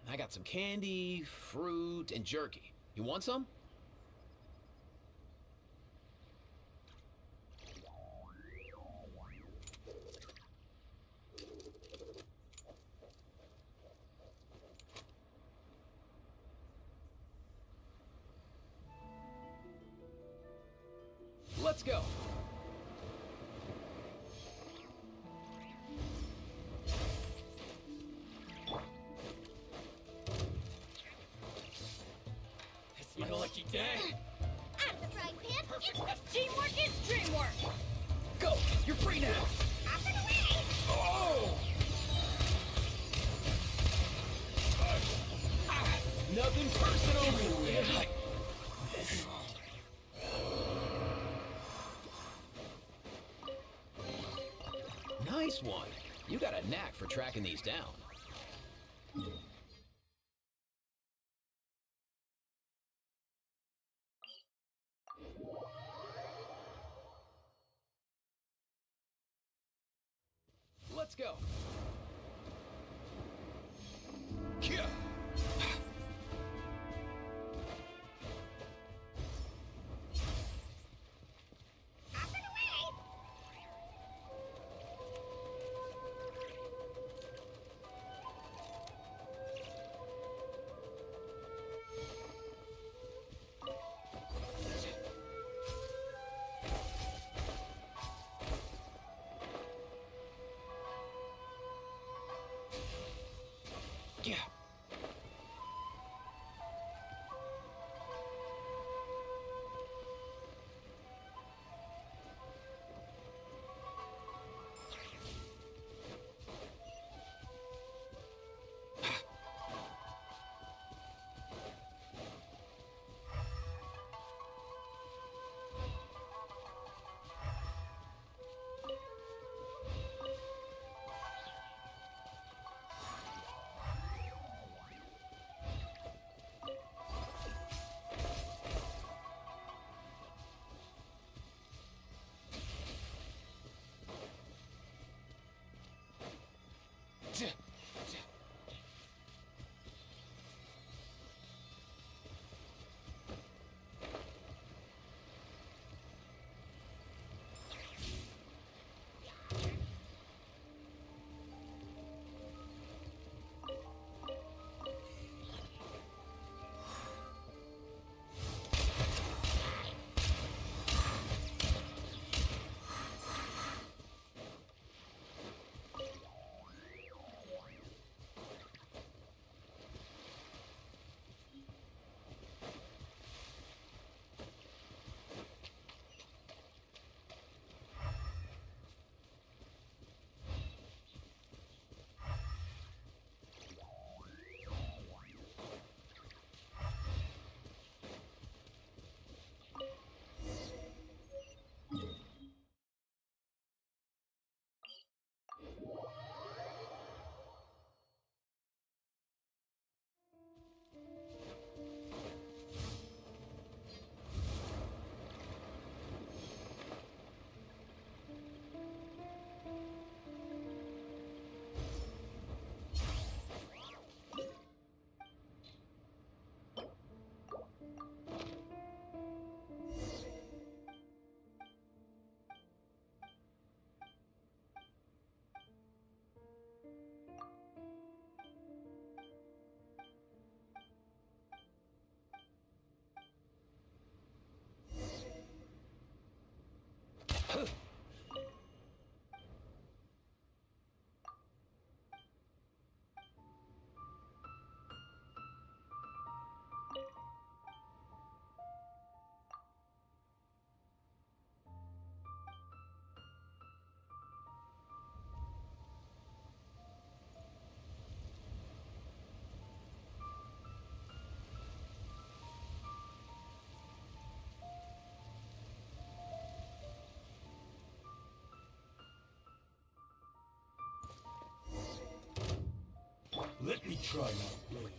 I got some candy, fruit, and jerky. You want some? Let's go! It's my lucky day! Out of the frying pan, Perfect. it's teamwork is dreamwork! Go! You're free now! Off and away! Oh! Nothing personal! Nice one! You got a knack for tracking these down. Let's go! Yeah. Off and away! Yeah. Let me try my blade.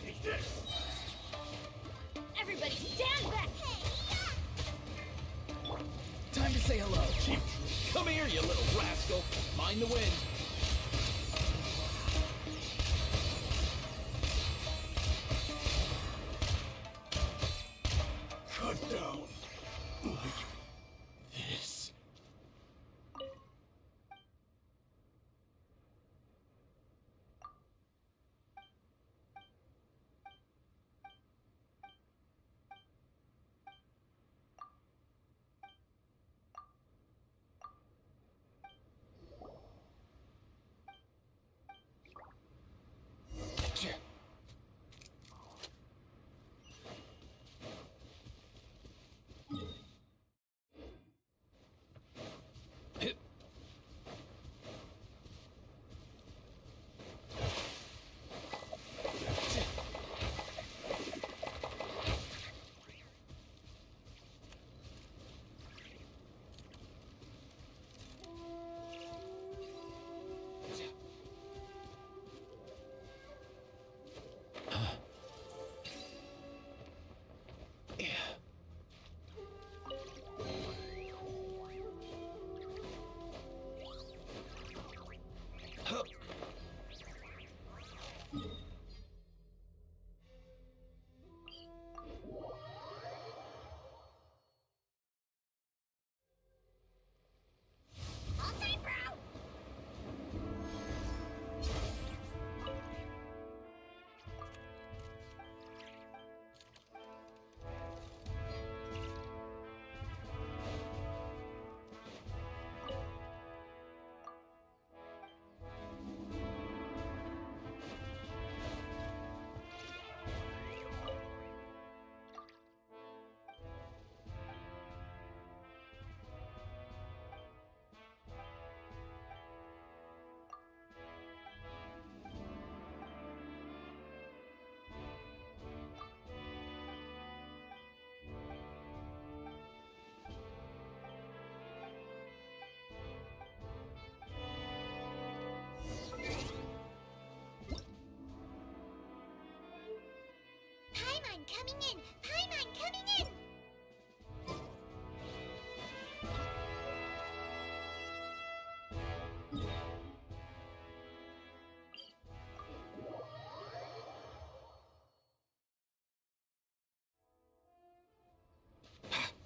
Take this! Everybody stand back! Time to say hello. Cheap trick. Come here, you little rascal. Mind the wind. Paimon coming in! Paimon coming in!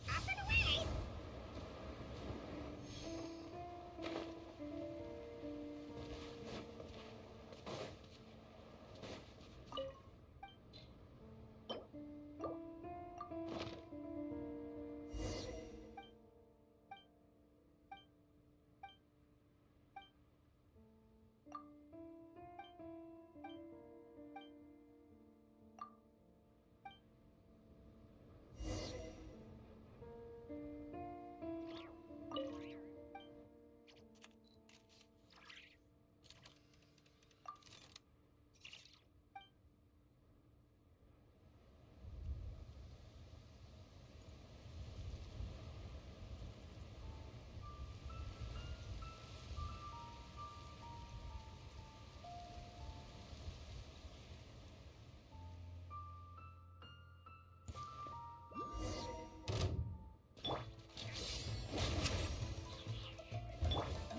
Up and away!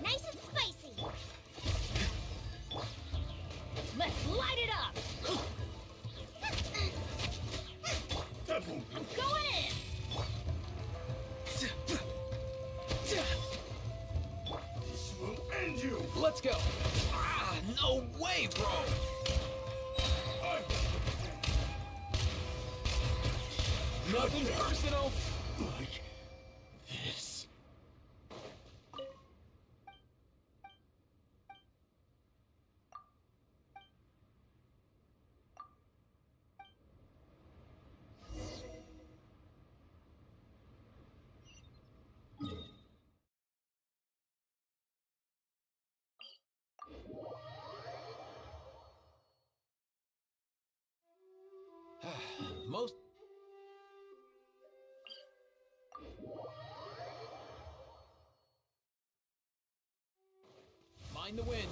Nice and spicy! Let's light it up! Double. I'm going in! This will end you. Let's go. Ah, no way, bro. I Nothing personal. like this. Most. Mind the wind.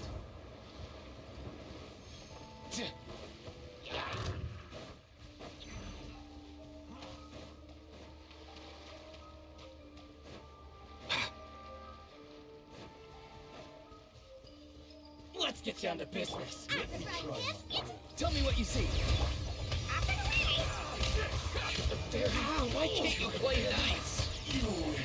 Let's get down to business. I'm the front desk, it's Tell me what you see. up and away! Why can't you play nice? You win.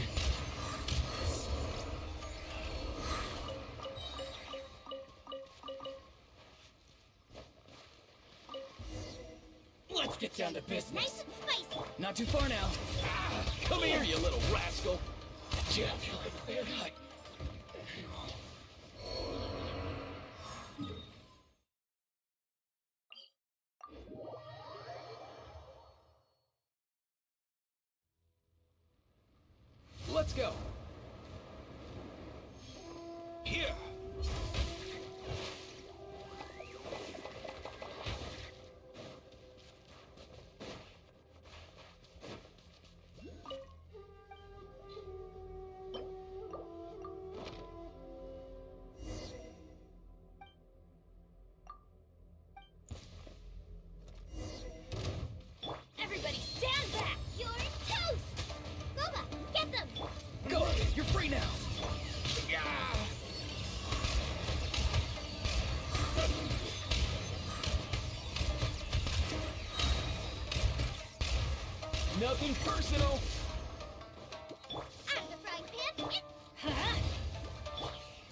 Let's get down to business. Nice and spicy! Not too far now. Ah, come here, you little rascal. Jeff, you're like. Let's go. Here. Everybody stand back! You're toast! Boba, get them! Go. You're free now. Yeah. Nothing personal. I'm the frying pan, it's...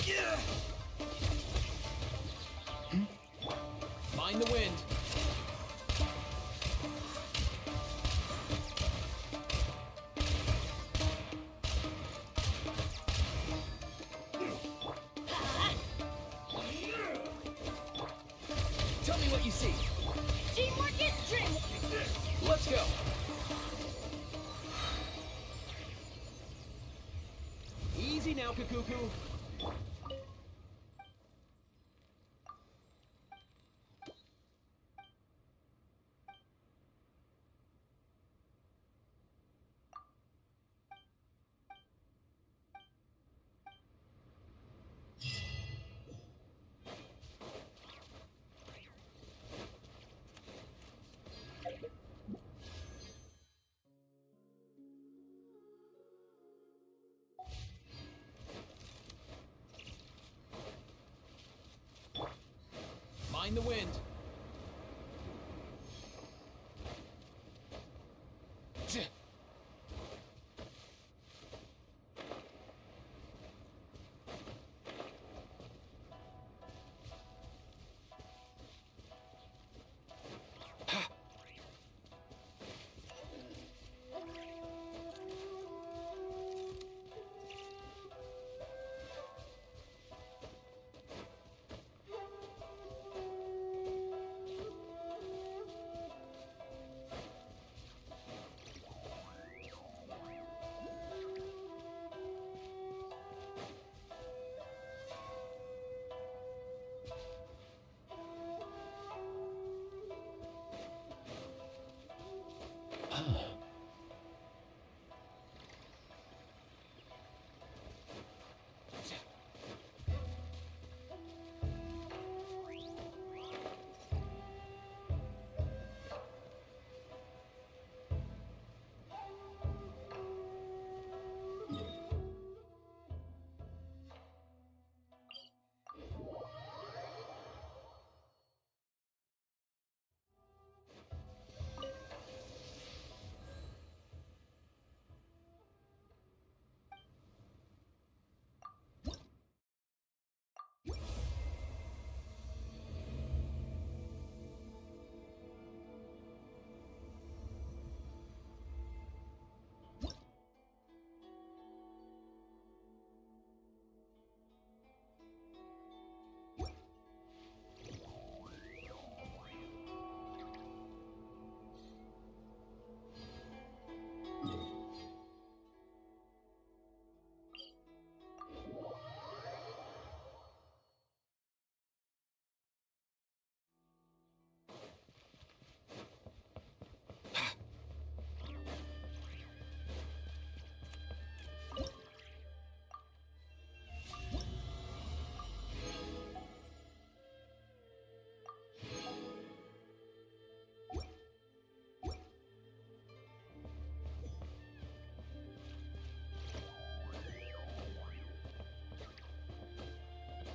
Yeah. Mind the wind. Tell me what you see. Teamwork is dreamwork! Let's go. Easy now, Kakuku. Mind the wind.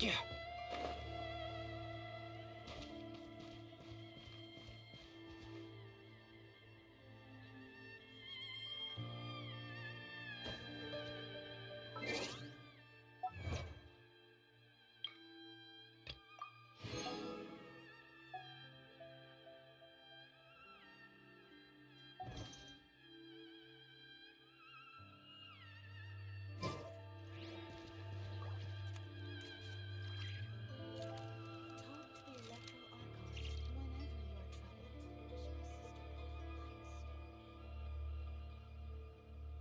Yeah. Talk to the Electro Archon whenever you are troubled. Wish my sister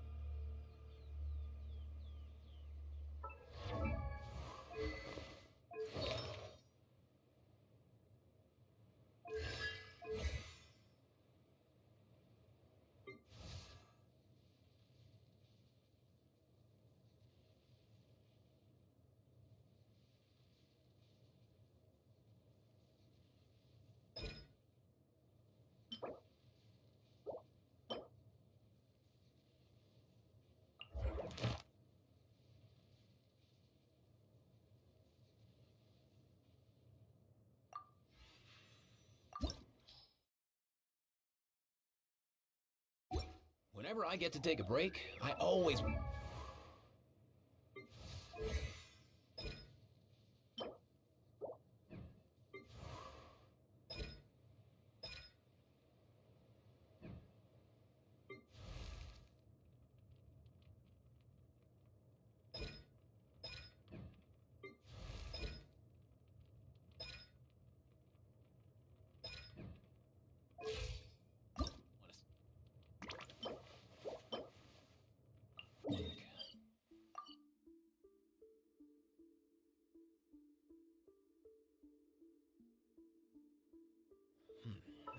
Whenever I get to take a break, I always...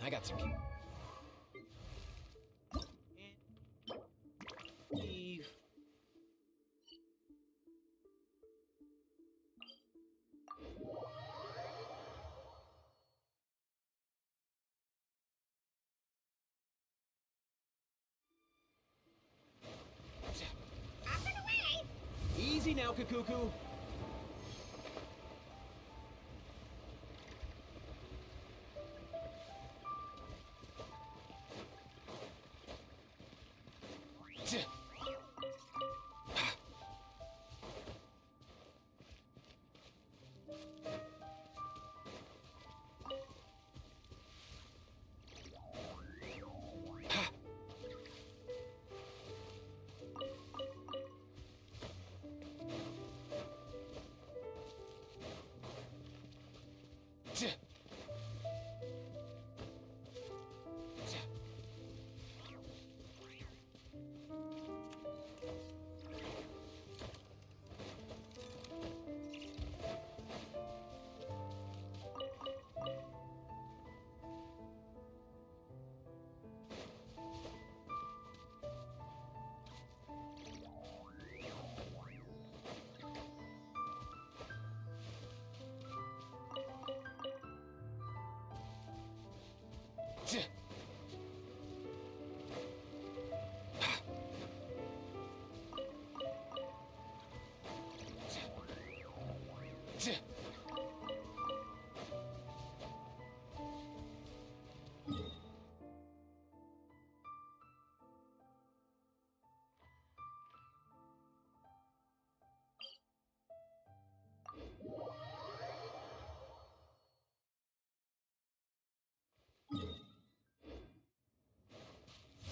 I got some... Eve. Off and away! Easy now, Kakuku.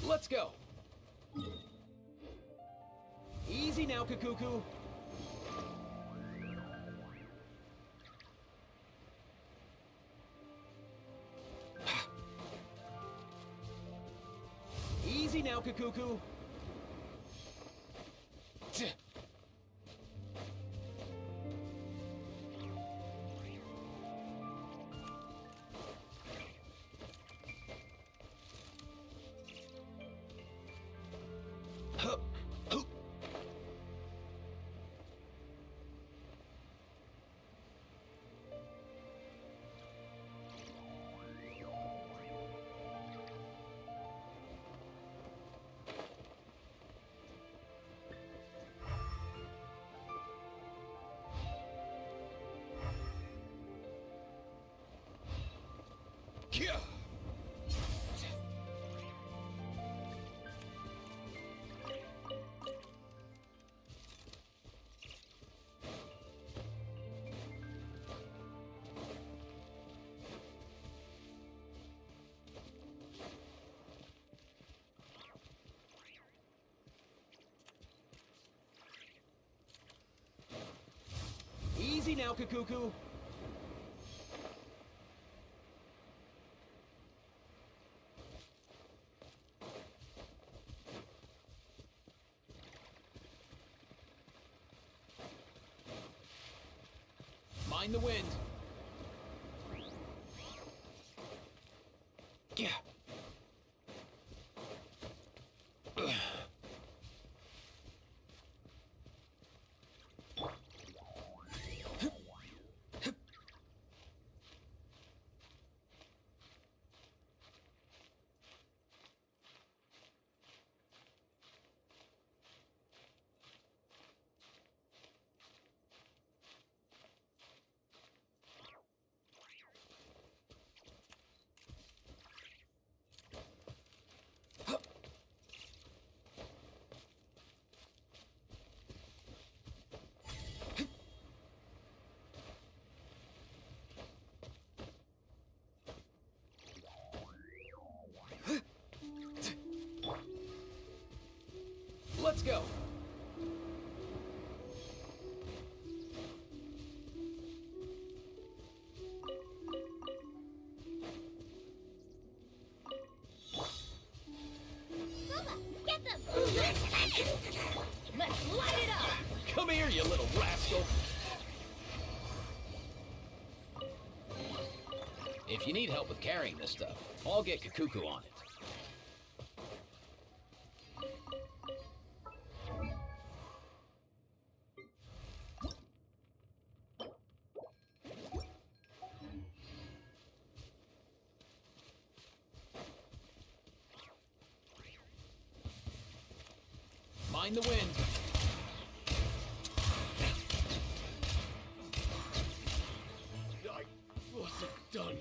Let's go. Easy now, Kakuku. Easy now, Kakuku. Yeah. Easy now, Kakuku. Mind the wind. Yeah. Let's go. Bubba, get them! Let's light it up! Come here, you little rascal. If you need help with carrying this stuff, I'll get Kakuku on it. Mind the wind. I wasn't done.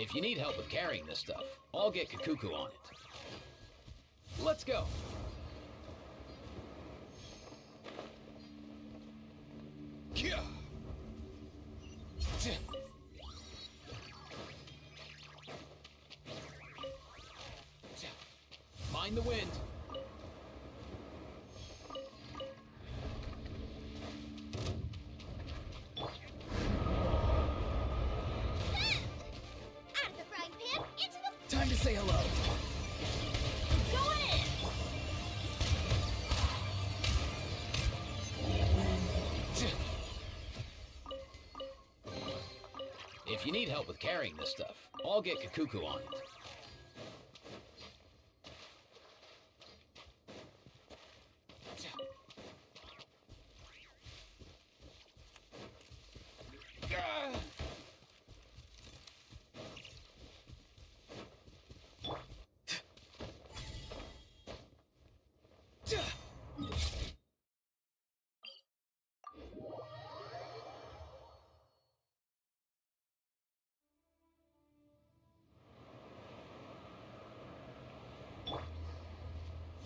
If you need help with carrying this stuff, I'll get Kakuku on it. Let's go. Yeah. Mind the wind. Out of the frying pan, into the... Time to say hello. Go in! If you need help with carrying this stuff, I'll get Kakuku on it.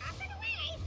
Up and away!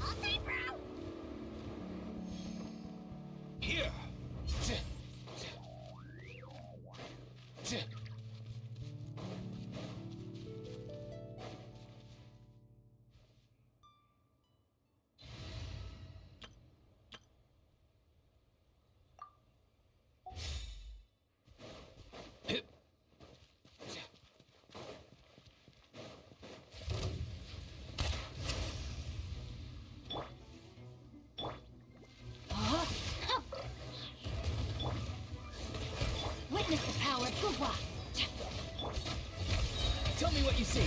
All time, bro! Here. Witness the power of Teyvat. Tell me what you see.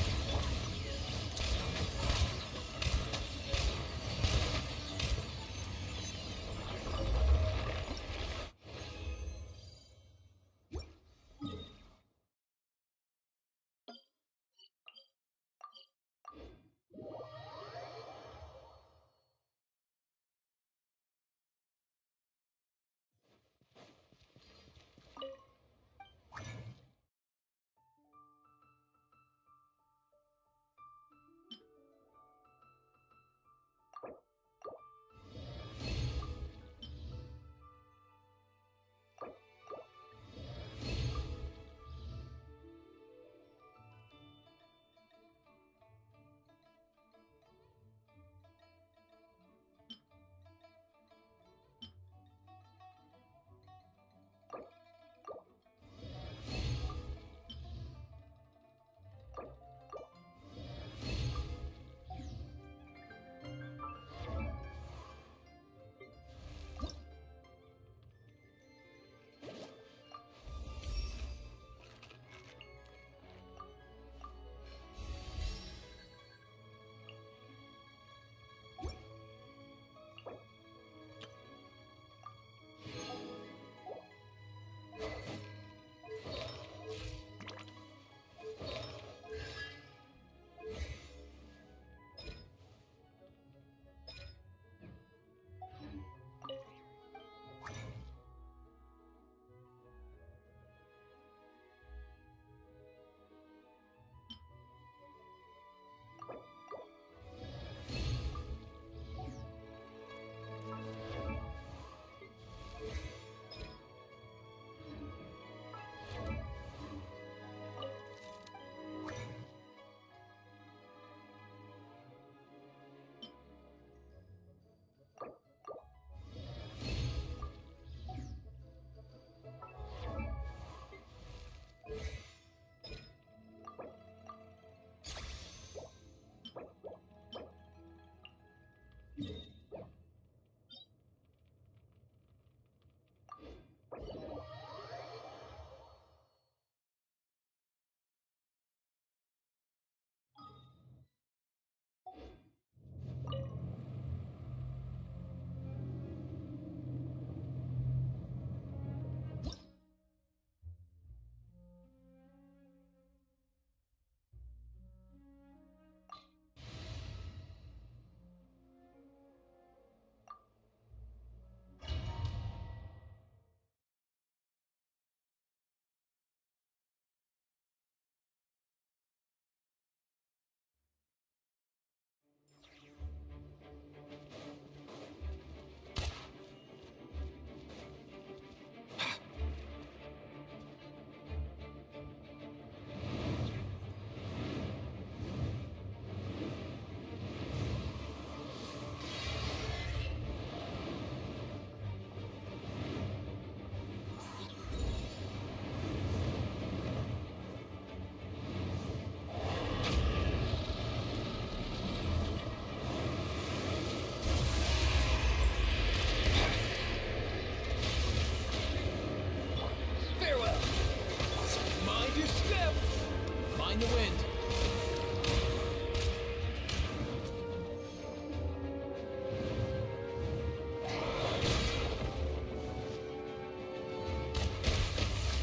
Mind the wind.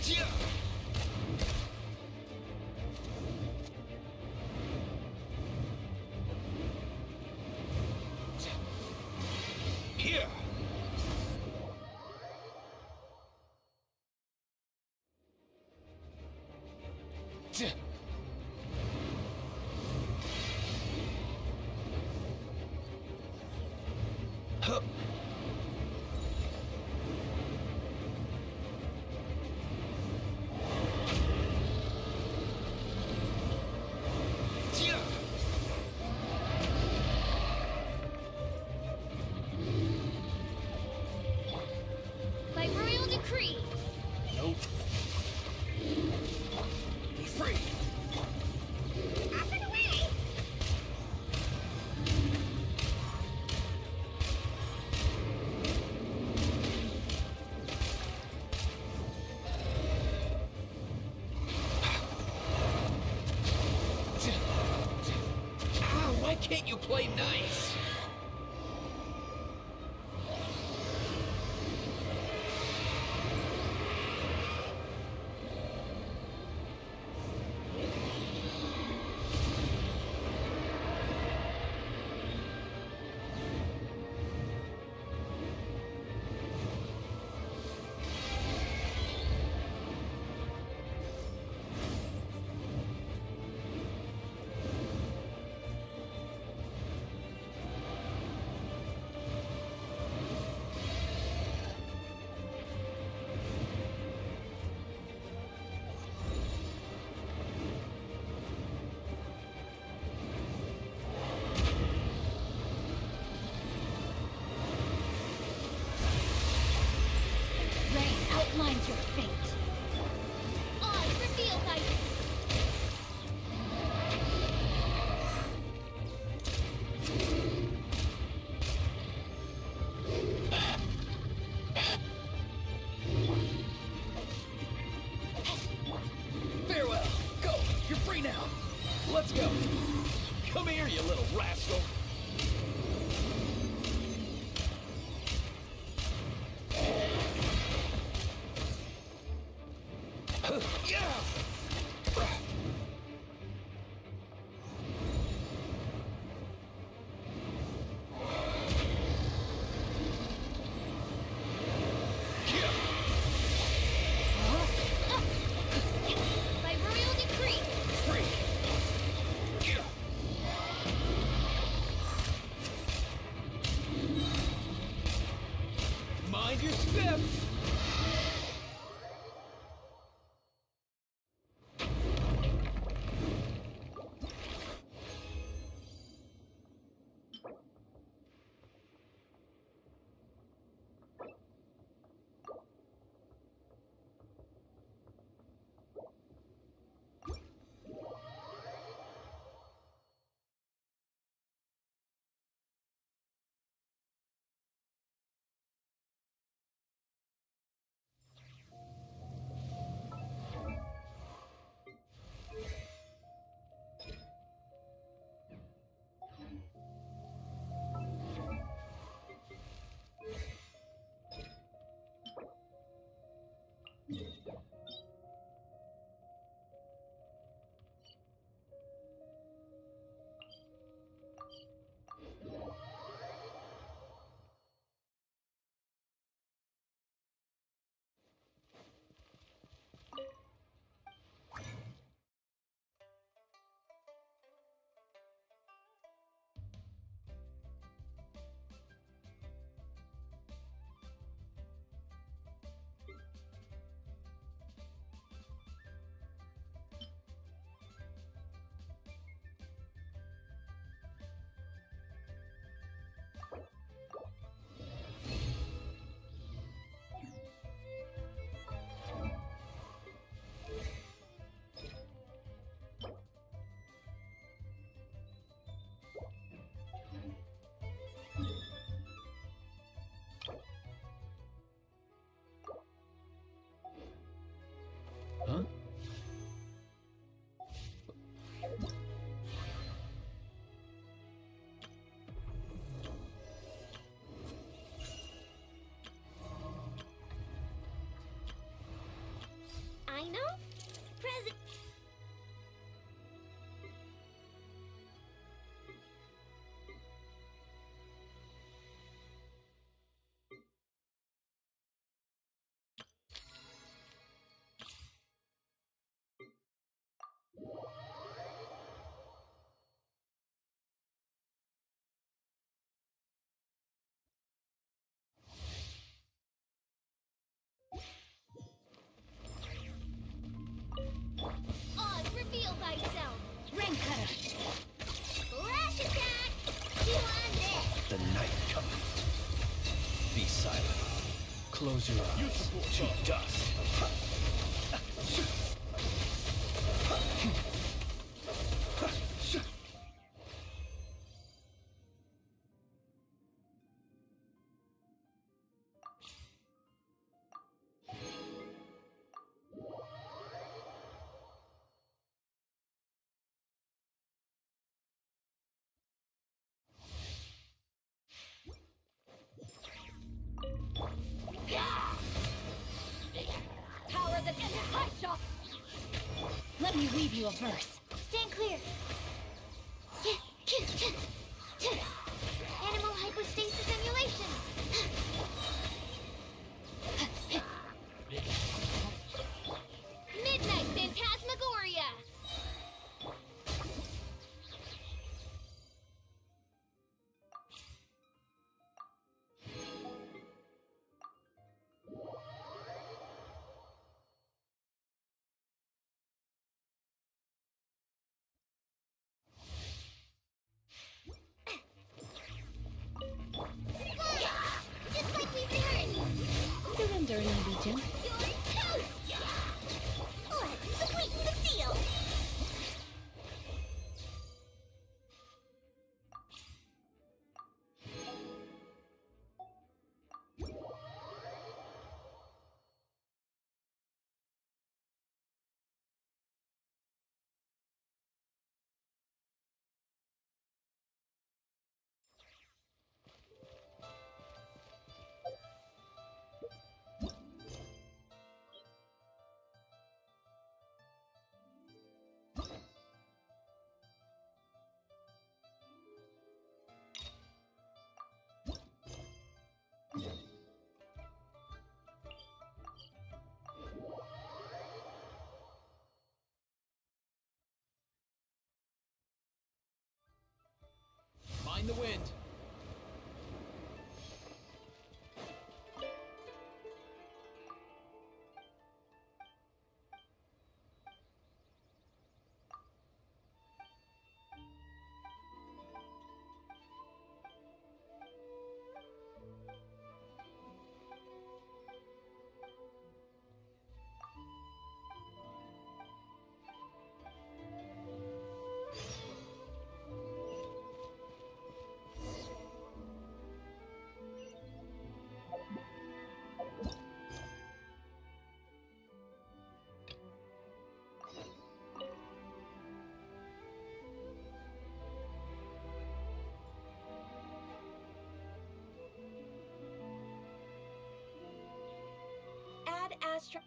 Yeah. Here. Huh. Yeah. By royal decree. Nope. Free. Up and away! Why can't you play nice? Rain outlines your fate. I reveal thy... Farewell. Go. You're free now. Let's go. Come here, you little rascal. Yeah. By royal decree. Free. Yeah. Time cutter. Flash attack! You on this? The night cometh. Be silent. Close your eyes to dust. Power the high shot! Let me weave you a verse. Stand clear. Animal hypostasis emulation. Midnight Phantasmagoria. Just like we rehearsed. Surrender, Legion. You're toast! Let's sweeten the deal! Mind the wind.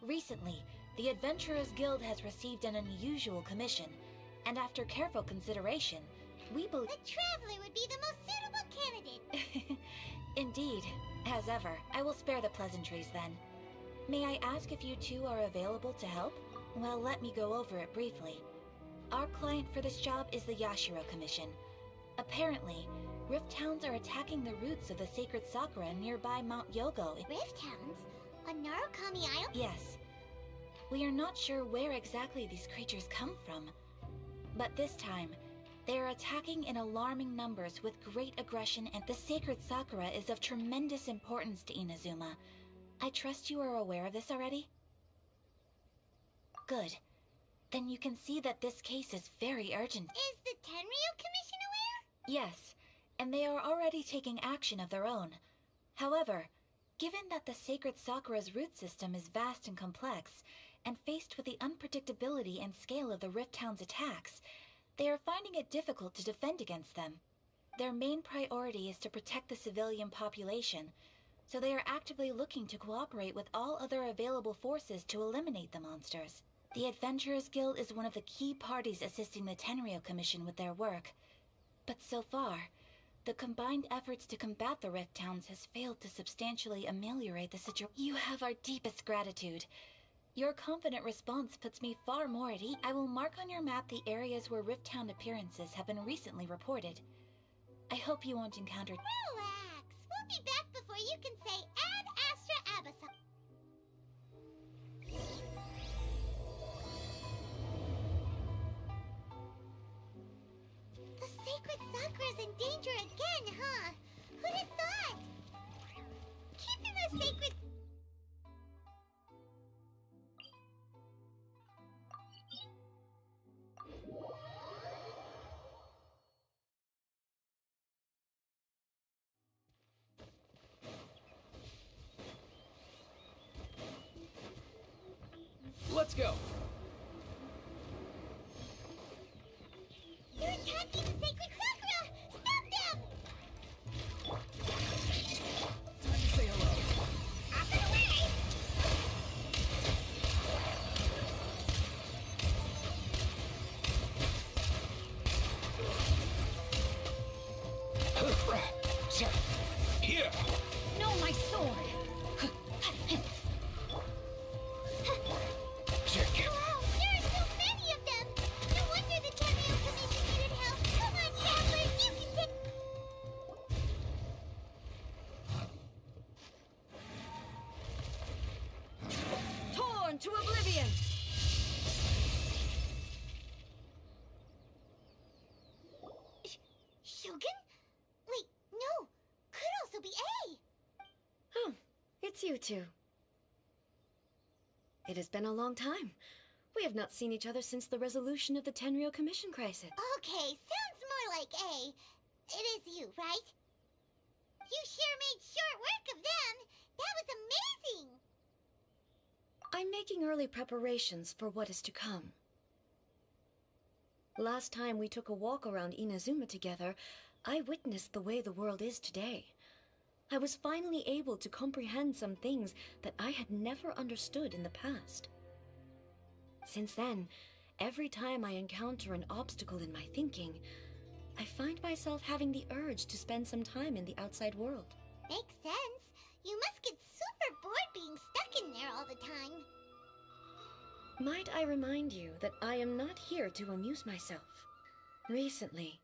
Recently, the Adventurers Guild has received an unusual commission, and after careful consideration, we believe... The Traveler would be the most suitable candidate. Indeed. As ever, I will spare the pleasantries then. May I ask if you two are available to help? Well, let me go over it briefly. Our client for this job is the Yashiro Commission. Apparently, Rift Hounds are attacking the roots of the sacred Sakura nearby Mount Yogo. Rift Hounds? On Narukami Isle? Yes. We are not sure where exactly these creatures come from. But this time, they are attacking in alarming numbers with great aggression, and the sacred Sakura is of tremendous importance to Inazuma. I trust you are aware of this already? Good. Then you can see that this case is very urgent. Is the Tenryu Commission aware? Yes, and they are already taking action of their own. However, given that the sacred Sakura's root system is vast and complex, and faced with the unpredictability and scale of the Rift Hound's attacks, they are finding it difficult to defend against them. Their main priority is to protect the civilian population, so they are actively looking to cooperate with all other available forces to eliminate the monsters. The Adventurers Guild is one of the key parties assisting the Tenryu Commission with their work. But so far, the combined efforts to combat the Rift Hounds has failed to substantially ameliorate the situation. You have our deepest gratitude. Your confident response puts me far more at ease. I will mark on your map the areas where Rift Hound appearances have been recently reported. I hope you won't encounter... Relax. We'll be back before you can say Ad Astra Abyssal. is in danger again, huh? Who'd have thought? Keeping the sacred... Let's go. They're attacking the sacred Sakura! Stop them! Time to say hello. Up and away! Here. No, my sword! Wow, there are so many of them! No wonder the Cameo Commission needed help! Come on, Traveler, you can take... Torn to oblivion! Shogun? Wait, no! Could also be A! Oh, it's you two. It has been a long time. We have not seen each other since the resolution of the Tenryou Commission crisis. Okay, sounds more like A. It is you, right? You sure made short work of them! That was amazing! I'm making early preparations for what is to come. Last time we took a walk around Inazuma together, I witnessed the way the world is today. I was finally able to comprehend some things that I had never understood in the past. Since then, every time I encounter an obstacle in my thinking, I find myself having the urge to spend some time in the outside world. Makes sense. You must get super bored being stuck in there all the time. Might I remind you that I am not here to amuse myself. Recently,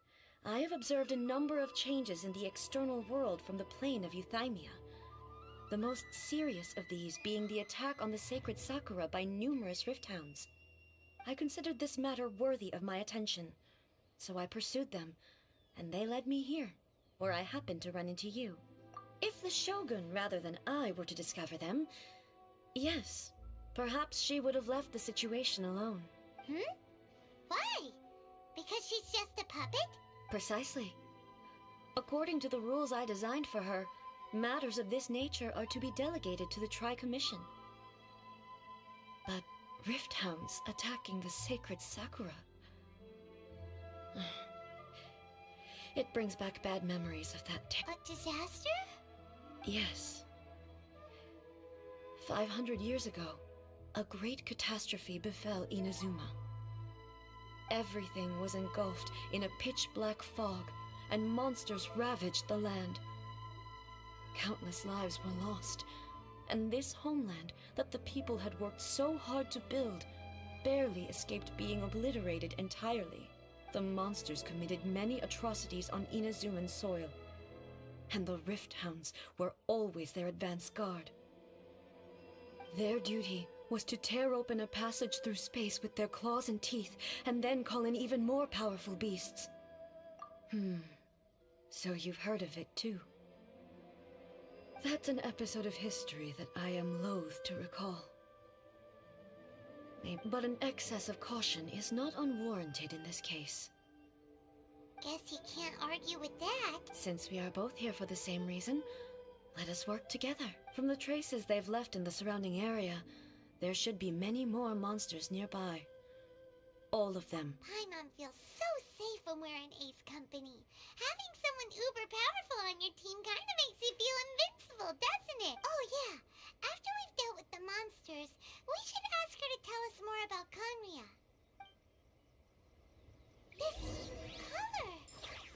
I have observed a number of changes in the external world from the plane of Euthymia. The most serious of these being the attack on the sacred Sakura by numerous rift hounds. I considered this matter worthy of my attention, so I pursued them, and they led me here, where I happened to run into you. If the Shogun rather than I were to discover them, yes, perhaps she would have left the situation alone. Why? Because she's just a puppet? Precisely. According to the rules I designed for her, matters of this nature are to be delegated to the Tri-Commission. But rift hounds attacking the sacred Sakura... It brings back bad memories of that A disaster? Yes. 500 years ago, a great catastrophe befell Inazuma. Everything was engulfed in a pitch-black fog, and monsters ravaged the land. Countless lives were lost, and this homeland that the people had worked so hard to build barely escaped being obliterated entirely. The monsters committed many atrocities on Inazuman soil, and the Rift Hounds were always their advance guard. Their duty was to tear open a passage through space with their claws and teeth, and then call in even more powerful beasts. So you've heard of it too. That's an episode of history that I am loath to recall. But an excess of caution is not unwarranted in this case. Guess you can't argue with that. Since we are both here for the same reason, let us work together. From the traces they've left in the surrounding area, there should be many more monsters nearby. All of them. Paimon feels so safe when we're in Ace Company. Having someone uber powerful on your team kinda makes you feel invincible, doesn't it? Oh yeah, after we've dealt with the monsters, we should ask her to tell us more about Conria. This color!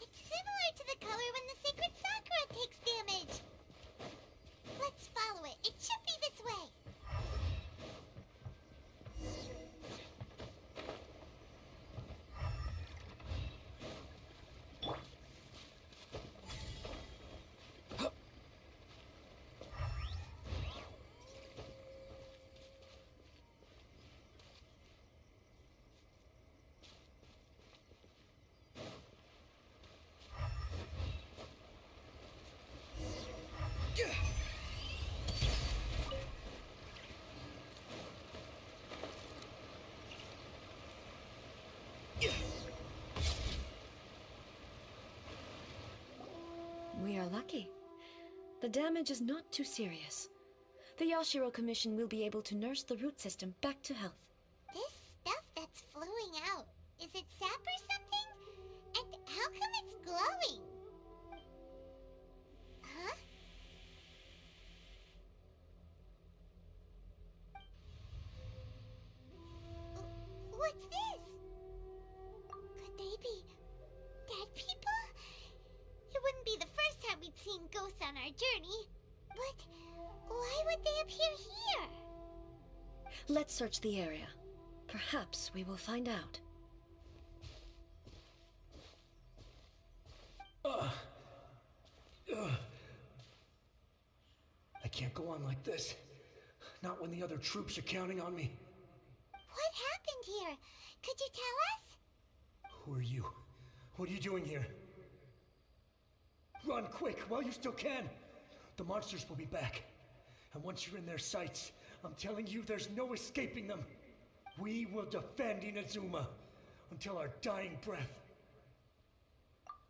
It's similar to the color when the sacred Sakura takes damage. Let's follow it. It should be this way. are lucky. The damage is not too serious. The Yashiro Commission will be able to nurse the root system back to health. This stuff that's flowing out, is it sap or something? And how come it's glowing? Huh? What's this? Could they be dead people? It wouldn't be the first time we'd seen ghosts on our journey. But why would they appear here? Let's search the area. Perhaps we will find out. I can't go on like this. Not when the other troops are counting on me. What happened here? Could you tell us? Who are you? What are you doing here? Run quick while you still can. The monsters will be back. And once you're in their sights, I'm telling you there's no escaping them. We will defend Inazuma until our dying breath.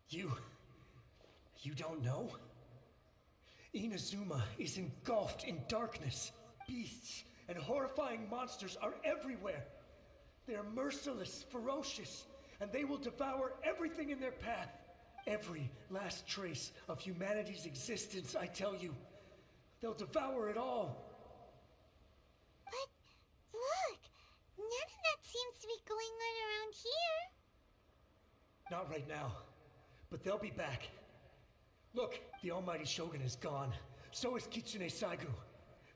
You don't know? Inazuma is engulfed in darkness. Beasts and horrifying monsters are everywhere. They are merciless, ferocious, and they will devour everything in their path. Every last trace of humanity's existence, I tell you. They'll devour it all. But look, none of that seems to be going on around here. Not right now, but they'll be back. Look, the almighty Shogun is gone. So is Kitsune Saigu.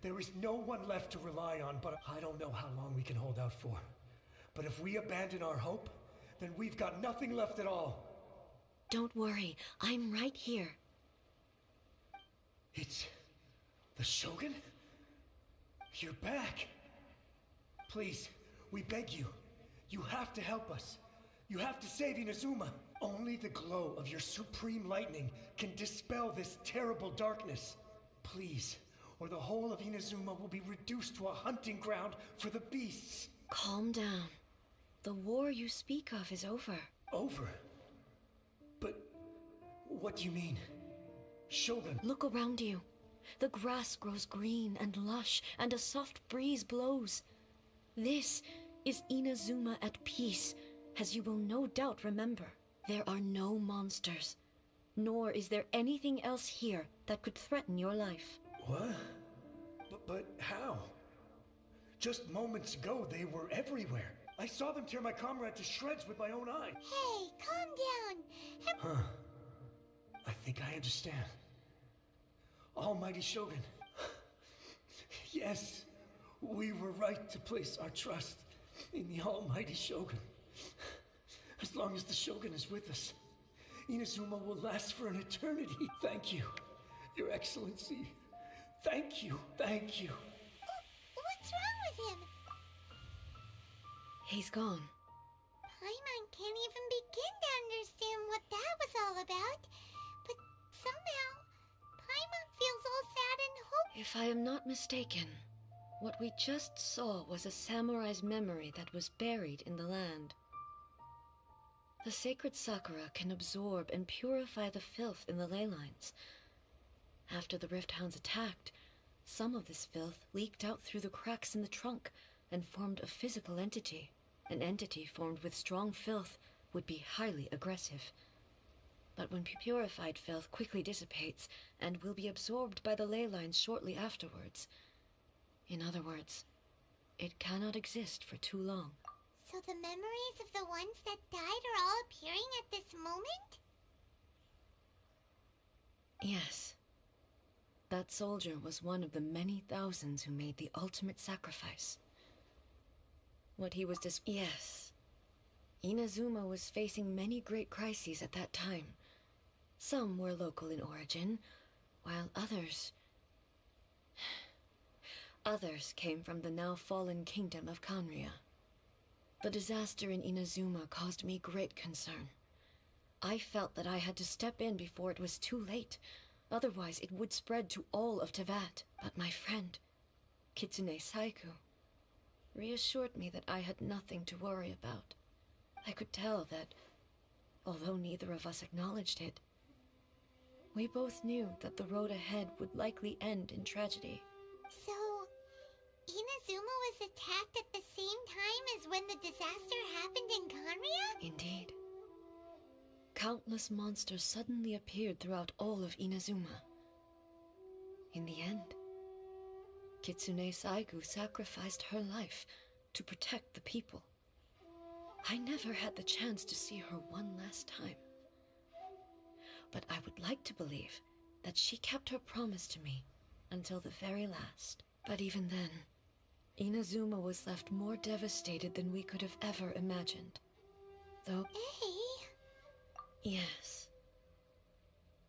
There is no one left to rely on, but I don't know how long we can hold out for. But if we abandon our hope, then we've got nothing left at all. Don't worry, I'm right here. It's the Shogun? You're back. Please, we beg you. You have to help us. You have to save Inazuma. Only the glow of your supreme lightning can dispel this terrible darkness. Please, or the whole of Inazuma will be reduced to a hunting ground for the beasts. Calm down. The war you speak of is over. Over? But what do you mean? Shogun? Look around you. The grass grows green and lush, and a soft breeze blows. This is Inazuma at peace, as you will no doubt remember. There are no monsters, nor is there anything else here that could threaten your life. What? But how? Just moments ago, they were everywhere. I saw them tear my comrade to shreds with my own eye. Hey, calm down. Huh. I think I understand. Almighty Shogun. Yes, we were right to place our trust in the Almighty Shogun. As long as the Shogun is with us, Inazuma will last for an eternity. Thank you, Your Excellency. Thank you, thank you. What's wrong with him? He's gone. Paimon can't even begin to understand what that was all about. But somehow, Paimon feels all sad and hopeless. If I am not mistaken, what we just saw was a samurai's memory that was buried in the land. The sacred Sakura can absorb and purify the filth in the ley lines. After the Rift Hounds attacked, some of this filth leaked out through the cracks in the trunk and formed a physical entity. An entity formed with strong filth would be highly aggressive. But when purified filth quickly dissipates and will be absorbed by the ley lines shortly afterwards. In other words, it cannot exist for too long. So the memories of the ones that died are all appearing at this moment? Yes. That soldier was one of the many thousands who made the ultimate sacrifice. What he was Yes. Inazuma was facing many great crises at that time. Some were local in origin, while others came from the now fallen kingdom of Kanria. The disaster in Inazuma caused me great concern. I felt that I had to step in before it was too late. Otherwise, it would spread to all of Teyvat. But my friend, Kitsune Saigu, reassured me that I had nothing to worry about. I could tell that, although neither of us acknowledged it, We both knew that the road ahead would likely end in tragedy. So, Inazuma was attacked at the same time as when the disaster happened in Conria? Indeed. Countless monsters suddenly appeared throughout all of Inazuma. In the end, Kitsune Saigu sacrificed her life to protect the people. I never had the chance to see her one last time. But I would like to believe that she kept her promise to me until the very last. But even then, Inazuma was left more devastated than we could have ever imagined. Though, yes,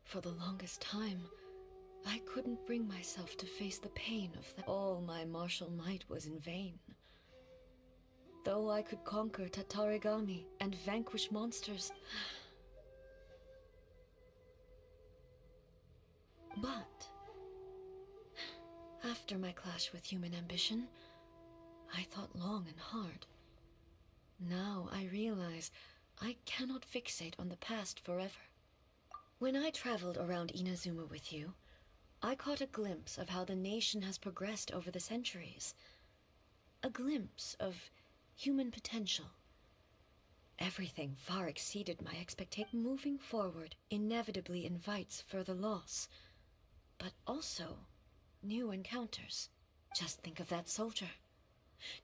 for the longest time, I couldn't bring myself to face the pain of that. All my martial might was in vain. Though I could conquer Tatarigami and vanquish monsters, but after my clash with human ambition, I thought long and hard. Now I realize I cannot fixate on the past forever. When I traveled around Inazuma with you, I caught a glimpse of how the nation has progressed over the centuries. A glimpse of human potential. Everything far exceeded my expectation. Moving forward inevitably invites further loss, but also new encounters. Just think of that soldier.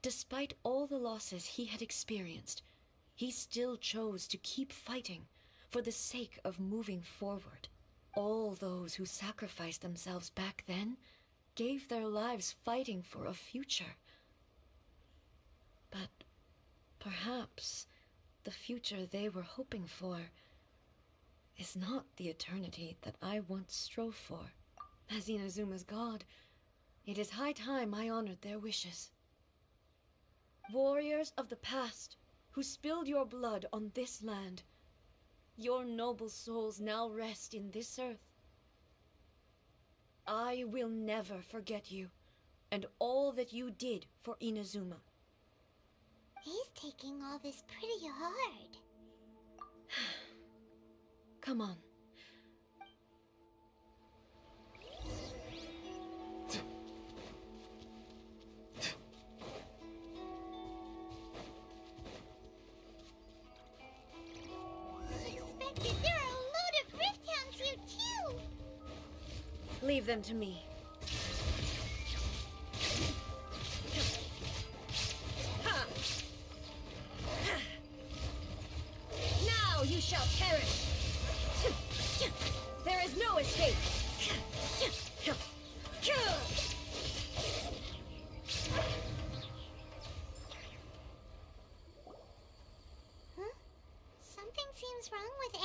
Despite all the losses he had experienced, he still chose to keep fighting for the sake of moving forward. All those who sacrificed themselves back then gave their lives fighting for a future. But perhaps the future they were hoping for is not the eternity that I once strove for. As Inazuma's god, it is high time I honored their wishes. Warriors of the past, who spilled your blood on this land, your noble souls now rest in this earth. I will never forget you, and all that you did for Inazuma. He's taking all this pretty hard. Come on. Expected, there are a load of Rift Hounds here too! Leave them to me. Now you shall perish! There is no escape! Huh? Something seems wrong with A.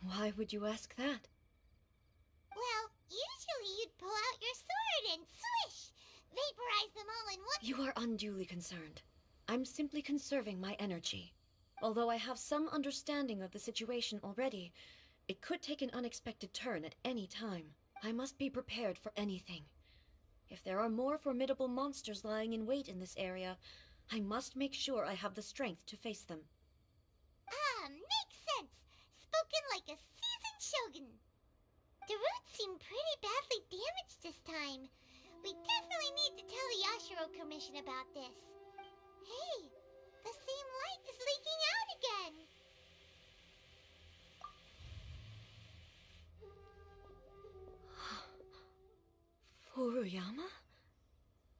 Why would you ask that? Well, usually you'd pull out your sword and swish! Vaporize them all in one— You are unduly concerned. I'm simply conserving my energy. Although I have some understanding of the situation already, it could take an unexpected turn at any time. I must be prepared for anything. If there are more formidable monsters lying in wait in this area, I must make sure I have the strength to face them. Ah, makes sense! Spoken like a seasoned shogun. The roots seem pretty badly damaged this time. We definitely need to tell the Yashiro Commission about this. Hey, the same light is leaking out again. Furuyama?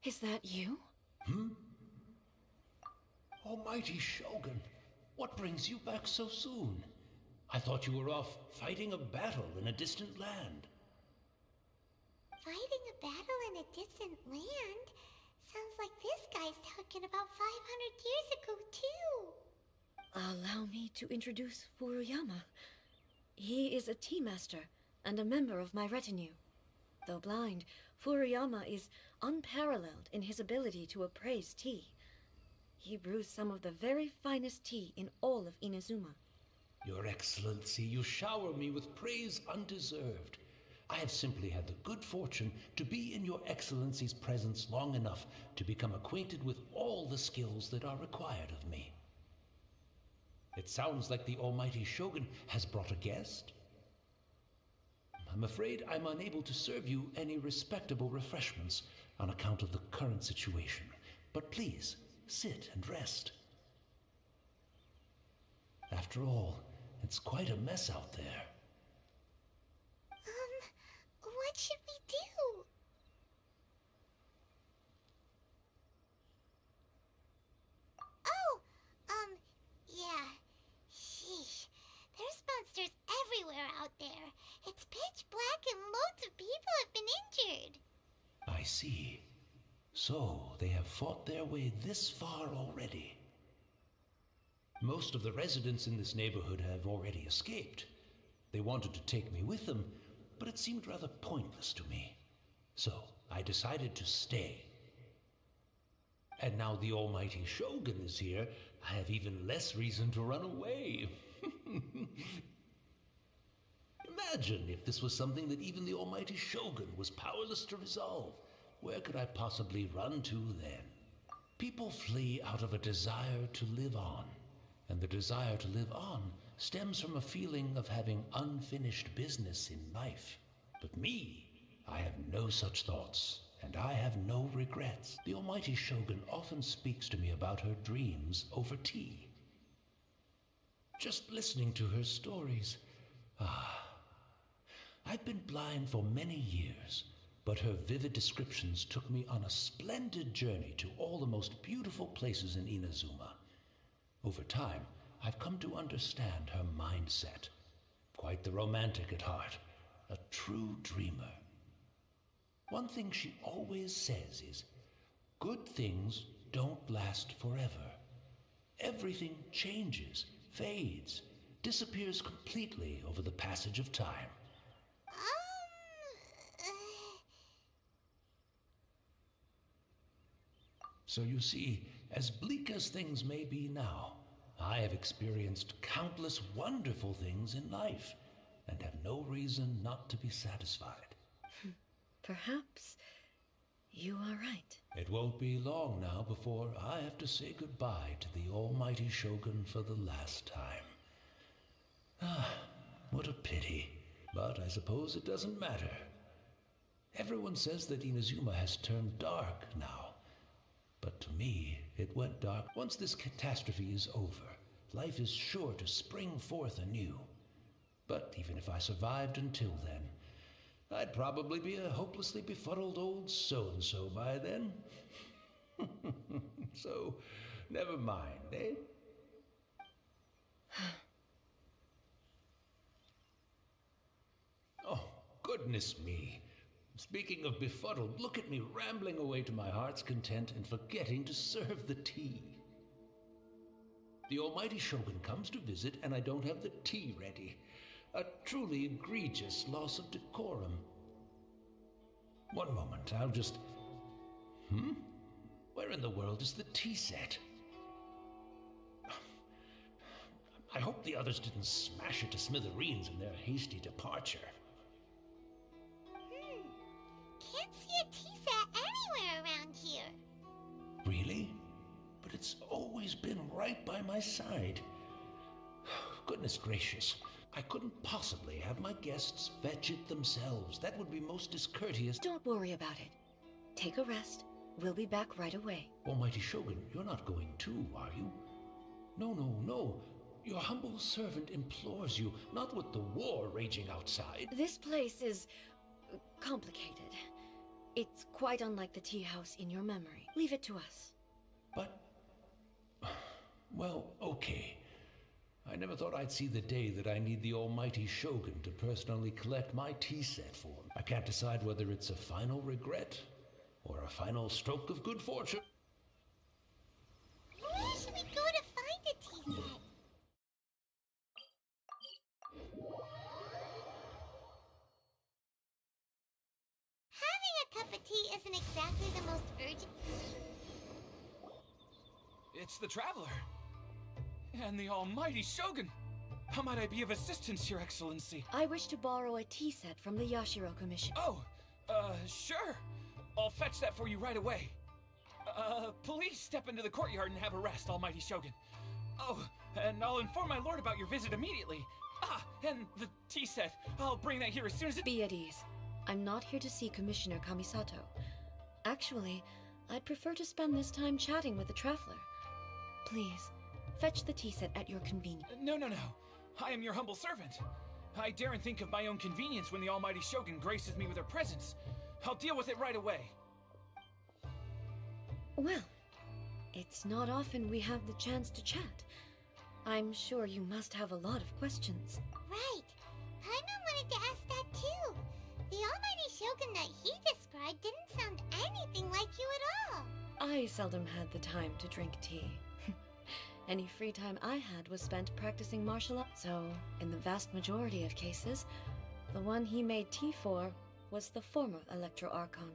Is that you? Almighty Shogun, what brings you back so soon? I thought you were off fighting a battle in a distant land. Fighting a battle in a distant land? Sounds like this guy's talking about 500 years ago, too. Allow me to introduce Furuyama. He is a tea master and a member of my retinue. Though blind, Furuyama is unparalleled in his ability to appraise tea. He brews some of the very finest tea in all of Inazuma. Your Excellency, you shower me with praise undeserved. I have simply had the good fortune to be in your Excellency's presence long enough to become acquainted with all the skills that are required of me. It sounds like the almighty Shogun has brought a guest. I'm afraid I'm unable to serve you any respectable refreshments on account of the current situation. But please, sit and rest. After all, it's quite a mess out there. What should we do? Oh, yeah. Sheesh. There's monsters everywhere out there. It's pitch black and loads of people have been injured. I see. So, they have fought their way this far already. Most of the residents in this neighborhood have already escaped. They wanted to take me with them, but it seemed rather pointless to me. So, I decided to stay. And now the almighty Shogun is here, I have even less reason to run away. Imagine if this was something that even the almighty Shogun was powerless to resolve. Where could I possibly run to then? People flee out of a desire to live on, and the desire to live on stems from a feeling of having unfinished business in life. But me, I have no such thoughts, and I have no regrets. The almighty Shogun often speaks to me about her dreams over tea. Just listening to her stories, I've been blind for many years, but her vivid descriptions took me on a splendid journey to all the most beautiful places in Inazuma. Over time, I've come to understand her mindset. Quite the romantic at heart, a true dreamer. One thing she always says is, good things don't last forever. Everything changes, fades, disappears completely over the passage of time. So you see, as bleak as things may be now, I have experienced countless wonderful things in life, and have no reason not to be satisfied. Perhaps you are right. It won't be long now before I have to say goodbye to the almighty Shogun for the last time. What a pity. But I suppose it doesn't matter. Everyone says that Inazuma has turned dark now. But to me, it went dark. Once this catastrophe is over, life is sure to spring forth anew. But even if I survived until then, I'd probably be a hopelessly befuddled old so-and-so by then. So, never mind, eh? Oh, goodness me. Speaking of befuddled, look at me rambling away to my heart's content and forgetting to serve the tea. The almighty Shogun comes to visit and I don't have the tea ready. A truly egregious loss of decorum. One moment, I'll just... Where in the world is the tea set? I hope the others didn't smash it to smithereens in their hasty departure. Can't see a tea set anywhere around here. Really? But it's always been right by my side. Goodness gracious. I couldn't possibly have my guests fetch it themselves. That would be most discourteous. Don't worry about it. Take a rest. We'll be back right away. Almighty Shogun, you're not going too, are you? No. Your humble servant implores you, not with the war raging outside. This place is complicated. It's quite unlike the tea house in your memory. Leave it to us. But... well, okay. I never thought I'd see the day that I need the almighty Shogun to personally collect my tea set for me. I can't decide whether it's a final regret or a final stroke of good fortune. Where should we go to find a tea set? Having a cup of tea isn't exactly the most urgent... It's the Traveler. And the almighty Shogun. How might I be of assistance, Your Excellency? I wish to borrow a tea set from the Yashiro Commission. Oh, sure. I'll fetch that for you right away. Please step into the courtyard and have a rest, Almighty Shogun. Oh, and I'll inform my lord about your visit immediately. Ah, and the tea set. I'll bring that here as soon as it— Be at ease. I'm not here to see Commissioner Kamisato. Actually, I'd prefer to spend this time chatting with the traveler. Please, fetch the tea set at your convenience. No. I am your humble servant. I daren't think of my own convenience when the Almighty Shogun graces me with her presence. I'll deal with it right away. Well, it's not often we have the chance to chat. I'm sure you must have a lot of questions. Right. Paimon wanted to ask that too. The Almighty Shogun that he described didn't sound anything like you at all. I seldom had the time to drink tea. Any free time I had was spent practicing martial arts. So, in the vast majority of cases, the one he made tea for was the former Electro Archon,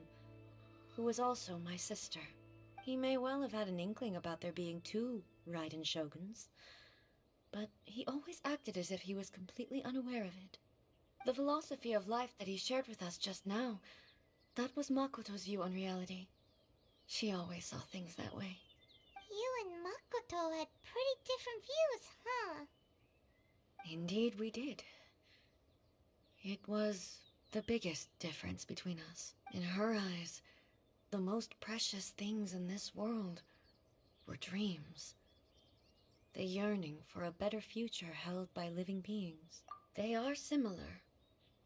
who was also my sister. He may well have had an inkling about there being two Raiden Shoguns, but he always acted as if he was completely unaware of it. The philosophy of life that he shared with us just now, that was Makoto's view on reality. She always saw things that way. You and Makoto had pretty different views, huh? Indeed we did. It was the biggest difference between us. In her eyes, the most precious things in this world were dreams. The yearning for a better future held by living beings. They are similar,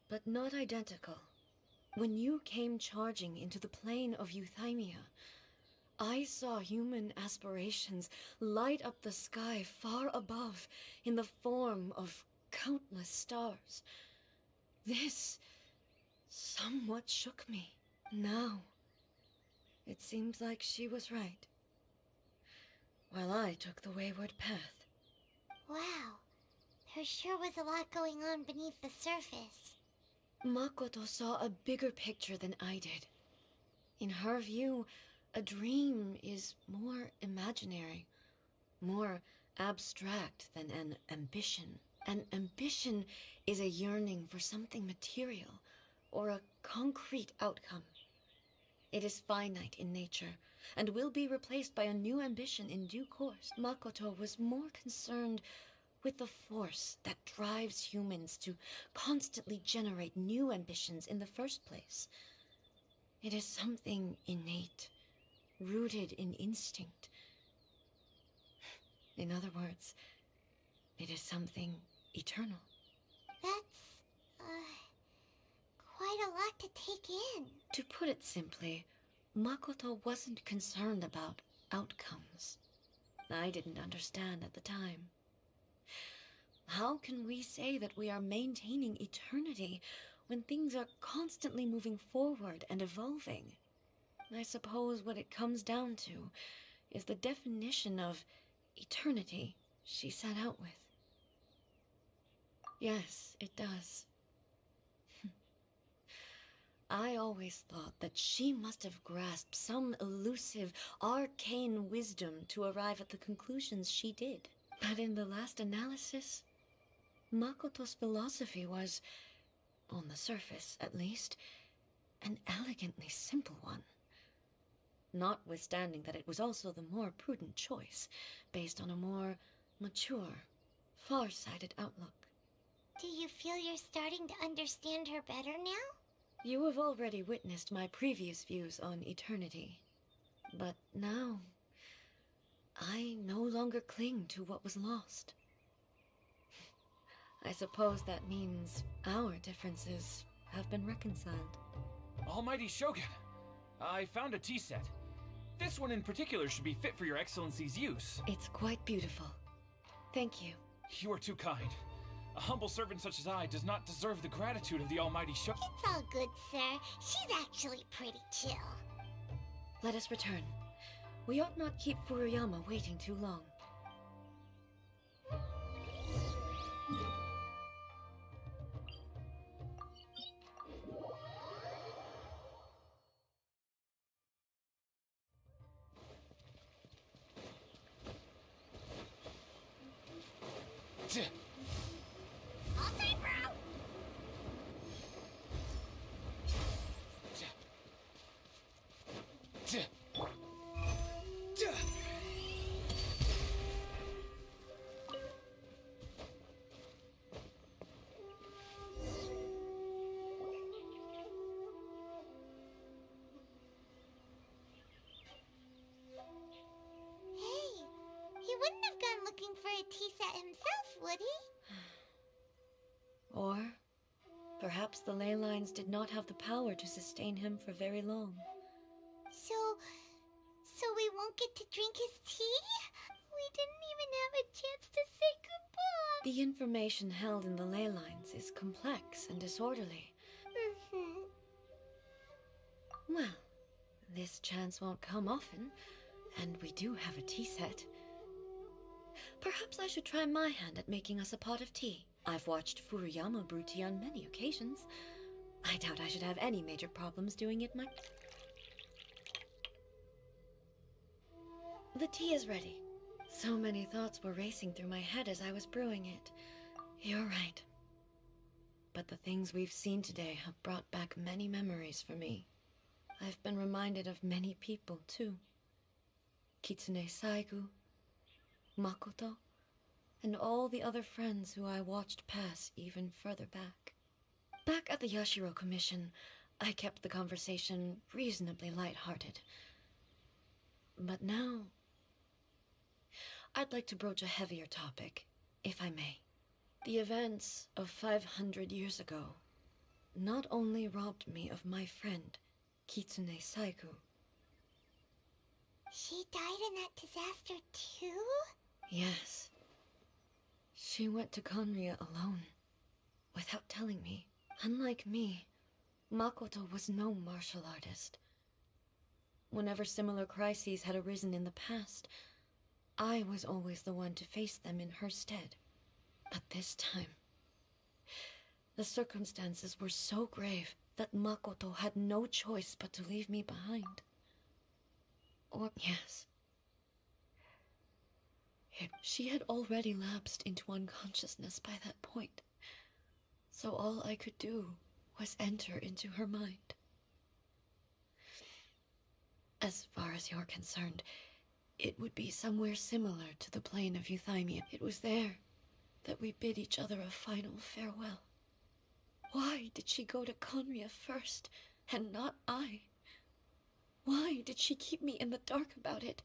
but not identical. When you came charging into the plane of Euthymia, I saw human aspirations light up the sky far above in the form of countless stars. This somewhat shook me. Now, it seems like she was right, while I took the wayward path. Wow. There sure was a lot going on beneath the surface. Makoto saw a bigger picture than I did. In her view, a dream is more imaginary, more abstract than an ambition. An ambition is a yearning for something material, or a concrete outcome. It is finite in nature, and will be replaced by a new ambition in due course. Makoto was more concerned with the force that drives humans to constantly generate new ambitions in the first place. It is something innate, rooted in instinct. In other words, it is something eternal. That's, quite a lot to take in. To put it simply, Makoto wasn't concerned about outcomes. I didn't understand at the time. How can we say that we are maintaining eternity when things are constantly moving forward and evolving? I suppose what it comes down to is the definition of eternity she set out with. Yes, it does. I always thought that she must have grasped some elusive, arcane wisdom to arrive at the conclusions she did. But in the last analysis, Makoto's philosophy was, on the surface at least, an elegantly simple one. Notwithstanding that it was also the more prudent choice, based on a more mature, far-sighted outlook. Do you feel you're starting to understand her better now? You have already witnessed my previous views on eternity. But now, I no longer cling to what was lost. I suppose that means our differences have been reconciled. Almighty Shogun, I found a tea set. This one in particular should be fit for your Excellency's use. It's quite beautiful. Thank you. You are too kind. A humble servant such as I does not deserve the gratitude of the Almighty Shogun. It's all good, sir. She's actually pretty chill. Let us return. We ought not keep Furuyama waiting too long. Hey, he wouldn't have gone looking for a tea set himself, would he? Or perhaps the ley lines did not have the power to sustain him for very long. So we won't get to drink his tea? We didn't even have a chance to say goodbye. The information held in the ley lines is complex and disorderly. Mm-hmm. Well, this chance won't come often, and we do have a tea set. Perhaps I should try my hand at making us a pot of tea. I've watched Furuyama brew tea on many occasions. I doubt I should have any major problems doing it The tea is ready. So many thoughts were racing through my head as I was brewing it. You're right. But the things we've seen today have brought back many memories for me. I've been reminded of many people, too. Kitsune Saigu, Makoto, and all the other friends who I watched pass even further back. Back at the Yashiro Commission, I kept the conversation reasonably lighthearted. But now, I'd like to broach a heavier topic, if I may. The events of 500 years ago not only robbed me of my friend, Kitsune Saigu. She died in that disaster too? Yes. She went to Conria alone, without telling me. Unlike me, Makoto was no martial artist. Whenever similar crises had arisen in the past, I was always the one to face them in her stead. But this time, the circumstances were so grave that Makoto had no choice but to leave me behind. Or, yes. She had already lapsed into unconsciousness by that point, so all I could do was enter into her mind. As far as you're concerned, it would be somewhere similar to the plane of Euthymia. It was there that we bid each other a final farewell. Why did she go to Conria first, and not I? Why did she keep me in the dark about it?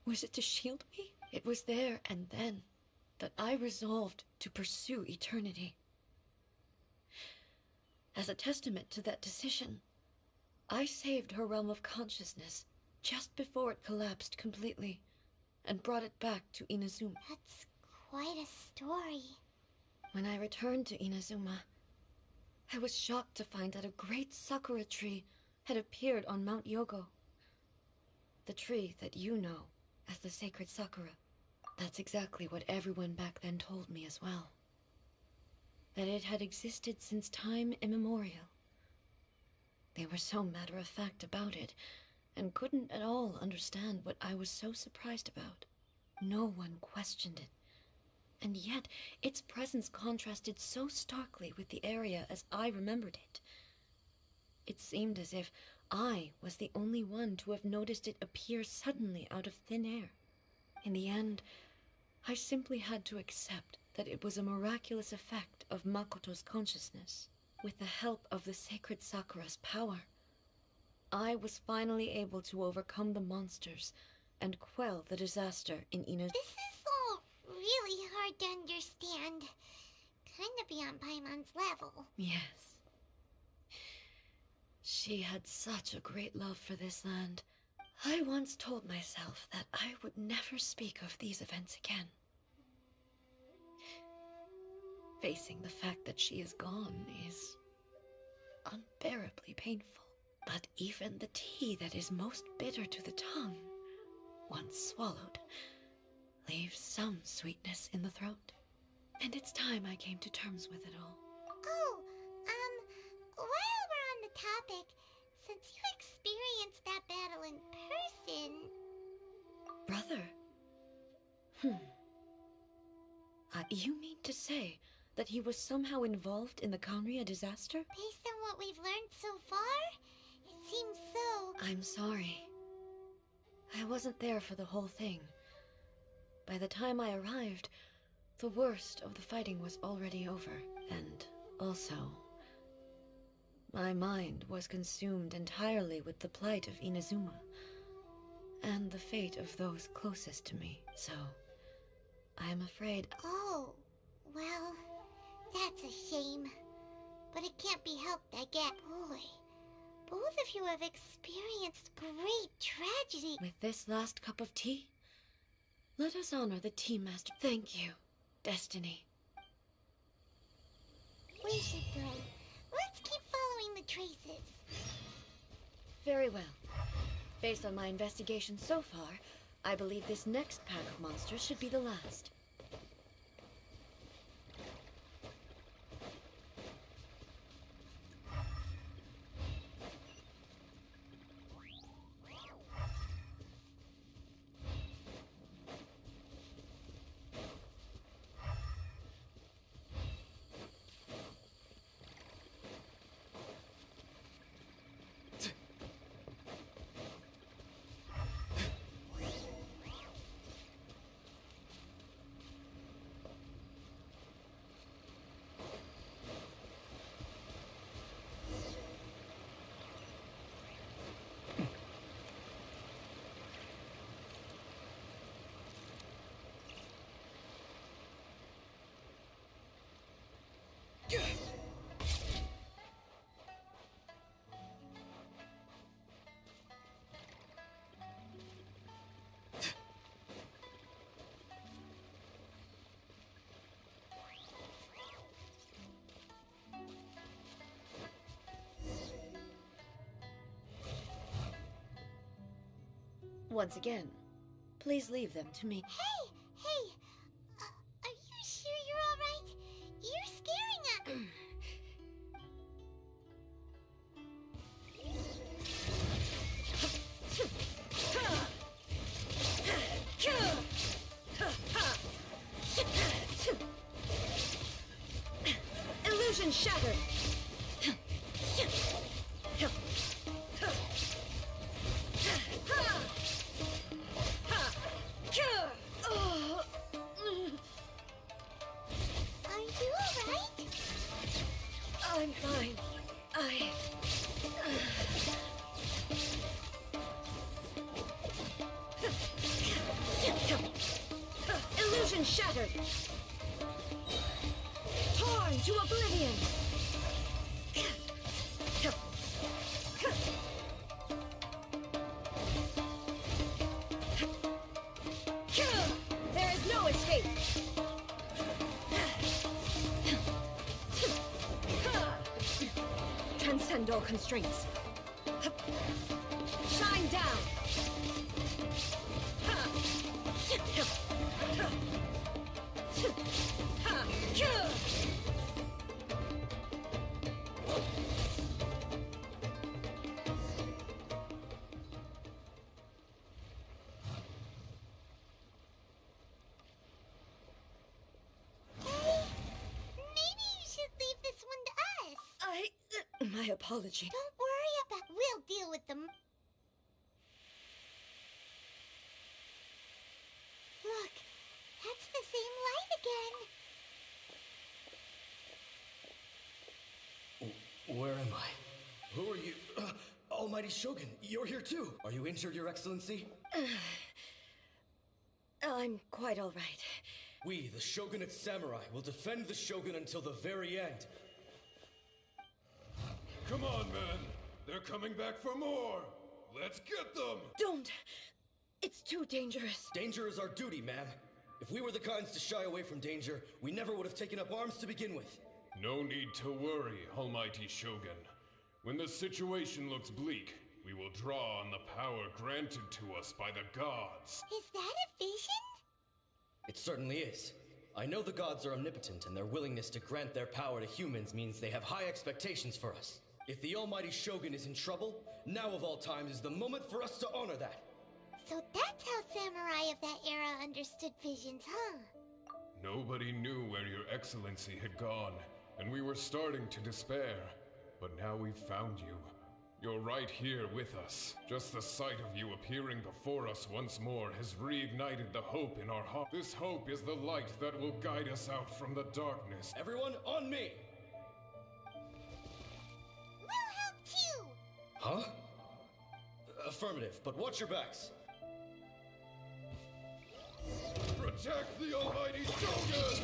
Was it to shield me? It was there and then that I resolved to pursue eternity. As a testament to that decision, I saved her realm of consciousness just before it collapsed completely, and brought it back to Inazuma. That's quite a story. When I returned to Inazuma, I was shocked to find that a great sakura tree had appeared on Mount Yogo. The tree that you know as the sacred sakura. That's exactly what everyone back then told me as well. That it had existed since time immemorial. They were so matter-of-fact about it, and couldn't at all understand what I was so surprised about. No one questioned it, and yet its presence contrasted so starkly with the area as I remembered it. It seemed as if I was the only one to have noticed it appear suddenly out of thin air. In the end, I simply had to accept that it was a miraculous effect of Makoto's consciousness. With the help of the sacred Sakura's power, I was finally able to overcome the monsters and quell the disaster in Ino. This is all really hard to understand. Kinda beyond Paimon's level. Yes. She had such a great love for this land. I once told myself that I would never speak of these events again. Facing the fact that she is gone is unbearably painful. But even the tea that is most bitter to the tongue, once swallowed, leaves some sweetness in the throat. And it's time I came to terms with it all. Oh, while we're on the topic, since you experienced that battle in person... Brother? You mean to say that he was somehow involved in the Conria disaster? Based on what we've learned so far, it seems so... I'm sorry. I wasn't there for the whole thing. By the time I arrived, the worst of the fighting was already over. And also, my mind was consumed entirely with the plight of Inazuma and the fate of those closest to me. So, I am afraid... Oh, well, that's a shame. But it can't be helped, I get. Boy, both of you have experienced great tragedy. With this last cup of tea, let us honor the tea master. Thank you, Destiny. We should go. Let's keep following the traces. Very well. Based on my investigation so far, I believe this next pack of monsters should be the last. Once again, please leave them to me. Hey, are you sure you're all right? You're scaring us. Illusion shattered! Are you all right? I'm fine. Illusion shattered! Torn to oblivion! There is no escape! Transcend all constraints. Shine down! Maybe you should leave this one to us. My apology. Don't worry about... We'll deal with them. Look, that's the same light again. Where am I? Who are you? Almighty Shogun, you're here too. Are you injured, Your Excellency? I'm quite all right. We, the Shogunate Samurai, will defend the Shogun until the very end. Come on, men. They're coming back for more. Let's get them. Don't! It's too dangerous. Danger is our duty, ma'am. If we were the kinds to shy away from danger, we never would have taken up arms to begin with. No need to worry, Almighty Shogun. When the situation looks bleak, we will draw on the power granted to us by the gods. Is that a vision? It certainly is. I know the gods are omnipotent, and their willingness to grant their power to humans means they have high expectations for us. If the Almighty Shogun is in trouble, now of all times is the moment for us to honor that. So that's how samurai of that era understood visions, huh? Nobody knew where Your Excellency had gone, and we were starting to despair. But now we've found you. You're right here with us. Just the sight of you appearing before us once more has reignited the hope in our heart. This hope is the light that will guide us out from the darkness. Everyone on me! We'll help too! Huh? Affirmative, but watch your backs. Protect the almighty Shogun!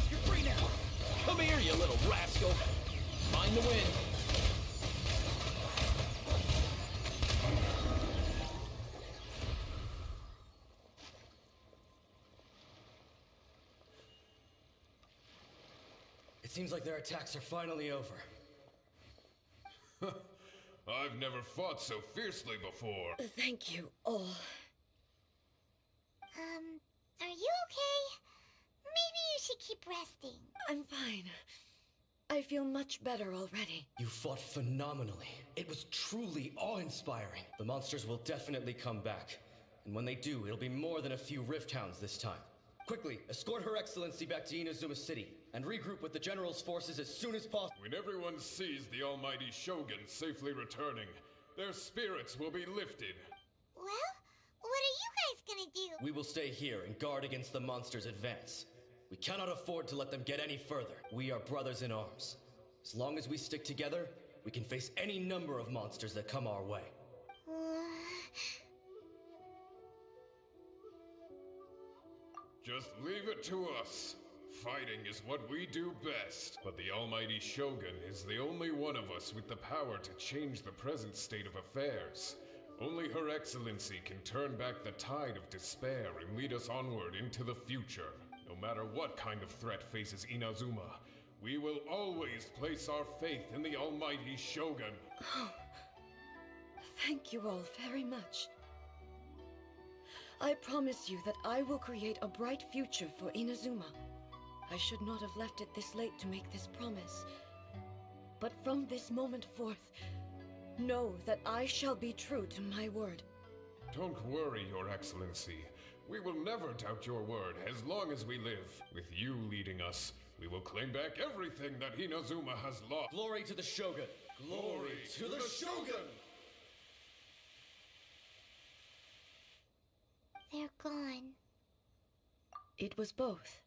You're free now! Come here, you little rascal! Mind the wind! It seems like their attacks are finally over. I've never fought so fiercely before. Thank you all. Are you okay? Maybe you should keep resting. I'm fine. I feel much better already. You fought phenomenally. It was truly awe-inspiring. The monsters will definitely come back. And when they do, it'll be more than a few Rift Hounds this time. Quickly, escort Her Excellency back to Inazuma City, and regroup with the General's forces as soon as possible. When everyone sees the almighty Shogun safely returning, their spirits will be lifted. Well, what are you guys gonna do? We will stay here and guard against the monsters' advance. We cannot afford to let them get any further. We are brothers in arms. As long as we stick together, we can face any number of monsters that come our way. Just leave it to us. Fighting is what we do best. But the almighty Shogun is the only one of us with the power to change the present state of affairs. Only Her Excellency can turn back the tide of despair and lead us onward into the future. No matter what kind of threat faces Inazuma, we will always place our faith in the almighty Shogun. Oh, thank you all very much. I promise you that I will create a bright future for Inazuma. I should not have left it this late to make this promise. But from this moment forth, know that I shall be true to my word. Don't worry, Your Excellency. We will never doubt your word as long as we live. With you leading us, we will claim back everything that Inazuma has lost. Glory to the Shogun! Glory to the Shogun! They're gone. It was both.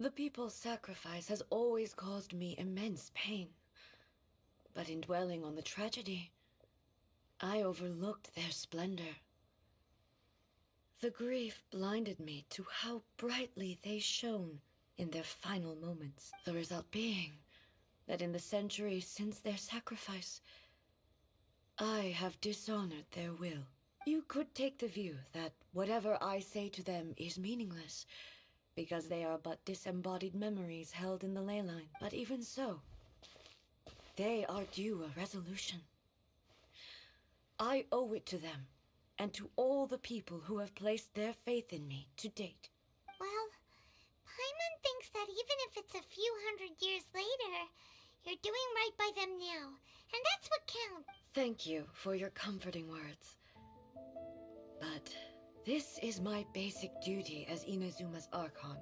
The people's sacrifice has always caused me immense pain. But in dwelling on the tragedy, I overlooked their splendor. The grief blinded me to how brightly they shone in their final moments. The result being that in the centuries since their sacrifice, I have dishonored their will. You could take the view that whatever I say to them is meaningless, because they are but disembodied memories held in the ley line. But even so, they are due a resolution. I owe it to them, and to all the people who have placed their faith in me to date. Well, Paimon thinks that even if it's a few hundred years later, you're doing right by them now, and that's what counts. Thank you for your comforting words. But this is my basic duty as Inazuma's Archon,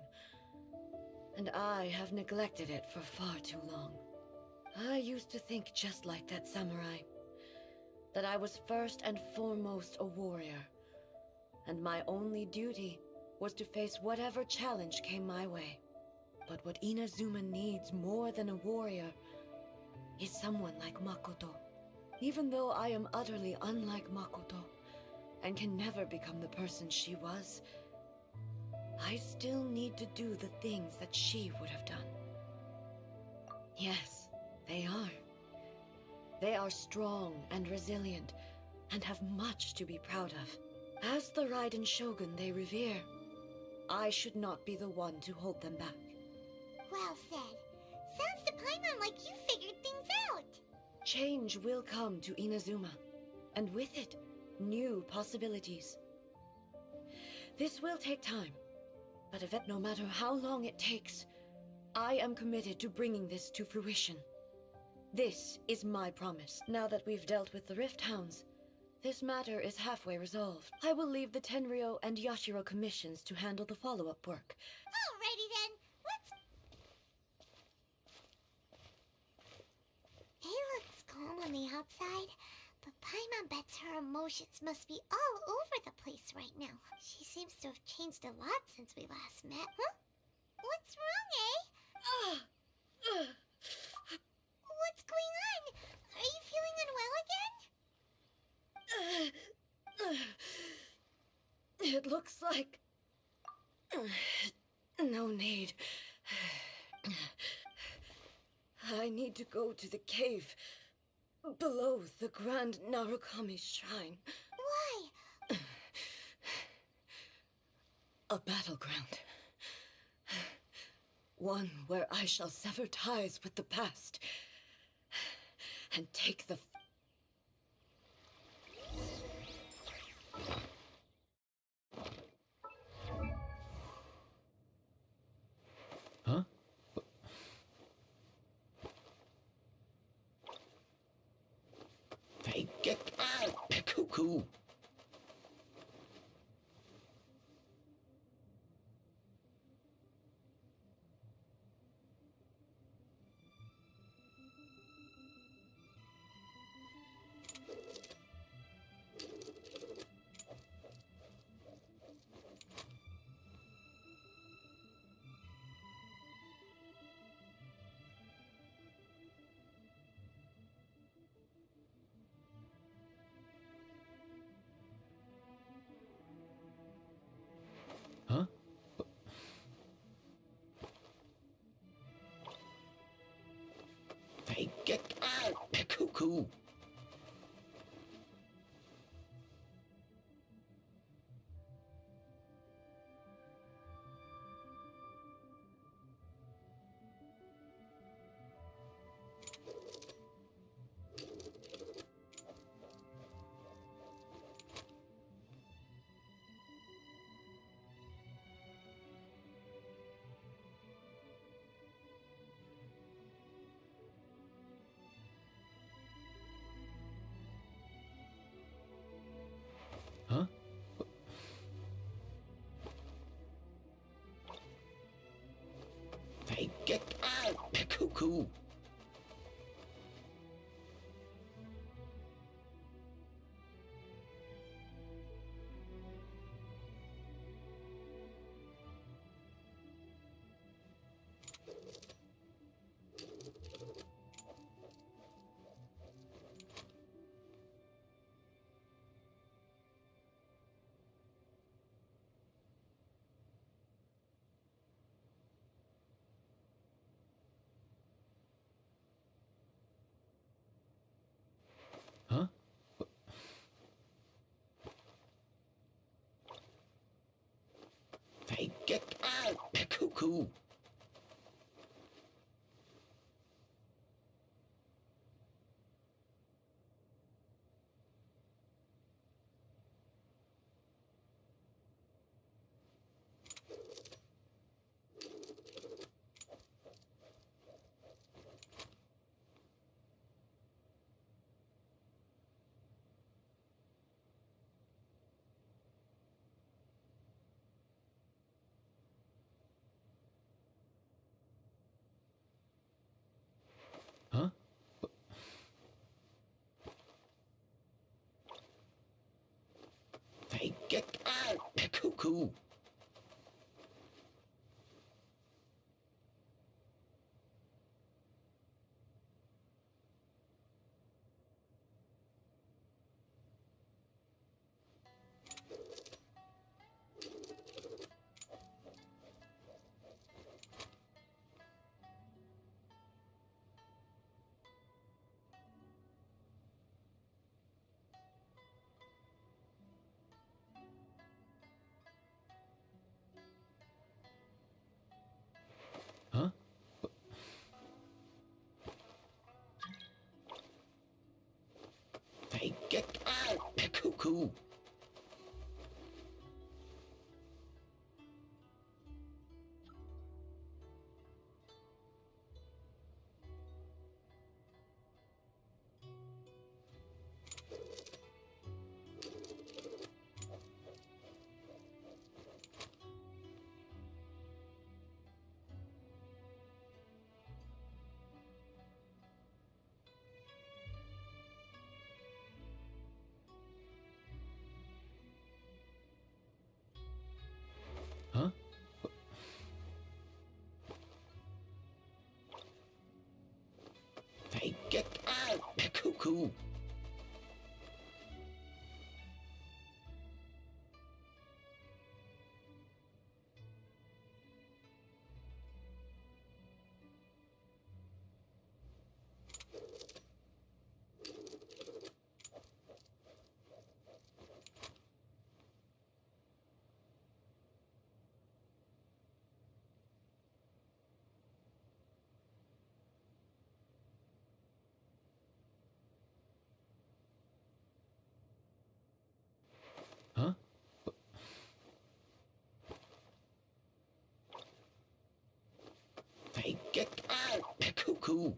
and I have neglected it for far too long. I used to think just like that samurai, that I was first and foremost a warrior, and my only duty was to face whatever challenge came my way. But what Inazuma needs more than a warrior is someone like Makoto. Even though I am utterly unlike Makoto, and can never become the person she was, I still need to do the things that she would have done. Yes, they are. They are strong and resilient, and have much to be proud of. As the Raiden Shogun they revere, I should not be the one to hold them back. Well said. Sounds to Paimon like you figured things out. Change will come to Inazuma, and with it, new possibilities. This will take time, but Yvette, no matter how long it takes, I am committed to bringing this to fruition. This is my promise. Now that we've dealt with the Rift Hounds, this matter is halfway resolved. I will leave the Tenryo and Yashiro commissions to handle the follow-up work. Alrighty then, let's... on the outside, but Paimon bets her emotions must be all over the place right now. She seems to have changed a lot since we last met. Huh? What's wrong, eh? What's going on? Are you feeling unwell again? It looks like... No need. I need to go to the cave below the Grand Narukami Shrine. Why? A battleground. One where I shall sever ties with the past and take the... Huh? Hey, get out! Cuckoo! Huh? Hey, get out! Cuckoo! Huh? Hey, get out! Cuckoo! Huh? Hey, get out! Cuckoo! Huh? Hey, get out! Cuckoo! Huh? Hey, get out! Cuckoo! Cuckoo. Huh? Hey, get out! Cuckoo!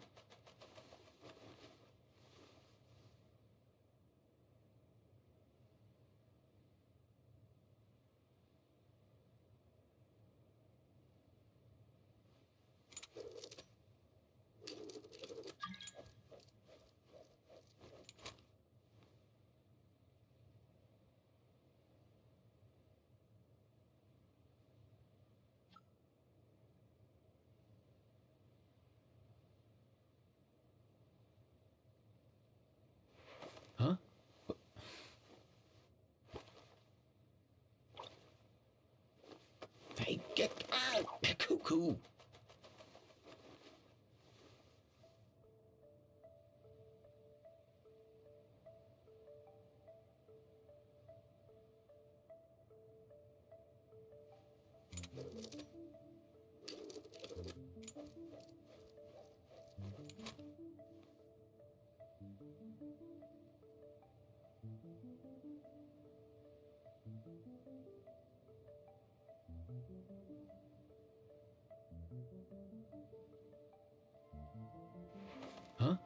Huh? Hey, get out! Cuckoo! Huh?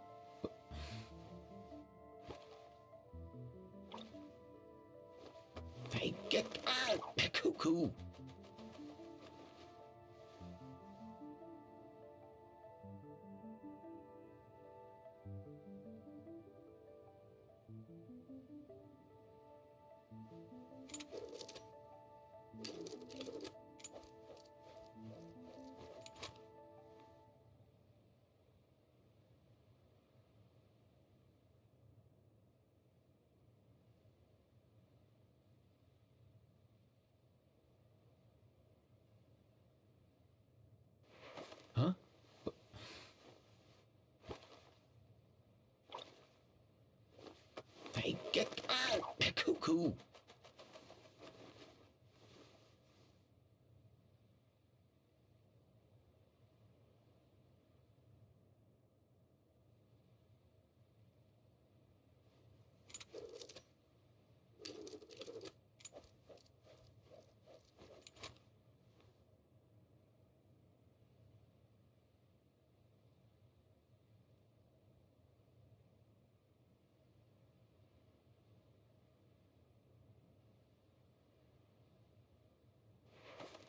Hey, get out! Cuckoo! Huh? Hey, get out! Cuckoo!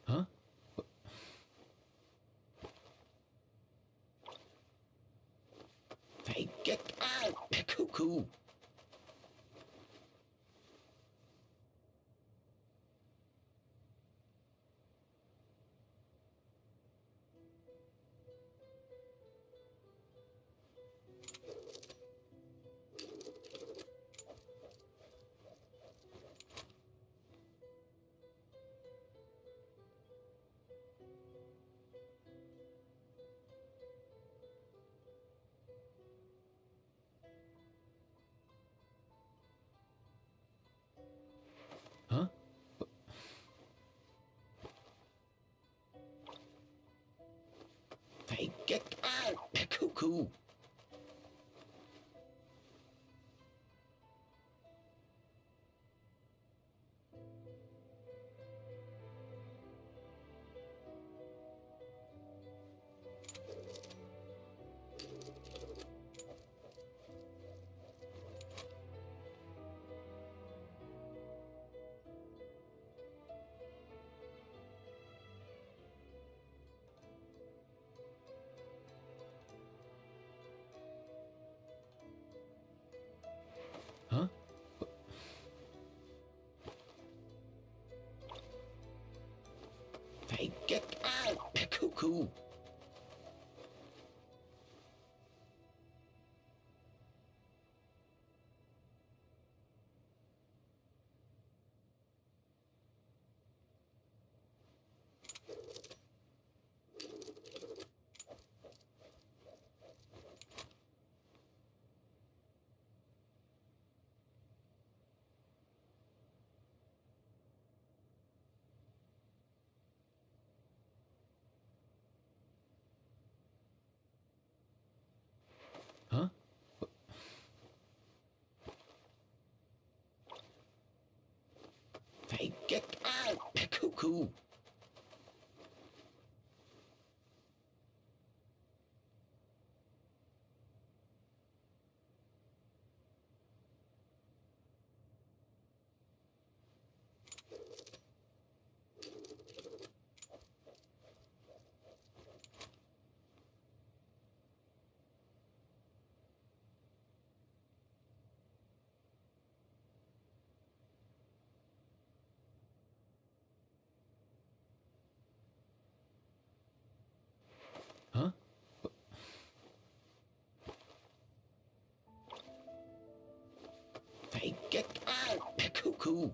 Huh? Hey, get out! Cuckoo! Huh? Hey, get out! Cuckoo! Huh? Hey, get out! Cuckoo! Huh? Hey, get out! Cuckoo!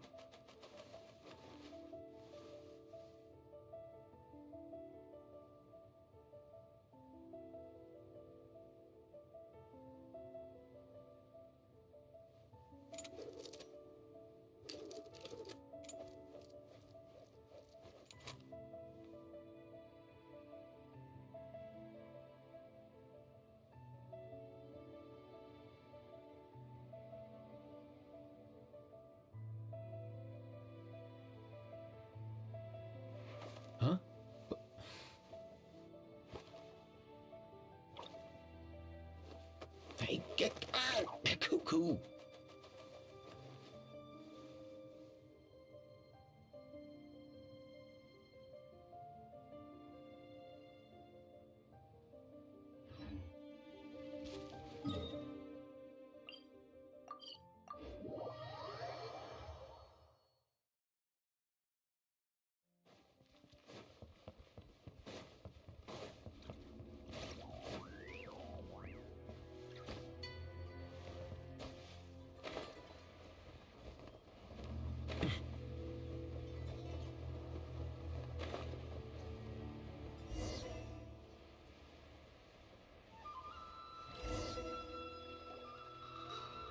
Huh? Hey, get out! Cuckoo!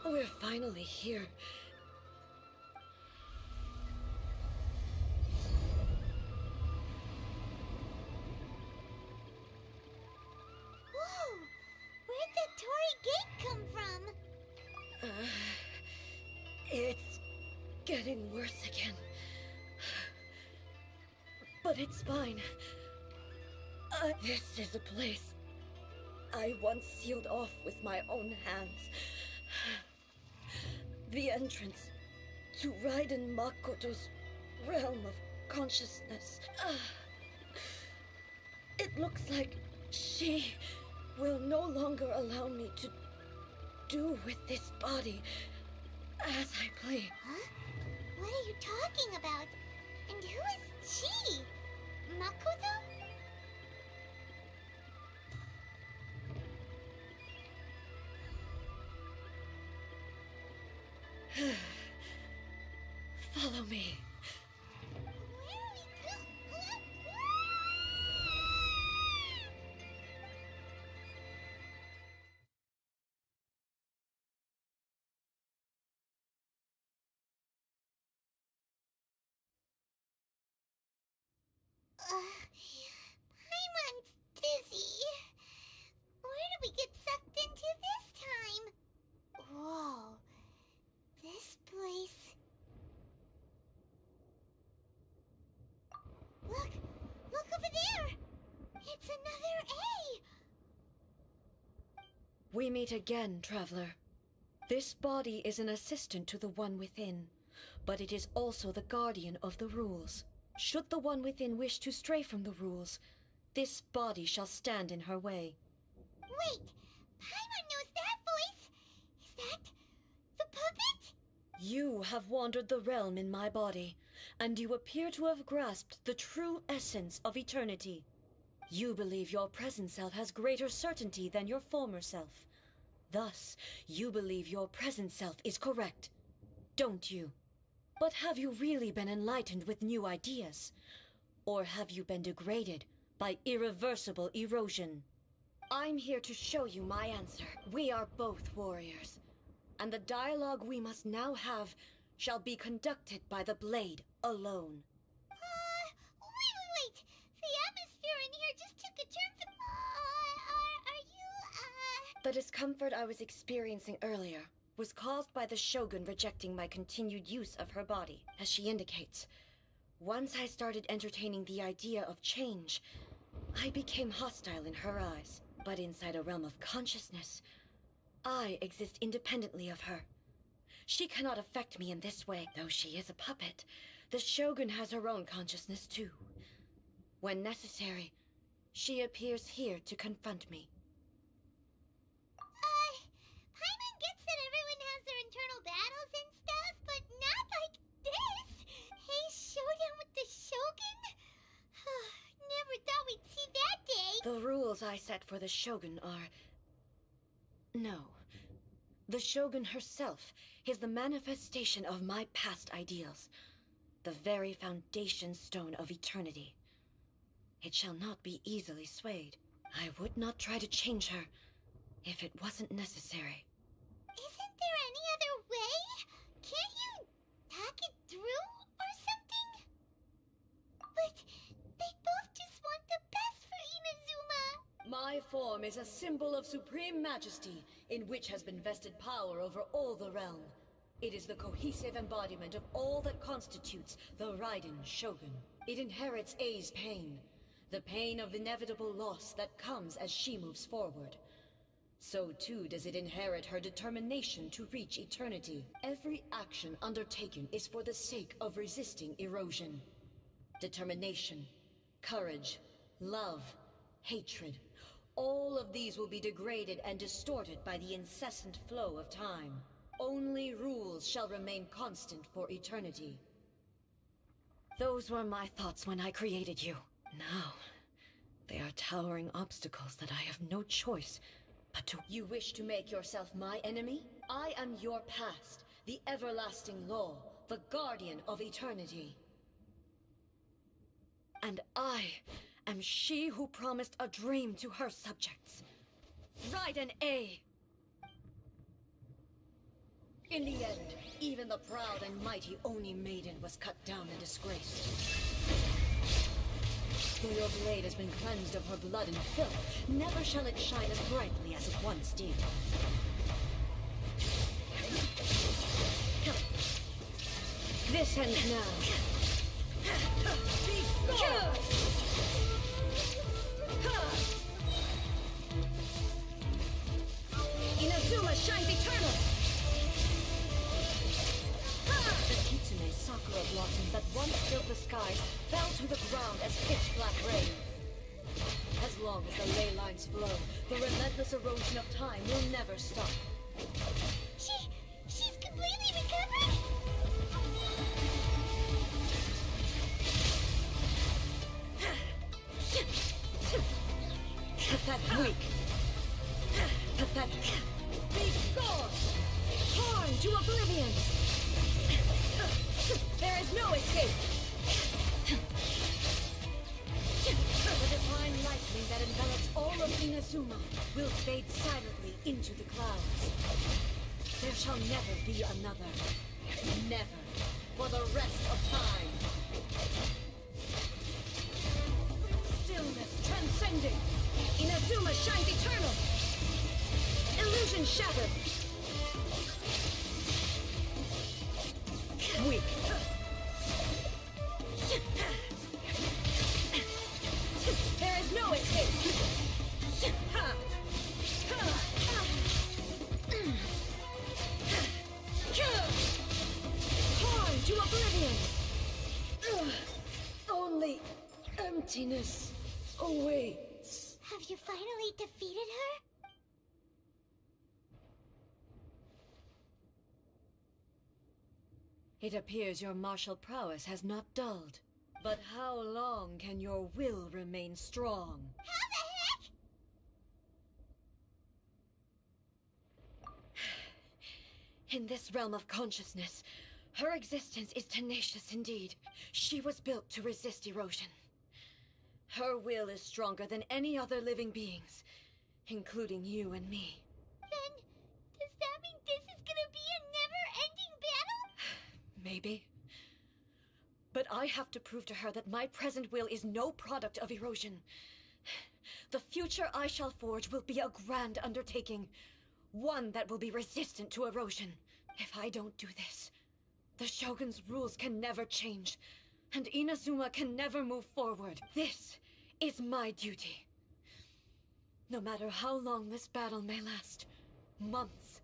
We're finally here. Whoa! Where'd the Torii Gate come from? It's getting worse again. But it's fine. This is a place I once sealed off with my own hands. The entrance to Raiden Makoto's realm of consciousness. It looks like she will no longer allow me to do with this body as I please. Huh? What are you talking about? And who is she? Makoto? Follow me. Where are we going? Paimon's dizzy. Where did we get sucked into this time? Whoa. This place... Look! Look over there! It's another A! We meet again, traveler. This body is an assistant to the One Within, but it is also the guardian of the rules. Should the One Within wish to stray from the rules, this body shall stand in her way. Wait! Paimon knows that voice! Is that... the puppet? You have wandered the realm in my body, and you appear to have grasped the true essence of eternity. You believe your present self has greater certainty than your former self. Thus, you believe your present self is correct, don't you? But have you really been enlightened with new ideas? Or have you been degraded by irreversible erosion? I'm here to show you my answer. We are both warriors, and the dialogue we must now have shall be conducted by the blade alone. Wait! The atmosphere in here just took a turn for... are you, The discomfort I was experiencing earlier was caused by the Shogun rejecting my continued use of her body. As she indicates, once I started entertaining the idea of change, I became hostile in her eyes. But inside a realm of consciousness, I exist independently of her. She cannot affect me in this way. Though she is a puppet, the Shogun has her own consciousness too. When necessary, she appears here to confront me. Paimon gets that everyone has their internal battles and stuff, but not like this! Hey, showdown with the Shogun? Never thought we'd see that day! The rules I set for the Shogun are... No. The Shogun herself is the manifestation of my past ideals. The very foundation stone of eternity. It shall not be easily swayed. I would not try to change her if it wasn't necessary. Isn't there any other way? Can't you talk it through or something? But they both just want the best for Inazuma. My form is a symbol of supreme majesty, in which has been vested power over all the realm. It is the cohesive embodiment of all that constitutes the Raiden Shogun. It inherits Ei's pain, the pain of inevitable loss that comes as she moves forward. So too does it inherit her determination to reach eternity. Every action undertaken is for the sake of resisting erosion. Determination, courage, love, hatred, all of these will be degraded and distorted by the incessant flow of time. Only rules shall remain constant for eternity. Those were my thoughts when I created you. Now, they are towering obstacles that I have no choice but to... You wish to make yourself my enemy? I am your past, the everlasting law, the guardian of eternity. And I am she who promised a dream to her subjects. Raiden A. In the end, even the proud and mighty Oni Maiden was cut down and disgraced. Though your blade has been cleansed of her blood and filth, never shall it shine as brightly as it once did. This ends now. Be gone! Inazuma shines eternal! The Kitsune sakura blossoms that once filled the skies fell to the ground as pitch-black rain. As long as the ley lines flow, the relentless erosion of time will never stop. She's completely recovered? Pathetic weak. Pathetic. Be gone! Torn to oblivion! There is no escape! The divine lightning that envelops all of Inazuma will fade silently into the clouds. There shall never be another. Never. For the rest of time. Stillness transcending. Inazuma shines eternal. Illusion shattered. Weak. There is no escape. Torn to oblivion. Only emptiness awaits. Have you finally defeated her? It appears your martial prowess has not dulled. But how long can your will remain strong? How the heck? In this realm of consciousness, her existence is tenacious indeed. She was built to resist erosion. Her will is stronger than any other living being's, including you and me. Then, does that mean this is gonna be a never-ending battle? Maybe. But I have to prove to her that my present will is no product of erosion. The future I shall forge will be a grand undertaking. One that will be resistant to erosion. If I don't do this, the Shogun's rules can never change, and Inazuma can never move forward. This is my duty. No matter how long this battle may last, months,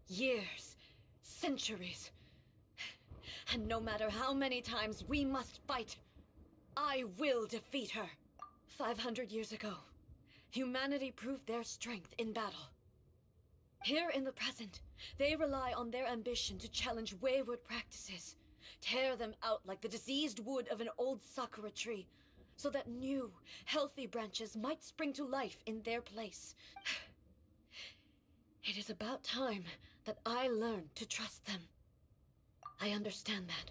years, centuries, and no matter how many times we must fight, I will defeat her. 500 years ago, humanity proved their strength in battle. Here in the present, they rely on their ambition to challenge wayward practices, tear them out like the diseased wood of an old sakura tree, so that new, healthy branches might spring to life in their place. It is about time that I learned to trust them. I understand that.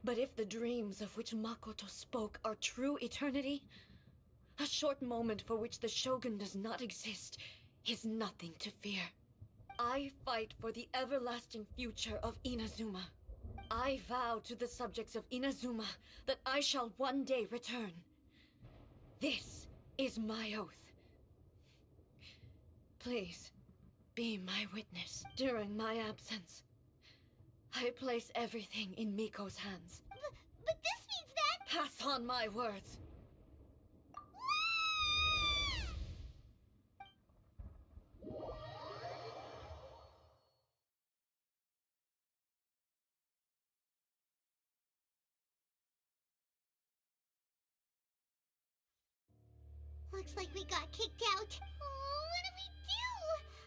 But if the dreams of which Makoto spoke are true eternity, a short moment for which the Shogun does not exist is nothing to fear. I fight for the everlasting future of Inazuma. I vow to the subjects of Inazuma that I shall one day return. This is my oath. Please, be my witness during my absence. I place everything in Miko's hands. But this means that... Pass on my words. Looks like we got kicked out. Oh, what do we do?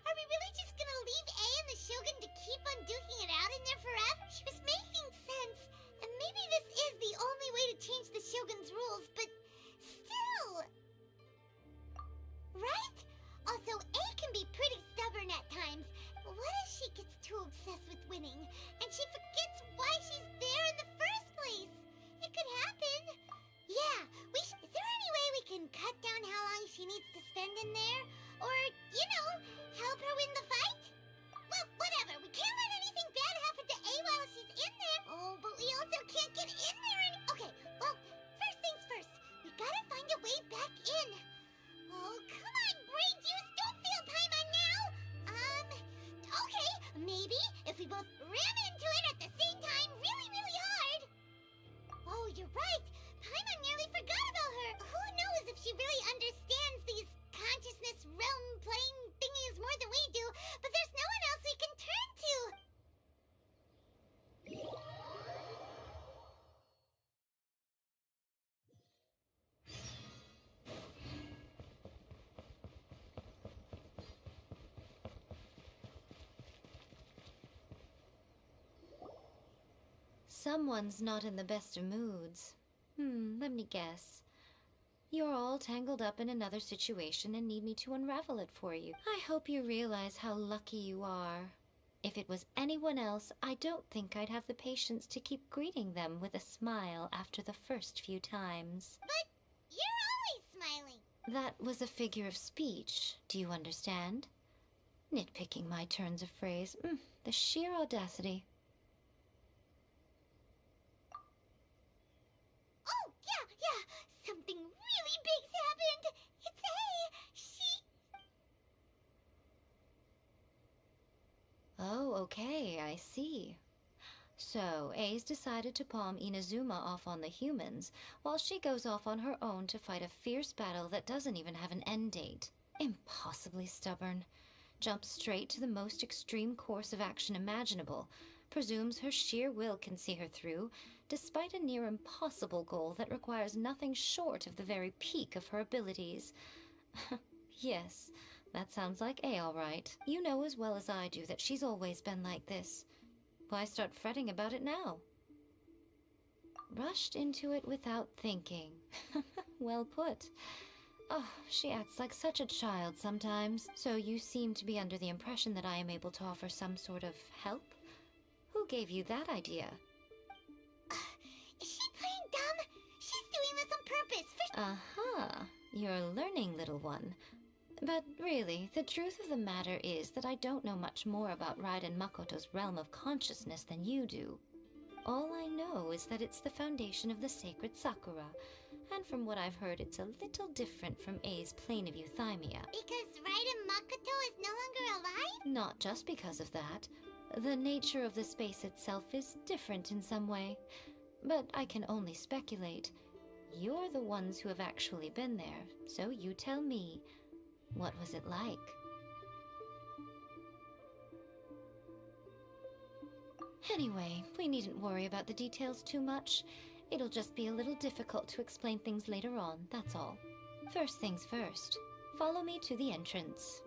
Are we really just gonna leave A and the Shogun to keep on duking it out in there forever? She was making sense. And maybe this is the only way to change the Shogun's rules, but still... Right? Also, A can be pretty stubborn at times. What if she gets too obsessed with winning, and she forgets why she's there in the first place? It could happen. Yeah, is there any way we can cut down how long she needs to spend in there? Or, help her win the fight? Well, whatever. We can't let anything bad happen to A while she's in there. Oh, but we also can't get in there Okay, well, first things first. We gotta find a way back in. Oh, come on, brain juice. Don't fail Paimon now. Okay. Maybe if we both ram into it at the same time really, really hard. Oh, you're right. Paimon nearly forgot about her. Who knows if she really understands these consciousness realm playing thingies more than we do, but there's no one else we can turn to. Someone's not in the best of moods. Let me guess. You're all tangled up in another situation and need me to unravel it for you. I hope you realize how lucky you are. If it was anyone else, I don't think I'd have the patience to keep greeting them with a smile after the first few times. But you're always smiling. That was a figure of speech, do you understand? Nitpicking my turns of phrase. The sheer audacity. Oh, yeah. Something really big's happened. It's A. Oh, okay, I see. So, A's decided to palm Inazuma off on the humans, while she goes off on her own to fight a fierce battle that doesn't even have an end date. Impossibly stubborn. Jumps straight to the most extreme course of action imaginable, presumes her sheer will can see her through, despite a near impossible goal that requires nothing short of the very peak of her abilities. Yes, that sounds like A all right. You know as well as I do that she's always been like this. Why start fretting about it now? Rushed into it without thinking. Well put. Oh, she acts like such a child sometimes. So you seem to be under the impression that I am able to offer some sort of help? Who gave you that idea? Is she playing dumb? She's doing this on purpose. Uh-huh. You're learning, little one. But really, the truth of the matter is that I don't know much more about Raiden Makoto's realm of consciousness than you do. All I know is that it's the foundation of the sacred Sakura, And from what I've heard, it's a little different from A's plane of euthymia. Because Raiden Makoto is no longer alive? Not just because of that. The nature of the space itself is different in some way. But I can only speculate. You're the ones who have actually been there, so you tell me, what was it like? Anyway, we needn't worry about the details too much. It'll just be a little difficult to explain things later on, that's all. First things first, follow me to the entrance.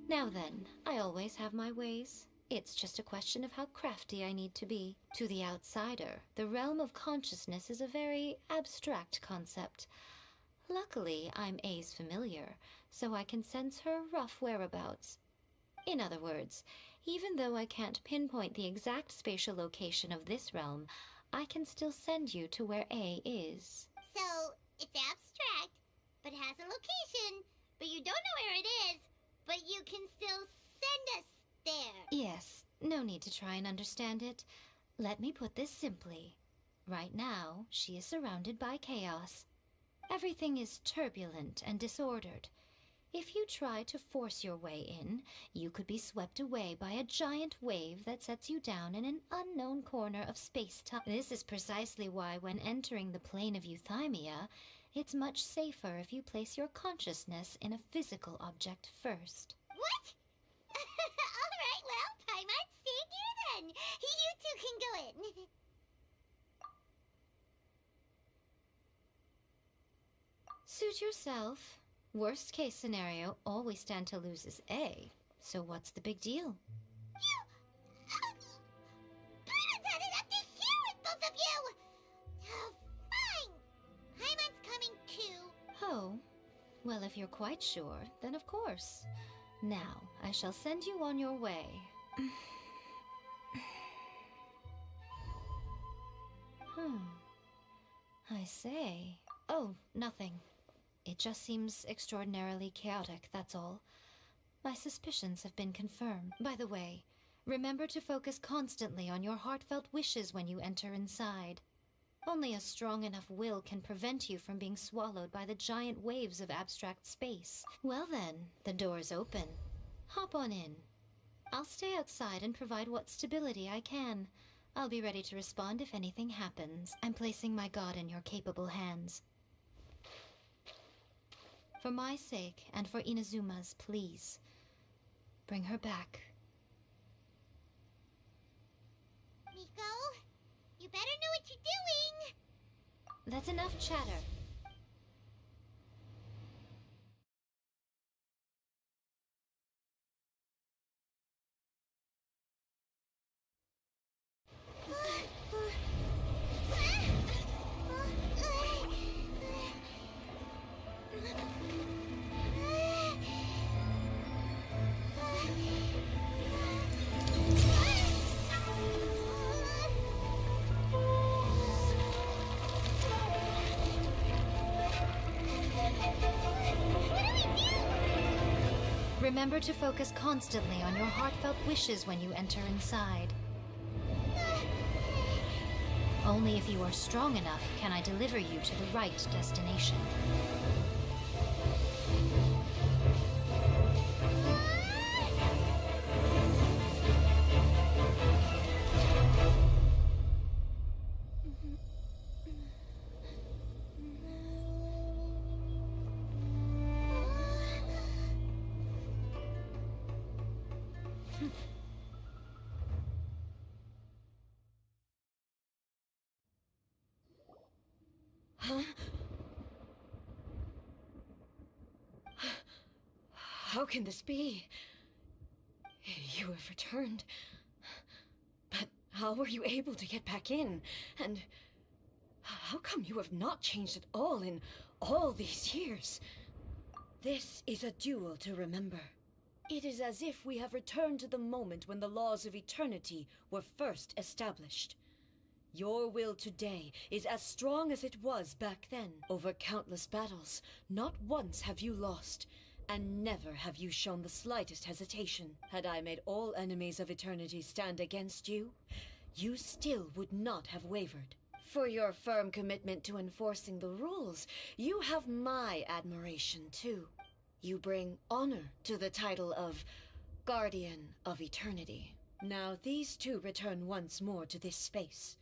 Now then, I always have my ways. It's just a question of how crafty I need to be. To the outsider, the realm of consciousness is a very abstract concept. Luckily, I'm A's familiar, so I can sense her rough whereabouts. In other words, even though I can't pinpoint the exact spatial location of this realm, I can still send you to where A is. So, it's abstract, but has a location, but you don't know where it is, but you can still send us there. Yes, no need to try and understand it. Let me put this simply. Right now, she is surrounded by chaos. Everything is turbulent and disordered. If you try to force your way in, you could be swept away by a giant wave that sets you down in an unknown corner of space-time. This is precisely why when entering the plane of euthymia, it's much safer if you place your consciousness in a physical object first. What? Alright, well, I might stand here then. You two can go in. Suit yourself. Worst case scenario, all we stand to lose is A. So what's the big deal? Paimon's had it up to here with both of you! Fine! Paimon's coming too. Oh, well, if you're quite sure, then of course. Now, I shall send you on your way. I say. Oh, nothing. It just seems extraordinarily chaotic, that's all. My suspicions have been confirmed. By the way, remember to focus constantly on your heartfelt wishes when you enter inside. Only a strong enough will can prevent you from being swallowed by the giant waves of abstract space. Well then, the door's open. Hop on in. I'll stay outside and provide what stability I can. I'll be ready to respond if anything happens. I'm placing my god in your capable hands. For my sake, and for Inazuma's, please. Bring her back. Miko, you better know what you're doing! That's enough chatter. Remember to focus constantly on your heartfelt wishes when you enter inside. Only if you are strong enough can I deliver you to the right destination. How can this be? You have returned. But how were you able to get back in? And how come you have not changed at all in all these years? This is a duel to remember. It is as if we have returned to the moment when the laws of eternity were first established. Your will today is as strong as it was back then. Over countless battles, not once have you lost, and never have you shown the slightest hesitation. Had I made all enemies of eternity stand against you, you still would not have wavered. For your firm commitment to enforcing the rules, you have my admiration too. You bring honor to the title of Guardian of Eternity. Now these two return once more to this space.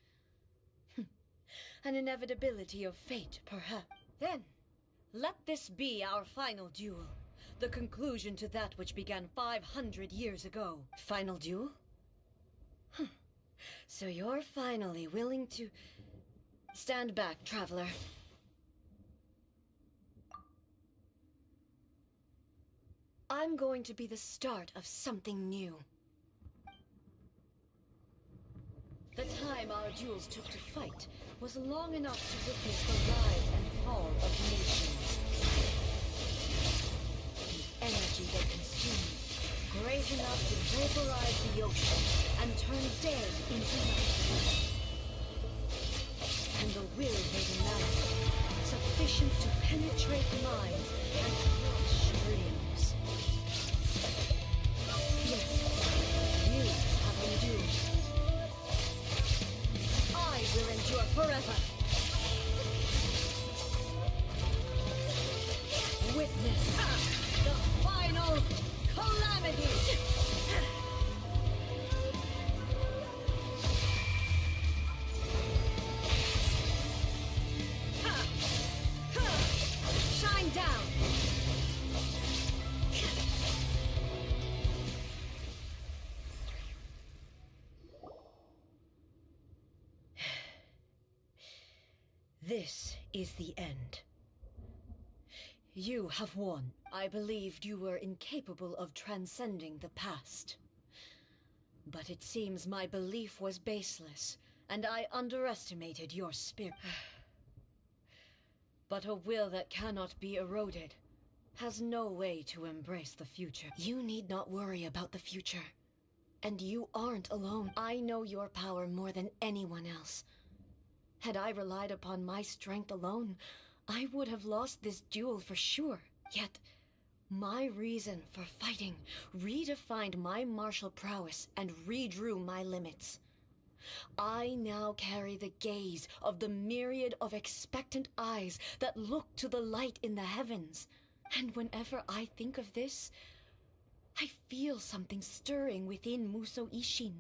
An inevitability of fate, perhaps. Then, let this be our final duel. The conclusion to that which began 500 years ago. Final duel? So you're finally willing to... Stand back, traveler. I'm going to be the start of something new. The time our duels took to fight was long enough to witness the rise and fall of nations. The energy they consumed, great enough to vaporize the ocean and turn day into night. And the will they demanded, sufficient to penetrate minds and crush dreams. Yes, you have endured. I will endure forever. Witness the final calamity. Shine down. This is the end. You have won. I believed you were incapable of transcending the past. But it seems my belief was baseless, and I underestimated your spirit. But a will that cannot be eroded has no way to embrace the future. You need not worry about the future. And you aren't alone. I know your power more than anyone else. Had I relied upon my strength alone, I would have lost this duel for sure. Yet, my reason for fighting redefined my martial prowess and redrew my limits. I now carry the gaze of the myriad of expectant eyes that look to the light in the heavens. And whenever I think of this, I feel something stirring within Musou Ishin.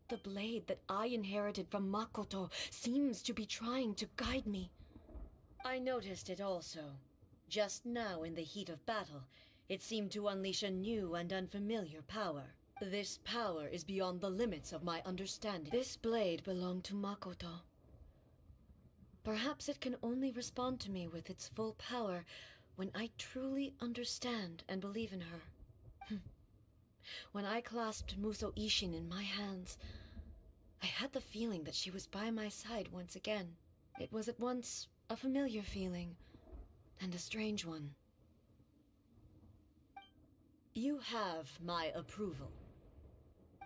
The blade that I inherited from Makoto seems to be trying to guide me. I noticed it also. Just now in the heat of battle, it seemed to unleash a new and unfamiliar power. This power is beyond the limits of my understanding. This blade belonged to Makoto. Perhaps it can only respond to me with its full power when I truly understand and believe in her. When I clasped Musou Ishin in my hands, I had the feeling that she was by my side once again. It was at once a familiar feeling and a strange one. You have my approval.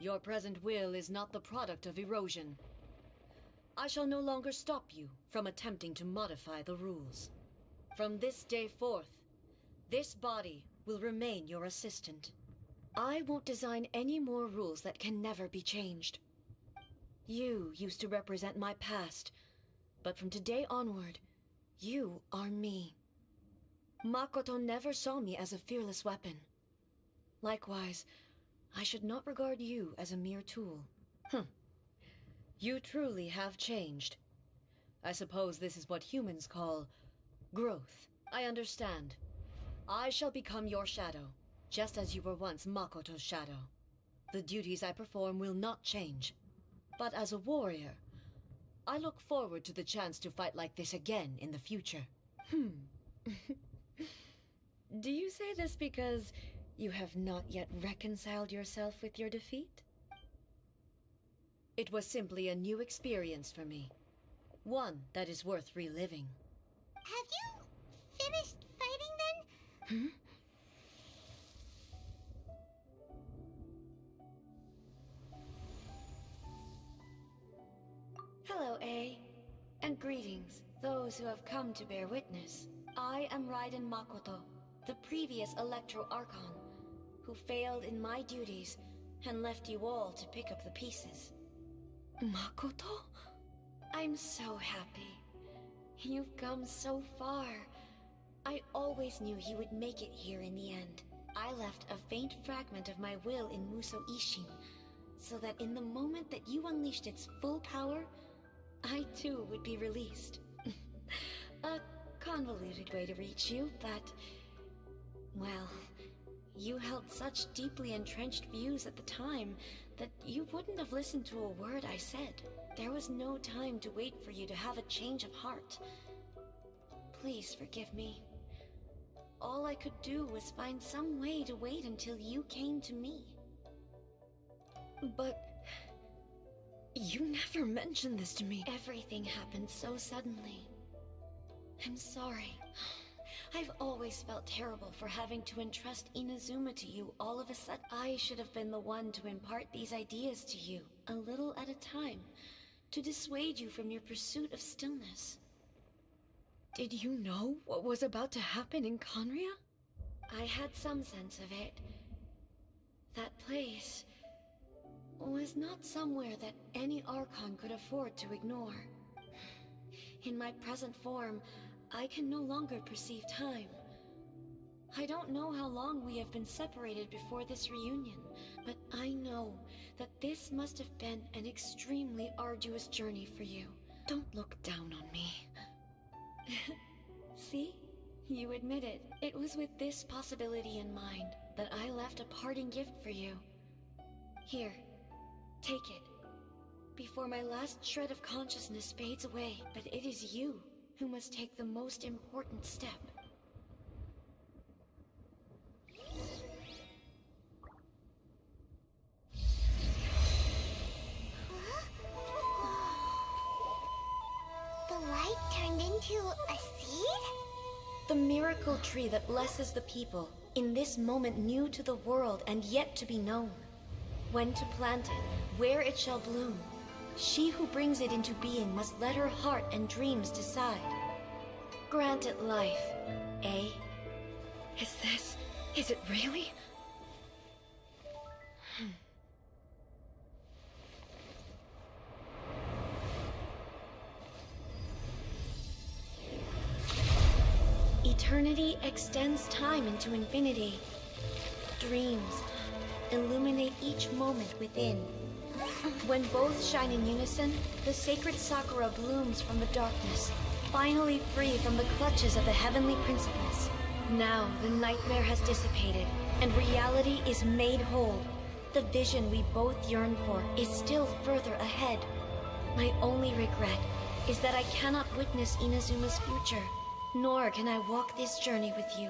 Your present will is not the product of erosion. I shall no longer stop you from attempting to modify the rules. From this day forth, this body will remain your assistant. I won't design any more rules that can never be changed. You used to represent my past, but from today onward, you are me. Makoto never saw me as a fearless weapon. Likewise, I should not regard you as a mere tool. You truly have changed. I suppose this is what humans call growth. I understand. I shall become your shadow, just as you were once Makoto's shadow. The duties I perform will not change. But as a warrior, I look forward to the chance to fight like this again in the future. Do you say this because you have not yet reconciled yourself with your defeat? It was simply a new experience for me. One that is worth reliving. Have you finished fighting then? Hello, Greetings, those who have come to bear witness. I am Raiden Makoto, the previous Electro Archon, who failed in my duties and left you all to pick up the pieces. Makoto? I'm so happy. You've come so far. I always knew you would make it here in the end. I left a faint fragment of my will in Muso Ishin, so that in the moment that you unleashed its full power, I too would be released. A convoluted way to reach you, but... well, you held such deeply entrenched views at the time that you wouldn't have listened to a word I said. There was no time to wait for you to have a change of heart. Please forgive me. All I could do was find some way to wait until you came to me. But... you never mentioned this to me. Everything happened so suddenly. I'm sorry. I've always felt terrible for having to entrust Inazuma to you all of a sudden. I should have been the one to impart these ideas to you, a little at a time, to dissuade you from your pursuit of stillness. Did you know what was about to happen in Conria? I had some sense of it. That place was not somewhere that any Archon could afford to ignore. In my present form, I can no longer perceive time. I don't know how long we have been separated before this reunion, but I know that this must have been an extremely arduous journey for you. Don't look down on me. See? You admit it. It was with this possibility in mind that I left a parting gift for you. Here, take it. Before my last shred of consciousness fades away, but it is you who must take the most important step. The light turned into a seed? The miracle tree that blesses the people, in this moment new to the world and yet to be known. When to plant it, where it shall bloom. She who brings it into being must let her heart and dreams decide. Grant it life, eh? Is it really? Eternity extends time into infinity. Dreams illuminate each moment within. When both shine in unison, the sacred Sakura blooms from the darkness, finally free from the clutches of the heavenly principles. Now the nightmare has dissipated, and reality is made whole. The vision we both yearn for is still further ahead. My only regret is that I cannot witness Inazuma's future, nor can I walk this journey with you.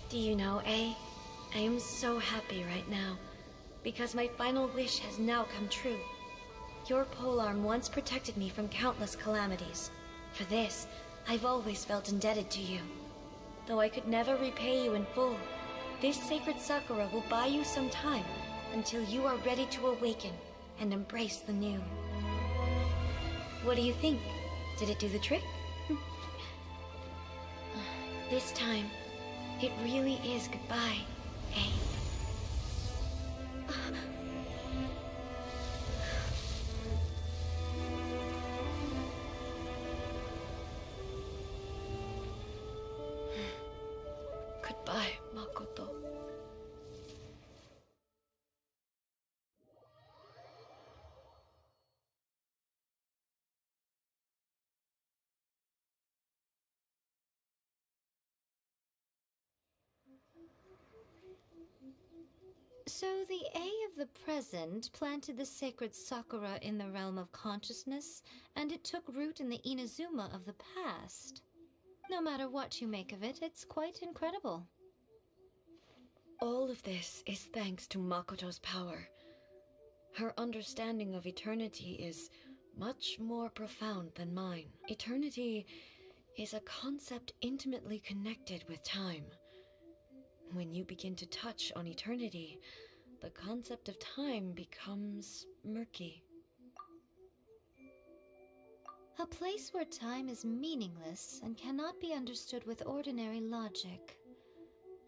Do you know, I am so happy right now, because my final wish has now come true. Your polearm once protected me from countless calamities. For this, I've always felt indebted to you. Though I could never repay you in full, this sacred Sakura will buy you some time until you are ready to awaken and embrace the new. What do you think? Did it do the trick? This time, it really is goodbye, eh? Goodbye, Makoto. So the A of the present planted the sacred Sakura in the realm of consciousness, and it took root in the Inazuma of the past. No matter what you make of it, it's quite incredible. All of this is thanks to Makoto's power. Her understanding of eternity is much more profound than mine. Eternity is a concept intimately connected with time. When you begin to touch on eternity, the concept of time becomes murky. A place where time is meaningless and cannot be understood with ordinary logic.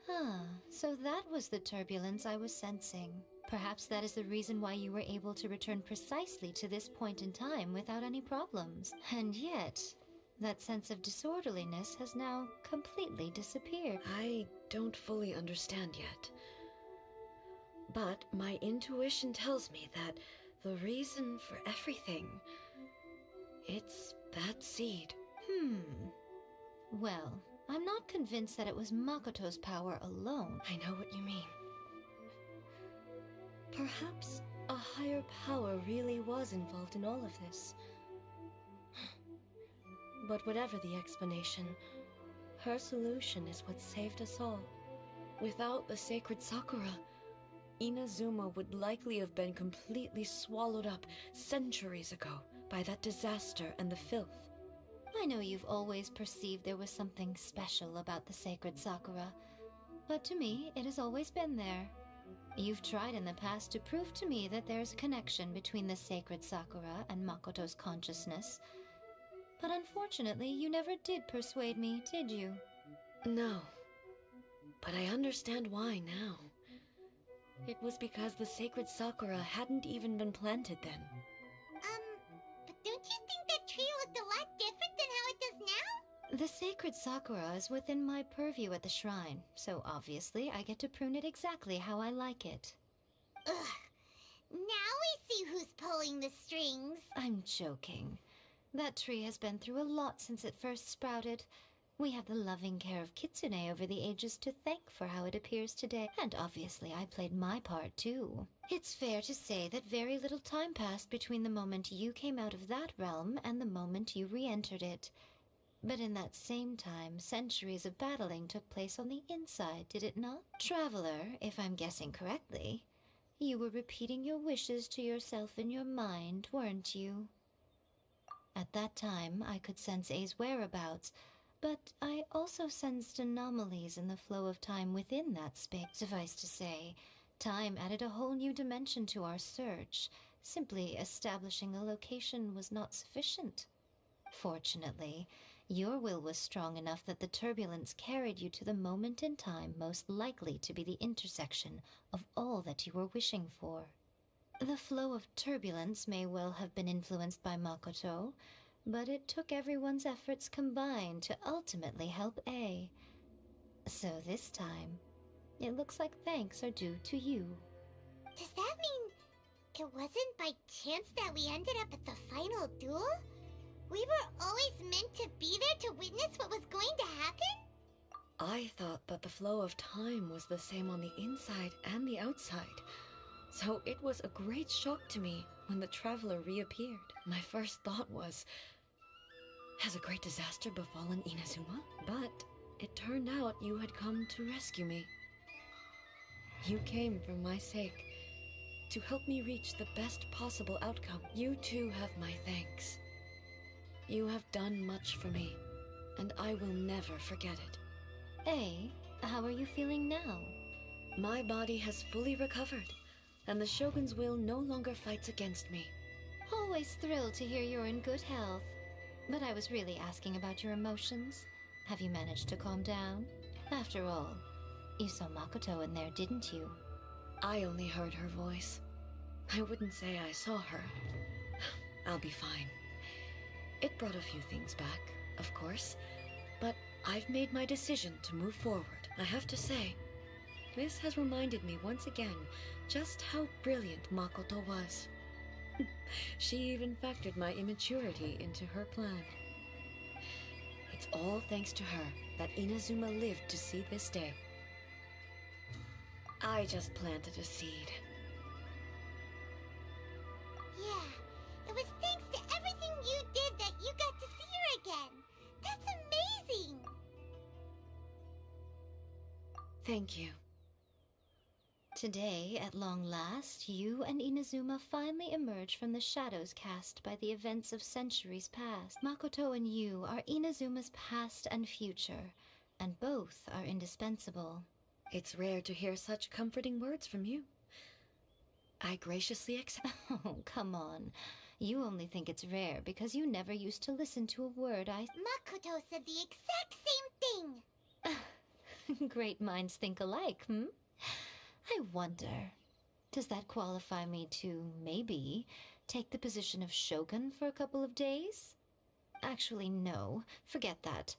Ah, so that was the turbulence I was sensing. Perhaps that is the reason why you were able to return precisely to this point in time without any problems. And yet, that sense of disorderliness has now completely disappeared. I don't fully understand yet. But my intuition tells me that the reason for everything, it's that seed. Well, I'm not convinced that it was Makoto's power alone. I know what you mean. Perhaps a higher power really was involved in all of this. But whatever the explanation, her solution is what saved us all. Without the sacred Sakura, Inazuma would likely have been completely swallowed up centuries ago by that disaster and the filth. I know you've always perceived there was something special about the sacred Sakura, but to me, it has always been there. You've tried in the past to prove to me that there's a connection between the sacred Sakura and Makoto's consciousness, but unfortunately, you never did persuade me, did you? No, but I understand why now. It was because the sacred Sakura hadn't even been planted then. But don't you think that tree looked a lot different than how it does now? The sacred Sakura is within my purview at the shrine, so obviously I get to prune it exactly how I like it. Ugh. Now we see who's pulling the strings. I'm joking. That tree has been through a lot since it first sprouted. We have the loving care of Kitsune over the ages to thank for how it appears today, and obviously I played my part too. It's fair to say that very little time passed between the moment you came out of that realm and the moment you re-entered it. But in that same time, centuries of battling took place on the inside, did it not? Traveler, if I'm guessing correctly, you were repeating your wishes to yourself in your mind, weren't you? At that time, I could sense A's whereabouts, but I also sensed anomalies in the flow of time within that space. Suffice to say, time added a whole new dimension to our search. Simply establishing a location was not sufficient. Fortunately, your will was strong enough that the turbulence carried you to the moment in time most likely to be the intersection of all that you were wishing for. The flow of turbulence may well have been influenced by Makoto, but it took everyone's efforts combined to ultimately help A. So this time, it looks like thanks are due to you. Does that mean it wasn't by chance that we ended up at the final duel? We were always meant to be there to witness what was going to happen? I thought that the flow of time was the same on the inside and the outside, so it was a great shock to me when the traveler reappeared. My first thought was, has a great disaster befallen Inazuma? But it turned out you had come to rescue me. You came for my sake, to help me reach the best possible outcome. You too have my thanks. You have done much for me, and I will never forget it. A, how are you feeling now? My body has fully recovered, and the Shogun's will no longer fights against me. Always thrilled to hear you're in good health. But I was really asking about your emotions. Have you managed to calm down? After all, you saw Makoto in there, didn't you? I only heard her voice. I wouldn't say I saw her. I'll be fine. It brought a few things back, of course, but I've made my decision to move forward. I have to say, this has reminded me once again just how brilliant Makoto was. She even factored my immaturity into her plan. It's all thanks to her that Inazuma lived to see this day. I just planted a seed. Yeah, it was thanks to everything you did that you got to see her again. That's amazing! Thank you. Today, at long last, you and Inazuma finally emerge from the shadows cast by the events of centuries past. Makoto and you are Inazuma's past and future, and both are indispensable. It's rare to hear such comforting words from you. I graciously accept. Oh, come on. You only think it's rare because you never used to listen to a word I... Makoto said the exact same thing! Great minds think alike, hmm? I wonder, does that qualify me to, maybe, take the position of Shogun for a couple of days? Actually, no. Forget that.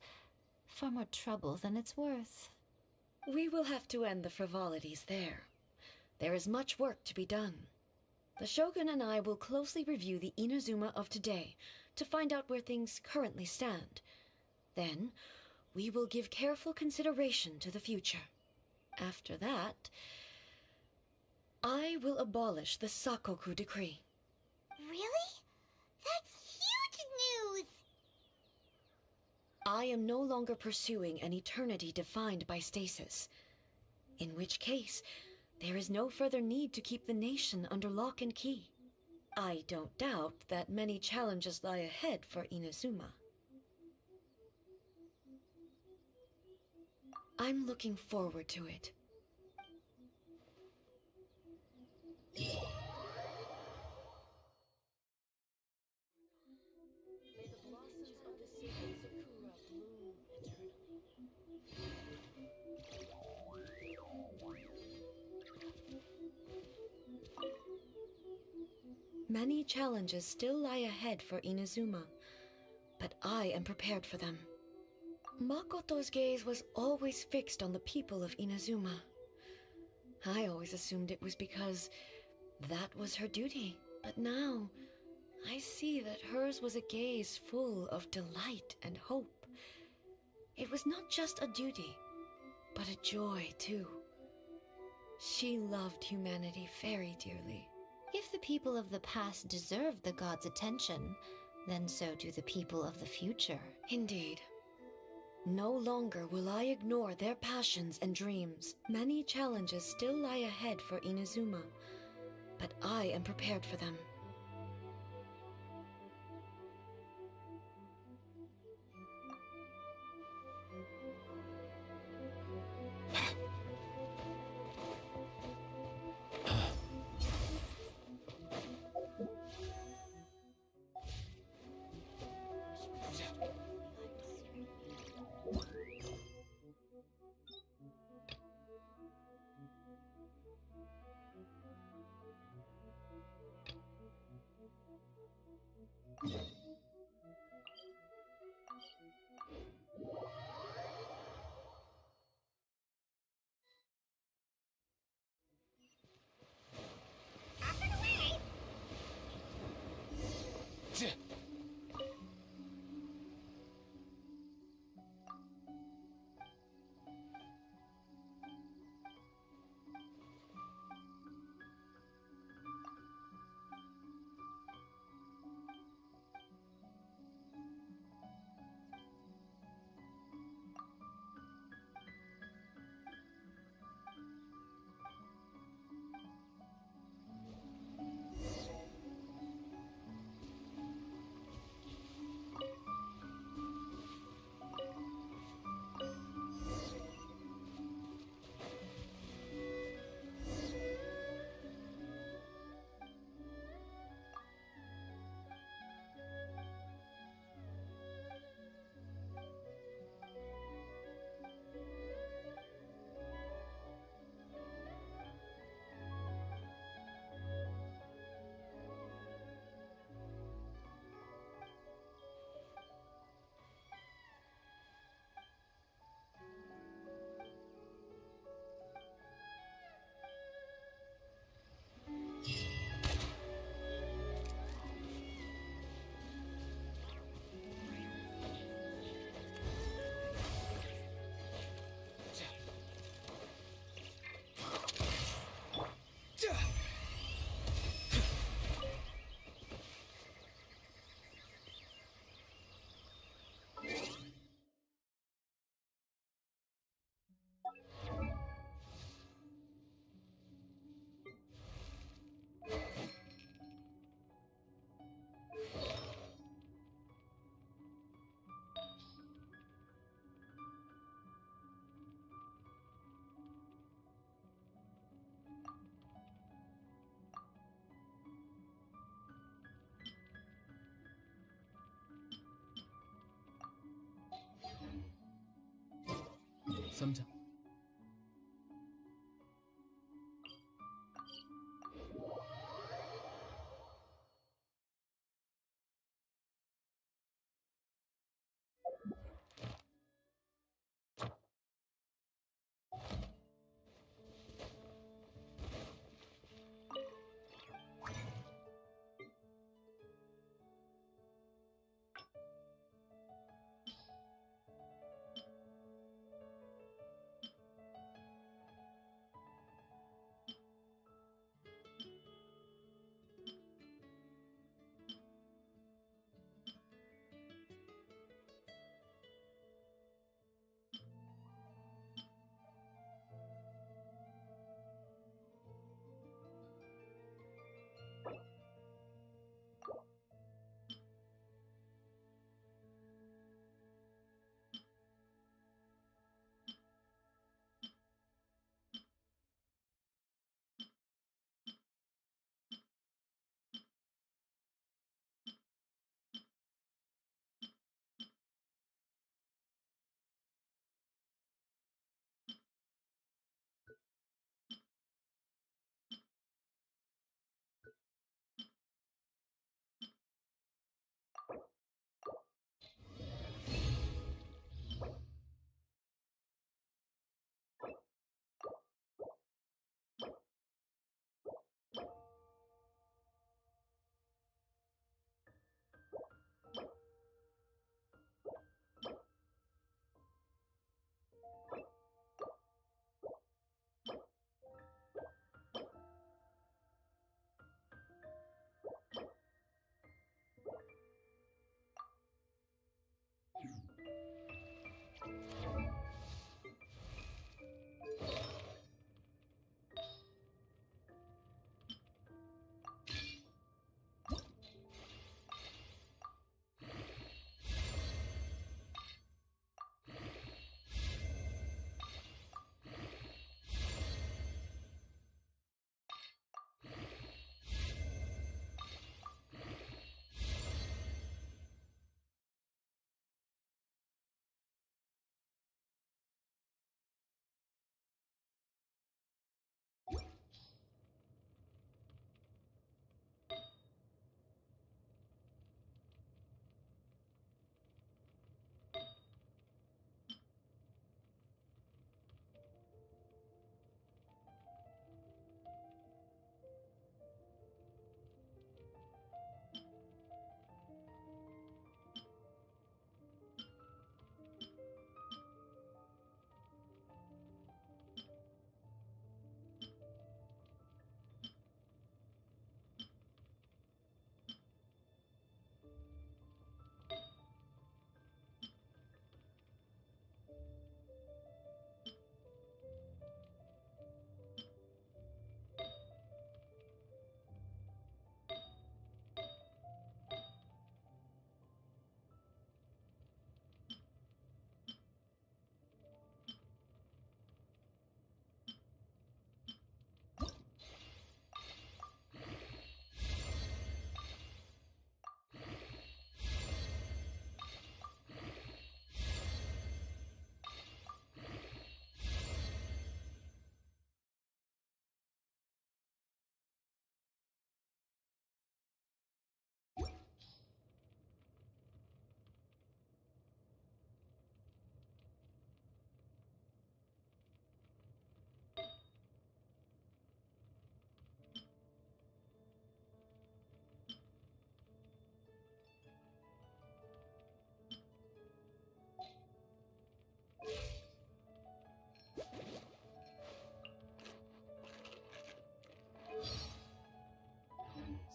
Far more trouble than it's worth. We will have to end the frivolities there. There is much work to be done. The Shogun and I will closely review the Inazuma of today to find out where things currently stand. Then, we will give careful consideration to the future. After that, I will abolish the Sakoku decree. Really? That's huge news! I am no longer pursuing an eternity defined by stasis. In which case, there is no further need to keep the nation under lock and key. I don't doubt that many challenges lie ahead for Inazuma. I'm looking forward to it. May the blossoms of the sacred sakura bloom eternally. Many challenges still lie ahead for Inazuma, but I am prepared for them. Makoto's gaze was always fixed on the people of Inazuma. I always assumed it was because that was her duty, but now I see that hers was a gaze full of delight and hope. It was not just a duty, but a joy too. She loved humanity very dearly. If the people of the past deserve the god's attention, then so do the people of the future. Indeed. No longer will I ignore their passions and dreams. Many challenges still lie ahead for Inazuma, but I am prepared for them. Sometimes.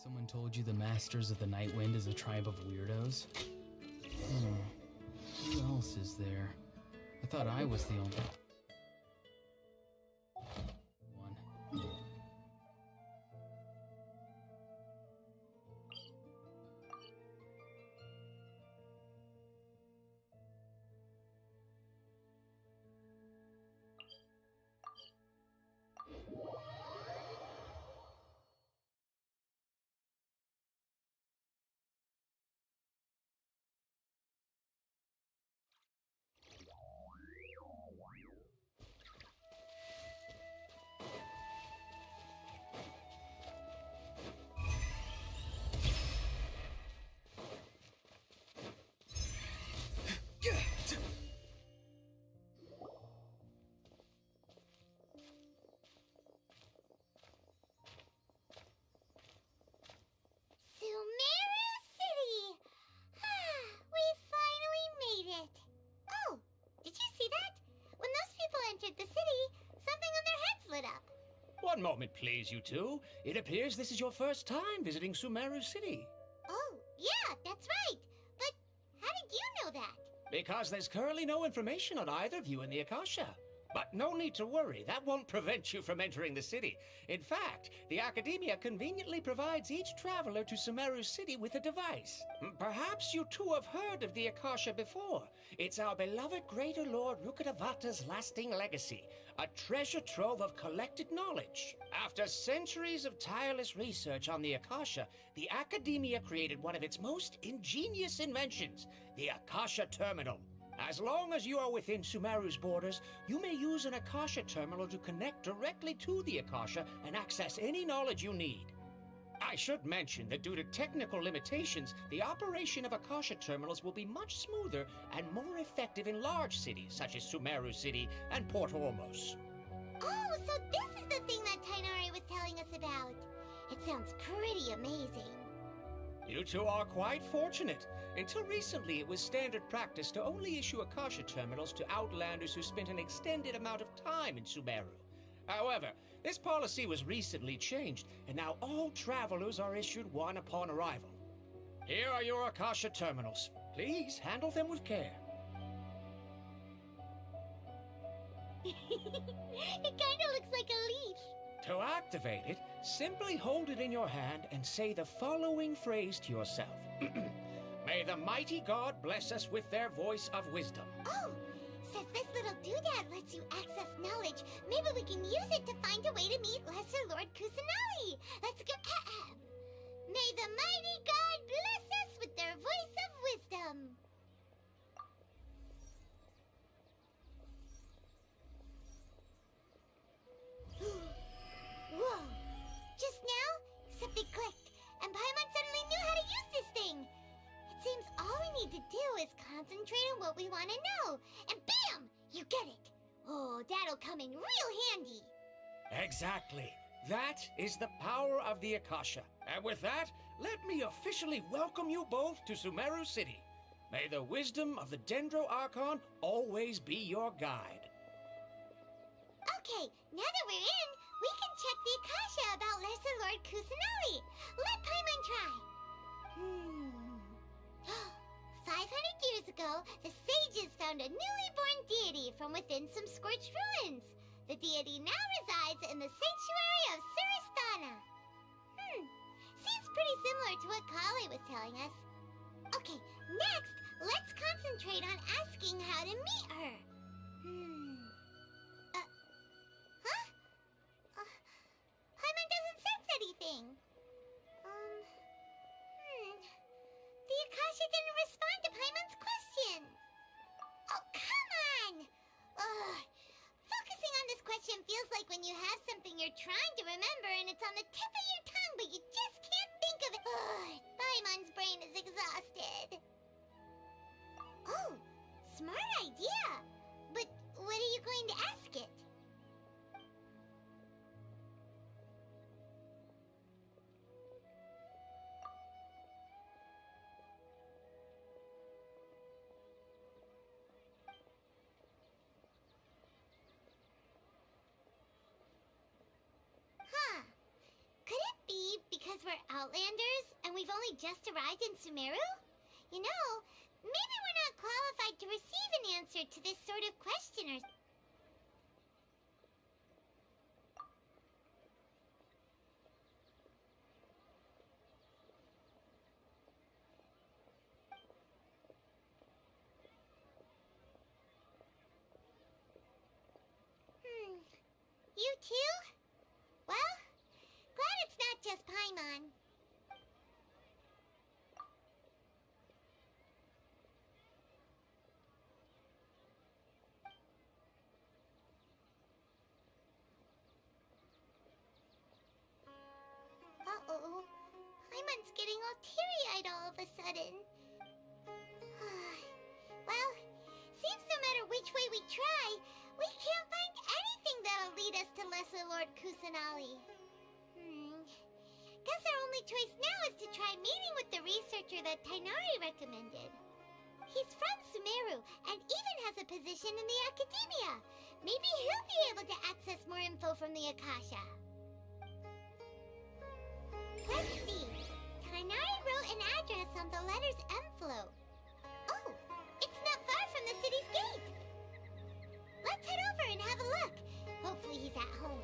Someone told you the Masters of the Night Wind is a tribe of weirdos? Who else is there? I thought I was the only one. One moment, please, you two. It appears this is your first time visiting Sumeru City. Oh, yeah, that's right. But how did you know that? Because there's currently no information on either of you in the Akasha. But no need to worry, that won't prevent you from entering the city. In fact, the Academia conveniently provides each traveler to Sumeru City with a device. Perhaps you two have heard of the Akasha before. It's our beloved Greater Lord Rukkhadevata's lasting legacy, a treasure trove of collected knowledge. After centuries of tireless research on the Akasha, the Academia created one of its most ingenious inventions, the Akasha Terminal. As long as you are within Sumeru's borders, you may use an Akasha terminal to connect directly to the Akasha and access any knowledge you need. I should mention that due to technical limitations, the operation of Akasha terminals will be much smoother and more effective in large cities such as Sumeru City and Port Ormos. Oh, so this is the thing that Tainari was telling us about. It sounds pretty amazing. You two are quite fortunate. Until recently, it was standard practice to only issue Akasha terminals to outlanders who spent an extended amount of time in Sumeru. However, this policy was recently changed, and now all travelers are issued one upon arrival. Here are your Akasha terminals. Please handle them with care. It kinda looks like a leaf. To activate it, simply hold it in your hand and say the following phrase to yourself. May the mighty God bless us with their voice of wisdom. Oh, since this little doodad lets you access knowledge, maybe we can use it to find a way to meet Lesser Lord Kusanali. Let's go. May the mighty God bless us with their voice of wisdom. Whoa! Just now, something clicked, and Paimon suddenly knew how to use this thing. It seems all we need to do is concentrate on what we want to know, and bam! You get it. Oh, that'll come in real handy. Exactly. That is the power of the Akasha. And with that, let me officially welcome you both to Sumeru City. May the wisdom of the Dendro Archon always be your guide. Okay, now that we're in, we can check the Akasha about Lesser Lord Kusanali. Let Paimon try. 500 years ago, the sages found a newly born deity from within some scorched ruins. The deity now resides in the sanctuary of Suristana. Seems pretty similar to what Kali was telling us. Okay, next, let's concentrate on asking how to meet her. Paimon doesn't sense anything. The Akasha didn't respond to Paimon's question. Oh, come on! Focusing on this question feels like when you have something you're trying to remember and it's on the tip of your tongue, but you just can't think of it. Paimon's brain is exhausted. Oh, smart idea. But what are you going to ask it? Could it be because we're Outlanders and we've only just arrived in Sumeru? You know, maybe we're not qualified to receive an answer to this sort of question or... You too? Well, glad it's not just Paimon. Uh-oh. Paimon's getting all teary-eyed all of a sudden. Well, seems no matter which way we try, we can't find anything that'll lead us to Lesser Lord Kusanali. Guess our only choice now is to try meeting with the researcher that Tainari recommended. He's from Sumeru and even has a position in the Academia. Maybe he'll be able to access more info from the Akasha. Let's see. Tainari wrote an address on the letter's envelope. Oh, it's not far from the city's gate. Let's head over and have a look. Hopefully he's at home.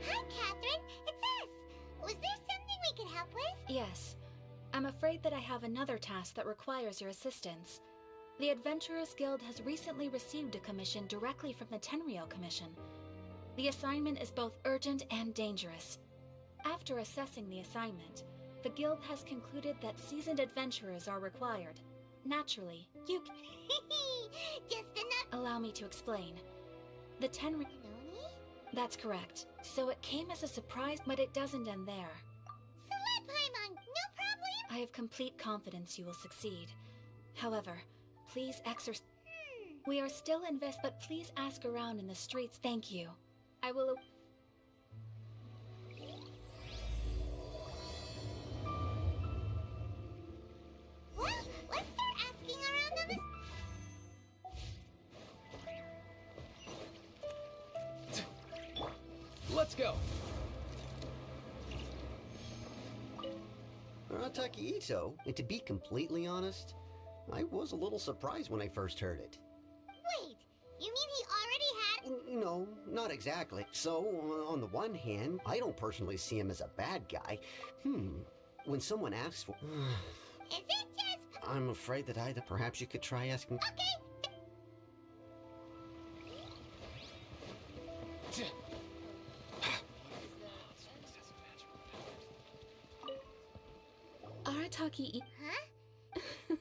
Hi, Catherine. It's us. Was there something we could help with? Yes. I'm afraid that I have another task that requires your assistance. The Adventurers Guild has recently received a commission directly from the Tenryou Commission. The assignment is both urgent and dangerous. After assessing the assignment, the Guild has concluded that seasoned adventurers are required. Naturally, you Just enough. allow me to explain. The Tenryou... Noni? That's correct. So it came as a surprise, but it doesn't end there. So let Paimon, no problem? I have complete confidence you will succeed. However, please exercise... We are still but please ask around in the streets. Thank you. I will... Well, let's start asking around on the... Let's go! Arataki Ito, and to be completely honest, I was a little surprised when I first heard it. Wait, you mean he already had... No, not exactly. So, on the one hand, I don't personally see him as a bad guy. When someone asks for... Is it just... I'm afraid that either perhaps you could try asking... Okay. Arataki... Huh?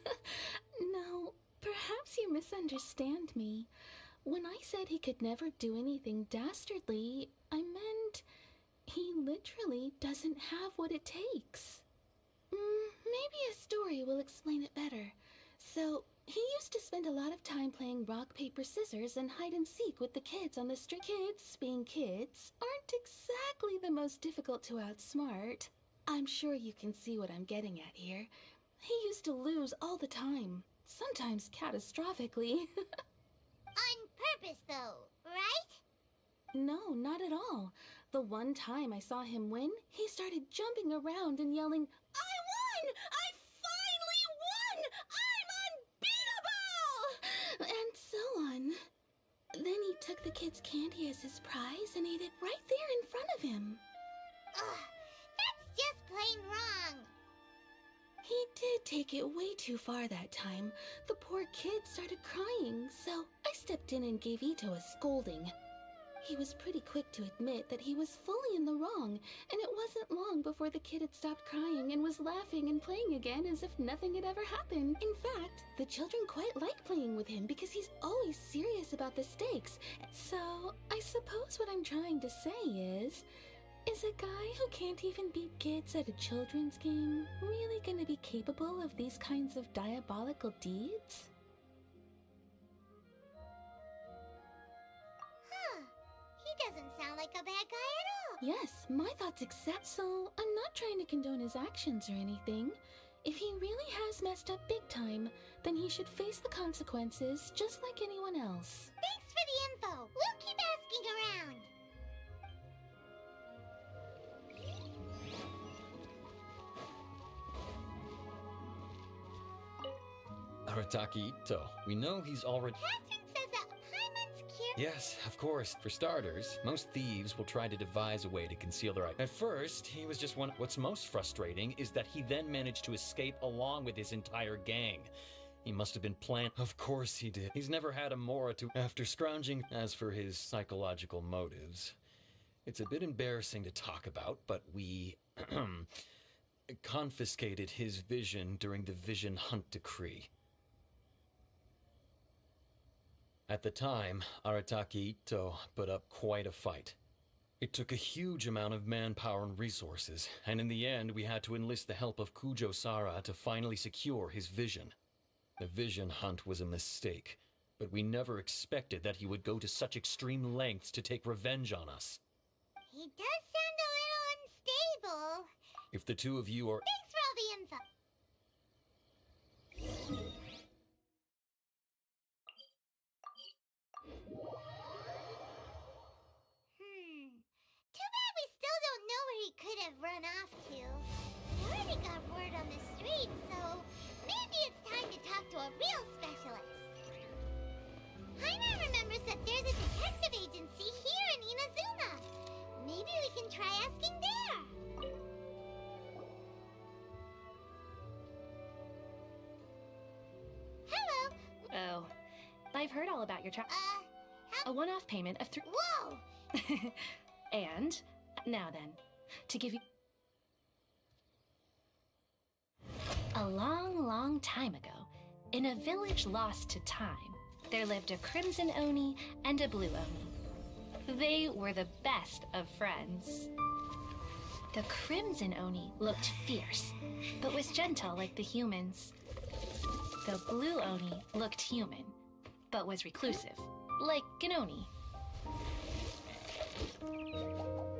No, perhaps you misunderstand me. When I said he could never do anything dastardly, I meant he literally doesn't have what it takes. Maybe a story will explain it better. So, he used to spend a lot of time playing rock, paper, scissors and hide and seek with the kids on the street. Kids, being kids, aren't exactly the most difficult to outsmart. I'm sure you can see what I'm getting at here. He used to lose all the time, sometimes catastrophically. On purpose, though, right? No, not at all. The one time I saw him win, he started jumping around and yelling, "I won! I finally won! I'm unbeatable!" And so on. Then he took the kid's candy as his prize and ate it right there in front of him. Ugh, that's just plain wrong. He did take it way too far that time. The poor kid started crying, so I stepped in and gave Ito a scolding. He was pretty quick to admit that he was fully in the wrong, and it wasn't long before the kid had stopped crying and was laughing and playing again as if nothing had ever happened. In fact, the children quite like playing with him because he's always serious about the stakes. So, I suppose what I'm trying to say is a guy who can't even beat kids at a children's game really gonna be capable of these kinds of diabolical deeds? He doesn't sound like a bad guy at all. Yes, my thoughts exact. So, I'm not trying to condone his actions or anything. If he really has messed up big time, then he should face the consequences just like anyone else. Thanks for the info. We'll keep asking around. Arataki Ito. We know he's already... Catherine says that Paimon's cure... Yes, of course. For starters, most thieves will try to devise a way to conceal their identity. At first, he was just one... What's most frustrating is that he then managed to escape along with his entire gang. He must have been planned. Of course he did. He's never had a Mora to... After scrounging... As for his psychological motives, it's a bit embarrassing to talk about, but we... confiscated his vision during the Vision Hunt Decree. At the time, Arataki Ito put up quite a fight. It took a huge amount of manpower and resources, and in the end we had to enlist the help of Kujo Sara to finally secure his vision. The Vision Hunt was a mistake, but we never expected that he would go to such extreme lengths to take revenge on us. He does sound a little unstable. If the two of you are... Thanks for all the info. Too bad we still don't know where he could have run off to. We already got word on the street, so maybe it's time to talk to a real specialist. Paimon remembers that there's a detective agency here in Inazuma. Maybe we can try asking there. Hello. Oh, I've heard all about your a one-off payment of Whoa! And, now then, to give you... A long, long time ago, in a village lost to time, there lived a Crimson Oni and a Blue Oni. They were the best of friends. The Crimson Oni looked fierce, but was gentle like the humans. The Blue Oni looked human, but was reclusive, like an Oni.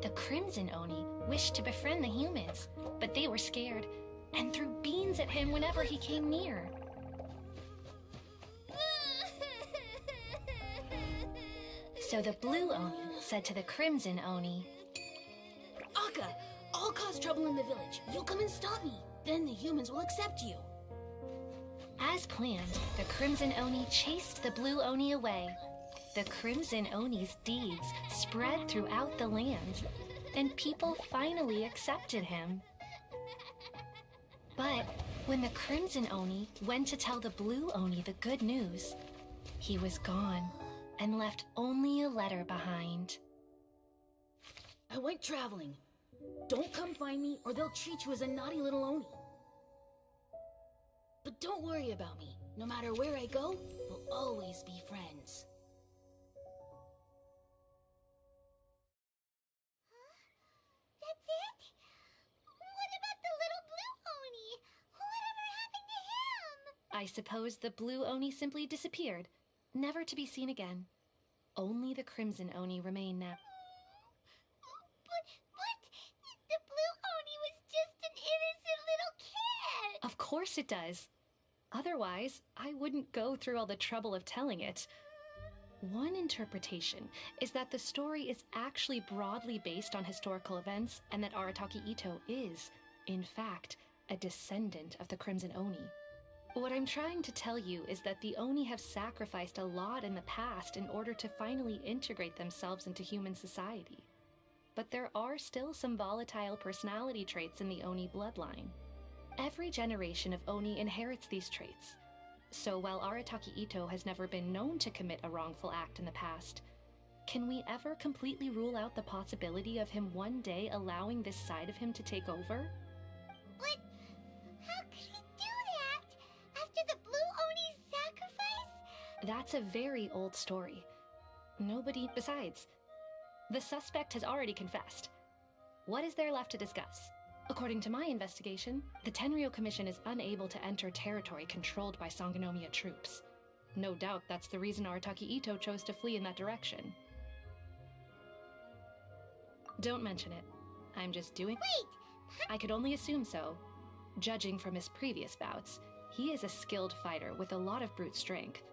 The Crimson Oni wished to befriend the humans, but they were scared and threw beans at him whenever he came near. So the Blue Oni said to the Crimson Oni, Akka, I'll cause trouble in the village. You'll come and stop me. Then the humans will accept you. As planned, the Crimson Oni chased the Blue Oni away. The Crimson Oni's deeds spread throughout the land, and people finally accepted him. But when the Crimson Oni went to tell the Blue Oni the good news, he was gone and left only a letter behind. I went traveling. Don't come find me or they'll treat you as a naughty little Oni. But don't worry about me. No matter where I go, we'll always be friends. That's it? What about the little Blue Oni? Whatever happened to him? I suppose the Blue Oni simply disappeared, never to be seen again. Only the Crimson Oni remain now. But the Blue Oni was just an innocent little kid! Of course it does. Otherwise, I wouldn't go through all the trouble of telling it. One interpretation is that the story is actually broadly based on historical events and that Arataki Ito is, in fact, a descendant of the Crimson Oni. What I'm trying to tell you is that the Oni have sacrificed a lot in the past in order to finally integrate themselves into human society. But there are still some volatile personality traits in the Oni bloodline. Every generation of Oni inherits these traits. So while Arataki Ito has never been known to commit a wrongful act in the past, can we ever completely rule out the possibility of him one day allowing this side of him to take over? But how could he do that? After the Blue Oni's sacrifice? That's a very old story. Besides, the suspect has already confessed. What is there left to discuss? According to my investigation, the Tenryou Commission is unable to enter territory controlled by Sangonomiya troops. No doubt that's the reason Arataki Ito chose to flee in that direction. Don't mention it. I'm just doing— Wait! I could only assume so. Judging from his previous bouts, he is a skilled fighter with a lot of brute strength.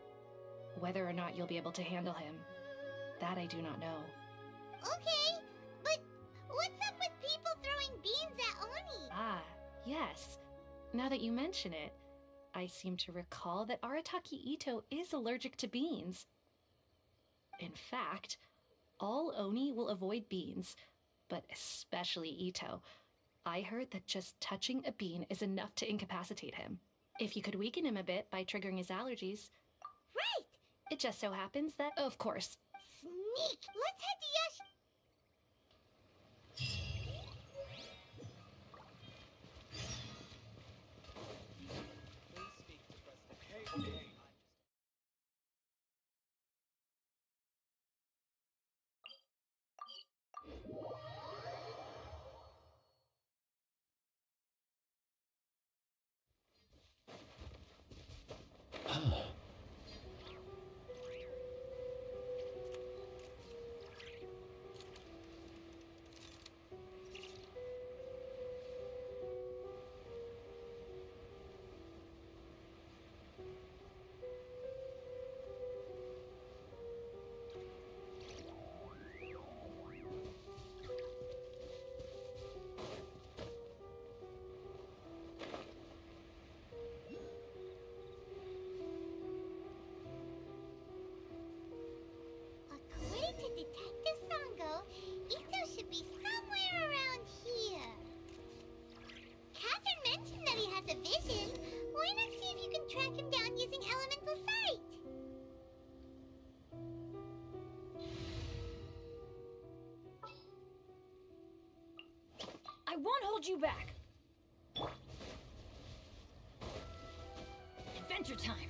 Whether or not you'll be able to handle him, that I do not know. Okay, but what's up with people throwing beans at Oni? Ah, yes. Now that you mention it, I seem to recall that Arataki Ito is allergic to beans. In fact, all Oni will avoid beans, but especially Ito. I heard that just touching a bean is enough to incapacitate him. If you could weaken him a bit by triggering his allergies. Right! It just so happens that, of course. Sneak! Let's head to Yoshi. According to Detective Sango, Ito should be somewhere around here. Catherine mentioned that he has a vision. Why not see if you can track him down using elemental sight? I won't hold you back. Adventure time.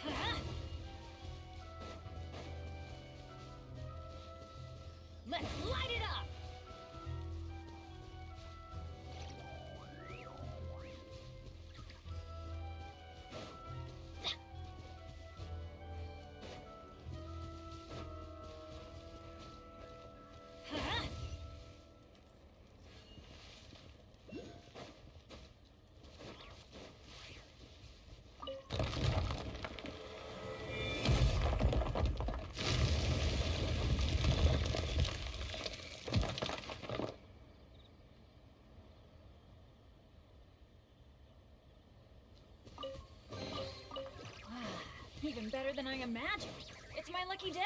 Huh? Let's light it up. Huh? Even better than I imagined. It's my lucky day.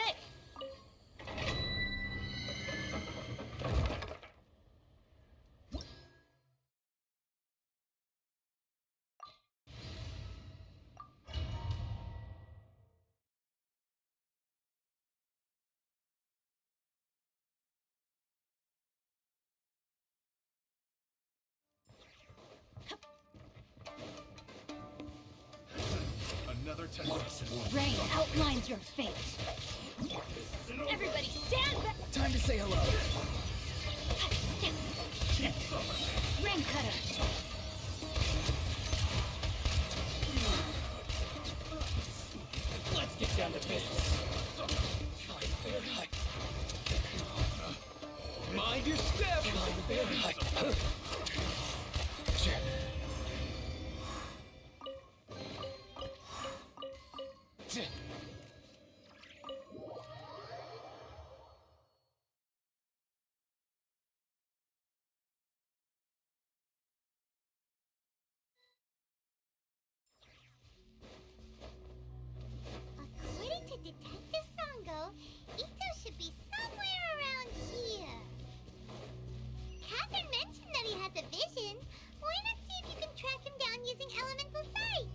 Another test. Rain outlines your fate. Everybody stand back. Time to say hello. Rain cutter. Let's get down to business. Mind your step. According to Detective Sango, Ito should be somewhere around here. Catherine mentioned that he has a vision. Why not see if you can track him down using elemental sight?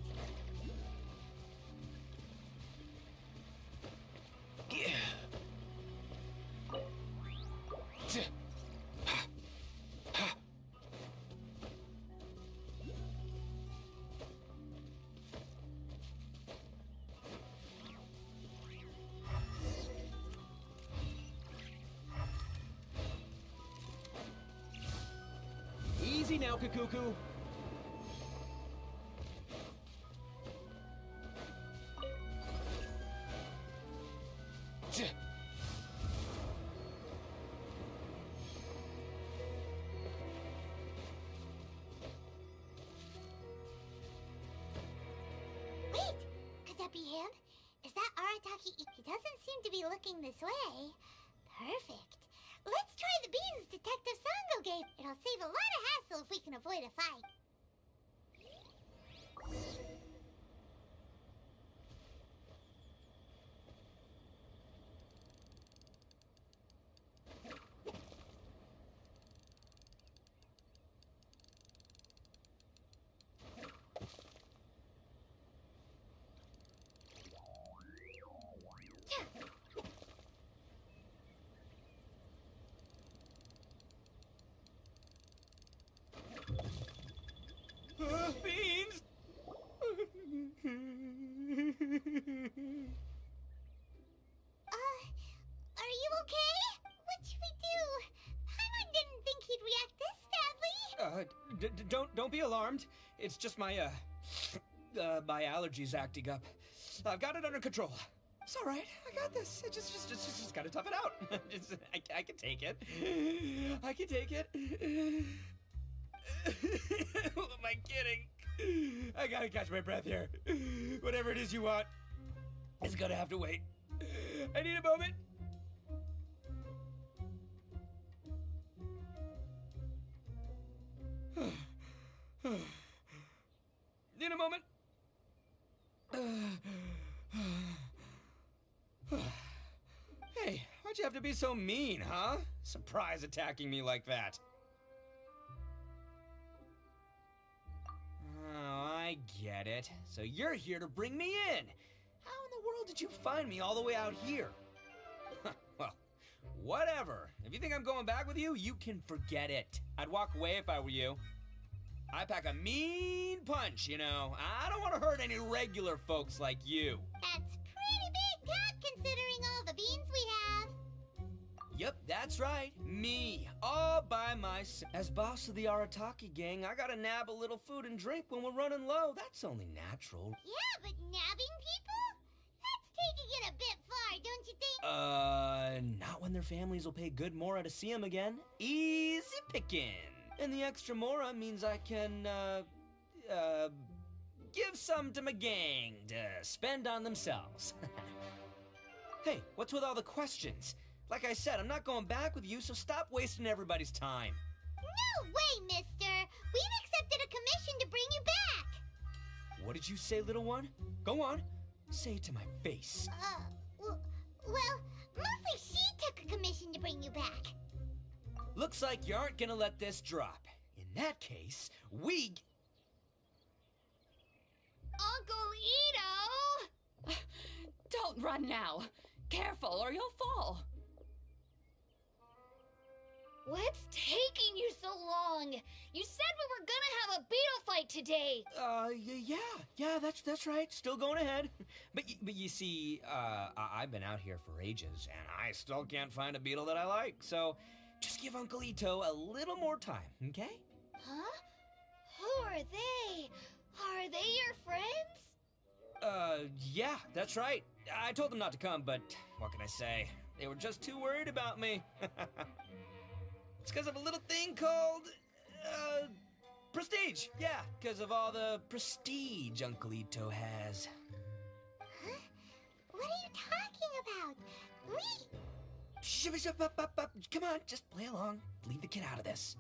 Easy now, Kakuku. Wait! Could that be him? Is that Arataki? He doesn't seem to be looking this way. Perfect. Let's try the beans Detective Sango gave. It'll save a lot of hassle if we can avoid a fight. Beans! Are you okay? What should we do? Paimon didn't think he'd react this badly. Don't be alarmed. It's just my my allergies acting up. I've got it under control. It's all right. I got this. Just gotta tough it out. I can take it. I can take it. Who am I kidding? I gotta catch my breath here. Whatever it is you want, it's gonna have to wait. I need a moment. Need a moment. Hey, why'd you have to be so mean, huh? Surprise attacking me like that. Oh, I get it. So you're here to bring me in. How in the world did you find me all the way out here? Well, whatever. If you think I'm going back with you, you can forget it. I'd walk away if I were you. I pack a mean punch, you know. I don't want to hurt any regular folks like you. That's pretty big talk considering all the beans we have. Yep, that's right. Me, all by myself. As boss of the Arataki gang, I gotta nab a little food and drink when we're running low. That's only natural. Yeah, but nabbing people? That's taking it a bit far, don't you think? Not when their families will pay good mora to see them again. Easy pickin'. And the extra mora means I can, give some to my gang to spend on themselves. Hey, what's with all the questions? Like I said, I'm not going back with you, so stop wasting everybody's time. No way, mister! We've accepted a commission to bring you back! What did you say, little one? Go on. Say it to my face. Well, mostly she took a commission to bring you back. Looks like you aren't gonna let this drop. In that case, we... Uncle Ito! Don't run now. Careful or you'll fall. What's taking you so long? You said we were gonna have a beetle fight today. Yeah, that's right. Still going ahead. But you see, I've been out here for ages, and I still can't find a beetle that I like. So, just give Uncle Ito a little more time, okay? Huh? Who are they? Are they your friends? Yeah, that's right. I told them not to come, but what can I say? They were just too worried about me. It's because of a little thing called, prestige. Yeah, because of all the prestige Uncle Ito has. Huh? What are you talking about? Come on, just play along. Leave the kid out of this.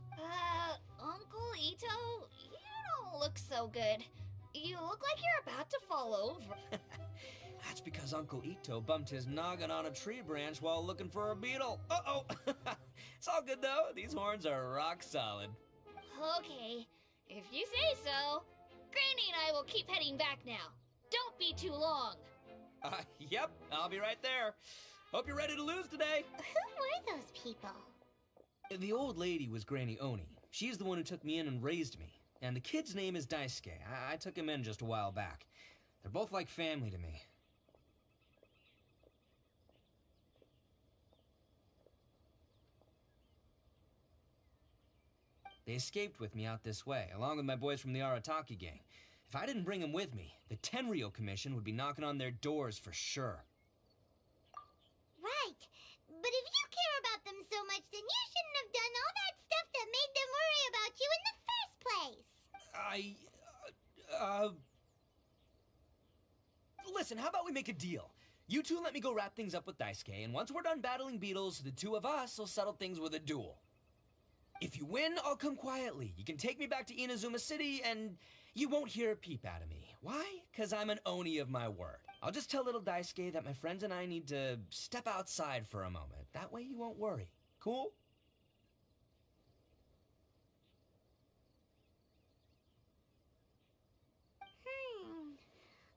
Uncle Ito, you don't look so good. You look like you're about to fall over. That's because Uncle Ito bumped his noggin on a tree branch while looking for a beetle. Uh-oh! It's all good, though. These horns are rock solid. Okay, if you say so. Granny and I will keep heading back now. Don't be too long. Yep, I'll be right there. Hope you're ready to lose today. Who were those people? The old lady was Granny Oni. She's the one who took me in and raised me. And the kid's name is Daisuke. I took him in just a while back. They're both like family to me. They escaped with me out this way, along with my boys from the Arataki gang. If I didn't bring them with me, the Tenryo Commission would be knocking on their doors for sure. Right. But if you care about them so much, then you shouldn't have done all that stuff that made them worry about you in the first place. Listen, how about we make a deal? You two let me go wrap things up with Daisuke, and once we're done battling beetles, the two of us will settle things with a duel. If you win, I'll come quietly. You can take me back to Inazuma City, and you won't hear a peep out of me. Why? Because I'm an Oni of my word. I'll just tell little Daisuke that my friends and I need to step outside for a moment. That way you won't worry. Cool?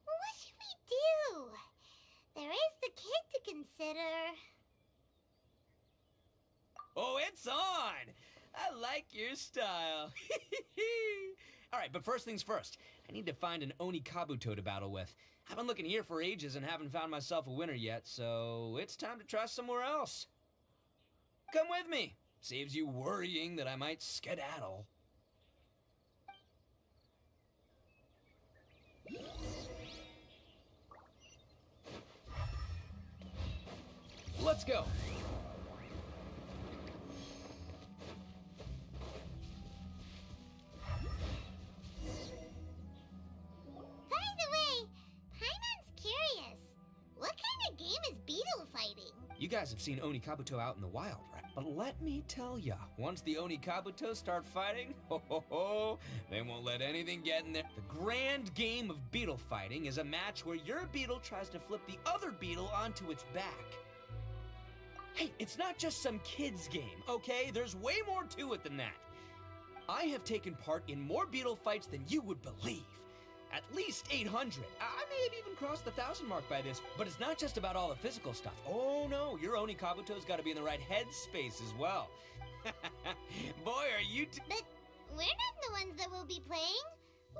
What should we do? There is the kid to consider. Oh, it's on! I like your style. All right, but first things first. I need to find an Oni Kabuto to battle with. I've been looking here for ages and haven't found myself a winner yet, so it's time to try somewhere else. Come with me. Saves you worrying that I might skedaddle. Let's go. By the way, Paimon's curious. What kind of game is beetle fighting? You guys have seen Oni Kabuto out in the wild, right? But let me tell ya, once the Oni Kabuto start fighting, they won't let anything get in there. The grand game of beetle fighting is a match where your beetle tries to flip the other beetle onto its back. Hey, it's not just some kid's game, okay? There's way more to it than that. I have taken part in more beetle fights than you would believe. At least 800. I may have even crossed the 1,000 mark by this, but it's not just about all the physical stuff. Oh no, your Oni Kabuto's got to be in the right headspace as well. Boy, are you But we're not the ones that will be playing.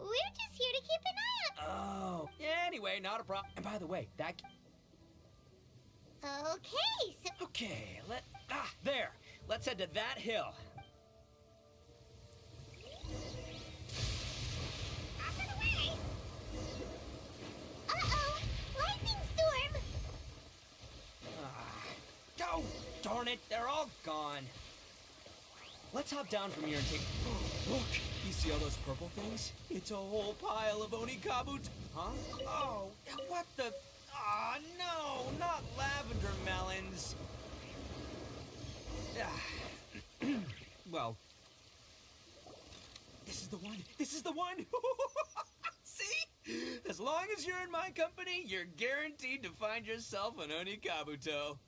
We're just here to keep an eye on. Oh, anyway, not a problem. And by the way, that... Okay, so... Okay, there. Let's head to that hill. Out of the way! Uh-oh! Lightning storm! Oh, darn it, they're all gone. Let's hop down from here and take... Oh, look! You see all those purple things? It's a whole pile of Oni Kabuto. Huh? Oh, what the... Ah, no, not lavender melons. Well, this is the one. This is the one. See? As long as you're in my company, you're guaranteed to find yourself an Oni Kabuto.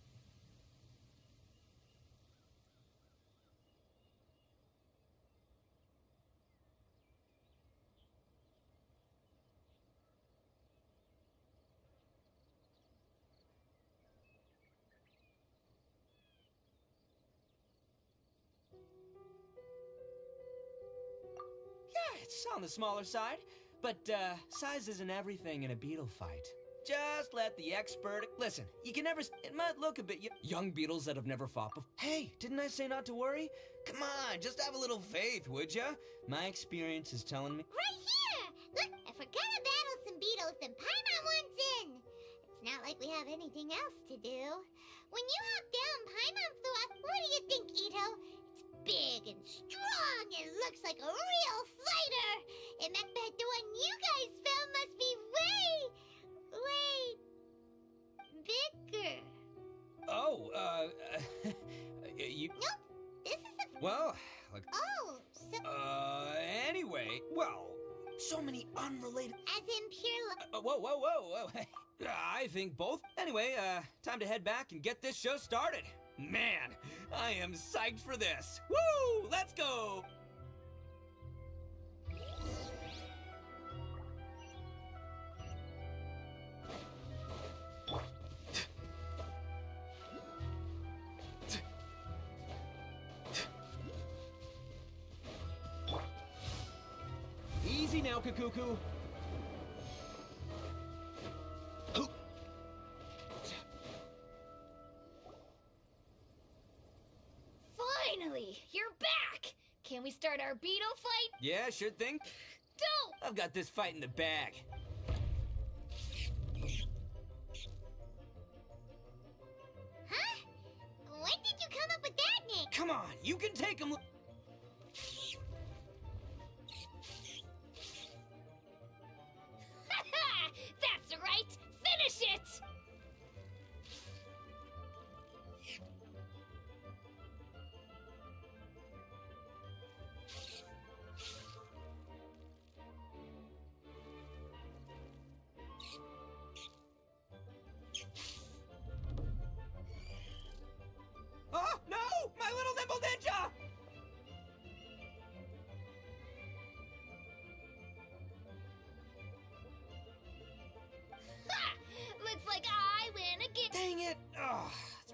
Yeah, it's on the smaller side, but size isn't everything in a beetle fight. Just let the expert... Listen, you can never... It might look a bit... Young beetles that have never fought before... Hey, didn't I say not to worry? Come on, just have a little faith, would ya? My experience is telling me... Right here! Look, if we're gonna battle some beetles, then Paimon wants in! It's not like we have anything else to do. When you hop down, Paimon flew up. What do you think, Ito? It's big and strong and looks like a real fighter! It meant that the one you guys found must be way bigger. Oh, you... Nope, this is a... Well, look... Oh, so... Anyway, well, so many unrelated... As in pure... Whoa. I think both. Anyway, time to head back and get this show started. Man, I am psyched for this. Woo! Let's go! Easy now, Kakuku. Finally, you're back! Can we start our beetle fight? Yeah, sure thing. Don't! I've got this fight in the bag. Huh? When did you come up with that name? Come on, you can take him. That's right! Finish it!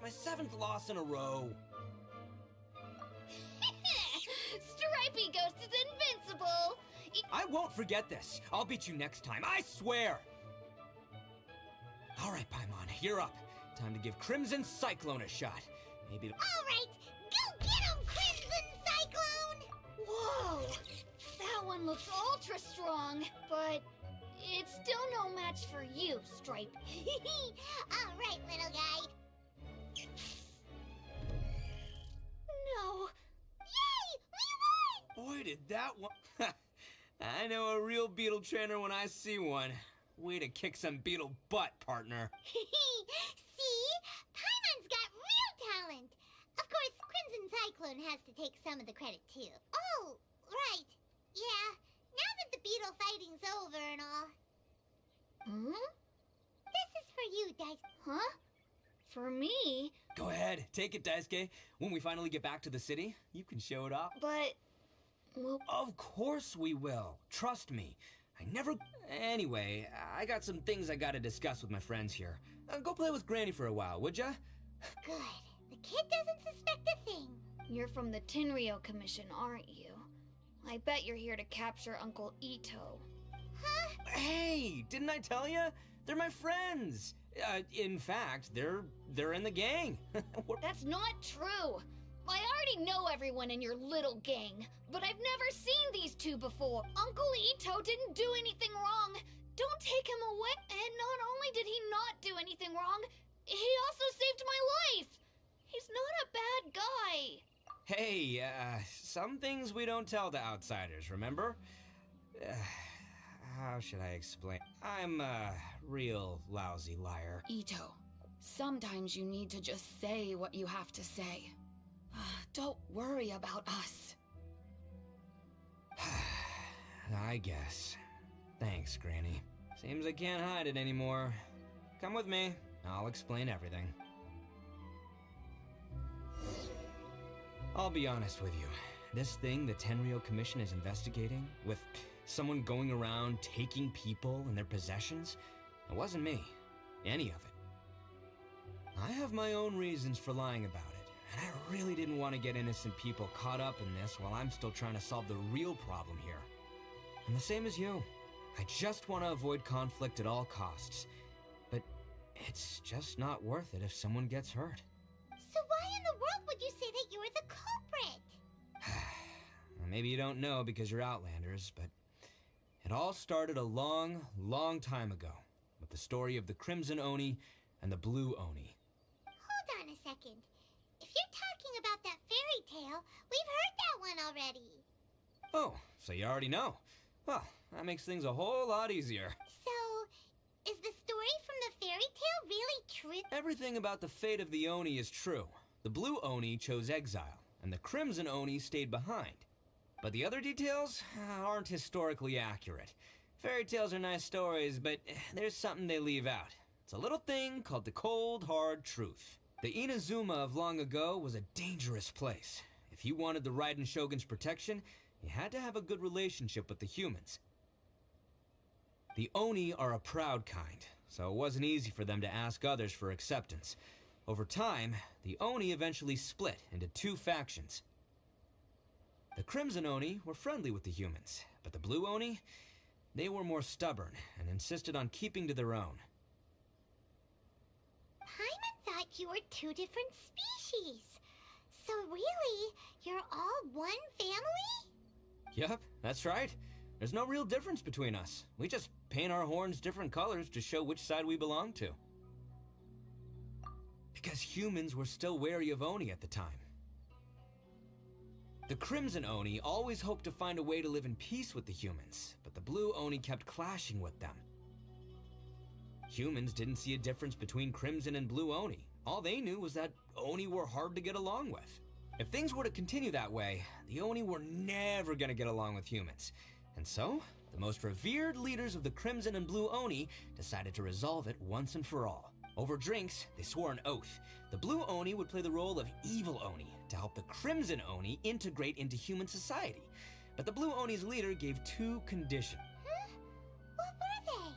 my 7th loss in a row. Stripey Ghost is invincible! I won't forget this. I'll beat you next time, I swear! Alright, Paimon, you're up. Time to give Crimson Cyclone a shot. Maybe... Alright, go get him, Crimson Cyclone! Whoa! That one looks ultra strong, but it's still no match for you, Stripe. Alright, little guy. No. Yay! We won! Boy, did that one... I know a real beetle trainer when I see one. Way to kick some beetle butt, partner. See? Paimon's got real talent. Of course, Crimson Cyclone has to take some of the credit, too. Oh, right. Yeah, now that the beetle fighting's over and all. This is for you, Dice. Huh? For me? Go ahead, take it, Daisuke. When we finally get back to the city, you can show it off. But... well... Of course we will. Trust me. I never... Anyway, I got some things I gotta discuss with my friends here. Go play with Granny for a while, would ya? Good. The kid doesn't suspect a thing. You're from the Tenryou Commission, aren't you? I bet you're here to capture Uncle Ito. Huh? Hey, didn't I tell ya? They're my friends. In fact, they're in the gang. That's not true. I already know everyone in your little gang, but I've never seen these two before. Uncle Ito didn't do anything wrong. Don't take him away. And not only did he not do anything wrong, he also saved my life. He's not a bad guy. Hey, some things we don't tell to outsiders, remember? How should I explain? I'm a real lousy liar. Ito, sometimes you need to just say what you have to say. Don't worry about us. I guess. Thanks, Granny. Seems I can't hide it anymore. Come with me. I'll explain everything. I'll be honest with you. This thing the Tenryou Commission is investigating, with someone going around taking people and their possessions, it wasn't me. Any of it. I have my own reasons for lying about it, and I really didn't want to get innocent people caught up in this while I'm still trying to solve the real problem here. And the same as you. I just want to avoid conflict at all costs. But it's just not worth it if someone gets hurt. So why in the world would you say that you're the culprit? Maybe you don't know because you're Outlanders, but it all started a long, long time ago with the story of the Crimson Oni and the Blue Oni. Hold on a second. If you're talking about that fairy tale, we've heard that one already. Oh, so you already know. Well, that makes things a whole lot easier. So, is the story from the fairy tale really true? Everything about the fate of the Oni is true. The Blue Oni chose exile, and the Crimson Oni stayed behind. But the other details aren't historically accurate. Fairy tales are nice stories, but there's something they leave out. It's a little thing called the cold, hard truth. The Inazuma of long ago was a dangerous place. If you wanted the Raiden Shogun's protection, you had to have a good relationship with the humans. The Oni are a proud kind, so it wasn't easy for them to ask others for acceptance. Over time, the Oni eventually split into two factions. The Crimson Oni were friendly with the humans, but the Blue Oni, they were more stubborn and insisted on keeping to their own. Paimon thought you were two different species. So really, you're all one family? Yep, that's right. There's no real difference between us. We just paint our horns different colors to show which side we belong to. Because humans were still wary of Oni at the time. The Crimson Oni always hoped to find a way to live in peace with the humans, but the Blue Oni kept clashing with them. Humans didn't see a difference between Crimson and Blue Oni. All they knew was that Oni were hard to get along with. If things were to continue that way, the Oni were never gonna get along with humans. And so, the most revered leaders of the Crimson and Blue Oni decided to resolve it once and for all. Over drinks, they swore an oath. The Blue Oni would play the role of evil Oni to help the Crimson Oni integrate into human society. But the Blue Oni's leader gave two conditions. Huh? What were they?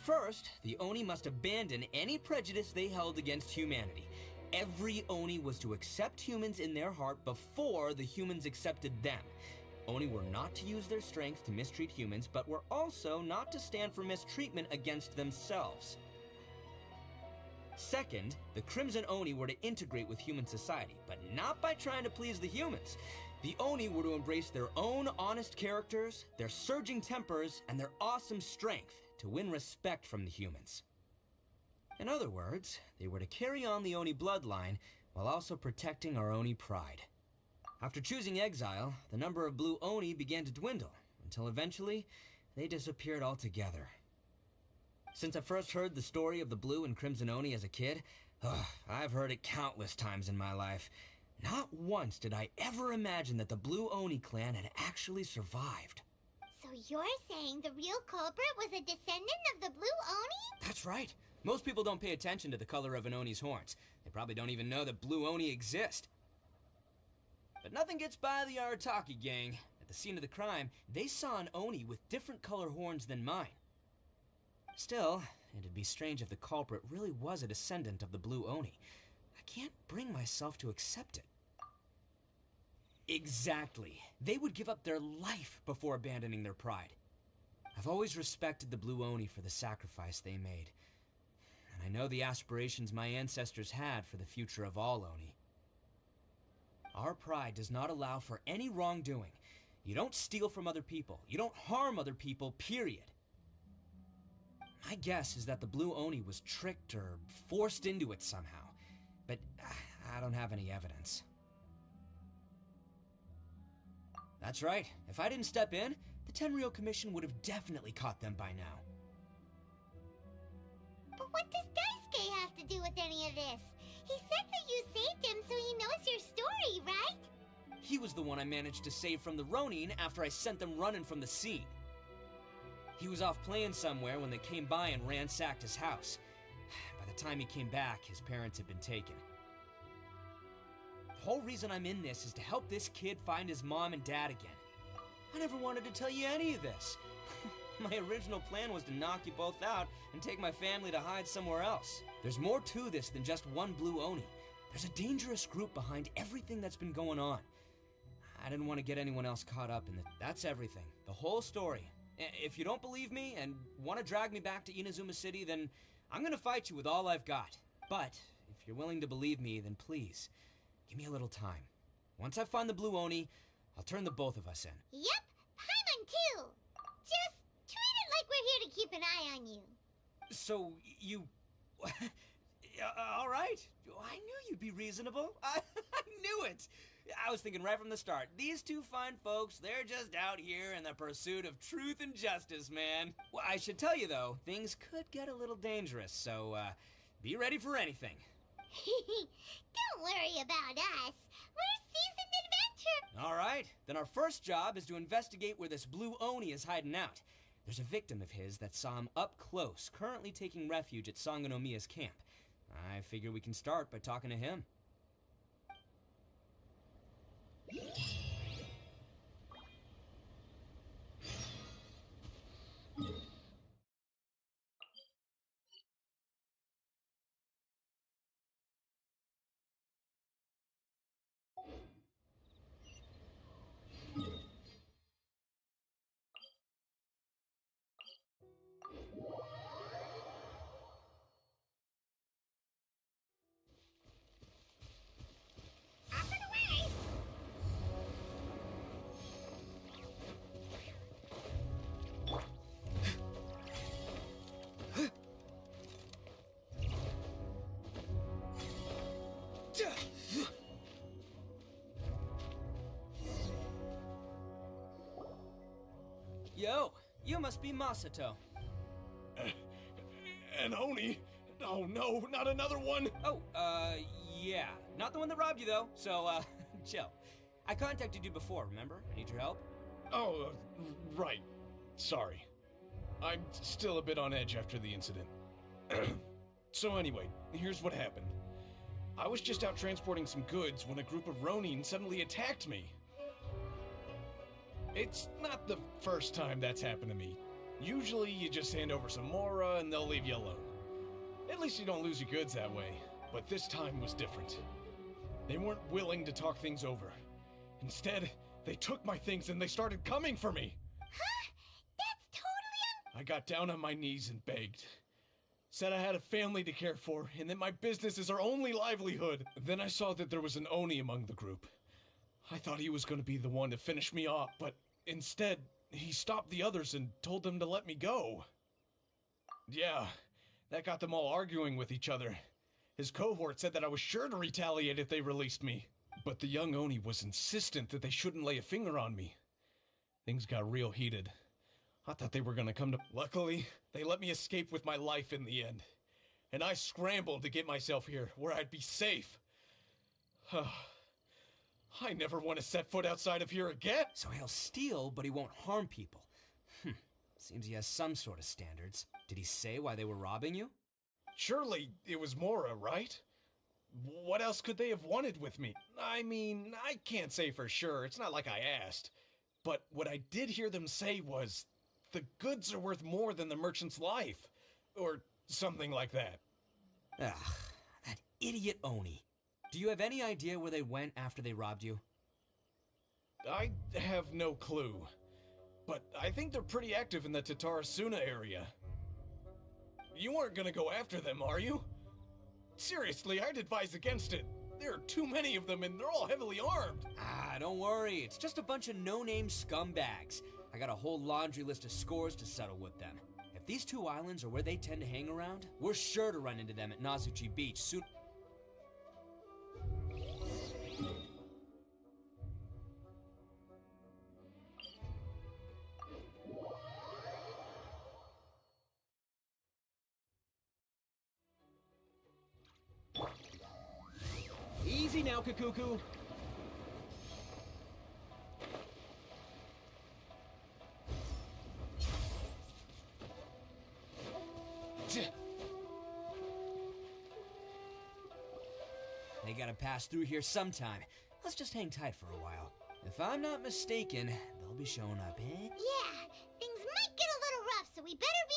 First, the Oni must abandon any prejudice they held against humanity. Every Oni was to accept humans in their heart before the humans accepted them. Oni were not to use their strength to mistreat humans, but were also not to stand for mistreatment against themselves. Second, the Crimson Oni were to integrate with human society, but not by trying to please the humans. The Oni were to embrace their own honest characters, their surging tempers, and their awesome strength to win respect from the humans. In other words, they were to carry on the Oni bloodline while also protecting our Oni pride. After choosing exile, the number of blue Oni began to dwindle, until eventually, they disappeared altogether. Since I first heard the story of the blue and crimson Oni as a kid, I've heard it countless times in my life. Not once did I ever imagine that the blue Oni clan had actually survived. So you're saying the real culprit was a descendant of the blue Oni? That's right. Most people don't pay attention to the color of an Oni's horns. They probably don't even know that blue Oni exist. But nothing gets by the Arataki gang. At the scene of the crime, they saw an Oni with different color horns than mine. Still, it'd be strange if the culprit really was a descendant of the blue Oni. I can't bring myself to accept it. Exactly. They would give up their life before abandoning their pride. I've always respected the blue Oni for the sacrifice they made. And I know the aspirations my ancestors had for the future of all Oni. Our pride does not allow for any wrongdoing. You don't steal from other people. You don't harm other people, period. My guess is that the blue Oni was tricked or forced into it somehow, but I don't have any evidence. That's right. If I didn't step in, the Tenryou Commission would have definitely caught them by now. But what does Daisuke have to do with any of this? He said that you saved him so he knows your story, right? He was the one I managed to save from the Ronin after I sent them running from the scene. He was off playing somewhere when they came by and ransacked his house. By the time he came back, his parents had been taken. The whole reason I'm in this is to help this kid find his mom and dad again. I never wanted to tell you any of this. My original plan was to knock you both out and take my family to hide somewhere else. There's more to this than just one blue Oni. There's a dangerous group behind everything that's been going on. I didn't want to get anyone else caught up in it. That's everything. The whole story. If you don't believe me and want to drag me back to Inazuma City, then I'm going to fight you with all I've got. But if you're willing to believe me, then please, give me a little time. Once I find the blue Oni, I'll turn the both of us in. Yep, Paimon too. Just treat it like we're here to keep an eye on you. So, you... all right. I knew you'd be reasonable. I knew it. I was thinking right from the start, these two fine folks, they're just out here in the pursuit of truth and justice, man. Well, I should tell you, though, things could get a little dangerous, so, be ready for anything. Don't worry about us. We're seasoned adventure. All right. Then our first job is to investigate where this blue Oni is hiding out. There's a victim of his that saw him up close, currently taking refuge at Sangonomiya's camp. I figure we can start by talking to him. Yo, you must be Masato. An Oni? Oh no, not another one! Oh, yeah. Not the one that robbed you, though, so, chill. I contacted you before, remember? I need your help. Oh, right. Sorry. I'm still a bit on edge after the incident. So anyway, here's what happened. I was just out transporting some goods when a group of Ronin suddenly attacked me. It's not the first time that's happened to me. Usually you just hand over some Mora and they'll leave you alone. At least you don't lose your goods that way. But this time was different. They weren't willing to talk things over. Instead, they took my things and they started coming for me. Huh? That's totally I got down on my knees and begged. Said I had a family to care for and that my business is our only livelihood. Then I saw that there was an Oni among the group. I thought he was going to be the one to finish me off, but instead, he stopped the others and told them to let me go. Yeah, that got them all arguing with each other. His cohort said that I was sure to retaliate if they released me. But the young Oni was insistent that they shouldn't lay a finger on me. Things got real heated. I thought they were gonna come to... Luckily, they let me escape with my life in the end. And I scrambled to get myself here, where I'd be safe. I never want to set foot outside of here again! So he'll steal, but he won't harm people. Seems he has some sort of standards. Did he say why they were robbing you? Surely it was Mora, right? What else could they have wanted with me? I mean, I can't say for sure. It's not like I asked. But what I did hear them say was, the goods are worth more than the merchant's life. Or something like that. Ugh, that idiot Oni. Do you have any idea where they went after they robbed you? I have no clue. But I think they're pretty active in the Tatarasuna area. You aren't gonna go after them, are you? Seriously, I'd advise against it. There are too many of them and they're all heavily armed. Don't worry. It's just a bunch of no-name scumbags. I got a whole laundry list of scores to settle with them. If these two islands are where they tend to hang around, we're sure to run into them at Nazuchi Beach soon. Easy now, Kakuku. They gotta pass through here sometime. Let's just hang tight for a while. If I'm not mistaken, they'll be showing up, eh? Yeah, things might get a little rough, so we better be...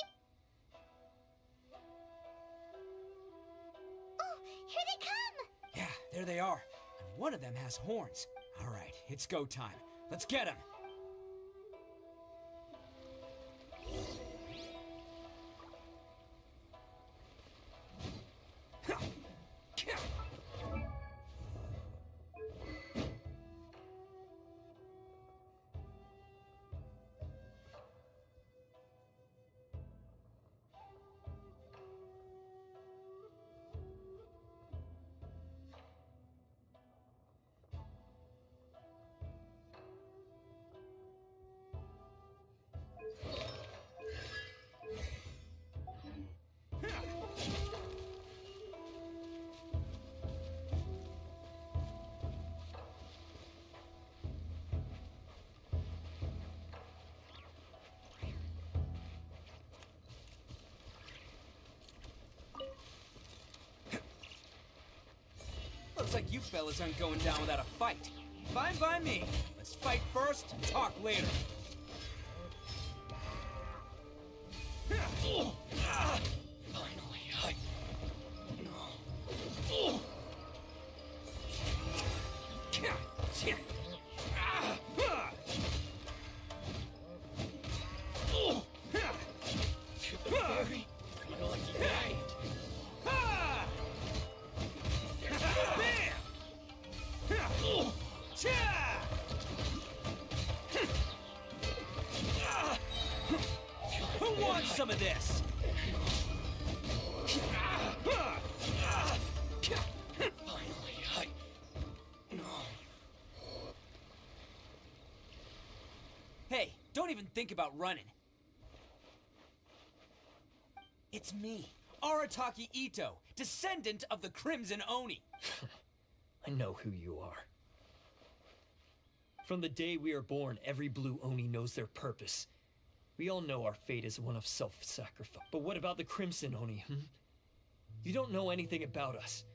Oh, here they come! Yeah, there they are. And one of them has horns. All right, it's go time. Let's get him! Looks like you fellas aren't going down without a fight. Fine by me. Let's fight first and talk later. Finally, Very lucky guy. Who wants some of this? Finally, Hey, don't even think about running. It's me, Arataki Ito, descendant of the Crimson Oni. I know who you are. From the day we are born, every blue Oni knows their purpose. We all know our fate is one of self-sacrifice. But what about the Crimson Oni, You don't know anything about us.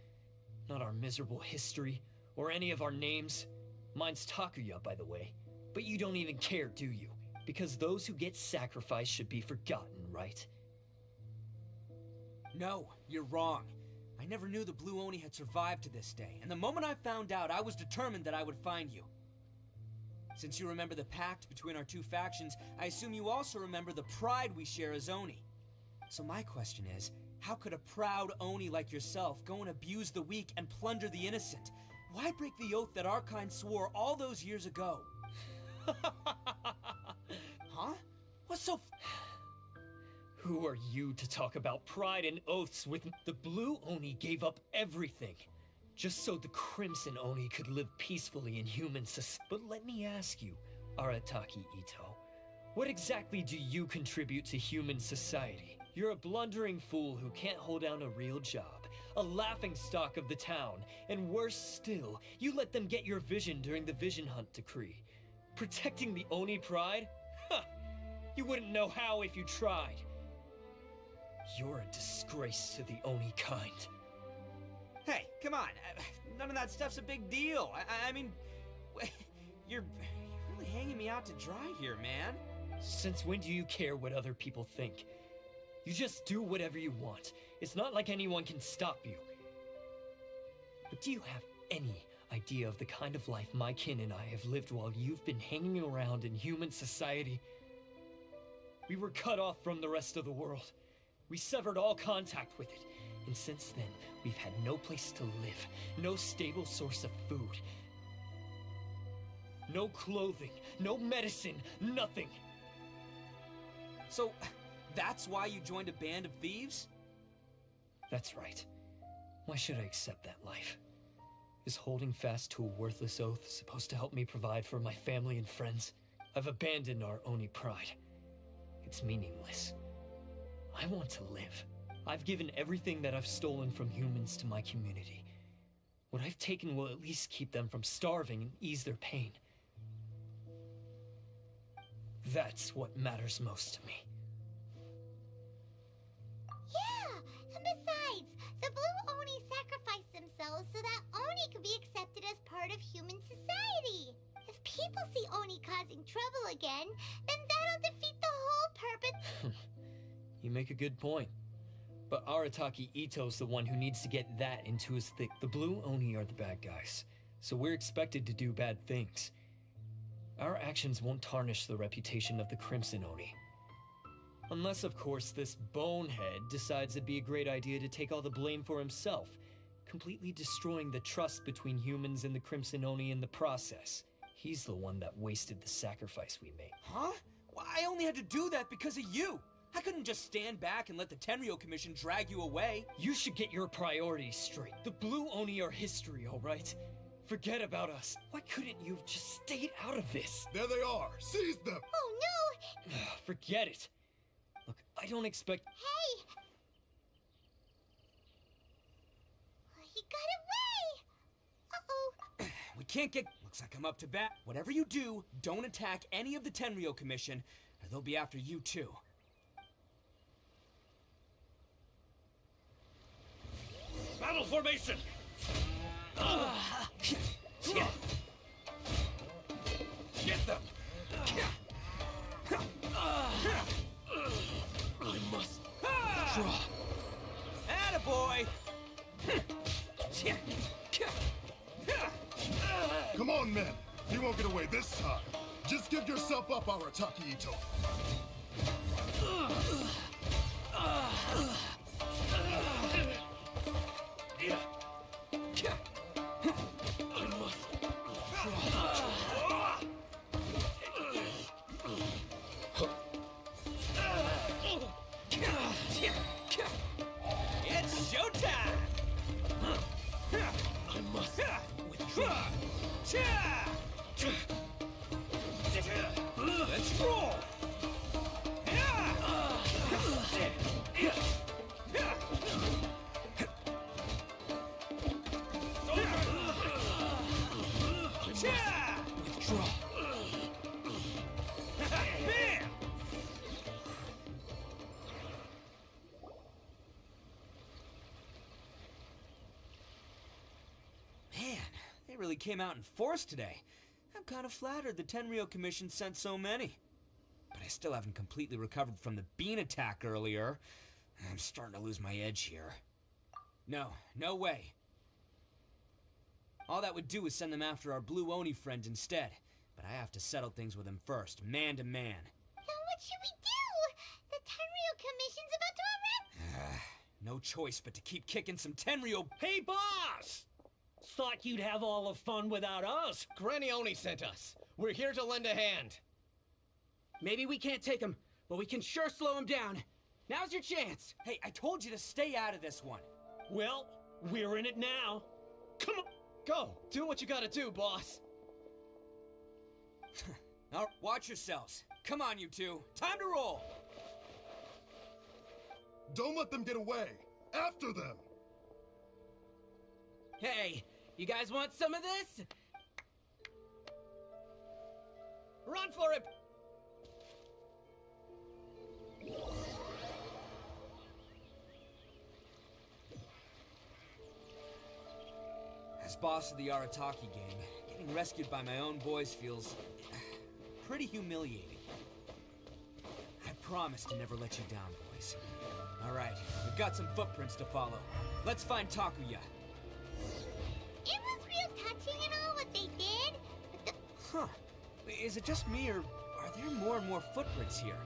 Not our miserable history, or any of our names. Mine's Takuya, by the way. But you don't even care, do you? Because those who get sacrificed should be forgotten, right? No, you're wrong. I never knew the Blue Oni had survived to this day, and the moment I found out, I was determined that I would find you. Since you remember the pact between our two factions, I assume you also remember the pride we share as Oni. So my question is, how could a proud Oni like yourself go and abuse the weak and plunder the innocent? Why break the oath that our kind swore all those years ago? Huh? What's so Who are you to talk about pride and oaths with the Blue Oni gave up everything, just so the Crimson Oni could live peacefully in human society. But let me ask you, Arataki Ito, what exactly do you contribute to human society? You're a blundering fool who can't hold down a real job, a laughingstock of the town, and worse still, you let them get your vision during the Vision Hunt decree. Protecting the Oni pride? Huh! You wouldn't know how if you tried. You're a disgrace to the Oni kind. Hey, come on. None of that stuff's a big deal. I mean, you're really hanging me out to dry here, man. Since when do you care what other people think? You just do whatever you want. It's not like anyone can stop you. But do you have any idea of the kind of life my kin and I have lived while you've been hanging around in human society? We were cut off from the rest of the world. We severed all contact with it, and since then, we've had no place to live, no stable source of food, no clothing, no medicine, nothing. So, that's why you joined a band of thieves? That's right. Why should I accept that life? Is holding fast to a worthless oath supposed to help me provide for my family and friends? I've abandoned our Oni pride. It's meaningless. I want to live. I've given everything that I've stolen from humans to my community. What I've taken will at least keep them from starving and ease their pain. That's what matters most to me. Yeah, and besides, the Blue Oni sacrificed themselves so that Oni could be accepted as part of human society. If people see Oni causing trouble again, then that'll defeat the whole purpose. You make a good point. But Arataki Ito's the one who needs to get that into his thick. The Blue Oni are the bad guys, so we're expected to do bad things. Our actions won't tarnish the reputation of the Crimson Oni. Unless, of course, this bonehead decides it'd be a great idea to take all the blame for himself, completely destroying the trust between humans and the Crimson Oni in the process. He's the one that wasted the sacrifice we made. Huh? Well, I only had to do that because of you. I couldn't just stand back and let the Tenryo Commission drag you away. You should get your priorities straight. The Blue Oni are history, all right? Forget about us. Why couldn't you have just stayed out of this? There they are. Seize them. Oh, no. Forget it. Look, I don't expect... Hey! He got away! Uh-oh. We can't get... Looks like I'm up to bat. Whatever you do, don't attack any of the Tenryo Commission, or they'll be after you too. Battle formation! Get them! I must draw. Attaboy! Come on, men. He won't get away this time. Just give yourself up, Arataki Ito. It's showtime! I must withdraw. Let's roll! Withdraw. Bam! Man, they really came out in force today. I'm kind of flattered the Tenryo Commission sent so many. But I still haven't completely recovered from the bean attack earlier. I'm starting to lose my edge here. No way. All that would do is send them after our blue Oni friend instead. But I have to settle things with him first, man to man. Then what should we do? The Tenryo Commission's about to arrest... No choice but to keep kicking some Tenryo... Hey, boss! Thought you'd have all the fun without us. Granny Oni sent us. We're here to lend a hand. Maybe we can't take him, but we can sure slow him down. Now's your chance. Hey, I told you to stay out of this one. Well, we're in it now. Come on. Go. Do what you gotta do, boss. Now, watch yourselves. Come on, you two. Time to roll. Don't let them get away. After them. Hey, you guys want some of this? Run for it! As boss of the Arataki gang, getting rescued by my own boys feels pretty humiliating. I promise to never let you down, boys. All right, we've got some footprints to follow. Let's find Takuya. It was real touching and all what they did, but the... Huh. Is it just me, or are there more and more footprints here?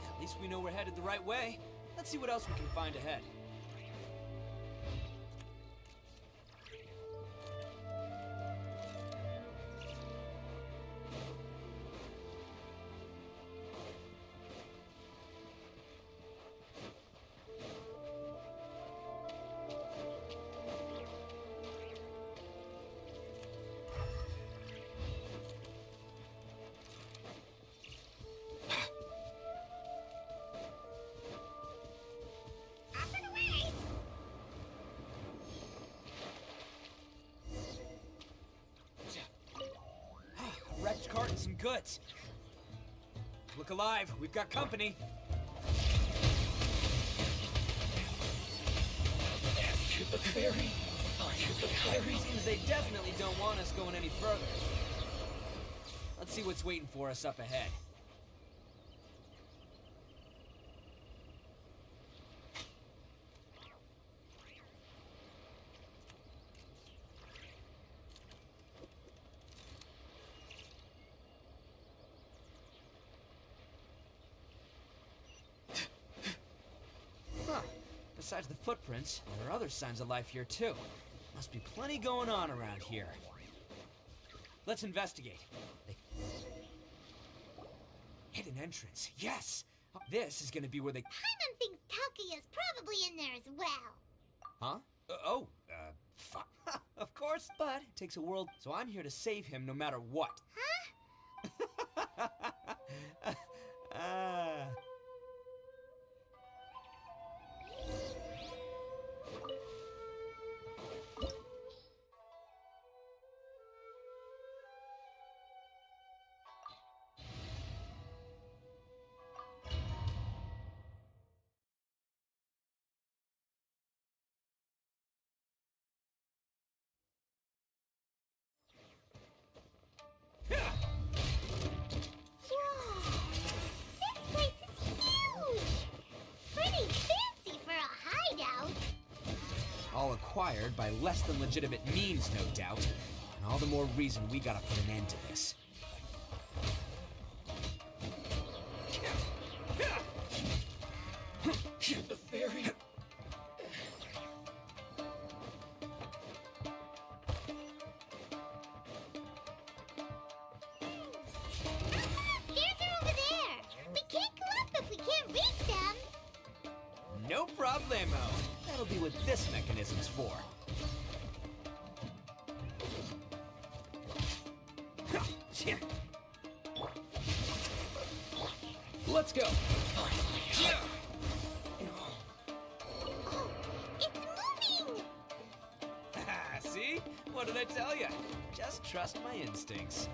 At least we know we're headed the right way. Let's see what else we can find ahead. Wrecked cart and some goods. Look alive, we've got company. Shoot the ferry. Shoot the ferry. Seems they definitely don't want us going any further. Let's see what's waiting for us up ahead. Besides the footprints, there are other signs of life here too. Must be plenty going on around here. Let's investigate. Hidden entrance, yes! This is gonna be where they... Paimon thinks Takuya's probably in there as well. Huh? Of course, but it takes a world, so I'm here to save him no matter what. Huh? All acquired by less than legitimate means, no doubt. And all the more reason we gotta put an end to this. The ferry. Stairs are over there. We can't go up if we can't reach them. No problemo. That'll be what this mechanism's for. Let's go. Oh, it's moving! See? What did I tell you? Just trust my instincts.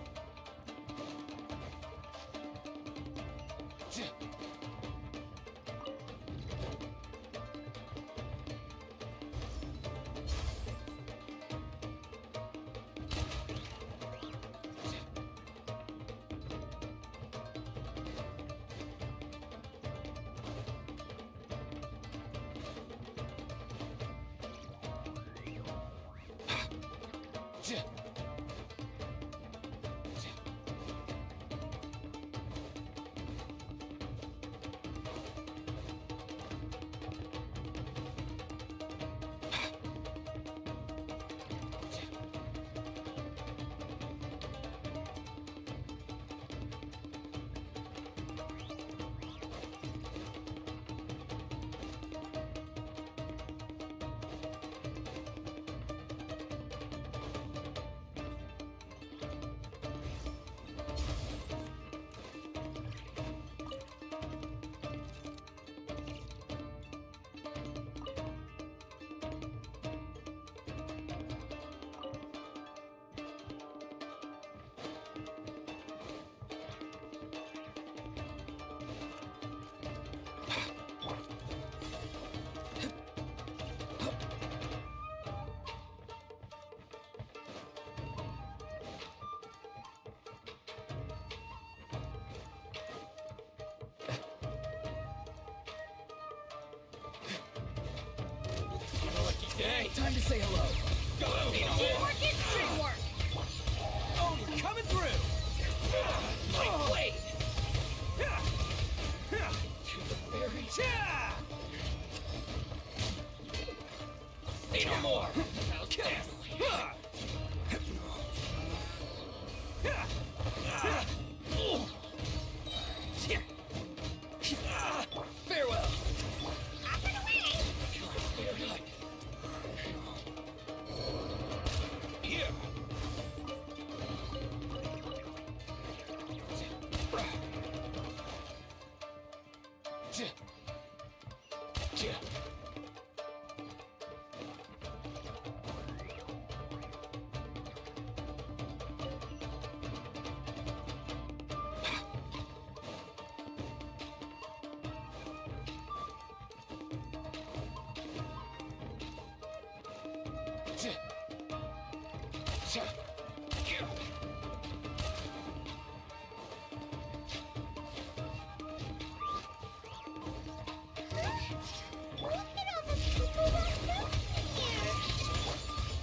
Hey, time to say hello. Go! Teamwork is teamwork! Oh, you're coming through! My blade! Say no more! How's this? Farewell!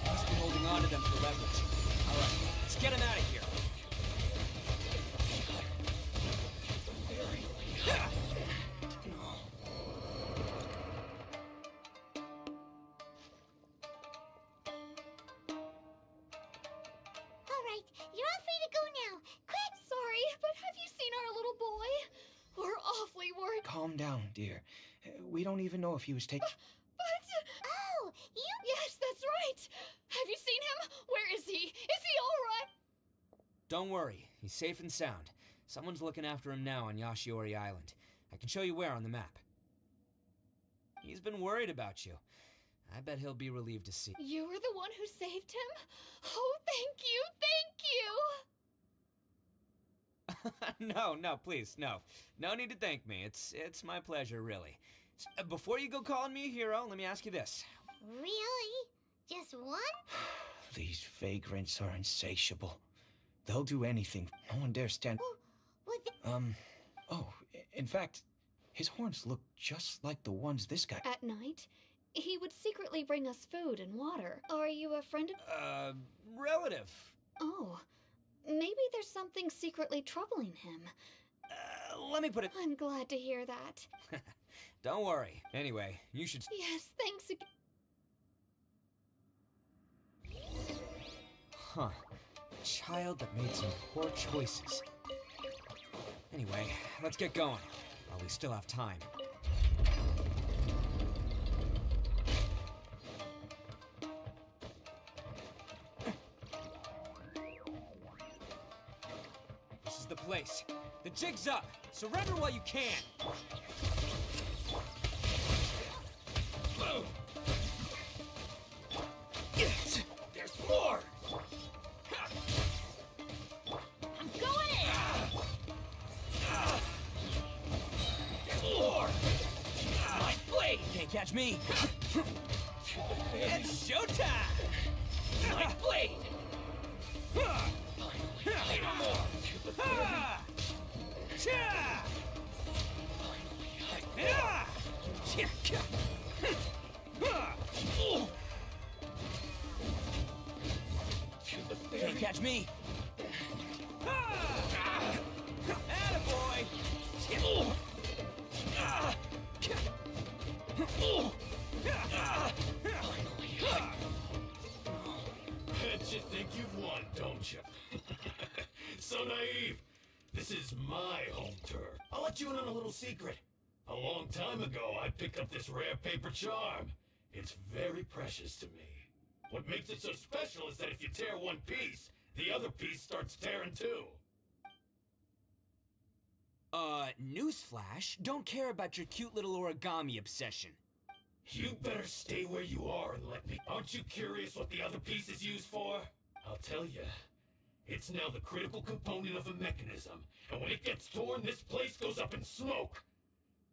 Must be holding on to them for leverage. All right, let's get him out of here. All right, you're all free to go now. Quick! Sorry, but have you seen our little boy? We're awfully worried. Calm down, dear. We don't even know if he was taken. Oh, you... Yes, that's right. Have you seen him? Where is he? Is he all right? Don't worry, he's safe and sound. Someone's looking after him now on Yashiori Island. I can show you where on the map. He's been worried about you. I bet he'll be relieved to see. You were the one who saved him? Oh, thank you, No, please, no. No need to thank me. It's my pleasure, really. Before you go calling me a hero, let me ask you this. Really? Just one? These vagrants are insatiable. They'll do anything. No one dares stand. In fact, his horns look just like the ones this guy. At night, he would secretly bring us food and water. Are you a friend of... Relative. Oh, maybe there's something secretly troubling him. Let me put it... I'm glad to hear that. Don't worry. Anyway, you should... Yes, thanks again. Huh. A child that made some poor choices. Anyway, let's get going, while we still have time. This is the place. The jig's up. Surrender while you can. There's more! I'm going in! There's more! My blade! Can't catch me! It's showtime! My blade! Say no more! Can't catch me. Attaboy! Bet you think you've won, don't you? So naive. This is my home turf. I'll let you in on a little secret. A long time ago, I picked up this rare paper charm. It's very precious to me. What makes it so special is that if you tear one piece, the other piece starts tearing too. Newsflash, don't care about your cute little origami obsession. You better stay where you are and let me. Aren't you curious what the other piece is used for? I'll tell you. It's now the critical component of a mechanism, and when it gets torn, this place goes up in smoke.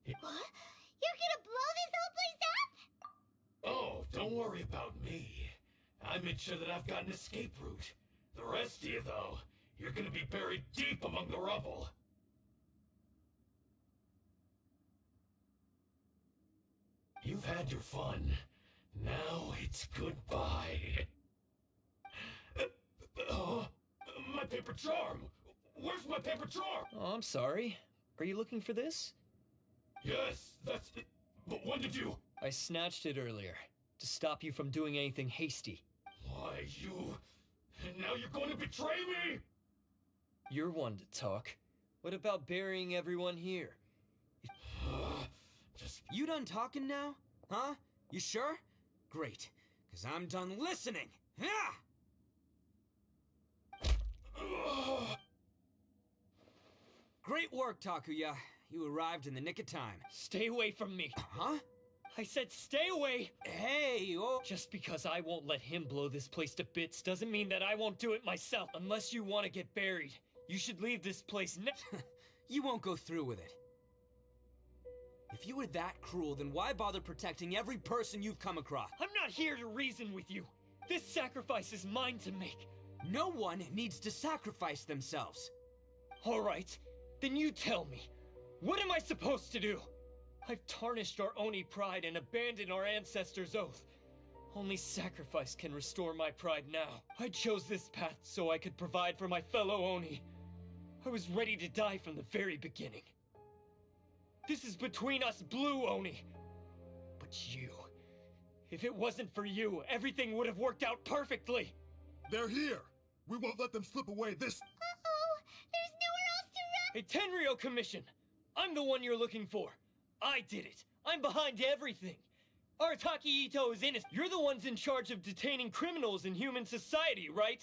What? You're gonna blow this whole place up? Oh, don't worry about me. I made sure that I've got an escape route. The rest of you, though, you're gonna be buried deep among the rubble. You've had your fun. Now it's goodbye. My paper charm! Where's my paper charm? Oh, I'm sorry. Are you looking for this? Yes, that's it. But when did you... I snatched it earlier, to stop you from doing anything hasty. Why, you... And now you're going to betray me? You're one to talk. What about burying everyone here? You done talking now? Huh? You sure? Great, because I'm done listening. Ah! Great work, Takuya. You arrived in the nick of time. Stay away from me. Huh? I said stay away! Hey, oh... Just because I won't let him blow this place to bits doesn't mean that I won't do it myself. Unless you want to get buried, you should leave this place now. You won't go through with it. If you were that cruel, then why bother protecting every person you've come across? I'm not here to reason with you. This sacrifice is mine to make. No one needs to sacrifice themselves. All right, then you tell me. What am I supposed to do? I've tarnished our Oni pride and abandoned our ancestors' oath. Only sacrifice can restore my pride now. I chose this path so I could provide for my fellow Oni. I was ready to die from the very beginning. This is between us blue Oni. But you... If it wasn't for you, everything would have worked out perfectly. They're here. We won't let them slip away this... Uh-oh. There's nowhere else to run. A Tenryou commission. I'm the one you're looking for. I did it. I'm behind everything. Arataki Ito is innocent. You're the ones in charge of detaining criminals in human society, right?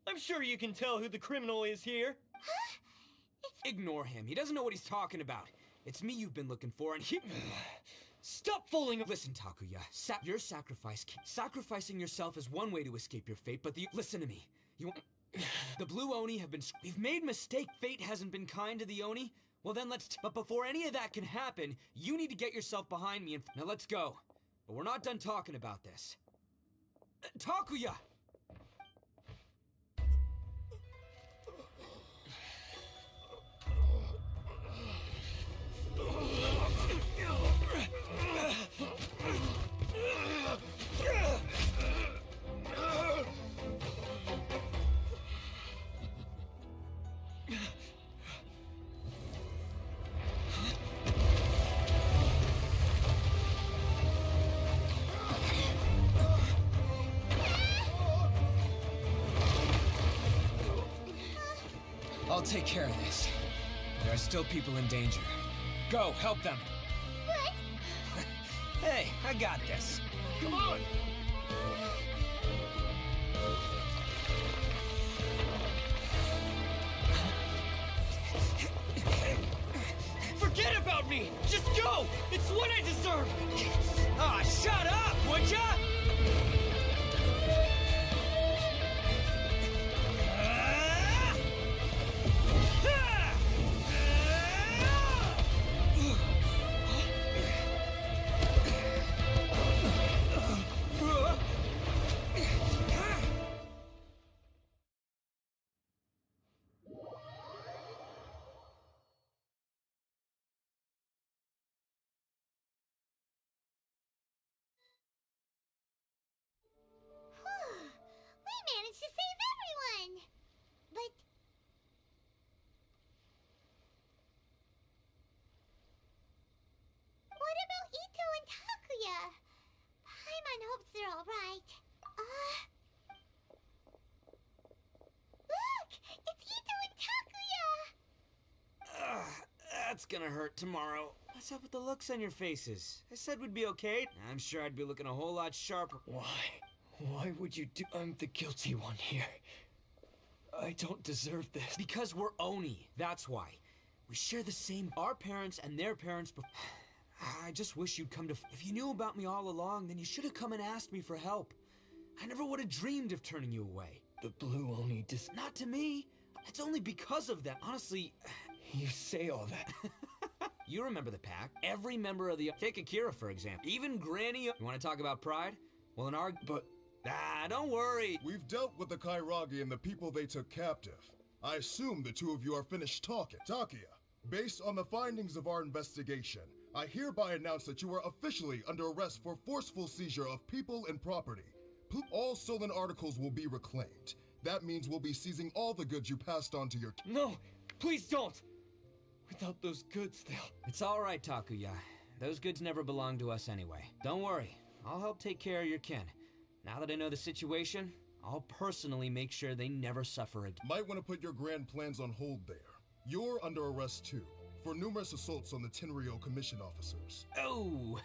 I'm sure you can tell who the criminal is here. Huh? Ignore him. He doesn't know what he's talking about. It's me you've been looking for, and he... Stop fooling... Listen, Takuya. Your sacrifice... Sacrificing yourself is one way to escape your fate, but Listen to me. The Blue Oni have been... We've made mistake. Fate hasn't been kind to the Oni. Well, then But before any of that can happen, you need to get yourself behind me and... Now let's go. But we're not done talking about this. Takuya! I'll take care of this. There are still people in danger. Go, help them. What? Hey, I got this. Come on! Forget about me! Just go! It's what I deserve! Ah, shut up, would ya? parents are all right. Look! It's Ito and Takuya! Ugh, that's gonna hurt tomorrow. What's up with the looks on your faces? I said we'd be okay. I'm sure I'd be looking a whole lot sharper. Why? Why would you do? I'm the guilty one here. I don't deserve this. Because we're Oni, that's why. We share the same, our parents and their parents. I just wish you'd come to. If you knew about me all along, then you should have come and asked me for help. I never would have dreamed of turning you away. The Blue Oni Not to me. It's only because of them. Honestly. You say all that. You remember the pack. Every member of the. Take Akira, for example. Even Granny. You want to talk about pride? Well, in our. But. Don't worry. We've dealt with the Kairagi and the people they took captive. I assume the two of you are finished talking. Takuya, based on the findings of our investigation, I hereby announce that you are officially under arrest for forceful seizure of people and property. All stolen articles will be reclaimed. That means we'll be seizing all the goods you passed on to your... No! Please don't! Without those goods, they'll... It's all right, Takuya. Those goods never belong to us anyway. Don't worry. I'll help take care of your kin. Now that I know the situation, I'll personally make sure they never suffer again. Might want to put your grand plans on hold there. You're under arrest too, for numerous assaults on the Tenryou Commission officers. Oh,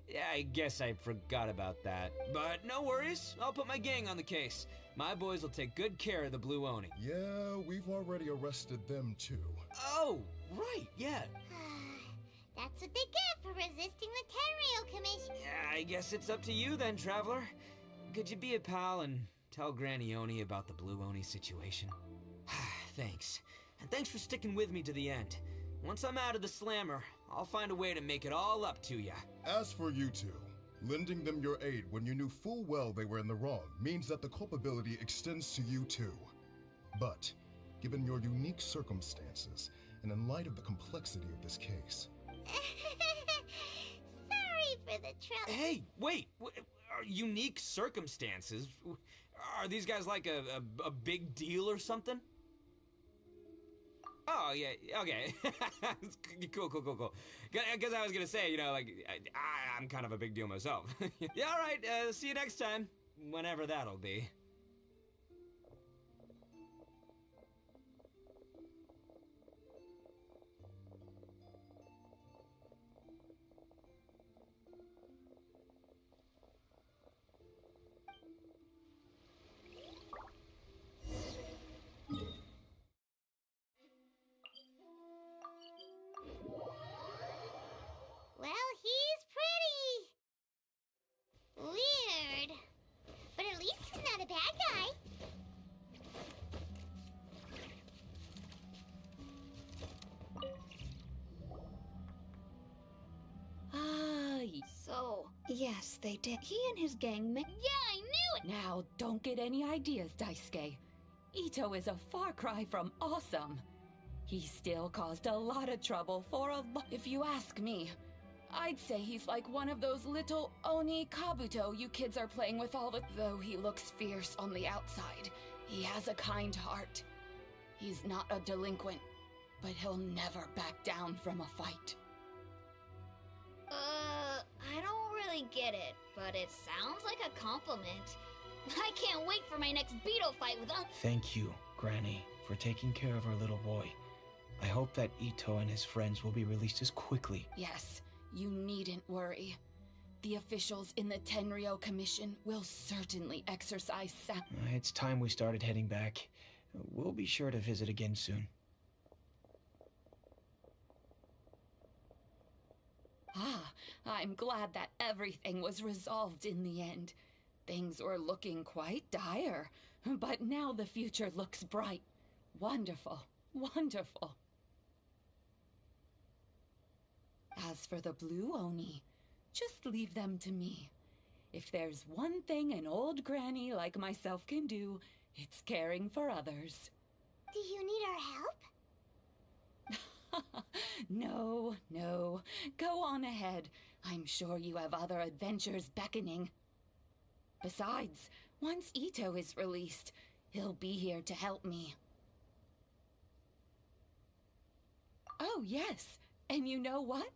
yeah, I guess I forgot about that. But no worries, I'll put my gang on the case. My boys will take good care of the Blue Oni. Yeah, we've already arrested them too. Oh, right, yeah. That's what they get for resisting the Tenryou Commission. Yeah, I guess it's up to you then, Traveler. Could you be a pal and tell Granny Oni about the Blue Oni situation? Thanks. And thanks for sticking with me to the end. Once I'm out of the slammer, I'll find a way to make it all up to ya. As for you two, lending them your aid when you knew full well they were in the wrong means that the culpability extends to you too. But, given your unique circumstances, and in light of the complexity of this case... Sorry for the trouble. Hey, wait! Unique circumstances? Are these guys like a big deal or something? Oh, yeah, okay. Cool. Because I was gonna say, I'm kind of a big deal myself. Yeah, all right, see you next time. Whenever that'll be. Well, he's pretty weird. But at least he's not a bad guy. So, Yes, they did. He and his gang yeah, I knew it! Now, don't get any ideas, Daisuke. Ito is a far cry from awesome. He still caused a lot of trouble for a If you ask me, I'd say he's like one of those little Oni Kabuto you kids are playing with all the... Though he looks fierce on the outside, he has a kind heart. He's not a delinquent, but he'll never back down from a fight. I don't really get it, but it sounds like a compliment. I can't wait for my next beetle fight with Thank you, Granny, for taking care of our little boy. I hope that Ito and his friends will be released as quickly. Yes, you needn't worry. The officials in the Tenryou Commission will certainly exercise It's time we started heading back. We'll be sure to visit again soon. I'm glad that everything was resolved in the end. Things were looking quite dire, but now the future looks bright. Wonderful, wonderful. As for the Blue Oni, just leave them to me. If there's one thing an old granny like myself can do, it's caring for others. Do you need our help? No. Go on ahead. I'm sure you have other adventures beckoning. Besides, once Ito is released, he'll be here to help me. Oh, yes. And you know what?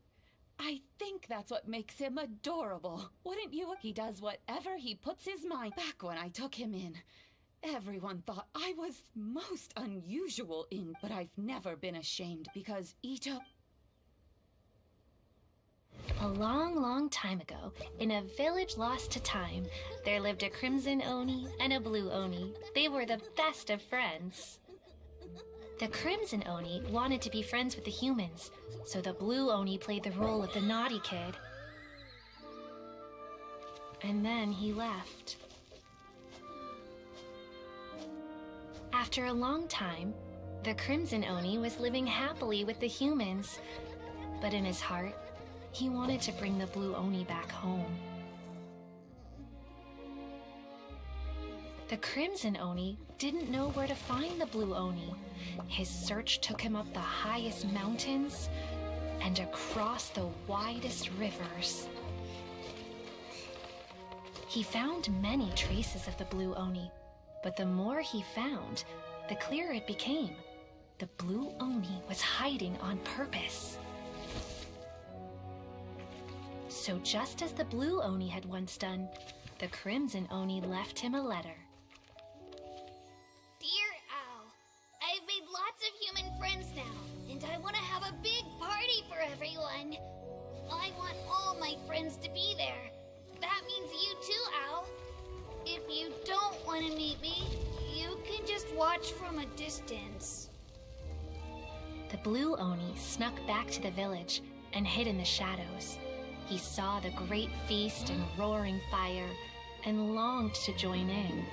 I think that's what makes him adorable. Wouldn't you? He does whatever he puts his mind. Back when I took him in, everyone thought I was most unusual but I've never been ashamed because Ito... A long, long time ago, in a village lost to time, there lived a crimson Oni and a blue Oni. They were the best of friends. The crimson Oni wanted to be friends with the humans, so the blue Oni played the role of the naughty kid. And then he left. After a long time, the crimson Oni was living happily with the humans, but in his heart, he wanted to bring the blue Oni back home. The crimson Oni didn't know where to find the blue Oni. His search took him up the highest mountains and across the widest rivers. He found many traces of the blue Oni, but the more he found, the clearer it became. The blue Oni was hiding on purpose. So just as the blue Oni had once done, the crimson Oni left him a letter. Dear Owl, I've made lots of human friends now, and I want to have a big party for everyone. I want all my friends to be there. That means you too, Owl. If you don't want to meet me, you can just watch from a distance. The blue Oni snuck back to the village and hid in the shadows. He saw the great feast and roaring fire and longed to join in.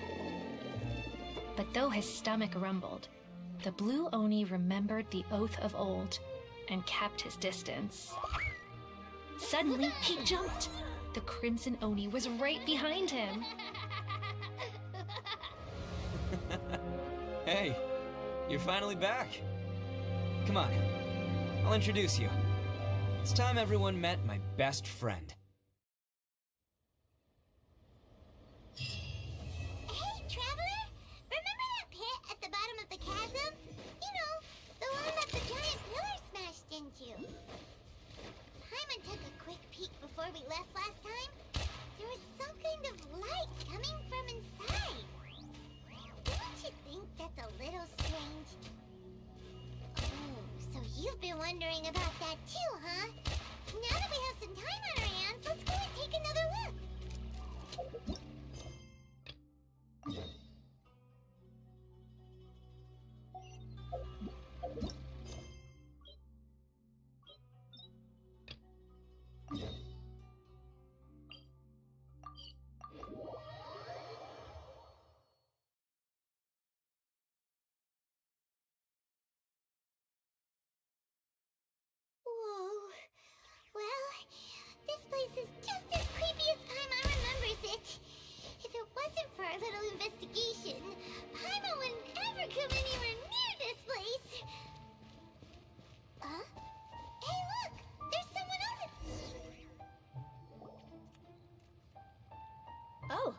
But though his stomach rumbled, the blue Oni remembered the oath of old and kept his distance. Suddenly, he jumped. The crimson Oni was right behind him. Hey, you're finally back. Come on, I'll introduce you. It's time everyone met my best friend. Hey, Traveler! Remember that pit at the bottom of the chasm? You know, the one that the giant pillar smashed into. Paimon took a quick peek before we left last time. There was some kind of light coming from inside. Don't you think that's a little strange? Oh, so you've been wondering about that too, huh? Now that we have some time on our hands, let's go and take another look. Whoa. Well, this place is just as creepy as Paimon remembers it. If it wasn't for our little investigation, Paimon wouldn't ever come anywhere near this place. Huh? Hey, look! There's someone over... Oh,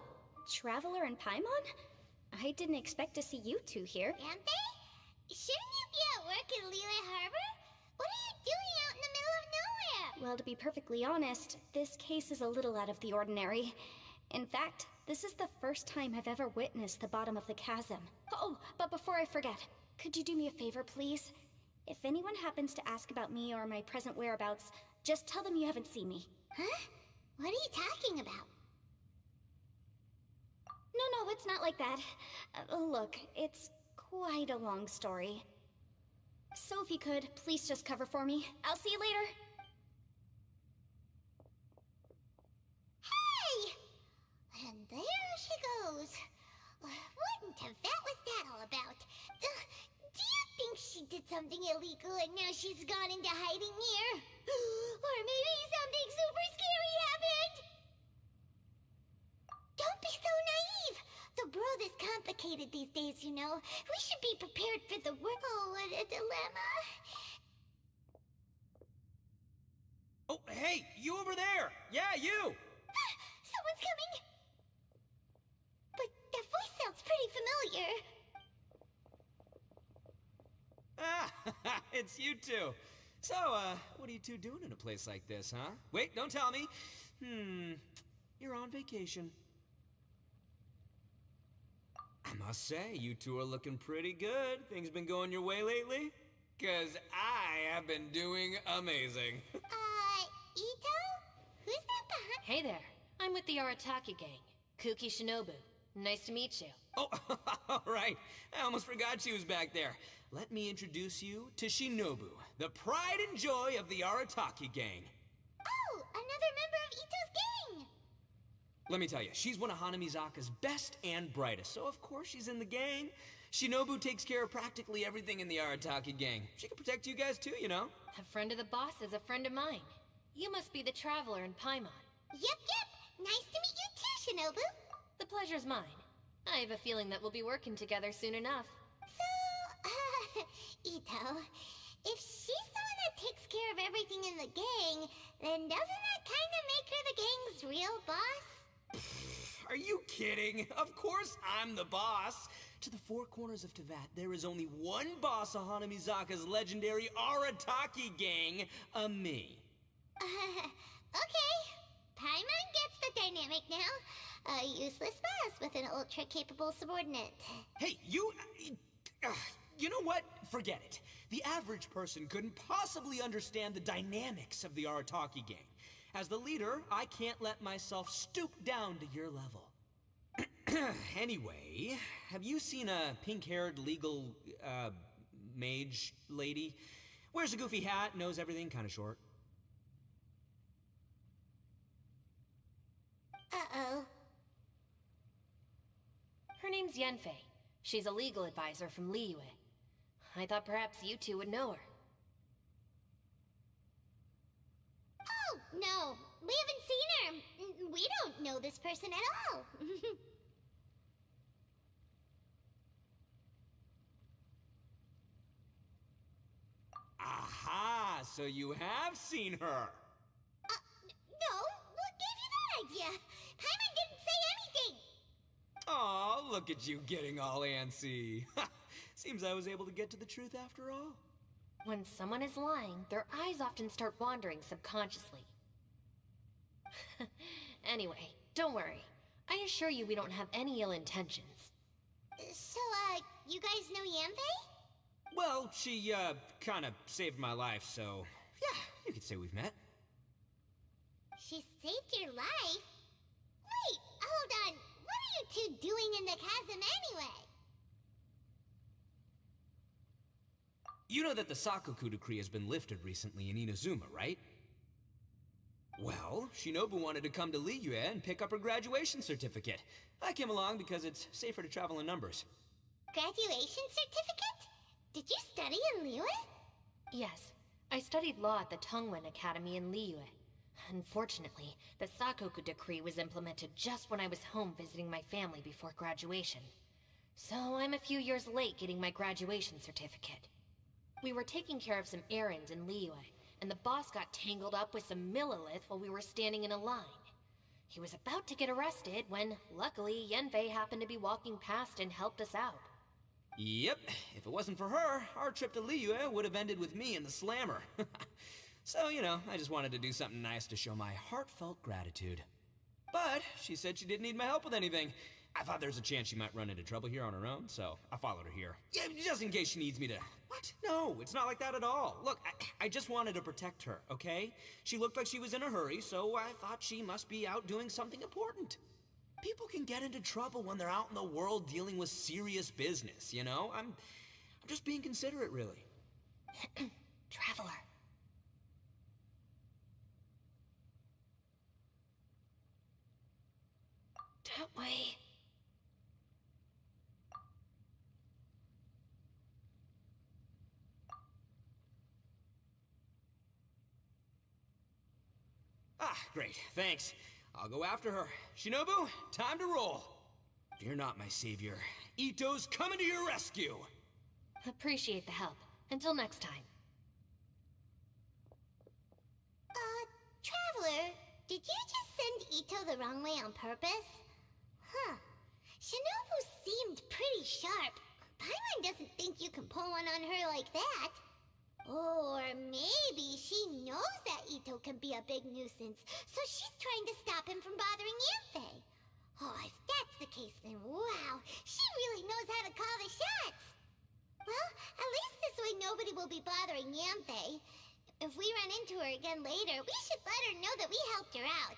Traveler and Paimon? I didn't expect to see you two here. Yampe? Shouldn't you be at work in Liyue Harbor? What are you doing out in the middle of nowhere? Well, to be perfectly honest, this case is a little out of the ordinary. In fact, this is the first time I've ever witnessed the bottom of the chasm. Oh, but before I forget, could you do me a favor, please? If anyone happens to ask about me or my present whereabouts, just tell them you haven't seen me. Huh? What are you talking about? No, it's not like that. Look, it's quite a long story. So if you could, please just cover for me. I'll see you later. Hey! And there she goes. What in Teyvat was that all about? Do you think she did something illegal and now she's gone into hiding here? Or maybe something super scary happened? Don't be so naive! The world is complicated these days, you know. We should be prepared for the worst. Oh, what a dilemma. Oh, hey, you over there! Yeah, you! Someone's coming! But that voice sounds pretty familiar. Ah, it's you two. So, what are you two doing in a place like this, huh? Wait, don't tell me. You're on vacation. I must say, you two are looking pretty good. Things been going your way lately? 'Cause I have been doing amazing. Ito? Who's that behind? Hey there. I'm with the Arataki gang. Kuki Shinobu. Nice to meet you. Oh, all right. I almost forgot she was back there. Let me introduce you to Shinobu, the pride and joy of the Arataki gang. Oh, another member of Ito's gang! Let me tell you, she's one of Hanamizaka's best and brightest, so of course she's in the gang. Shinobu takes care of practically everything in the Arataki gang. She can protect you guys too, you know? A friend of the boss is a friend of mine. You must be the traveler in Paimon. Yep. Nice to meet you too, Shinobu. The pleasure's mine. I have a feeling that we'll be working together soon enough. So, Ito, if she's the one that takes care of everything in the gang, then doesn't that kind of make her the gang's real boss? Are you kidding? Of course I'm the boss. To the four corners of Teyvat, there is only one boss of Hanamizaka's legendary Arataki gang, me. Okay. Paimon gets the dynamic now. A useless boss with an ultra-capable subordinate. Hey, you know what? Forget it. The average person couldn't possibly understand the dynamics of the Arataki gang. As the leader, I can't let myself stoop down to your level. Anyway, have you seen a pink-haired legal, mage lady? Wears a goofy hat, knows everything, kinda short. Uh-oh. Her name's Yenfei. She's a legal advisor from Liyue. I thought perhaps you two would know her. Oh, no. We haven't seen her. We don't know this person at all. Aha! So you have seen her! No, what gave you that idea? Paimon didn't say anything! Aw, look at you getting all antsy. Seems I was able to get to the truth after all. When someone is lying, their eyes often start wandering subconsciously. Anyway, don't worry. I assure you we don't have any ill intentions. So, you guys know Yanfei? Well, she, kinda saved my life, so... yeah, you could say we've met. She saved your life? Wait, hold on. What are you two doing in the chasm anyway? You know that the Sakoku decree has been lifted recently in Inazuma, right? Well, Shinobu wanted to come to Liyue and pick up her graduation certificate. I came along because it's safer to travel in numbers. Graduation certificate? Did you study in Liyue? Yes, I studied law at the Tongwen Academy in Liyue. Unfortunately, the Sakoku decree was implemented just when I was home visiting my family before graduation. So I'm a few years late getting my graduation certificate. We were taking care of some errands in Liyue, and the boss got tangled up with some Millilith while we were standing in a line. He was about to get arrested when, luckily, Yenfei happened to be walking past and helped us out. Yep, if it wasn't for her, our trip to Liyue would have ended with me in the slammer. So, you know, I just wanted to do something nice to show my heartfelt gratitude. But she said she didn't need my help with anything. I thought there's a chance she might run into trouble here on her own, so I followed her here. Yeah, just in case she needs me to... What? No, it's not like that at all. Look, I just wanted to protect her, okay? She looked like she was in a hurry, so I thought she must be out doing something important. People can get into trouble when they're out in the world dealing with serious business, you know? I'm just being considerate, really. Traveler. That way. Ah, great, thanks. I'll go after her. Shinobu, time to roll. Fear not, my savior. Ito's coming to your rescue. Appreciate the help. Until next time. Traveler, did you just send Ito the wrong way on purpose? Huh. Shinobu seemed pretty sharp. Paimon doesn't think you can pull one on her like that. Or maybe she knows that Ito can be a big nuisance, so she's trying to stop him from bothering Yantei. Oh, if that's the case, then wow, she really knows how to call the shots. Well, at least this way nobody will be bothering Yantei. If we run into her again later, we should let her know that we helped her out.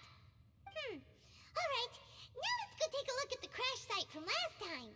Alright, now let's go take a look at the crash site from last time.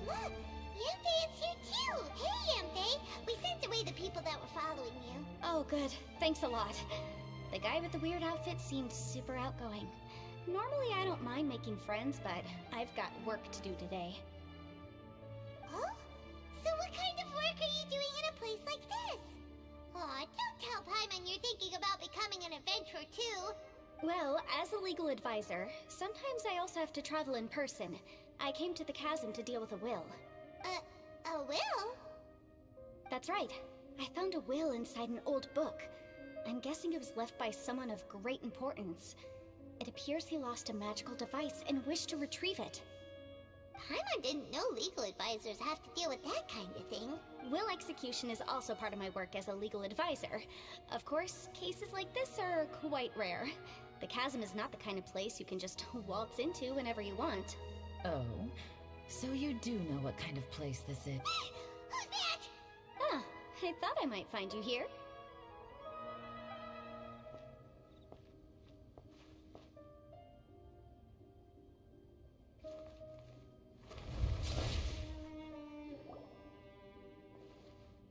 Look, Yantei is here too! Hey, Yantei! We sent away the people that were following you. Oh, good. Thanks a lot. The guy with the weird outfit seemed super outgoing. Normally I don't mind making friends, but I've got work to do today. Oh? So what kind of work are you doing in a place like this? Aw, don't tell Paimon you're thinking about becoming an adventurer too. Well, as a legal advisor, sometimes I also have to travel in person. I came to the chasm to deal with a will. A will? That's right. I found a will inside an old book. I'm guessing it was left by someone of great importance. It appears he lost a magical device and wished to retrieve it. Paimon didn't know legal advisors have to deal with that kind of thing. Will execution is also part of my work as a legal advisor. Of course, cases like this are quite rare. The chasm is not the kind of place you can just waltz into whenever you want. Oh, so you do know what kind of place this is? Who's that? Ah, I thought I might find you here.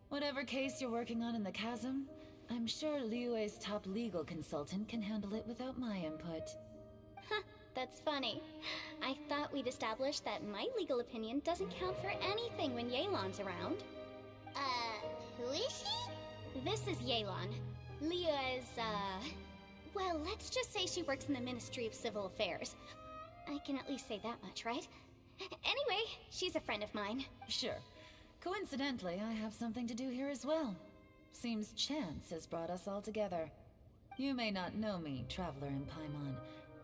Whatever case you're working on in the chasm, I'm sure Liyue's top legal consultant can handle it without my input. Huh, that's funny. I thought we'd established that my legal opinion doesn't count for anything when Yelan's around. Who is she? This is Yelan. Liyue's, well, let's just say she works in the Ministry of Civil Affairs. I can at least say that much, right? Anyway, she's a friend of mine. Sure. Coincidentally, I have something to do here as well. Seems chance has brought us all together. You may not know me, Traveler in Paimon,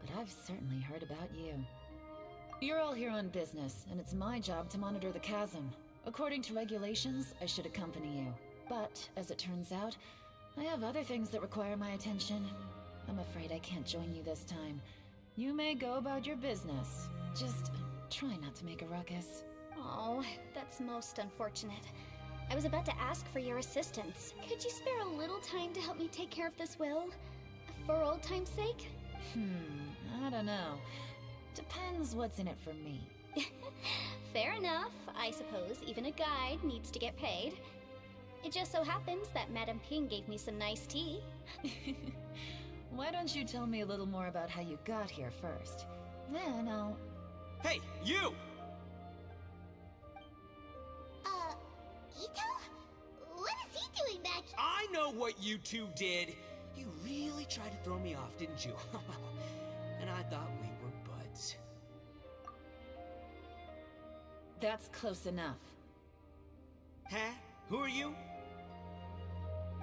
but I've certainly heard about you. You're all here on business, and it's my job to monitor the chasm. According to regulations, I should accompany you. But, as it turns out, I have other things that require my attention. I'm afraid I can't join you this time. You may go about your business. Just try not to make a ruckus. Oh, that's most unfortunate. I was about to ask for your assistance. Could you spare a little time to help me take care of this will? For old time's sake? I don't know. Depends what's in it for me. Fair enough. I suppose even a guide needs to get paid. It just so happens that Madame Ping gave me some nice tea. Why don't you tell me a little more about how you got here first? Then I'll... Hey, you! Ito? What is he doing back here? I know what you two did. You really tried to throw me off, didn't you? And I thought we were buds. That's close enough. Huh? Who are you?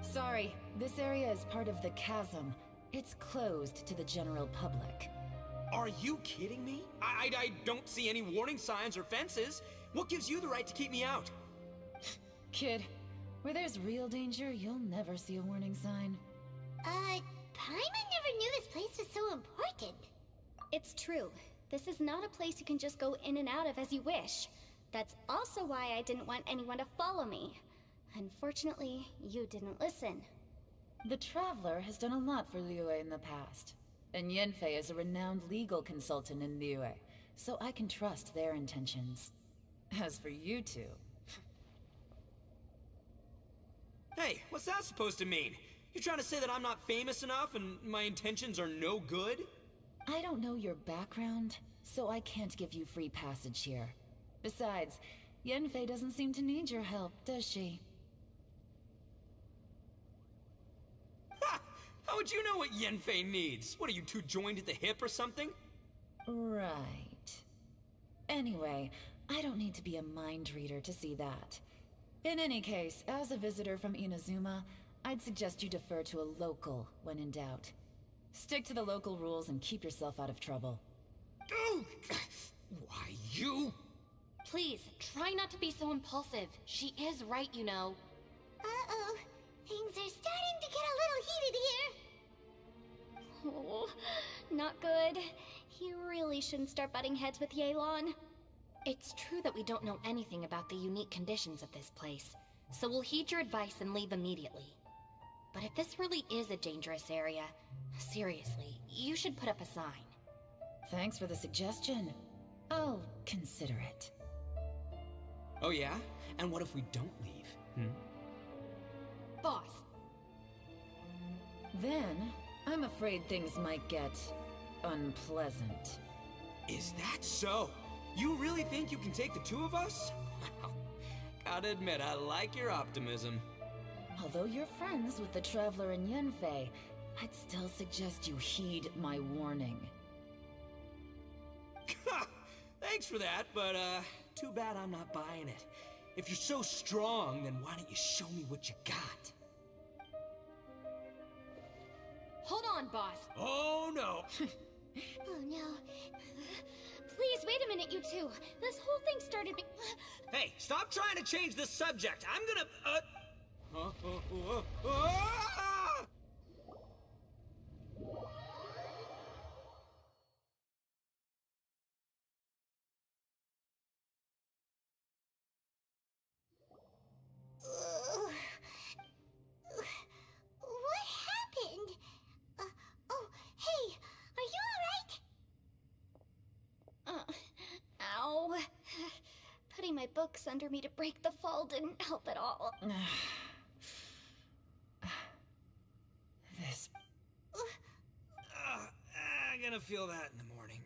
Sorry, this area is part of the chasm. It's closed to the general public. Are you kidding me? I don't see any warning signs or fences. What gives you the right to keep me out? Kid, where there's real danger, you'll never see a warning sign. Paimon never knew this place was so important. It's true. This is not a place you can just go in and out of as you wish. That's also why I didn't want anyone to follow me. Unfortunately, you didn't listen. The Traveler has done a lot for Liyue in the past. And Yanfei is a renowned legal consultant in Liyue, so I can trust their intentions. As for you two... Hey, what's that supposed to mean? You trying to say that I'm not famous enough and my intentions are no good? I don't know your background, so I can't give you free passage here. Besides, Yenfei doesn't seem to need your help, does she? Ha! How would you know what Yenfei needs? What, are you two joined at the hip or something? Right. Anyway, I don't need to be a mind reader to see that. In any case, as a visitor from Inazuma, I'd suggest you defer to a local when in doubt. Stick to the local rules and keep yourself out of trouble. Oh, why, you? Please, try not to be so impulsive. She is right, you know. Uh-oh. Things are starting to get a little heated here. Oh, not good. You really shouldn't start butting heads with Yelan. It's true that we don't know anything about the unique conditions of this place, so we'll heed your advice and leave immediately. But if this really is a dangerous area, seriously, you should put up a sign. Thanks for the suggestion. I'll consider it. Oh yeah? And what if we don't leave? Boss! Then, I'm afraid things might get unpleasant. Is that so? You really think you can take the two of us? Gotta admit, I like your optimism. Although you're friends with the Traveler and Yenfei, I'd still suggest you heed my warning. Thanks for that, but too bad I'm not buying it. If you're so strong, then why don't you show me what you got? Hold on, boss. Oh no! Oh no. Please, wait a minute, you two. This whole thing started be- Hey, stop trying to change the subject. I'm gonna, What happened? Oh, hey, are you alright? Ow. Putting my books under me to break the fall didn't help at all. This... I'm gonna feel that in the morning.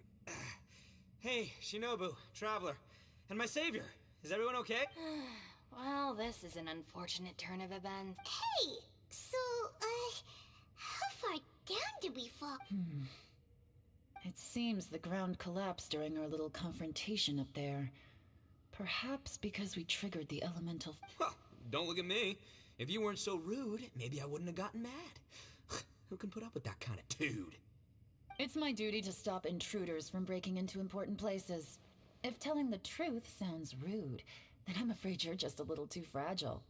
Hey, Shinobu, Traveler, and my savior. Is everyone okay? Well, this is an unfortunate turn of events. Hey, so, how far down did we fall? It seems the ground collapsed during our little confrontation up there. Perhaps because we triggered the elemental... Well, don't look at me. If you weren't so rude, maybe I wouldn't have gotten mad. Who can put up with that kind of dude? It's my duty to stop intruders from breaking into important places. If telling the truth sounds rude, then I'm afraid you're just a little too fragile.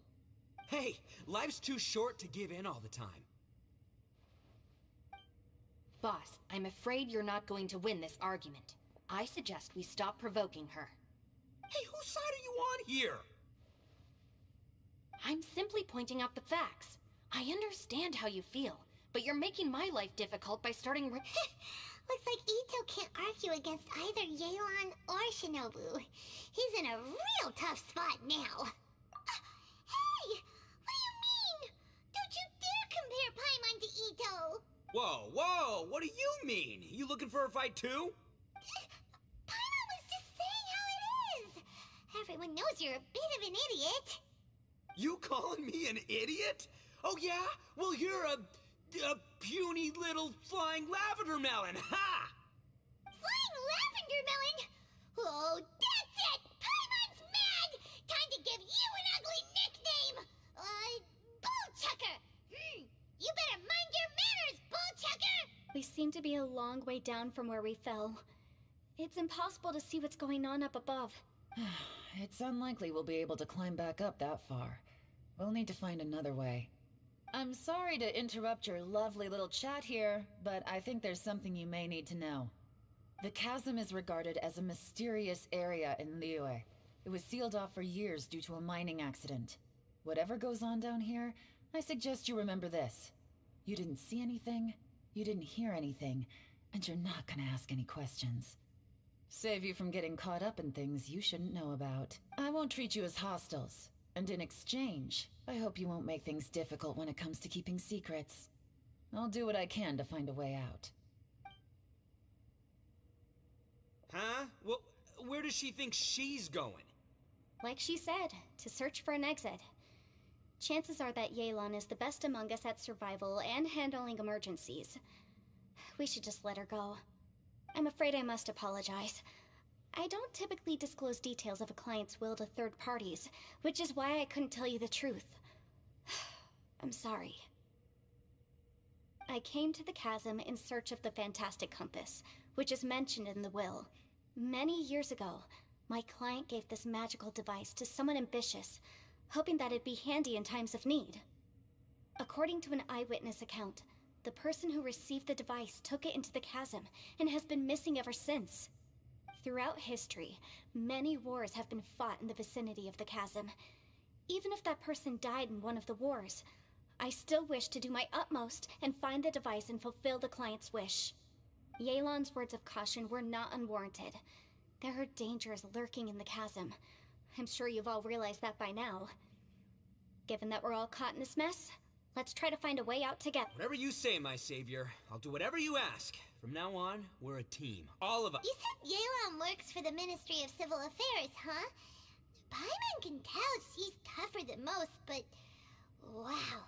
Hey, life's too short to give in all the time. Boss, I'm afraid you're not going to win this argument. I suggest we stop provoking her. Hey, whose side are you on here? I'm simply pointing out the facts. I understand how you feel, but you're making my life difficult by starting Looks like Ito can't argue against either Yelan or Shinobu. He's in a real tough spot now. Hey! What do you mean? Don't you dare compare Paimon to Ito! Whoa, whoa, what do you mean? You looking for a fight too? Paimon was just saying how it is! Everyone knows you're a bit of an idiot. You calling me an idiot? Oh yeah? Well, you're a puny little flying lavender melon, ha! Flying lavender melon? Oh, that's it! Paimon's mad! Time to give you an ugly nickname! Bullchucker! You better mind your manners, Bullchucker! We seem to be a long way down from where we fell. It's impossible to see what's going on up above. It's unlikely we'll be able to climb back up that far. We'll need to find another way. I'm sorry to interrupt your lovely little chat here, but I think there's something you may need to know. The chasm is regarded as a mysterious area in Liyue. It was sealed off for years due to a mining accident. Whatever goes on down here, I suggest you remember this. You didn't see anything, you didn't hear anything, and you're not gonna ask any questions. Save you from getting caught up in things you shouldn't know about. I won't treat you as hostiles. And in exchange, I hope you won't make things difficult when it comes to keeping secrets. I'll do what I can to find a way out. Huh? Well, where does she think she's going? Like she said, to search for an exit. Chances are that Yelan is the best among us at survival and handling emergencies. We should just let her go. I'm afraid I must apologize. I don't typically disclose details of a client's will to third parties, which is why I couldn't tell you the truth. I'm sorry. I came to the chasm in search of the Fantastic Compass, which is mentioned in the will. Many years ago, my client gave this magical device to someone ambitious, hoping that it'd be handy in times of need. According to an eyewitness account, the person who received the device took it into the chasm and has been missing ever since. Throughout history, many wars have been fought in the vicinity of the chasm. Even if that person died in one of the wars, I still wish to do my utmost and find the device and fulfill the client's wish. Yelan's words of caution were not unwarranted. There are dangers lurking in the chasm. I'm sure you've all realized that by now. Given that we're all caught in this mess, let's try to find a way out together. Whatever you say, my savior. I'll do whatever you ask. From now on, we're a team. All of us. You said Yelan works for the Ministry of Civil Affairs, huh? Paimon can tell she's tougher than most, but... wow.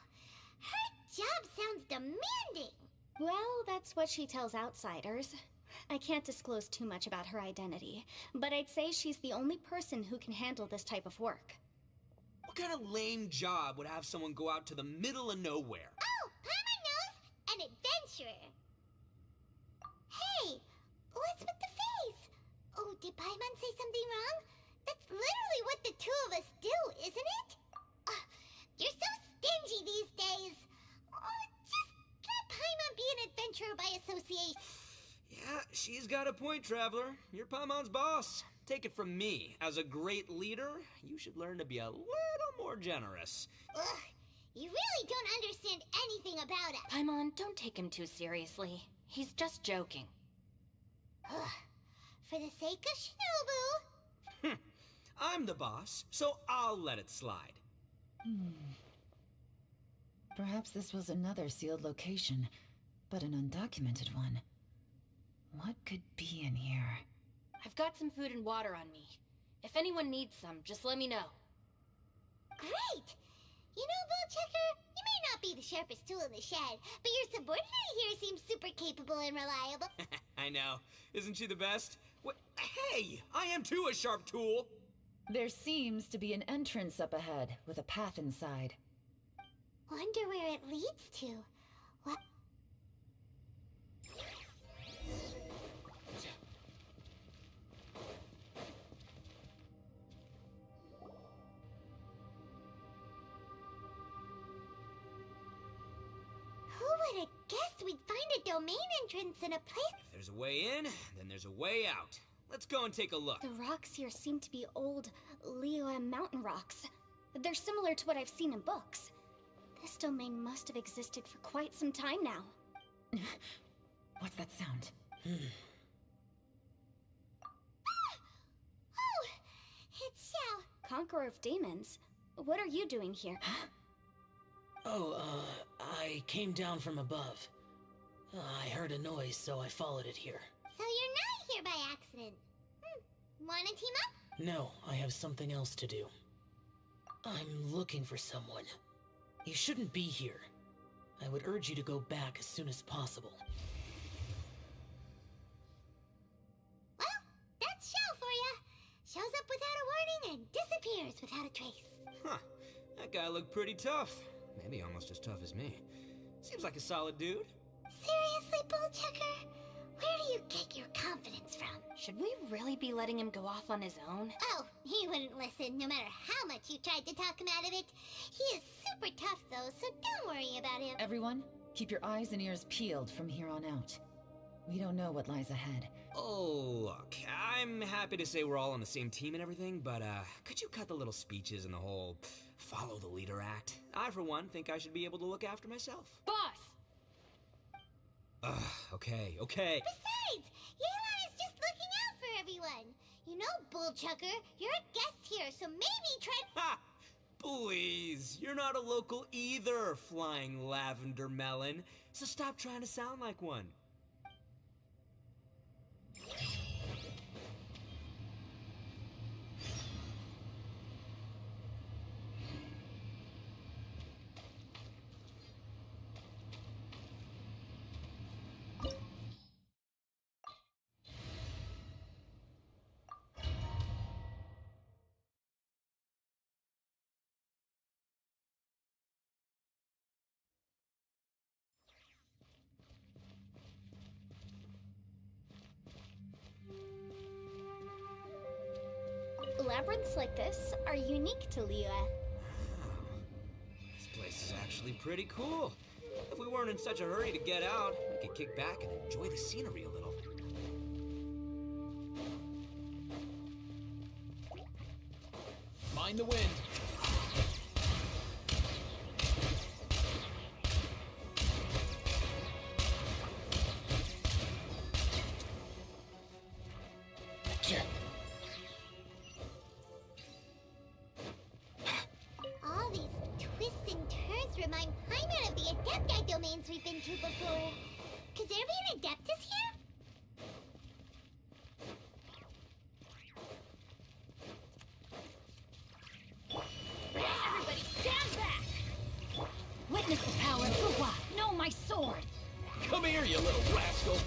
Her job sounds demanding. Well, that's what she tells outsiders. I can't disclose too much about her identity, but I'd say she's the only person who can handle this type of work. What kind of lame job would have someone go out to the middle of nowhere? Oh, Paimon knows! An adventurer. Hey, what's with the face? Oh, did Paimon say something wrong? That's literally what the two of us do, isn't it? You're so stingy these days. Just let Paimon be an adventurer by association. Yeah, she's got a point, Traveler. You're Paimon's boss. Take it from me. As a great leader, you should learn to be a little more generous. Ugh, you really don't understand anything about it. Paimon, don't take him too seriously. He's just joking. Ugh, for the sake of Shinobu. I'm the boss, so I'll let it slide. Perhaps this was another sealed location, but an undocumented one. What could be in here? I've got some food and water on me. If anyone needs some, just let me know. Great! You know, Bullchecker, you may not be the sharpest tool in the shed, but your subordinate here seems super capable and reliable. I know. Isn't she the best? What? Hey! I am too a sharp tool! There seems to be an entrance up ahead, with a path inside. Wonder where it leads to. What? Who would have guessed we'd find a domain entrance in a place? If there's a way in, then there's a way out. Let's go and take a look. The rocks here seem to be old Liyue mountain rocks. They're similar to what I've seen in books. This domain must have existed for quite some time now. What's that sound? Oh, it's Xiao. Conqueror of Demons? What are you doing here? I came down from above. I heard a noise, so I followed it here. So you're not here by accident. Wanna team up? No, I have something else to do. I'm looking for someone. You shouldn't be here. I would urge you to go back as soon as possible. Well, that's Xiao for ya. Shows up without a warning and disappears without a trace. Huh. That guy looked pretty tough. Maybe almost as tough as me. Seems like a solid dude. Seriously, Bullchecker? Where do you get your confidence from? Should we really be letting him go off on his own? Oh, he wouldn't listen no matter how much you tried to talk him out of it. He is super tough though, so don't worry about him. Everyone, keep your eyes and ears peeled from here on out. We don't know what lies ahead. Oh, look, I'm happy to say we're all on the same team and everything, but could you cut the little speeches and the whole follow the leader act? I, for one, think I should be able to look after myself. Boss! Okay. Besides, Yelan is just looking out for everyone. You know, Bullchucker, you're a guest here, so maybe try... Ha! Please, you're not a local either, flying lavender melon, so stop trying to sound like one. Labyrinths like this are unique to Liyue. This place is actually pretty cool. If we weren't in such a hurry to get out, we could kick back and enjoy the scenery a little. Mind the wind. All these twists and turns remind Paimon of the Adepti domains we've been to before. Could there be an Adeptus here? Everybody stand back! Witness the power of Fuwa! Know my sword! Come here, you little rascal!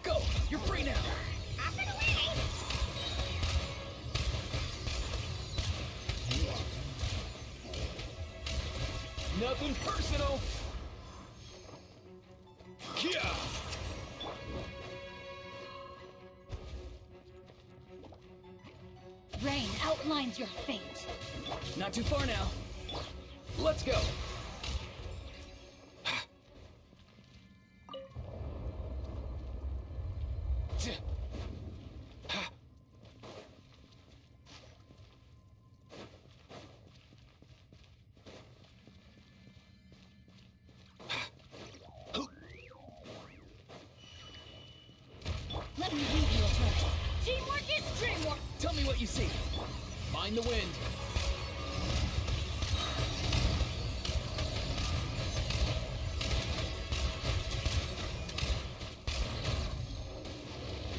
Go! You're free now! Up and away! Nothing personal! Yeah! Rain outlines your fate. Not too far now. Let's go! Let me read you a verse. Teamwork is dreamwork! Tell me what you see. Mind the wind.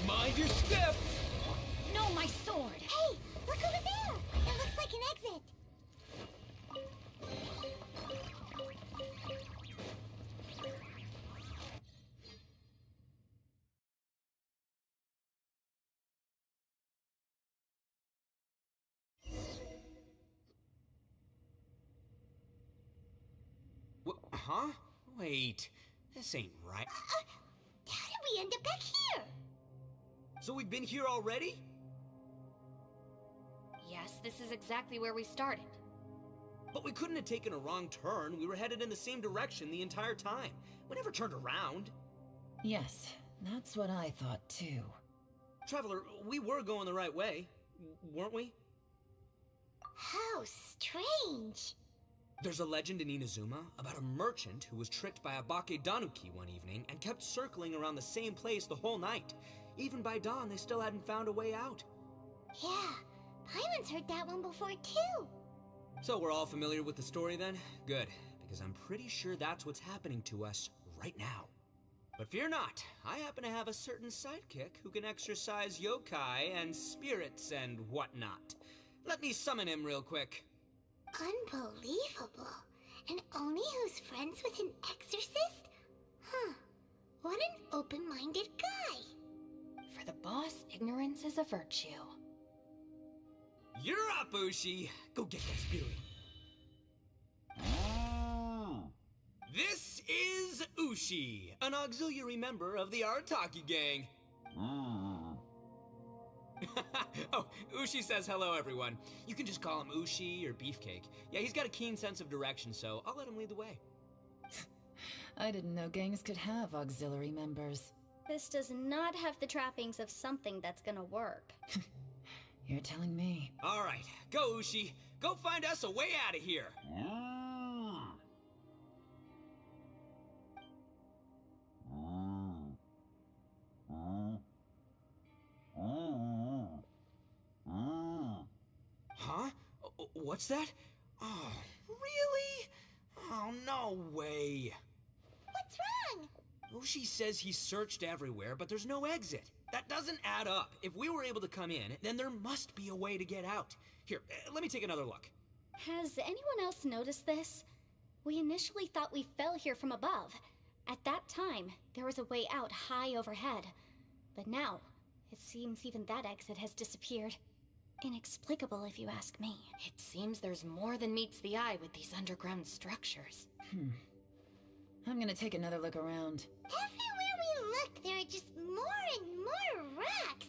Mind your step! Know my sword! Hey, look over there! It looks like an exit. Huh? Wait, this ain't right. How did we end up back here? So we've been here already? Yes, this is exactly where we started. But we couldn't have taken a wrong turn. We were headed in the same direction the entire time. We never turned around. Yes, that's what I thought too. Traveler, we were going the right way, weren't we? How strange. There's a legend in Inazuma about a merchant who was tricked by a Bakedanuki one evening and kept circling around the same place the whole night. Even by dawn, they still hadn't found a way out. Yeah, Paimon's heard that one before too. So we're all familiar with the story then? Good, because I'm pretty sure that's what's happening to us right now. But fear not, I happen to have a certain sidekick who can exercise yokai and spirits and whatnot. Let me summon him real quick. Unbelievable. An Oni who's friends with an exorcist? Huh. What an open-minded guy. For the boss, ignorance is a virtue. You're up, Ushi. Go get that spirit. This is Ushi, an auxiliary member of the Arataki gang. Oh, Ushi says hello, everyone. You can just call him Ushi or Beefcake. Yeah, he's got a keen sense of direction, so I'll let him lead the way. I didn't know gangs could have auxiliary members. This does not have the trappings of something that's gonna work. You're telling me. All right, go, Ushi. Go find us a way out of here. Huh? What's that? Oh, really? Oh, no way. What's wrong? Ushi says he searched everywhere, but there's no exit. That doesn't add up. If we were able to come in, then there must be a way to get out. Here, let me take another look. Has anyone else noticed this? We initially thought we fell here from above. At that time, there was a way out high overhead. But now, it seems even that exit has disappeared. Inexplicable, if you ask me. It seems there's more than meets the eye with these underground structures. I'm gonna take another look around. Everywhere we look, there are just more and more rocks.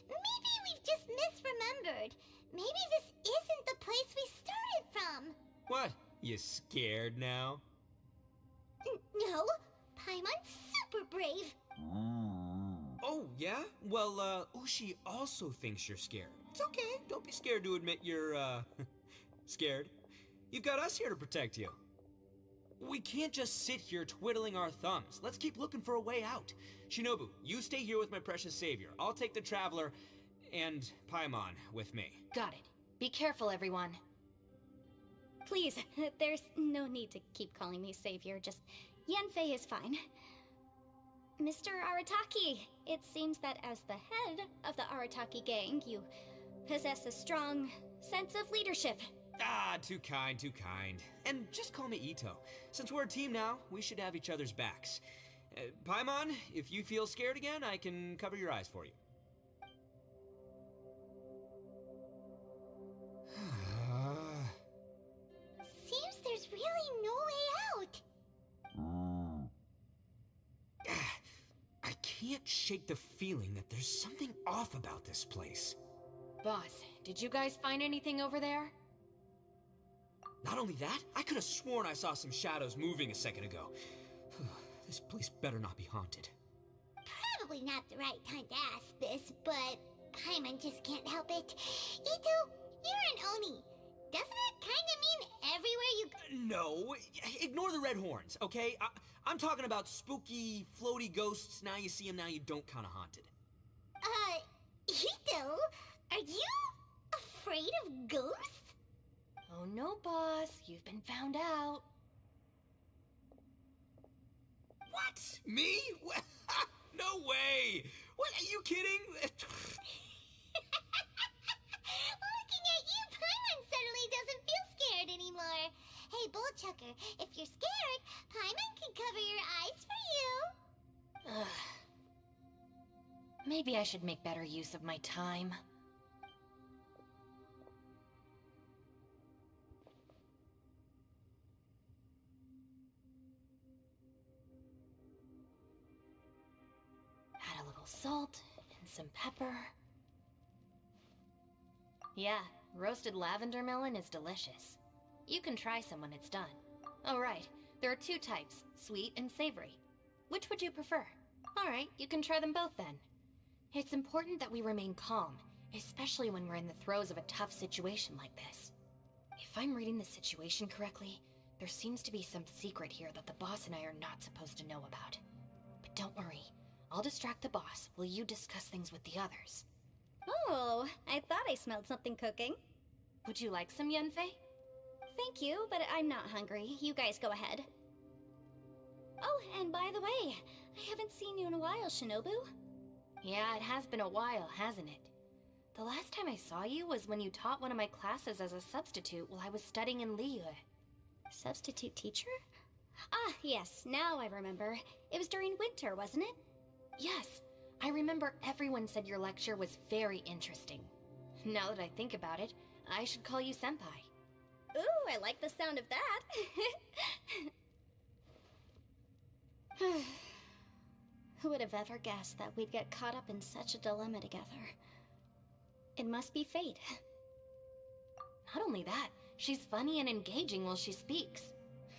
Maybe we've just misremembered. Maybe this isn't the place we started from. What? You scared now? No, Paimon's super brave. Oh, yeah? Well, Ushi also thinks you're scared. It's okay. Don't be scared to admit you're, scared. You've got us here to protect you. We can't just sit here twiddling our thumbs. Let's keep looking for a way out. Shinobu, you stay here with my precious savior. I'll take the Traveler and Paimon with me. Got it. Be careful, everyone. Please, there's no need to keep calling me savior. Just Yanfei is fine. Mr. Arataki, it seems that as the head of the Arataki gang, you possess a strong sense of leadership. Ah, too kind, too kind. And just call me Ito. Since we're a team now, we should have each other's backs. Paimon, if you feel scared again, I can cover your eyes for you. Seems there's really no way out. I can't shake the feeling that there's something off about this place. Boss, did you guys find anything over there? Not only that, I could have sworn I saw some shadows moving a second ago. This place better not be haunted. Probably not the right time to ask this, but Paimon just can't help it. Ito, you're an Oni. Doesn't it kind of mean everywhere you... No, ignore the red horns, okay? I'm talking about spooky, floaty ghosts. Now you see them, now you don't kind of haunted. Ito, are you afraid of ghosts? Oh no, boss. You've been found out. What? Me? No way! What, are you kidding? Looking at you, Paimon suddenly doesn't feel scared anymore. Hey, Bullchucker, if you're scared, Paimon can cover your eyes for you. Maybe I should make better use of my time. Add a little salt and some pepper. Yeah, roasted lavender melon is delicious. You can try some when it's done. Oh right, there are two types, sweet and savory. Which would you prefer? Alright, you can try them both then. It's important that we remain calm, especially when we're in the throes of a tough situation like this. If I'm reading the situation correctly, there seems to be some secret here that the boss and I are not supposed to know about. But don't worry, I'll distract the boss while you discuss things with the others. Oh, I thought I smelled something cooking. Would you like some, Yanfei? Thank you, but I'm not hungry. You guys go ahead. Oh, and and by the way, I haven't seen you in a while, Shinobu. Yeah, it has been a while, hasn't it? The last time I saw you was when you taught one of my classes as a substitute while I was studying in Liyue. Substitute teacher? Ah, yes, now I remember. It was during winter, wasn't it? Yes, I remember everyone said your lecture was very interesting. Now that I think about it, I should call you senpai. Ooh, I like the sound of that. Who would have ever guessed that we'd get caught up in such a dilemma together? It must be fate. Not only that, she's funny and engaging while she speaks.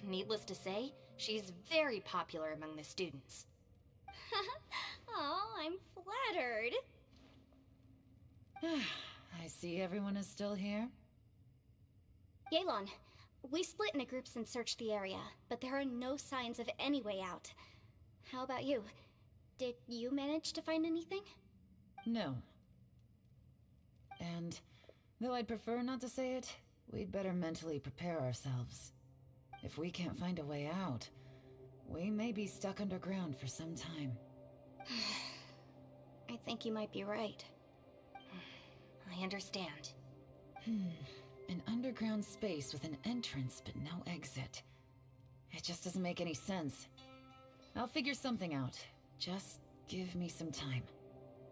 Needless to say, she's very popular among the students. Oh, I'm flattered. I see everyone is still here. Yelan, we split into groups and searched the area, but there are no signs of any way out. How about you? Did you manage to find anything? No. And, though I'd prefer not to say it, we'd better mentally prepare ourselves. If we can't find a way out, we may be stuck underground for some time. I think you might be right. I understand. An underground space with an entrance but no exit. It just doesn't make any sense. I'll figure something out. Just give me some time.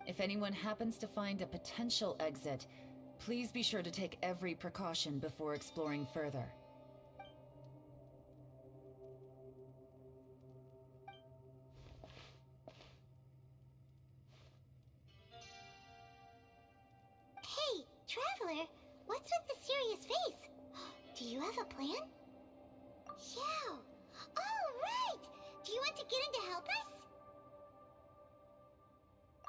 If anyone happens to find a potential exit, please be sure to take every precaution before exploring further. Hey, Traveler, what's with the serious face? Do you have a plan? Xiao! Oh, right! Do you want to get in to help us?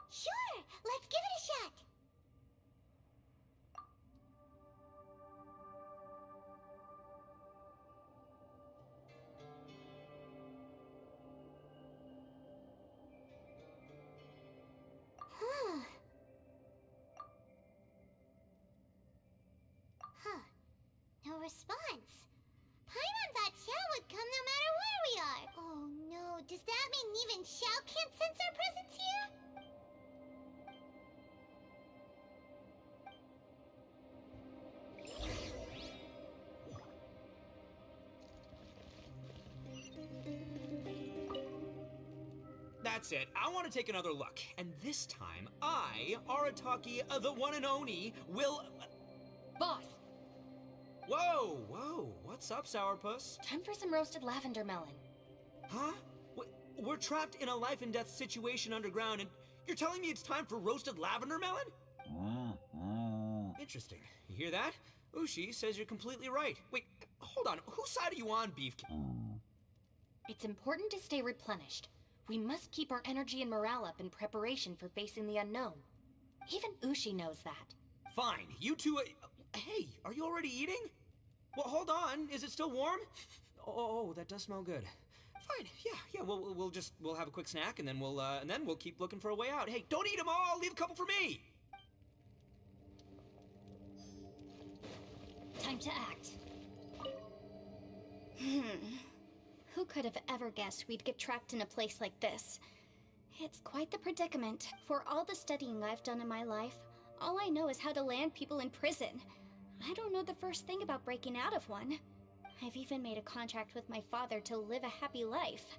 Sure! Let's give it a shot! Huh. Huh. No response. Paimon thought Xiao would come no matter where we are. Oh no, does that mean even Xiao can't sense our presence here? That's it. I want to take another look. And this time, I, Arataki, the one and only, will... Boss! Whoa, whoa. What's up, Sourpuss? Time for some roasted lavender melon. Huh? We're trapped in a life and death situation underground, and you're telling me it's time for roasted lavender melon? Interesting. You hear that? Ushi says you're completely right. Wait, hold on. Whose side are you on, Beef? It's important to stay replenished. We must keep our energy and morale up in preparation for facing the unknown. Even Ushi knows that. Fine. You two... hey, are you already eating? Well, hold on. Is it still warm? Oh, that does smell good. Fine. Yeah. We'll have a quick snack, and then we'll keep looking for a way out. Hey, don't eat them all. Leave a couple for me. Time to act. Who could have ever guessed we'd get trapped in a place like this? It's quite the predicament. For all the studying I've done in my life, all I know is how to land people in prison. I don't know the first thing about breaking out of one. I've even made a contract with my father to live a happy life.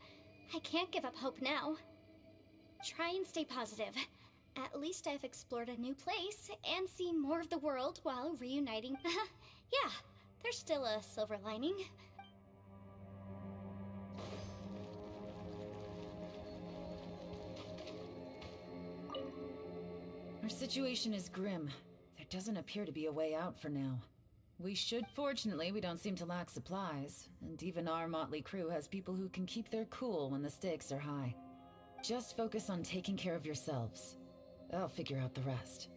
I can't give up hope now. Try and stay positive. At least I've explored a new place and seen more of the world while reuniting. Yeah, there's still a silver lining. Our situation is grim. There doesn't appear to be a way out for now. Fortunately, we don't seem to lack supplies, and even our motley crew has people who can keep their cool when the stakes are high. Just focus on taking care of yourselves. I'll figure out the rest.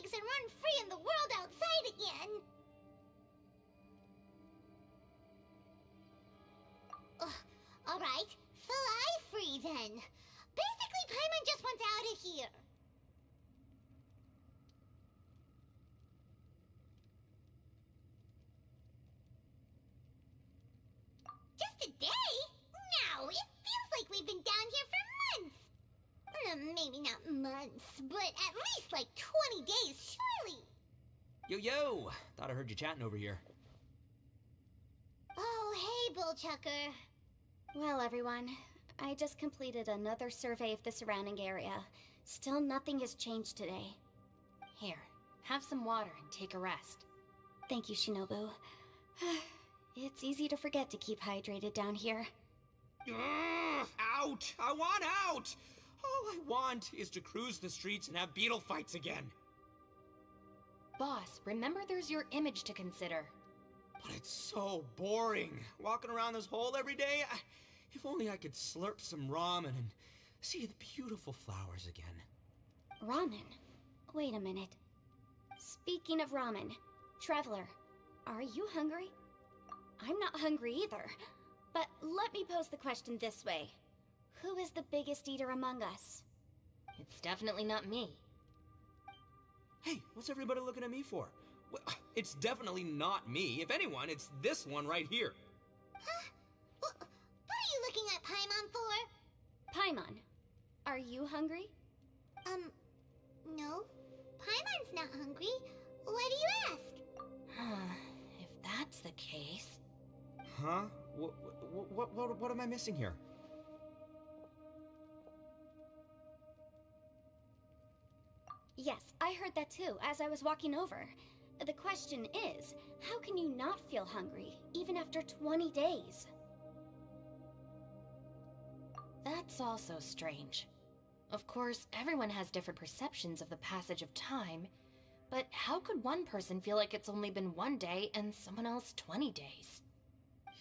legs and run free in the world outside again. Alright, fly free then. Basically, Paimon just wants out of here. Just a day? No, it feels like we've been down here for months. Maybe not months, but at least like 20 days, surely. Yo! Thought I heard you chatting over here. Oh, hey, Bullchucker. Well, everyone, I just completed another survey of the surrounding area. Still nothing has changed today. Here, have some water and take a rest. Thank you, Shinobu. It's easy to forget to keep hydrated down here. Out! I want out! All I want is to cruise the streets and have beetle fights again. Boss, remember there's your image to consider. But it's so boring, walking around this hole every day. If only I could slurp some ramen and see the beautiful flowers again. Ramen? Wait a minute. Speaking of ramen, Traveler, are you hungry? I'm not hungry either. But let me pose the question this way. Who is the biggest eater among us? It's definitely not me. Hey, what's everybody looking at me for? Well, it's definitely not me. If anyone, it's this one right here. Huh? What are you looking at Paimon for? Paimon, are you hungry? No. Paimon's not hungry. Why do you ask? If that's the case... Huh? What am I missing here? Yes, I heard that too, as I was walking over. The question is, how can you not feel hungry, even after 20 days? That's also strange. Of course, everyone has different perceptions of the passage of time, but how could one person feel like it's only been 1 day and someone else 20 days?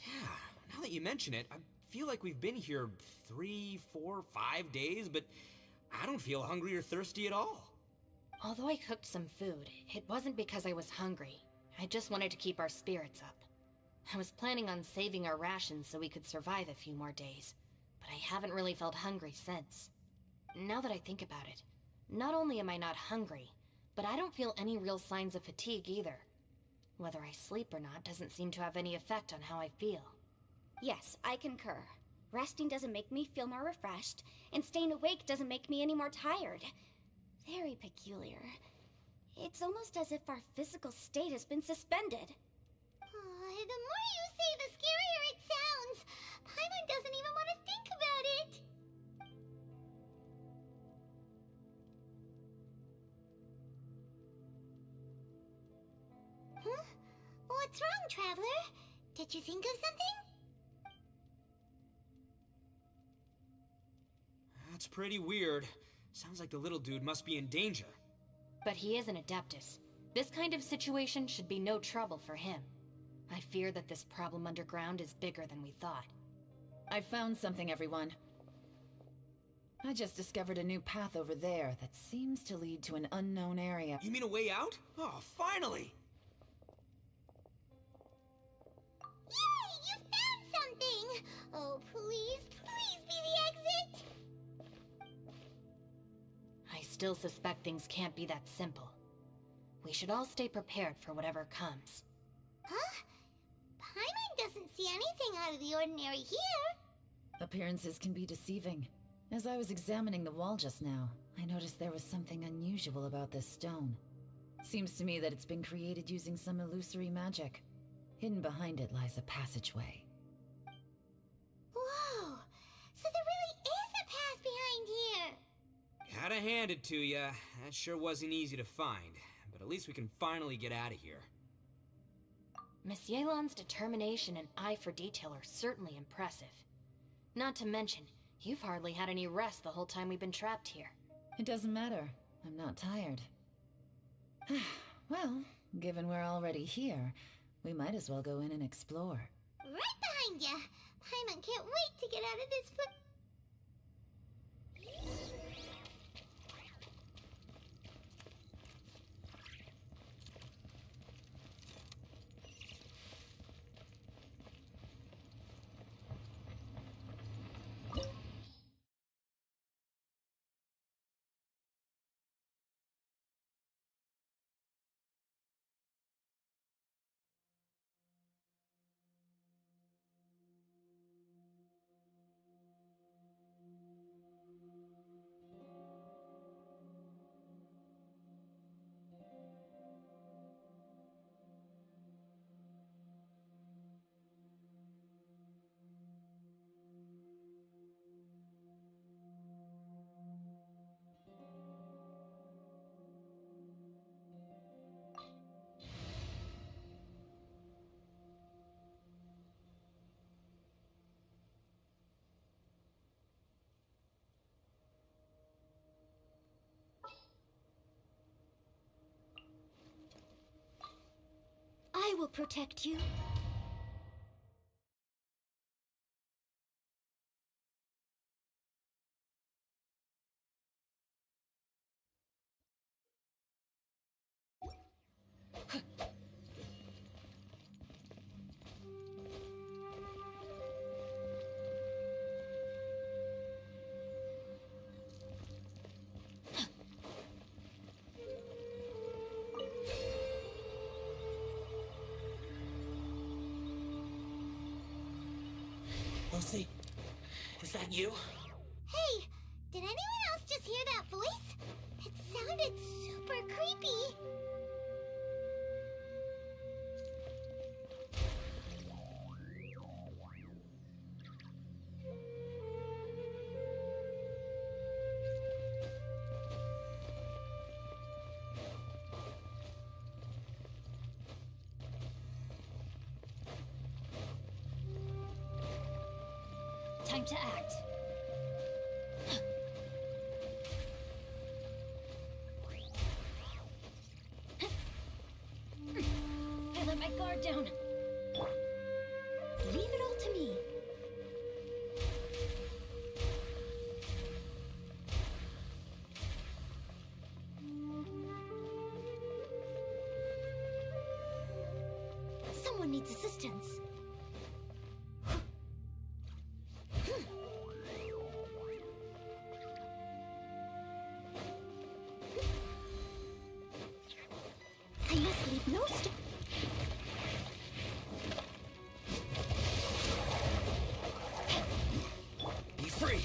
Yeah, now that you mention it, I feel like we've been here 3, 4, 5 days, but I don't feel hungry or thirsty at all. Although I cooked some food, it wasn't because I was hungry. I just wanted to keep our spirits up. I was planning on saving our rations so we could survive a few more days, but I haven't really felt hungry since. Now that I think about it, not only am I not hungry, but I don't feel any real signs of fatigue either. Whether I sleep or not doesn't seem to have any effect on how I feel. Yes, I concur. Resting doesn't make me feel more refreshed, and staying awake doesn't make me any more tired. Very peculiar. It's almost as if our physical state has been suspended. The more you say, the scarier it sounds. Paimon doesn't even want to think about it. Huh? What's wrong, Traveler? Did you think of something? That's pretty weird. Sounds like the little dude must be in danger. But he is an Adeptus. This kind of situation should be no trouble for him. I fear that this problem underground is bigger than we thought. I found something, everyone. I just discovered a new path over there that seems to lead to an unknown area. You mean a way out? Oh, finally! Yay! You found something! Oh, please, please be the exit! I still suspect things can't be that simple. We should all stay prepared for whatever comes. Huh? Paimon doesn't see anything out of the ordinary here. Appearances can be deceiving. As I was examining the wall just now, I noticed there was something unusual about this stone. Seems to me that it's been created using some illusory magic. Hidden behind it lies a passageway. Whoa! So there really is a path behind here! Gotta hand it to ya. That sure wasn't easy to find. But at least we can finally get out of here. Miss Yelan's determination and eye for detail are certainly impressive. Not to mention, you've hardly had any rest the whole time we've been trapped here. It doesn't matter. I'm not tired. Well, given we're already here, we might as well go in and explore. Right behind ya! Paimon can't wait to get out of this I will protect you. Lucy, is that you? Hey, did anyone else just hear that voice? It sounded super creepy. Time to act. I let my guard down. Leave it all to me. Someone needs assistance. I must leave no stone. Be free!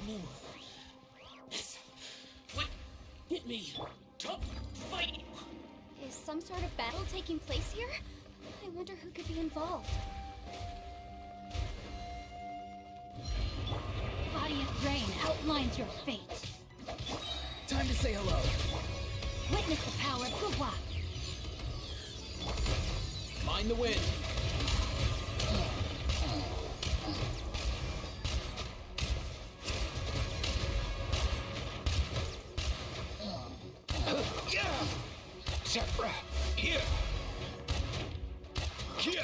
No. Yes. What? Hit me. Top fight. Is some sort of battle taking place here? I wonder who could be involved. Radiant Rain outlines your fate. Time to say hello. Witness the power of Gua. Mind the wind. Here. Here.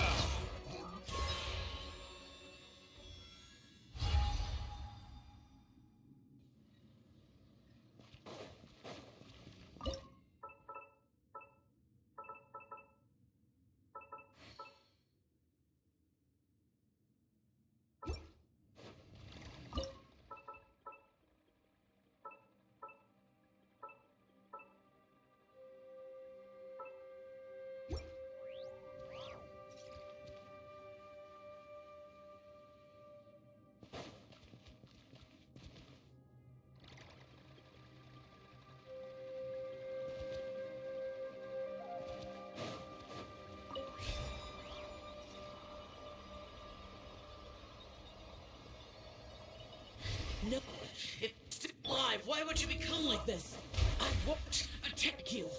No, it's alive. Why would you become like this? I won't attack you.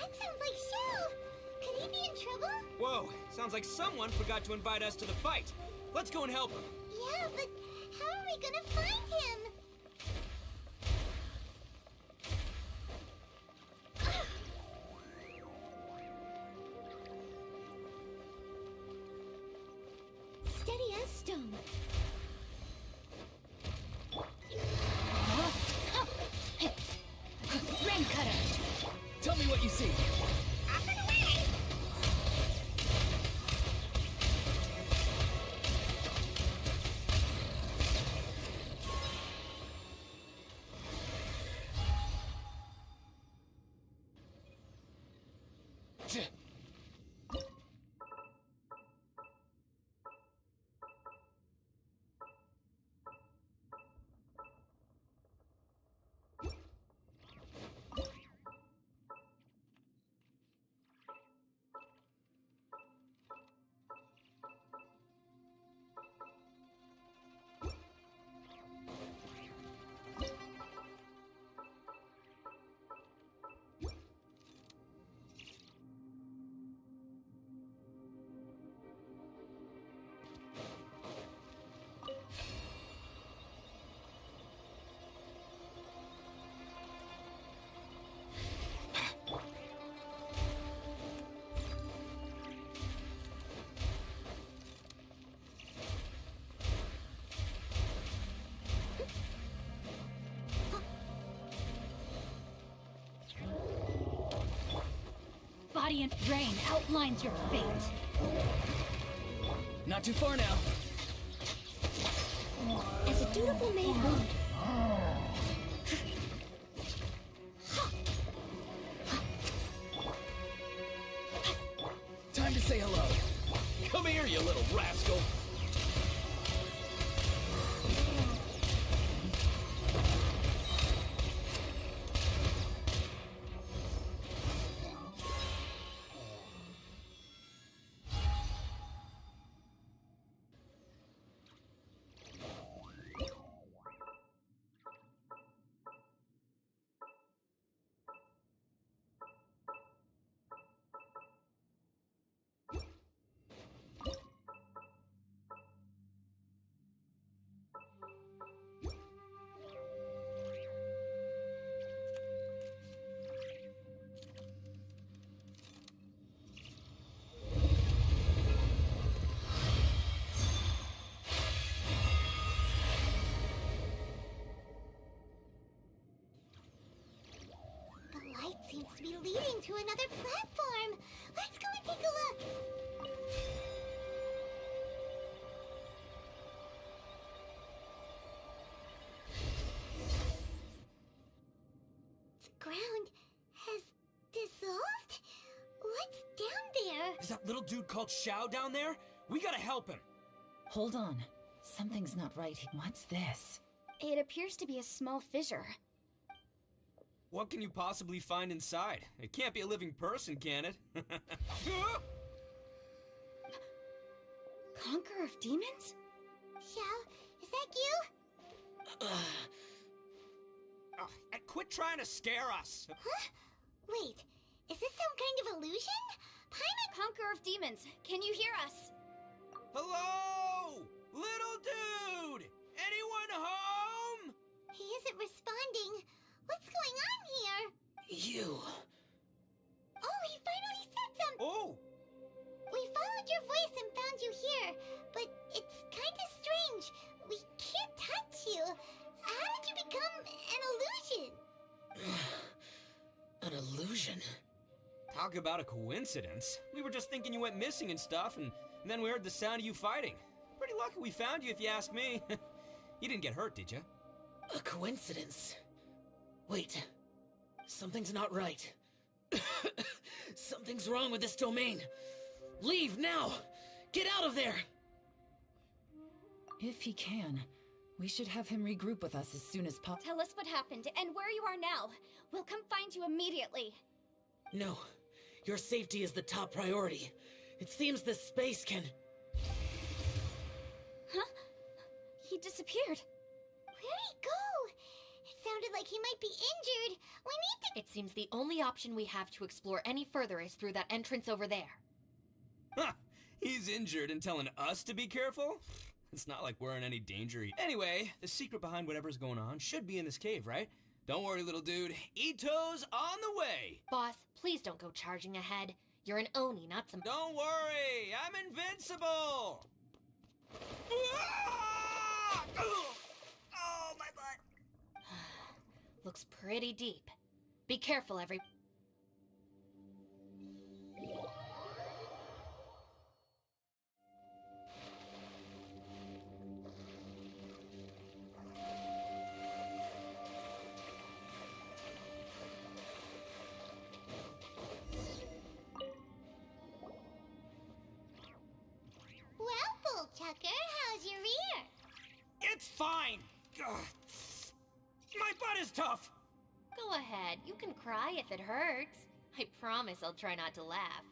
That sounds like Shell. Could he be in trouble? Whoa, sounds like someone forgot to invite us to the fight. Let's go and help him. Yeah, but how are we gonna find him? Steady as stone. Rain Cutter. Tell me what you see. Up and away! radiant rain outlines your fate. Not too far now. As a dutiful maid would. Time to say hello. Come here, you little rascal. The light seems to be leading to another platform. Let's go and take a look. The ground has dissolved? What's down there? Is that little dude called Shao down there? We gotta help him. Hold on. Something's not right. What's this? It appears to be a small fissure. What can you possibly find inside? It can't be a living person, can it? Conqueror of demons? Xiao, is that you? Quit trying to scare us! Huh? Wait, is this some kind of illusion? Paimon, Conqueror of demons, can you hear us? Hello? Little dude! Anyone home? He isn't responding. What's going on here? You. Oh, he finally said something. Oh! We followed your voice and found you here, but it's kind of strange. We can't touch you. How did you become an illusion? An illusion? Talk about a coincidence. We were just thinking you went missing and stuff, and then we heard the sound of you fighting. Pretty lucky we found you, if you ask me. You didn't get hurt, did you? A coincidence? Wait. Something's not right. Something's wrong with this domain. Leave now! Get out of there! If he can, we should have him regroup with us as soon as possible. Tell us what happened and where you are now. We'll come find you immediately. No. Your safety is the top priority. It seems this space can... Huh? He disappeared. Where'd he go? It sounded like he might be injured. We need to... It seems the only option we have to explore any further is through that entrance over there. Huh! He's injured and telling us to be careful? It's not like we're in any danger. Anyway, the secret behind whatever's going on should be in this cave, right? Don't worry, little dude. Ito's on the way! Boss, please don't go charging ahead. You're an Oni, not some... Don't worry! I'm invincible! Oh, my butt! Looks pretty deep. Be careful, every... Well, Bullchucker, how's your ear? It's fine! Ugh. My butt is tough! Go ahead, you can cry if it hurts. I promise I'll try not to laugh.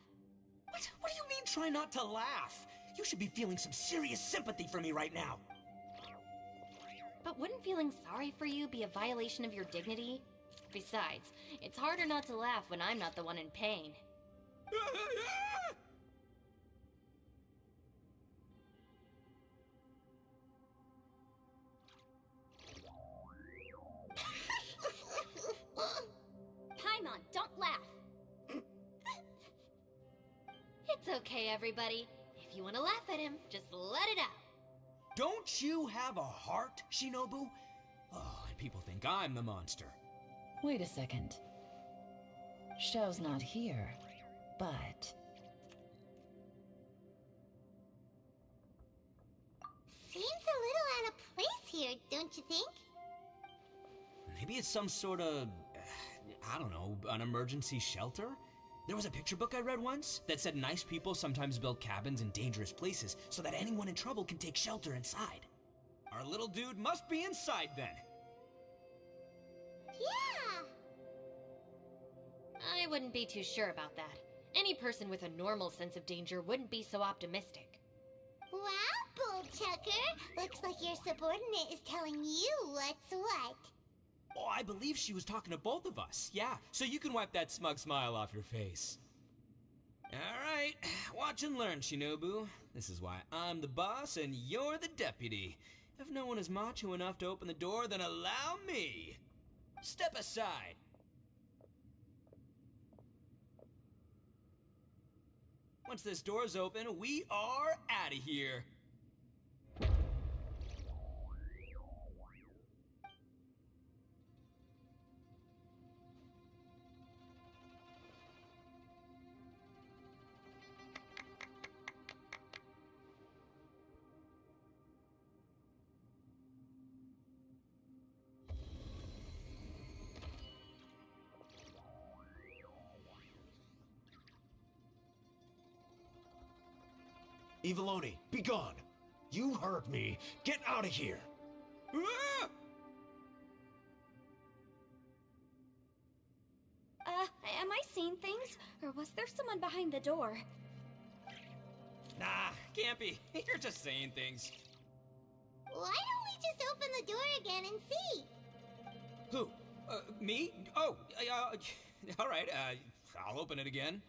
What do you mean, try not to laugh? You should be feeling some serious sympathy for me right now. But wouldn't feeling sorry for you be a violation of your dignity? Besides, it's harder not to laugh when I'm not the one in pain. Paimon, don't laugh. It's okay, everybody. If you want to laugh at him, just let it out. Don't you have a heart, Shinobu? Oh, and people think I'm the monster. Wait a second. Xiao's not here. but... Seems a little out of place here, don't you think? Maybe it's some sort of, I don't know, an emergency shelter? There was a picture book I read once that said nice people sometimes build cabins in dangerous places so that anyone in trouble can take shelter inside. Our little dude must be inside then. Yeah! I wouldn't be too sure about that. Any person with a normal sense of danger wouldn't be so optimistic. Wow, Bullchucker! Looks like your subordinate is telling you what's what. Oh, I believe she was talking to both of us. Yeah, so you can wipe that smug smile off your face. All right, watch and learn, Shinobu. This is why I'm the boss and you're the deputy. If no one is macho enough to open the door, then allow me. Step aside. Once this door's open, we are out of here. Eviloni, be gone! You heard me! Get out of here! Ah! Am I seeing things? Or was there someone behind the door? Nah, can't be. You're just saying things. Why don't we just open the door again and see? Who? Me? Oh, all right, I'll open it again.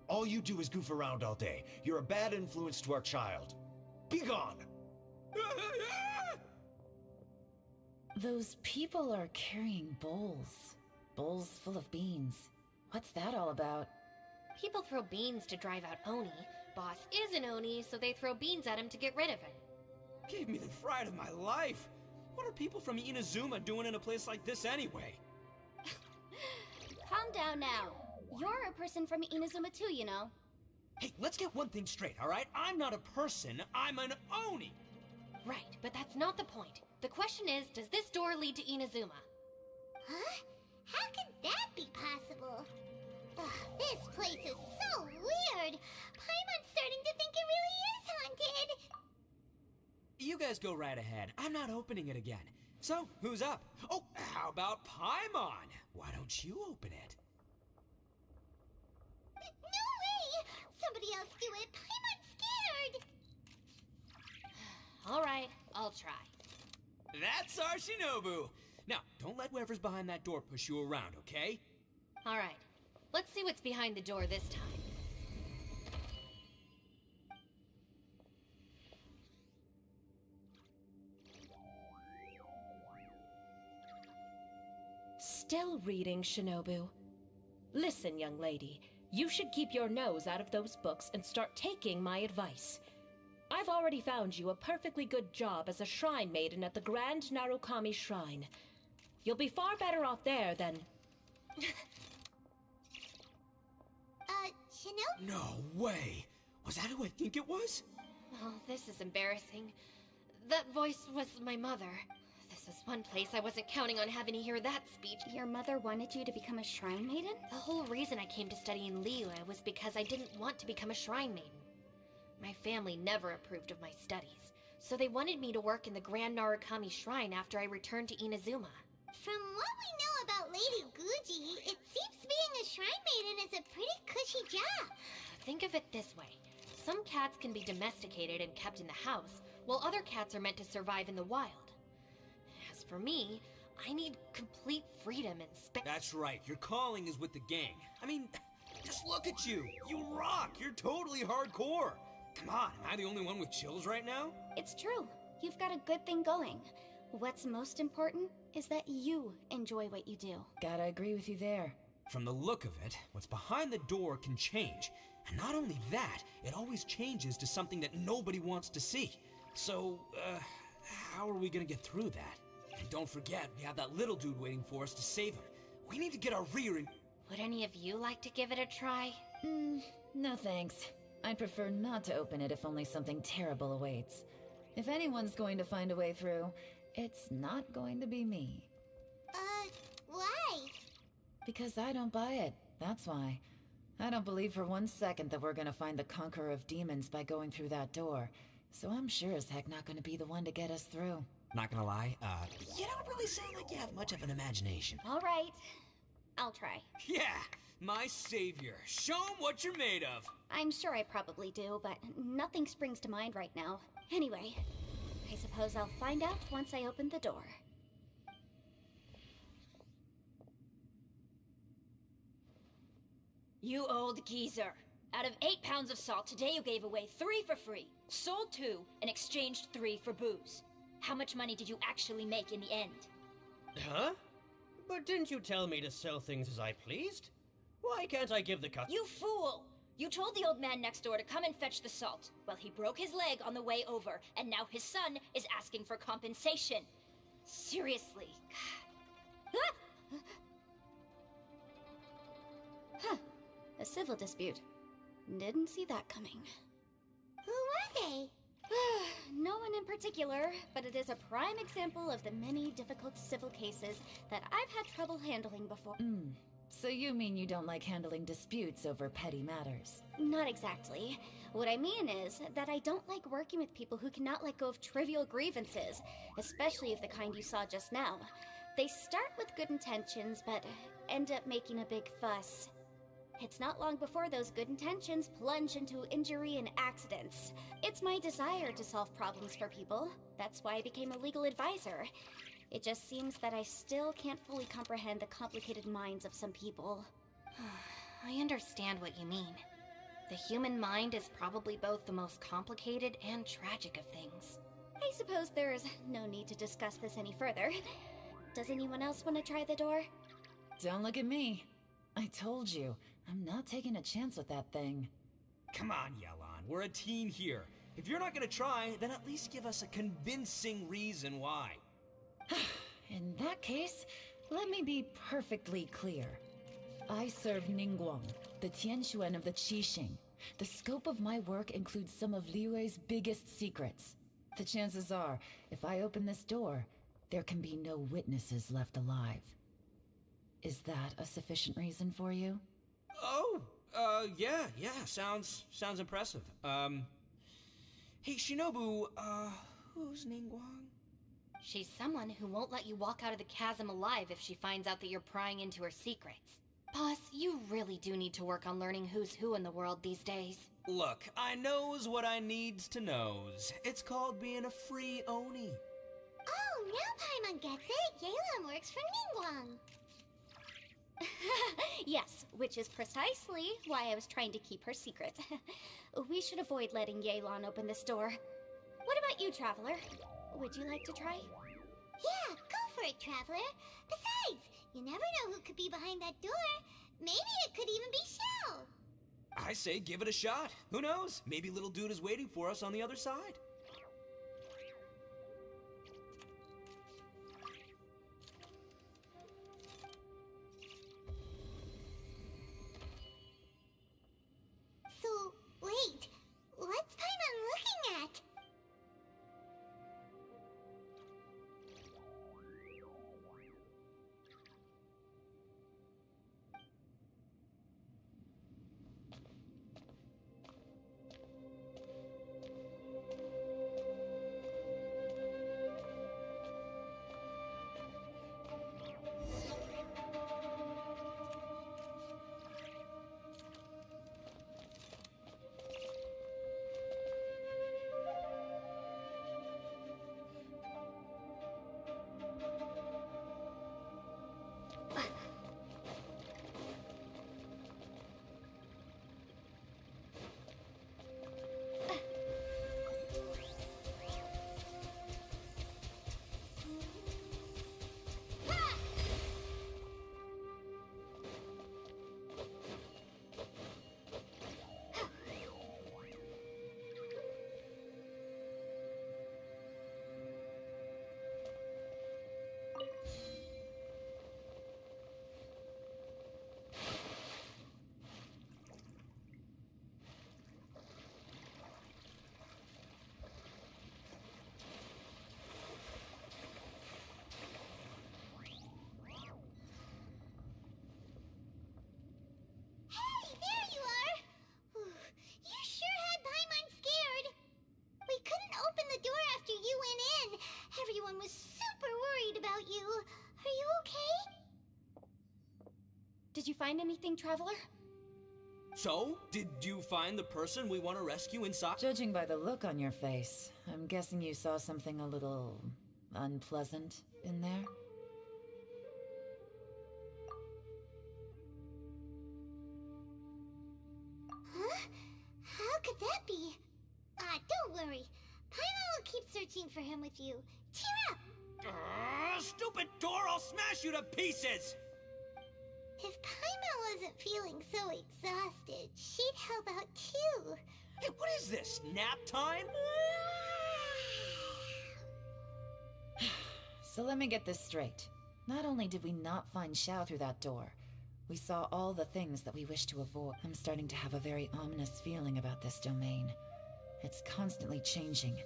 All you do is goof around all day. You're a bad influence to our child. Be gone! Those people are carrying bowls. Bowls full of beans. What's that all about? People throw beans to drive out Oni. Boss is an Oni, so they throw beans at him to get rid of him. Gave me the fright of my life. What are people from Inazuma doing in a place like this anyway? Calm down now. You're a person from Inazuma too, you know. Hey, let's get one thing straight, all right? I'm not a person, I'm an Oni! Right, but that's not the point. The question is, does this door lead to Inazuma? Huh? How could that be possible? Ugh, this place is so weird! Paimon's starting to think it really is haunted! You guys go right ahead. I'm not opening it again. So, who's up? Oh, how about Paimon? Why don't you open it? No way! Somebody else do it! Paimon's scared! All right, I'll try. That's our Shinobu! Now, don't let whoever's behind that door push you around, okay? All right, let's see what's behind the door this time. Still reading, Shinobu. Listen, young lady. You should keep your nose out of those books and start taking my advice. I've already found you a perfectly good job as a shrine maiden at the Grand Narukami Shrine. You'll be far better off there than... Shinobu? No way! Was that who I think it was? Oh, this is embarrassing. That voice was my mother. This is one place I wasn't counting on having to hear that speech. Your mother wanted you to become a shrine maiden? The whole reason I came to study in Liyue was because I didn't want to become a shrine maiden. My family never approved of my studies, so they wanted me to work in the Grand Narukami Shrine after I returned to Inazuma. From what we know about Lady Guji, it seems being a shrine maiden is a pretty cushy job. Think of it this way. Some cats can be domesticated and kept in the house, while other cats are meant to survive in the wild. As for me, I need complete freedom and That's right, your calling is with the gang. I mean, just look at you. You rock, you're totally hardcore. Come on, am I the only one with chills right now? It's true. You've got a good thing going. What's most important is that you enjoy what you do. Gotta agree with you there. From the look of it, what's behind the door can change. And not only that, it always changes to something that nobody wants to see. So, how are we gonna get through that? And don't forget, we have that little dude waiting for us to save him. We need to get our rear in... Would any of you like to give it a try? No thanks. I'd prefer not to open it if only something terrible awaits. If anyone's going to find a way through, it's not going to be me. Why? Because I don't buy it, that's why. I don't believe for 1 second that we're gonna find the Conqueror of Demons by going through that door. So I'm sure as heck not gonna be the one to get us through. Not gonna lie, you don't really sound like you have much of an imagination. All right, I'll try. Yeah, my savior. Show 'em what you're made of. I'm sure I probably do, but nothing springs to mind right now. Anyway, I suppose I'll find out once I open the door. You old geezer. Out of 8 pounds of salt, today you gave away 3 for free, sold 2, and exchanged 3 for booze. How much money did you actually make in the end? Huh? But didn't you tell me to sell things as I pleased? Why can't I give the cut? You fool! You told the old man next door to come and fetch the salt. Well, he broke his leg on the way over, and now his son is asking for compensation. Seriously. Huh. A civil dispute. Didn't see that coming. Who were they? No one in particular, but it is a prime example of the many difficult civil cases that I've had trouble handling before. So you mean you don't like handling disputes over petty matters? Not exactly. What I mean is that I don't like working with people who cannot let go of trivial grievances, especially of the kind you saw just now. They start with good intentions, but end up making a big fuss. It's not long before those good intentions plunge into injury and accidents. It's my desire to solve problems for people. That's why I became a legal advisor. It just seems that I still can't fully comprehend the complicated minds of some people. I understand what you mean. The human mind is probably both the most complicated and tragic of things. I suppose there is no need to discuss this any further. Does anyone else want to try the door? Don't look at me. I told you, I'm not taking a chance with that thing. Come on, Yelan, we're a team here. If you're not gonna try, then at least give us a convincing reason why. In that case, let me be perfectly clear. I serve Ningguang, the Tianquan of the Qixing. The scope of my work includes some of Liyue's biggest secrets. The chances are, if I open this door, there can be no witnesses left alive. Is that a sufficient reason for you? Oh, yeah, sounds impressive. Hey, Shinobu, who's Ningguang? She's someone who won't let you walk out of the chasm alive if she finds out that you're prying into her secrets. Boss, you really do need to work on learning who's who in the world these days. Look, I knows what I needs to knows. It's called being a free Oni. Oh, now Paimon gets it. Yelan works for Ningguang. Yes, which is precisely why I was trying to keep her secret. We should avoid letting Yelan open this door. What about you, Traveler? Would you like to try? Yeah, go for it, Traveler. Besides, you never know who could be behind that door. Maybe it could even be Shell. I say give it a shot. Who knows? Maybe little dude is waiting for us on the other side. So, wait. What's Paimon looking at? Did you find anything, Traveler? So, did you find the person we want to rescue inside? Judging by the look on your face, I'm guessing you saw something a little unpleasant in there? Huh? How could that be? Don't worry. Paimon will keep searching for him with you. Cheer up! Stupid door! I'll smash you to pieces! If Paimon wasn't feeling so exhausted, she'd help out too. Hey, what is this? Nap time? So let me get this straight. Not only did we not find Xiao through that door, we saw all the things that we wish to avoid. I'm starting to have a very ominous feeling about this domain. It's constantly changing,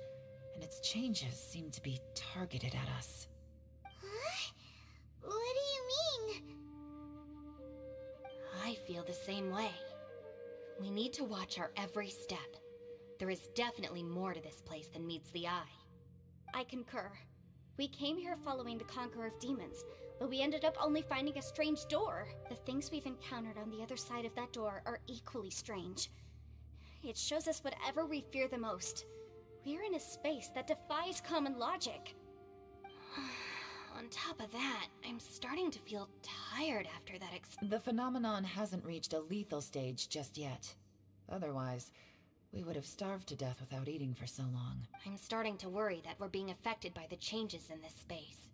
and its changes seem to be targeted at us. Huh? What do you mean? I feel the same way. We need to watch our every step. There is definitely more to this place than meets the eye. I concur. We came here following the Conqueror of Demons, but we ended up only finding a strange door. The things we've encountered on the other side of that door are equally strange. It shows us whatever we fear the most. We're in a space that defies common logic. On top of that, I'm starting to feel tired after that The phenomenon hasn't reached a lethal stage just yet. Otherwise, we would have starved to death without eating for so long. I'm starting to worry that we're being affected by the changes in this space.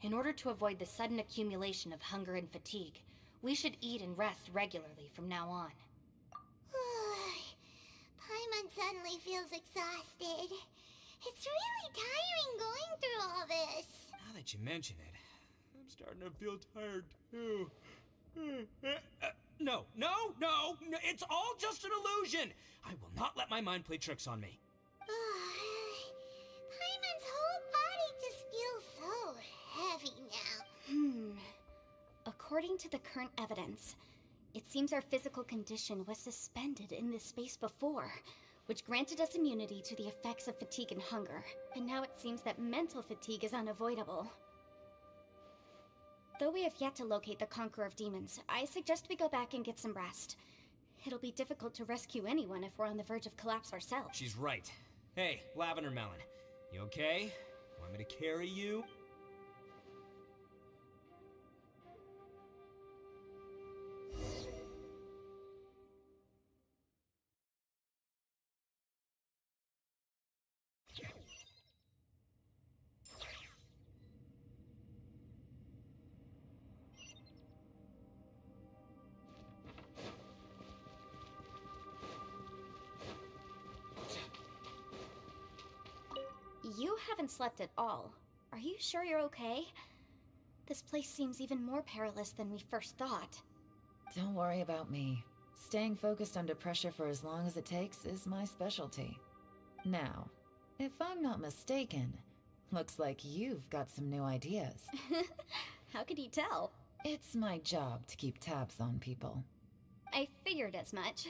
In order to avoid the sudden accumulation of hunger and fatigue, we should eat and rest regularly from now on. Paimon suddenly feels exhausted. It's really tiring going through all this. Now that you mention it, I'm starting to feel tired too. No, it's all just an illusion! I will not let my mind play tricks on me. Paimon's whole body just feels so heavy now. According to the current evidence, it seems our physical condition was suspended in this space before, which granted us immunity to the effects of fatigue and hunger. And now it seems that mental fatigue is unavoidable. Though we have yet to locate the Conqueror of Demons, I suggest we go back and get some rest. It'll be difficult to rescue anyone if we're on the verge of collapse ourselves. She's right. Hey, Lavender Melon, you okay? Want me to carry you? You haven't slept at all. Are you sure you're okay? This place seems even more perilous than we first thought. Don't worry about me. Staying focused under pressure for as long as it takes is my specialty. Now, if I'm not mistaken, looks like you've got some new ideas. How could you tell? It's my job to keep tabs on people. I figured as much.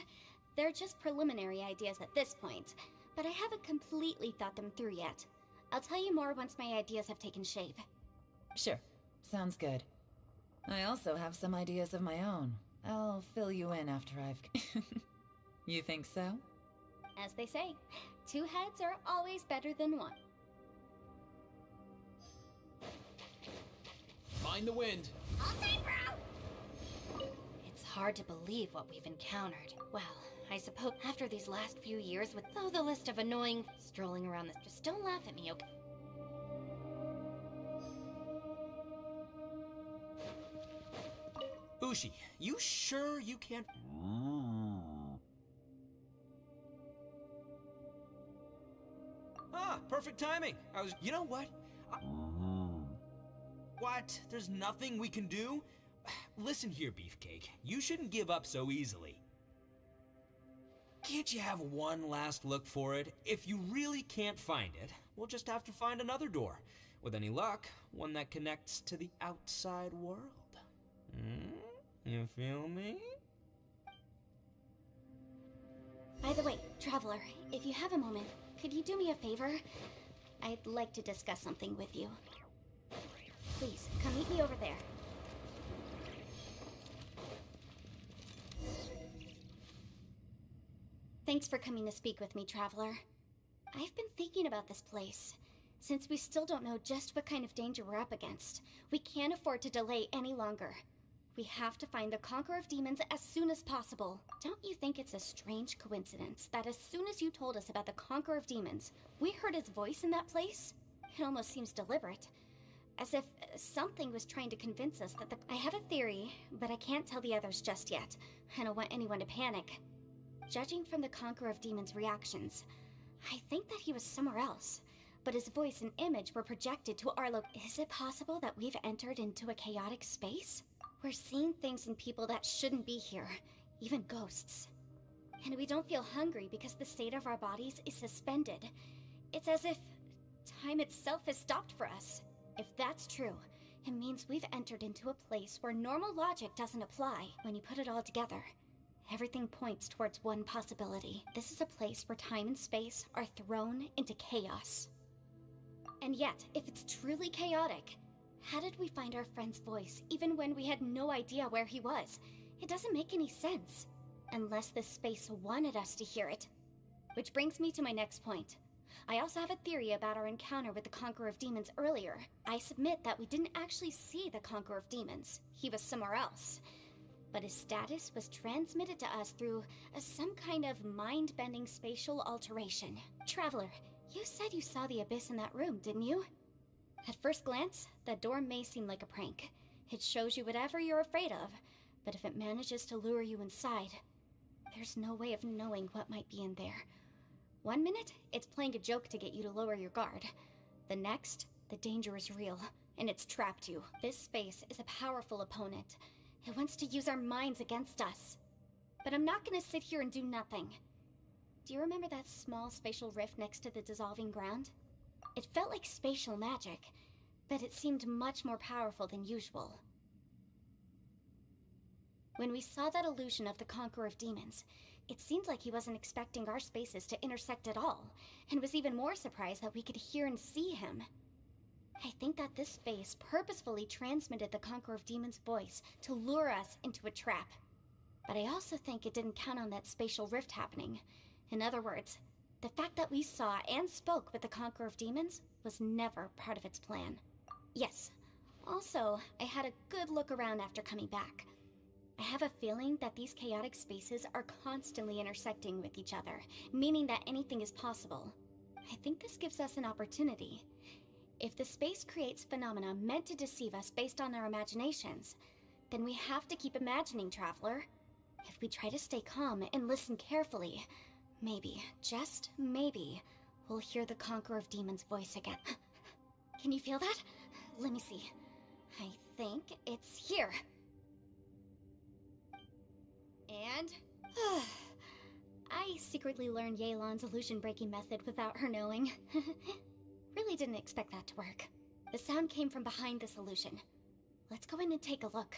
They're just preliminary ideas at this point, but I haven't completely thought them through yet. I'll tell you more once my ideas have taken shape. Sure, sounds good. I also have some ideas of my own. I'll fill you in after I've... You think so? As they say, two heads are always better than one. Mind the wind. All time, bro! It's hard to believe what we've encountered. Well, I suppose after these last few years with the list of annoying strolling around this, just don't laugh at me, okay? Ushi, you sure you can't... Ah, perfect timing. You know what? What? There's nothing we can do? Listen here, Beefcake. You shouldn't give up so easily. Can't you have one last look for it? If you really can't find it, we'll just have to find another door. With any luck, one that connects to the outside world. You feel me? By the way, Traveler, if you have a moment, could you do me a favor? I'd like to discuss something with you. Please, come meet me over there. Thanks for coming to speak with me, Traveler. I've been thinking about this place. Since we still don't know just what kind of danger we're up against, we can't afford to delay any longer. We have to find the Conqueror of Demons as soon as possible. Don't you think it's a strange coincidence that as soon as you told us about the Conqueror of Demons, we heard his voice in that place? It almost seems deliberate. As if something was trying to convince us that I have a theory, but I can't tell the others just yet. I don't want anyone to panic. Judging from the Conqueror of Demons' reactions, I think that he was somewhere else. But his voice and image were projected to our Is it possible that we've entered into a chaotic space? We're seeing things and people that shouldn't be here, even ghosts. And we don't feel hungry because the state of our bodies is suspended. It's as if time itself has stopped for us. If that's true, it means we've entered into a place where normal logic doesn't apply. When you put it all together, everything points towards one possibility. This is a place where time and space are thrown into chaos. And yet, if it's truly chaotic, how did we find our friend's voice even when we had no idea where he was? It doesn't make any sense. Unless this space wanted us to hear it. Which brings me to my next point. I also have a theory about our encounter with the Conqueror of Demons earlier. I submit that we didn't actually see the Conqueror of Demons. He was somewhere else. But his status was transmitted to us through some kind of mind-bending spatial alteration. Traveler, you said you saw the abyss in that room, didn't you? At first glance, that door may seem like a prank. It shows you whatever you're afraid of, but if it manages to lure you inside, there's no way of knowing what might be in there. One minute, it's playing a joke to get you to lower your guard. The next, the danger is real, and it's trapped you. This space is a powerful opponent. It wants to use our minds against us. But I'm not gonna sit here and do nothing. Do you remember that small spatial rift next to the dissolving ground? It felt like spatial magic, but it seemed much more powerful than usual. When we saw that illusion of the Conqueror of Demons, it seemed like he wasn't expecting our spaces to intersect at all, and was even more surprised that we could hear and see him. I think that this space purposefully transmitted the Conqueror of Demons' voice to lure us into a trap. But I also think it didn't count on that spatial rift happening. In other words, the fact that we saw and spoke with the Conqueror of Demons was never part of its plan. Yes, also, I had a good look around after coming back. I have a feeling that these chaotic spaces are constantly intersecting with each other, meaning that anything is possible. I think this gives us an opportunity. If the space creates phenomena meant to deceive us based on our imaginations, then we have to keep imagining, Traveler. If we try to stay calm and listen carefully, maybe, just maybe, we'll hear the Conqueror of Demons' voice again. Can you feel that? Let me see. I think it's here. And... I secretly learned Yelan's illusion-breaking method without her knowing. Really didn't expect that to work. The sound came from behind this illusion. Let's go in and take a look.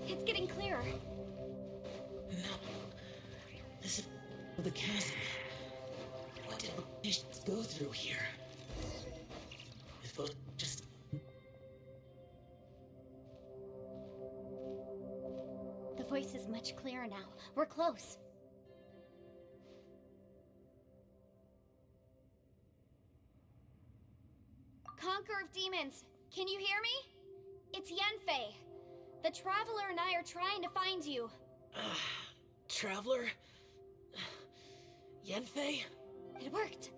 It's getting clearer. No. This is the chasm. What did we go through here? If it just... The voice is much clearer now. We're close. Conqueror of Demons, can you hear me? It's Yenfei. The Traveler and I are trying to find you. Traveler? Yenfei? It worked.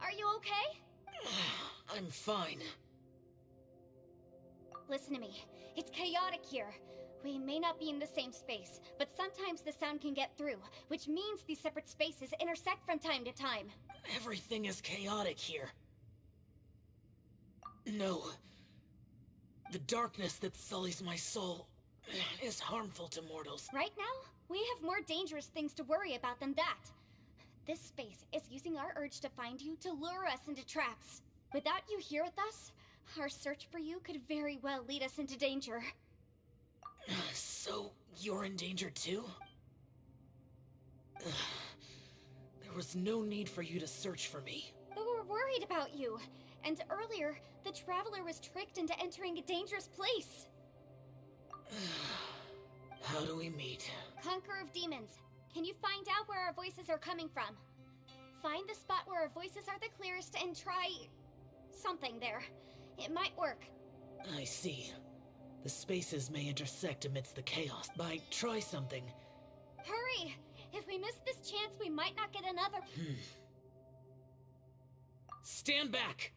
Are you okay? I'm fine. Listen to me. It's chaotic here. We may not be in the same space, but sometimes the sound can get through, which means these separate spaces intersect from time to time. Everything is chaotic here. No. The darkness that sullies my soul is harmful to mortals. Right now, we have more dangerous things to worry about than that. This space is using our urge to find you to lure us into traps. Without you here with us, our search for you could very well lead us into danger. So, you're in danger too? There was no need for you to search for me. worried about you. And earlier, the Traveler was tricked into entering a dangerous place. How do we meet? Conqueror of Demons, can you find out where our voices are coming from? Find the spot where our voices are the clearest and try... something there. It might work. I see. The spaces may intersect amidst the chaos. Try something. Hurry! If we miss this chance, we might not get another... Stand back!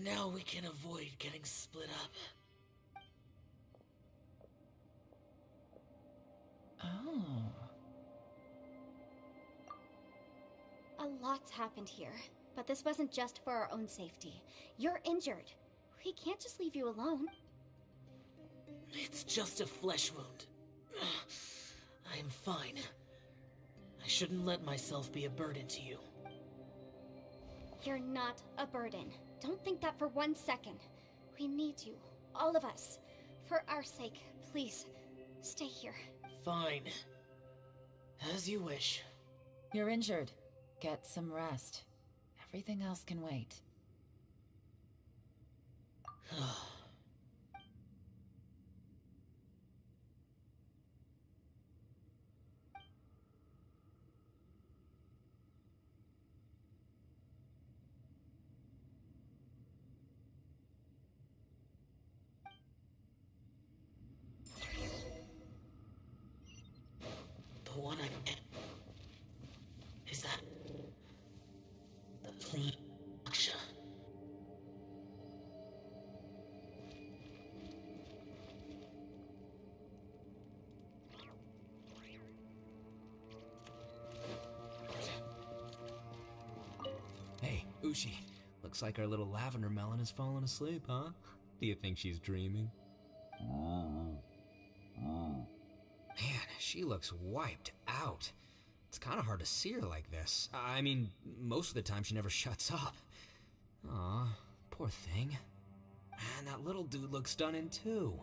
Now we can avoid getting split up. Oh. A lot's happened here, but this wasn't just for our own safety. You're injured. We can't just leave you alone. It's just a flesh wound. I'm fine. I shouldn't let myself be a burden to you. You're not a burden. Don't think that for 1 second. We need you. All of us. For our sake, please, stay here. Fine. As you wish. You're injured. Get some rest. Everything else can wait. The one I'm in. Is that... the plane... Aksha? Hey, Ushi. Looks like our little lavender melon has fallen asleep, huh? Do you think she's dreaming? Man, she looks wiped out. It's kind of hard to see her like this. I mean, most of the time she never shuts up. Aw, poor thing. Man, that little dude looks stunning too.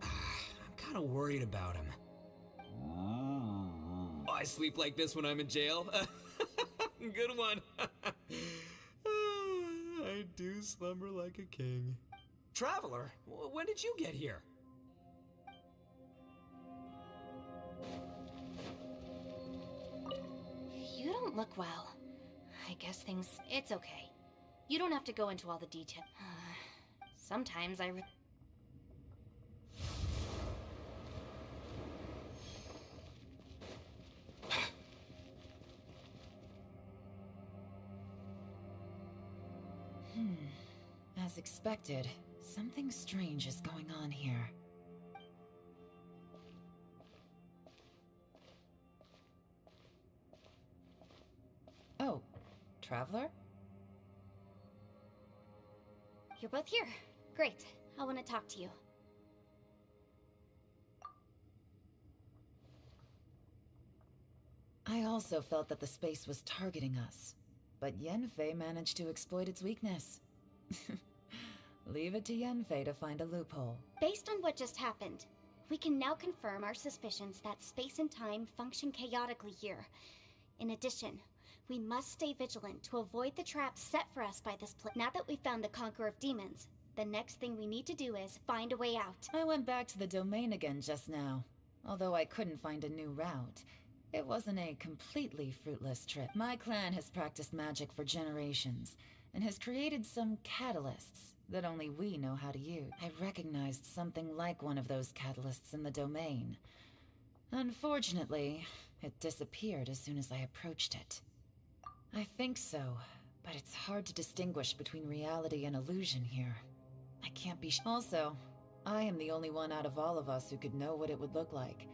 I'm kind of worried about him. Oh, I sleep like this when I'm in jail. Good one. I do slumber like a king. Traveler, when did you get here? You don't look well. I guess things... It's okay. You don't have to go into all the detail. Sometimes I... As expected, something strange is going on here. Oh, Traveler? You're both here. Great. I want to talk to you. I also felt that the space was targeting us, but Yenfei managed to exploit its weakness. Leave it to Yenfei to find a loophole. Based on what just happened, we can now confirm our suspicions that space and time function chaotically here. In addition, we must stay vigilant to avoid the traps set for us by this Now that we've found the Conqueror of Demons, the next thing we need to do is find a way out. I went back to the domain again just now. Although I couldn't find a new route, it wasn't a completely fruitless trip. My clan has practiced magic for generations, and has created some catalysts that only we know how to use. I recognized something like one of those catalysts in the domain. Unfortunately, it disappeared as soon as I approached it. I think so, but it's hard to distinguish between reality and illusion here. I can't be Also, I am the only one out of all of us who could know what it would look like.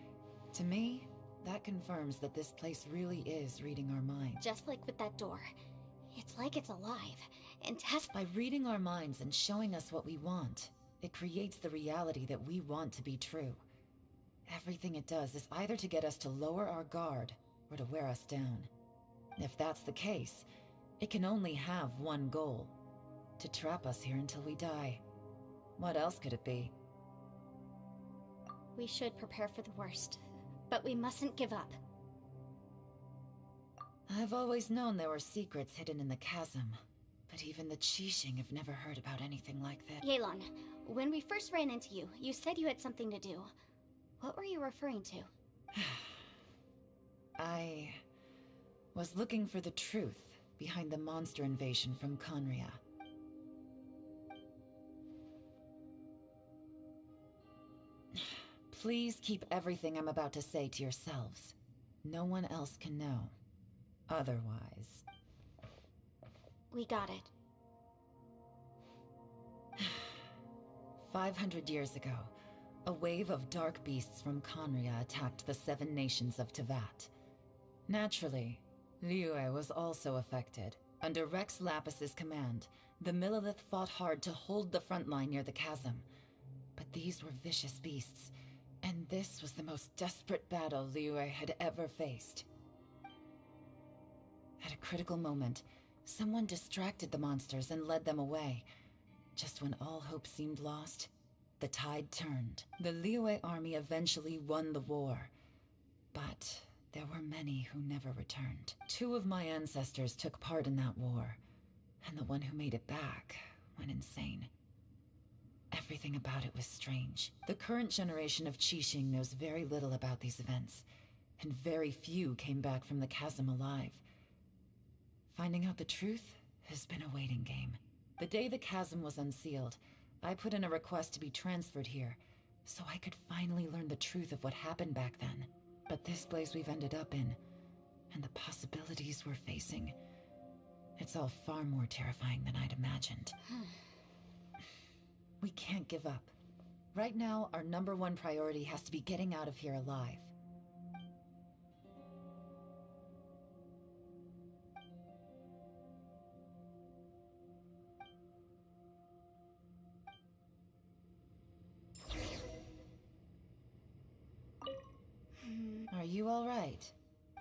To me, that confirms that this place really is reading our minds. Just like with that door. It's like it's alive, and By reading our minds and showing us what we want, it creates the reality that we want to be true. Everything it does is either to get us to lower our guard, or to wear us down. If that's the case, it can only have one goal: to trap us here until we die. What else could it be? We should prepare for the worst, but we mustn't give up. I've always known there were secrets hidden in the chasm, but even the Qixing have never heard about anything like that. Yelan, when we first ran into you, you said you had something to do. What were you referring to? I was looking for the truth behind the monster invasion from Conria. Please keep everything I'm about to say to yourselves. No one else can know. Otherwise... We got it. 500 years ago, a wave of dark beasts from Conria attacked the 7 nations of Teyvat. Naturally, Liyue was also affected. Under Rex Lapis's command, the Millelith fought hard to hold the front line near the chasm. But these were vicious beasts, and this was the most desperate battle Liyue had ever faced. At a critical moment, someone distracted the monsters and led them away. Just when all hope seemed lost, the tide turned. The Liyue army eventually won the war. But there were many who never returned. 2 of my ancestors took part in that war, and the one who made it back went insane. Everything about it was strange. The current generation of Qixing knows very little about these events, and very few came back from the chasm alive. Finding out the truth has been a waiting game. The day the chasm was unsealed, I put in a request to be transferred here, so I could finally learn the truth of what happened back then. But this place we've ended up in, and the possibilities we're facing, it's all far more terrifying than I'd imagined. We can't give up. Right now, our #1 priority has to be getting out of here alive. Are you all right?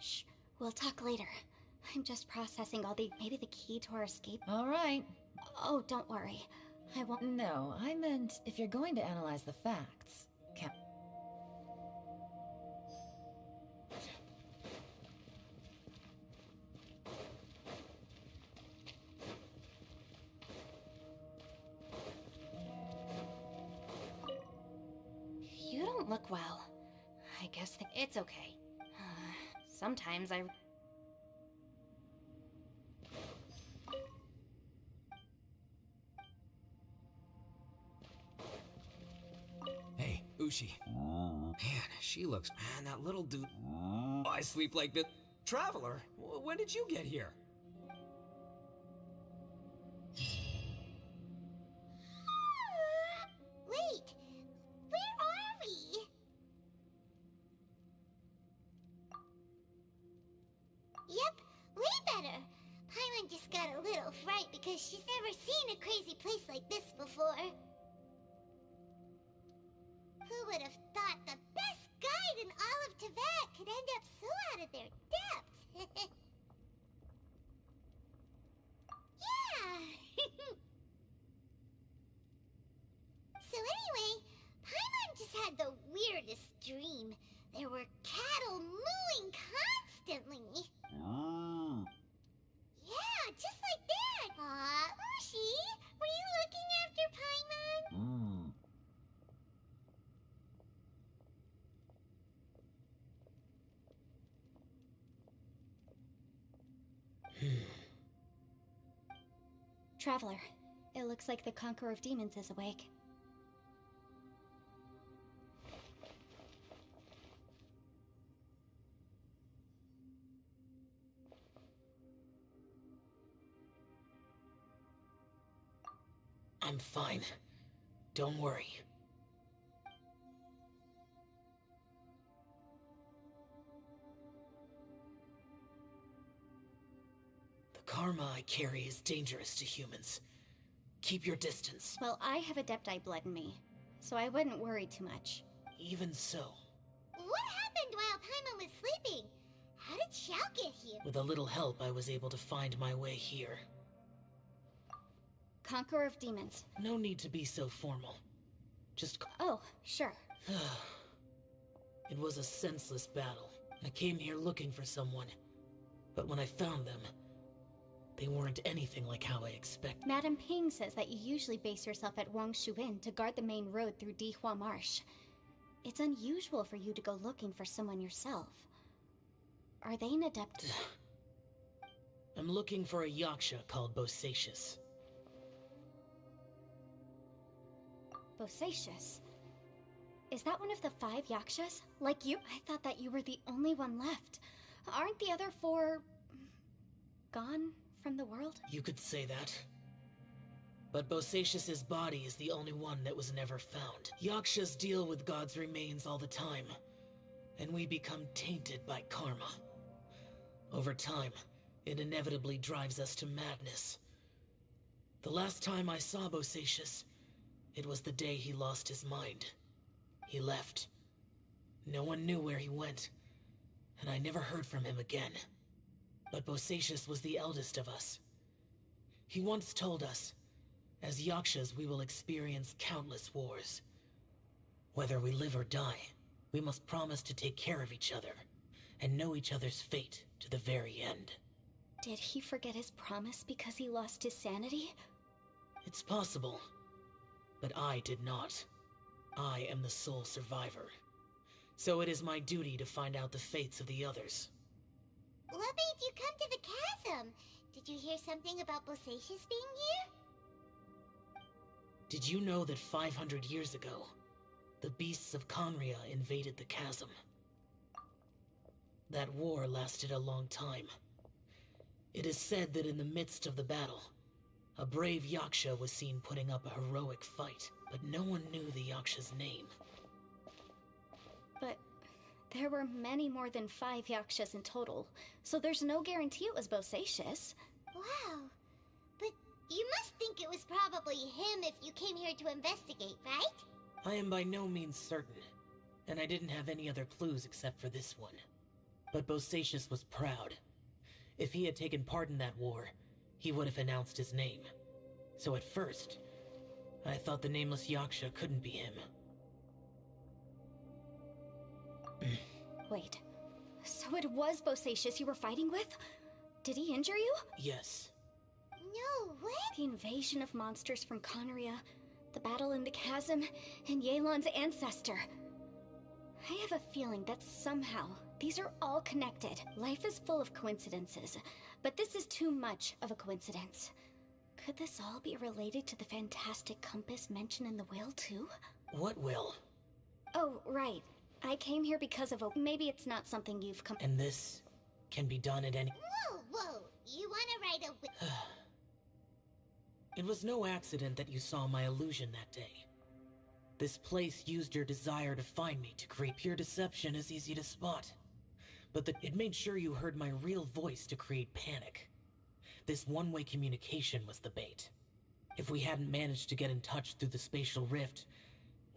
Shh, we'll talk later. I'm just processing all maybe the key to our escape. All right. Oh, don't worry. I won't. No, I meant if you're going to analyze the facts. You don't look well. I guess it's okay. Sometimes I... Hey, Ushi. Man, she looks... Man, that little dude... I sleep like the... Traveler, when did you get here? Wait, where are we? Yep, way better. Paimon just got a little fright because she's never seen a crazy place like this before. Who would have thought the best guide in all of Teyvat could end up so out of their depth? Yeah! So anyway, Paimon just had the weirdest dream. There were cattle mooing constantly. Yeah, just like that. Aw, Ushi, were you looking after Paimon? Traveler, it looks like the Conqueror of Demons is awake. I'm fine. Don't worry. karma I carry is dangerous to humans. Keep your distance. Well, I have Adepti blood in me, so I wouldn't worry too much. Even so. What happened while Paimon was sleeping? How did Xiao get here? With a little help, I was able to find my way here. Conqueror of Demons. No need to be so formal. Just... Oh, sure. It was a senseless battle. I came here looking for someone. But when I found them, they weren't anything like how I expected. Madame Ping says that you usually base yourself at Wangshuin to guard the main road through Dihua Marsh. It's unusual for you to go looking for someone yourself. Are they an adept? I'm looking for a yaksha called Bosacius. Bosacius? Is that one of the 5 yakshas? Like you? I thought that you were the only one left. Aren't the other 4... gone from the world? You could say that. But Bosacius's body is the only one that was never found. Yakshas deal with God's remains all the time, and we become tainted by karma. Over time, it inevitably drives us to madness. The last time I saw Bosacius, it was the day he lost his mind. He left. No one knew where he went, and I never heard from him again. But Bosacius was the eldest of us. He once told us, as yakshas we will experience countless wars. Whether we live or die, we must promise to take care of each other, and know each other's fate to the very end. Did he forget his promise because he lost his sanity? It's possible, but I did not. I am the sole survivor. So it is my duty to find out the fates of the others. What made you come to the chasm? Did you hear something about Bosacius being here? Did you know that 500 years ago, the beasts of Conria invaded the chasm? That war lasted a long time. It is said that in the midst of the battle, a brave yaksha was seen putting up a heroic fight, but no one knew the yaksha's name. But there were many more than 5 yakshas in total, so there's no guarantee it was Bosacius. Wow. But you must think it was probably him if you came here to investigate, right? I am by no means certain, and I didn't have any other clues except for this one. But Bosacius was proud. If he had taken part in that war, he would have announced his name. So at first, I thought the nameless yaksha couldn't be him. Wait, so it was Bosacius you were fighting with? Did he injure you? Yes. No, what? The invasion of monsters from Conria, the battle in the chasm, and Yelan's ancestor. I have a feeling that somehow these are all connected. Life is full of coincidences, but this is too much of a coincidence. Could this all be related to the fantastic compass mentioned in the will, too? What will? Oh, right. I came here because of a... Maybe it's not something you've come... And this can be done at any... Whoa, whoa. You wanna write a... It was no accident that you saw my illusion that day. This place used your desire to find me to create. Pure deception is easy to spot. But it made sure you heard my real voice to create panic. This one-way communication was the bait. If we hadn't managed to get in touch through the spatial rift,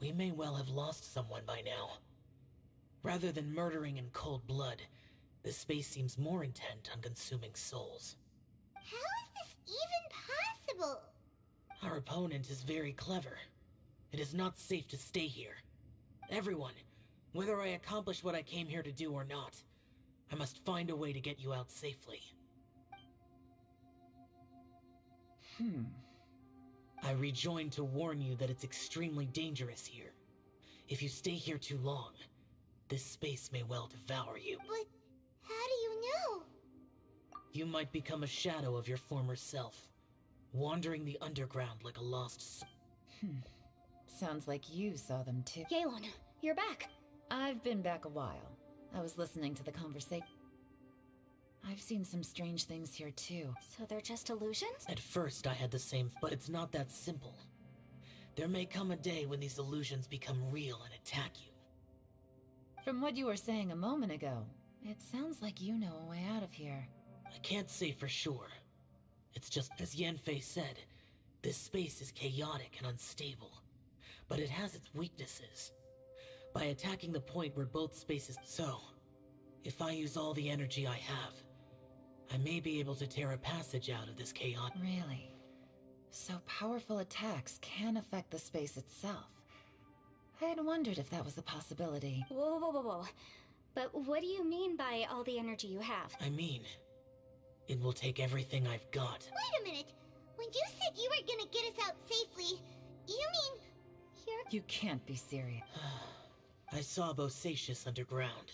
we may well have lost someone by now. Rather than murdering in cold blood, this space seems more intent on consuming souls. How is this even possible? Our opponent is very clever. It is not safe to stay here. Everyone, whether I accomplish what I came here to do or not, I must find a way to get you out safely. I rejoined to warn you that it's extremely dangerous here. If you stay here too long, this space may well devour you. But how do you know? You might become a shadow of your former self, wandering the underground like a lost soul. Sounds like you saw them too. Yelan, you're back. I've been back a while. I was listening to the conversation. I've seen some strange things here too. So they're just illusions? At first I had the same, but it's not that simple. There may come a day when these illusions become real and attack you. From what you were saying a moment ago, it sounds like you know a way out of here. I can't say for sure, It's just as Yanfei said, this space is chaotic and unstable. But it has its weaknesses. By attacking the point where both spaces... So, if I use all the energy I have, I may be able to tear a passage out of this chaos. Really? So powerful attacks can affect the space itself. I had wondered if that was a possibility. Whoa, whoa, whoa, whoa. But what do you mean by all the energy you have? I mean, it will take everything I've got. Wait a minute. When you said you were gonna get us out safely, you mean you're... You can't be serious. I saw Bosacius underground.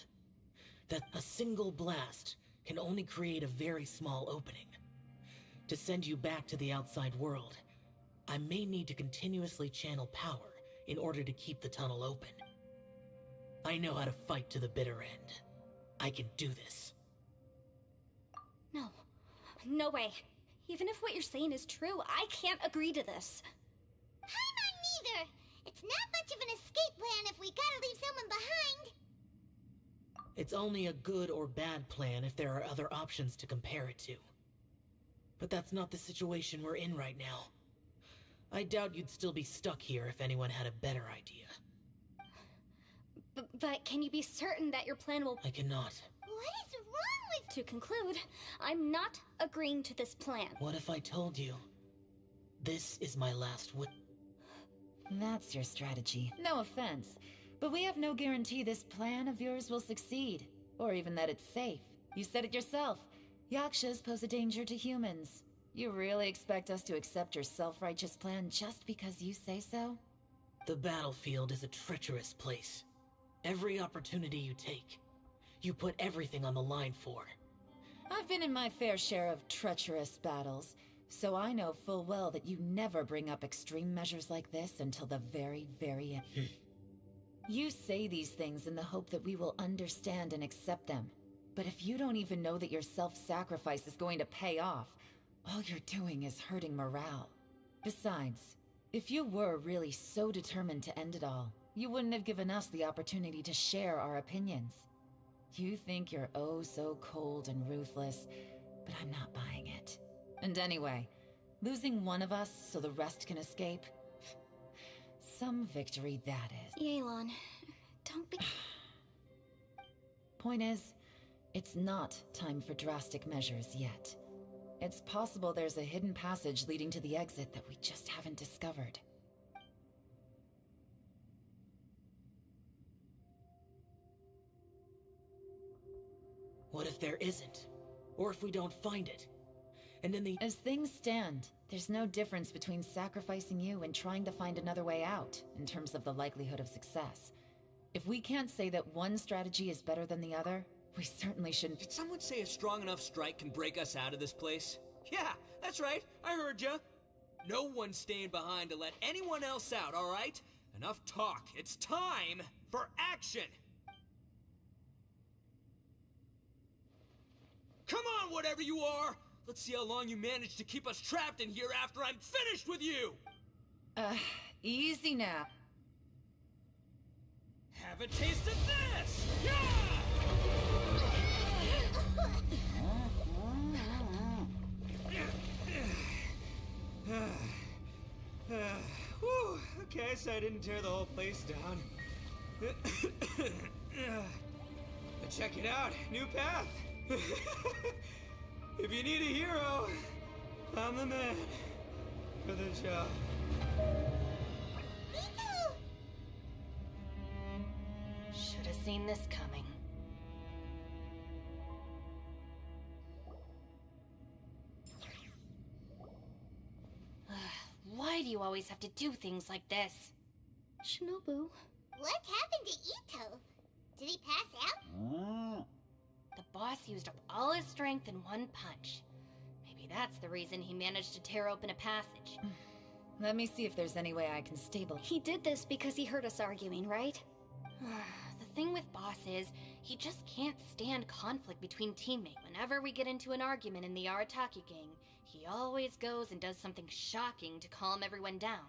That a single blast can only create a very small opening. To send you back to the outside world, I may need to continuously channel power in order to keep the tunnel open. I know how to fight to the bitter end. I can do this. No. No way. Even if what you're saying is true, I can't agree to this. I'm not neither. It's not much of an escape plan if we gotta leave someone behind. It's only a good or bad plan if there are other options to compare it to. But that's not the situation we're in right now. I doubt you'd still be stuck here if anyone had a better idea. But can you be certain that your plan will... I cannot. What is wrong with... To conclude, I'm not agreeing to this plan. What if I told you? This is my last That's your strategy. No offense, but we have no guarantee this plan of yours will succeed, or even that it's safe. You said it yourself. Yakshas pose a danger to humans. You really expect us to accept your self-righteous plan just because you say so? The battlefield is a treacherous place. Every opportunity you take, you put everything on the line for. I've been in my fair share of treacherous battles, so I know full well that you never bring up extreme measures like this until the very, very end. You say these things in the hope that we will understand and accept them. But if you don't even know that your self-sacrifice is going to pay off, all you're doing is hurting morale. Besides, if you were really so determined to end it all, you wouldn't have given us the opportunity to share our opinions. You think you're oh so cold and ruthless, but I'm not buying it. And anyway, losing one of us so the rest can escape? Some victory that is. Yelan, don't be... Point is, it's not time for drastic measures yet. It's possible there's a hidden passage leading to the exit that we just haven't discovered. What if there isn't? Or if we don't find it? And then As things stand, there's no difference between sacrificing you and trying to find another way out, in terms of the likelihood of success. If we can't say that one strategy is better than the other, we certainly shouldn't... Did someone say a strong enough strike can break us out of this place? Yeah, that's right, I heard ya. No one's staying behind to let anyone else out, alright? Enough talk, it's time for action! Come on, whatever you are! Let's see how long you manage to keep us trapped in here after I'm finished with you! Easy now. Have a taste of this! Yeah! Whew, okay, so I didn't tear the whole place down. But check it out, new path. If you need a hero, I'm the man for the job. Should have seen this coming. Why do you always have to do things like this? Shinobu. What happened to Ito? Did he pass out? The boss used up all his strength in one punch. Maybe that's the reason he managed to tear open a passage. Let me see if there's any way I can stabilize. He did this because he heard us arguing, right? The thing with Boss is, he just can't stand conflict between teammates. Whenever we get into an argument in the Arataki gang, he always goes and does something shocking to calm everyone down.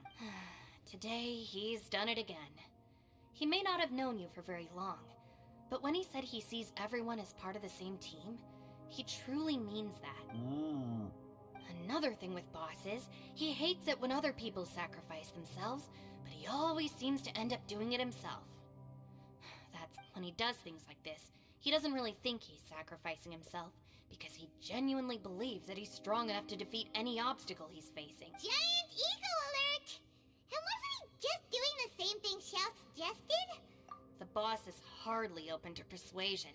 Today, he's done it again. He may not have known you for very long, but when he said he sees everyone as part of the same team, he truly means that. Another thing with bosses, he hates it when other people sacrifice themselves, but he always seems to end up doing it himself. That's when he does things like this, he doesn't really think he's sacrificing himself, because he genuinely believes that he's strong enough to defeat any obstacle he's facing. Giant ego alert! And wasn't he just doing the same thing Xiao suggested? The boss is hardly open to persuasion.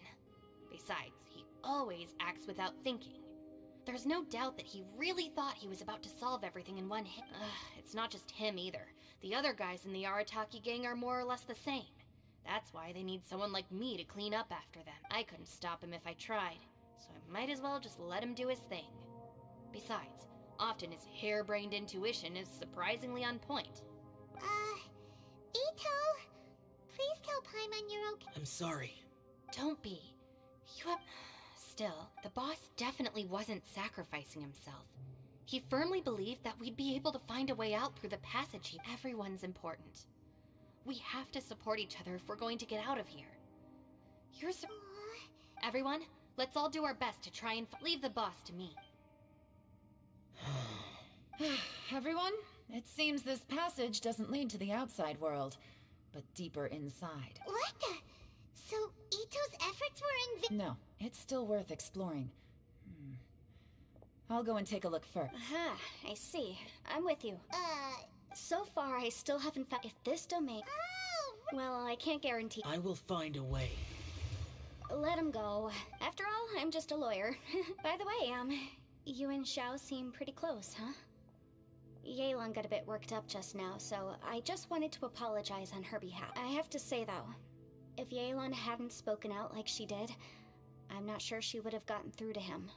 Besides, he always acts without thinking. There's no doubt that he really thought he was about to solve everything in one hit. It's not just him either. The other guys in the Arataki gang are more or less the same. That's why they need someone like me to clean up after them. I couldn't stop him if I tried, so I might as well just let him do his thing. Besides, often his harebrained intuition is surprisingly on point. Ito, please tell Paimon you're okay. I'm sorry. Don't be. You have... Still, the boss definitely wasn't sacrificing himself. He firmly believed that we'd be able to find a way out through the passage. Everyone's important. We have to support each other if we're going to get out of here. Everyone, let's all do our best to try and leave the boss to me. Everyone, it seems this passage doesn't lead to the outside world, but deeper inside. What the? So, Ito's efforts were in No, it's still worth exploring. I'll go and take a look first. Aha, I see. I'm with you. So far, I still haven't found... If this domain... Well, I can't guarantee... I will find a way. Let him go. After all, I'm just a lawyer. By the way, you and Xiao seem pretty close, huh? Yelan got a bit worked up just now, so I just wanted to apologize on her behalf. I have to say, though, if Yelan hadn't spoken out like she did, I'm not sure she would have gotten through to him.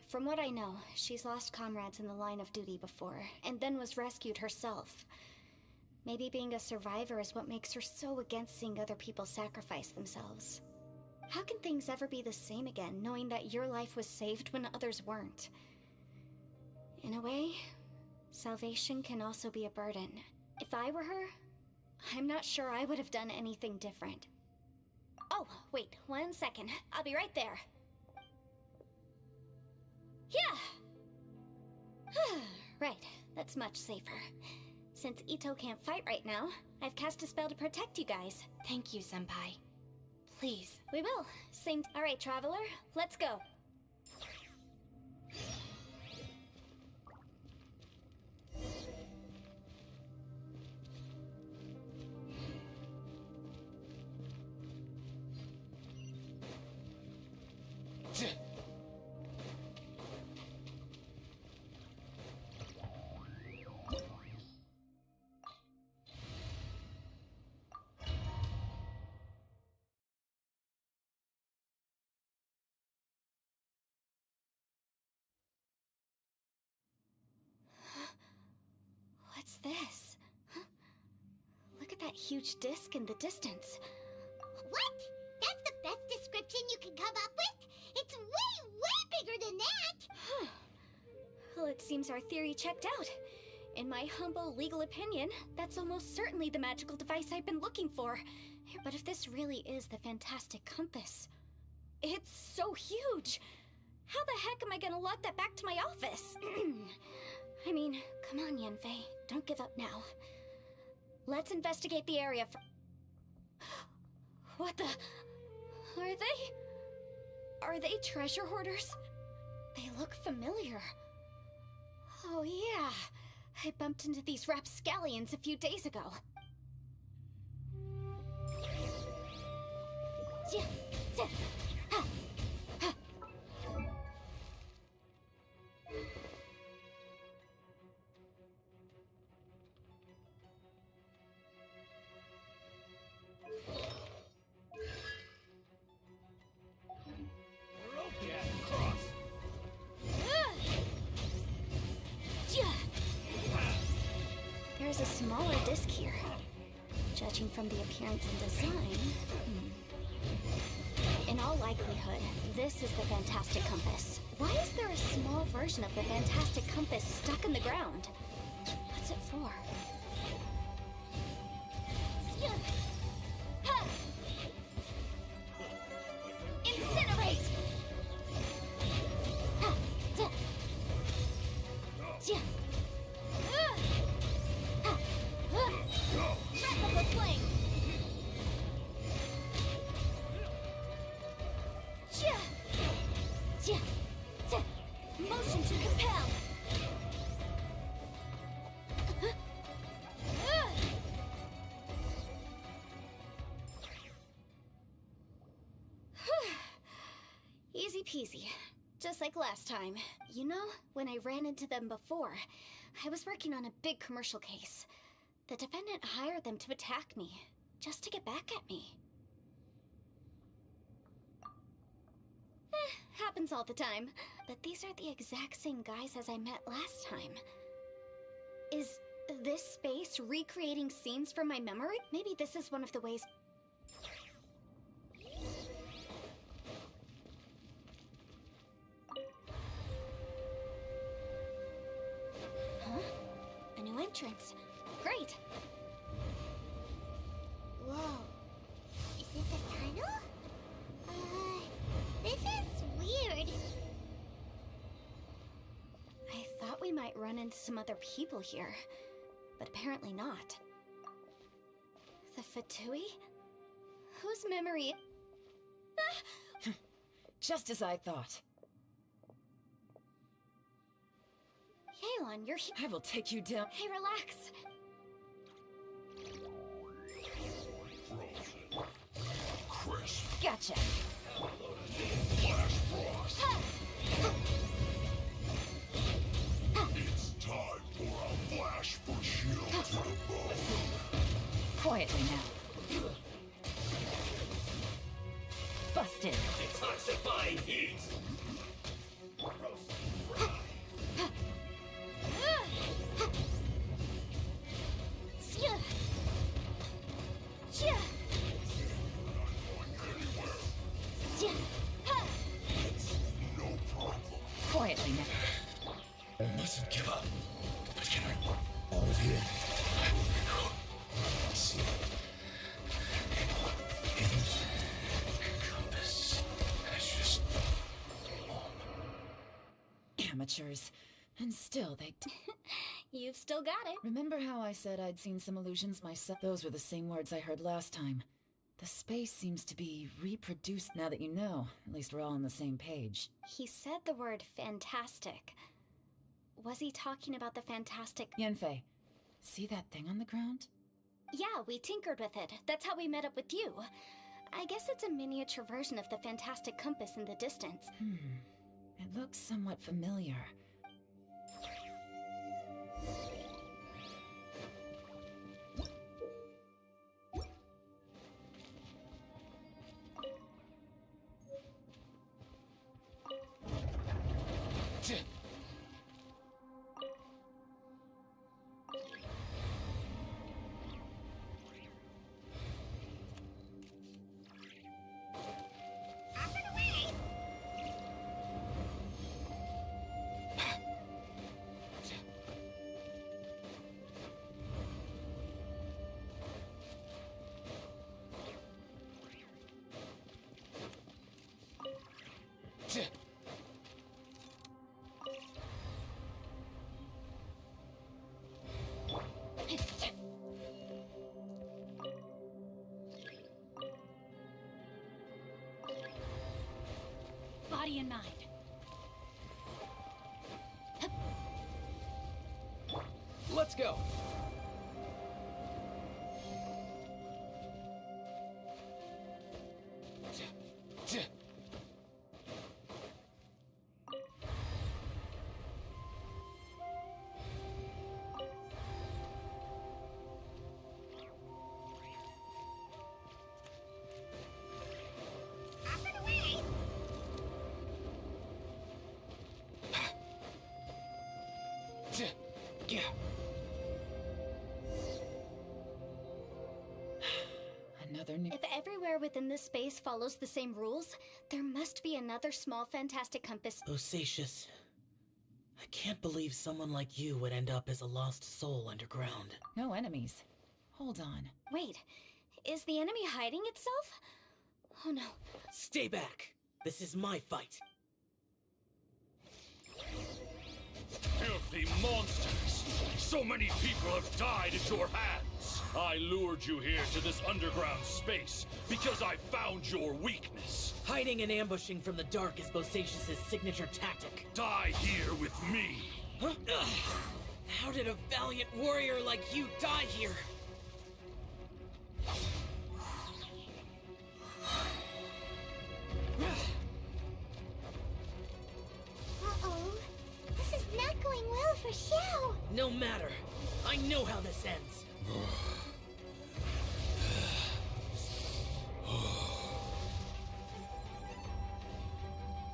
From what I know, she's lost comrades in the line of duty before, and then was rescued herself. Maybe being a survivor is what makes her so against seeing other people sacrifice themselves. How can things ever be the same again, knowing that your life was saved when others weren't? In a way, salvation can also be a burden. If I were her, I'm not sure I would have done anything different. Oh, wait, 1 second. I'll be right there. Yeah! Right, that's much safer. Since Ito can't fight right now, I've cast a spell to protect you guys. Thank you, Senpai. Please. We will. Alright, Traveler, let's go. What's this? Huh? Look at that huge disc in the distance. What? That's the best description you can come up with? It's way, way bigger than that! Huh. Well, it seems our theory checked out. In my humble legal opinion, that's almost certainly the magical device I've been looking for. But if this really is the fantastic compass, it's so huge! How the heck am I gonna log that back to my office? I mean, come on, Yanfei. Don't give up now. Let's investigate the area for... What the... Are they treasure hoarders? They look familiar. Oh yeah, I bumped into these rapscallions a few days ago. There's a smaller disc here. Judging from the appearance and design... In all likelihood, this is the Fantastic Compass. Why is there a small version of the Fantastic Compass stuck in the ground? What's it for? Incinerate! peasy. Just like last time. You know, when I ran into them before, I was working on a big commercial case. The defendant hired them to attack me, just to get back at me. Happens all the time. But these are the exact same guys as I met last time. Is this space recreating scenes from my memory? Maybe this is one of the ways... Huh? A new entrance. Great! Whoa. Is this a tunnel? This is weird. I thought we might run into some other people here, but apparently not. The Fatui? Whose memory... Just as I thought. Yelan, you're here. I will take you down. Hey, relax. Crisp. Gotcha. Flash Frost. It's time for a flash for shield to the bone. Quietly now. Busted. Detoxifying heat. No problem. Quietly now. I mustn't give up. But can I out of here? See. Compass. That's just Amateurs. And still, they... You've still got it. Remember how I said I'd seen some illusions myself? Those were the same words I heard last time. The space seems to be reproduced now that you know. At least we're all on the same page. He said the word fantastic. Was he talking about the fantastic... Yanfei, see that thing on the ground? Yeah, we tinkered with it. That's how we met up with you. I guess it's a miniature version of the fantastic compass in the distance. It looks somewhat familiar. Body and mind. Let's go. Yeah. Another new... If everywhere within this space follows the same rules, there must be another small fantastic compass. Bosacius, I can't believe someone like you would end up as a lost soul underground. No enemies. Hold on. Wait, is the enemy hiding itself? Oh no. Stay back. This is my fight. Filthy monsters! So many people have died at your hands! I lured you here to this underground space because I found your weakness. Hiding and ambushing from the dark is Bosacius' signature tactic. Die here with me! Huh? How did a valiant warrior like you die here? No matter. I know how this ends.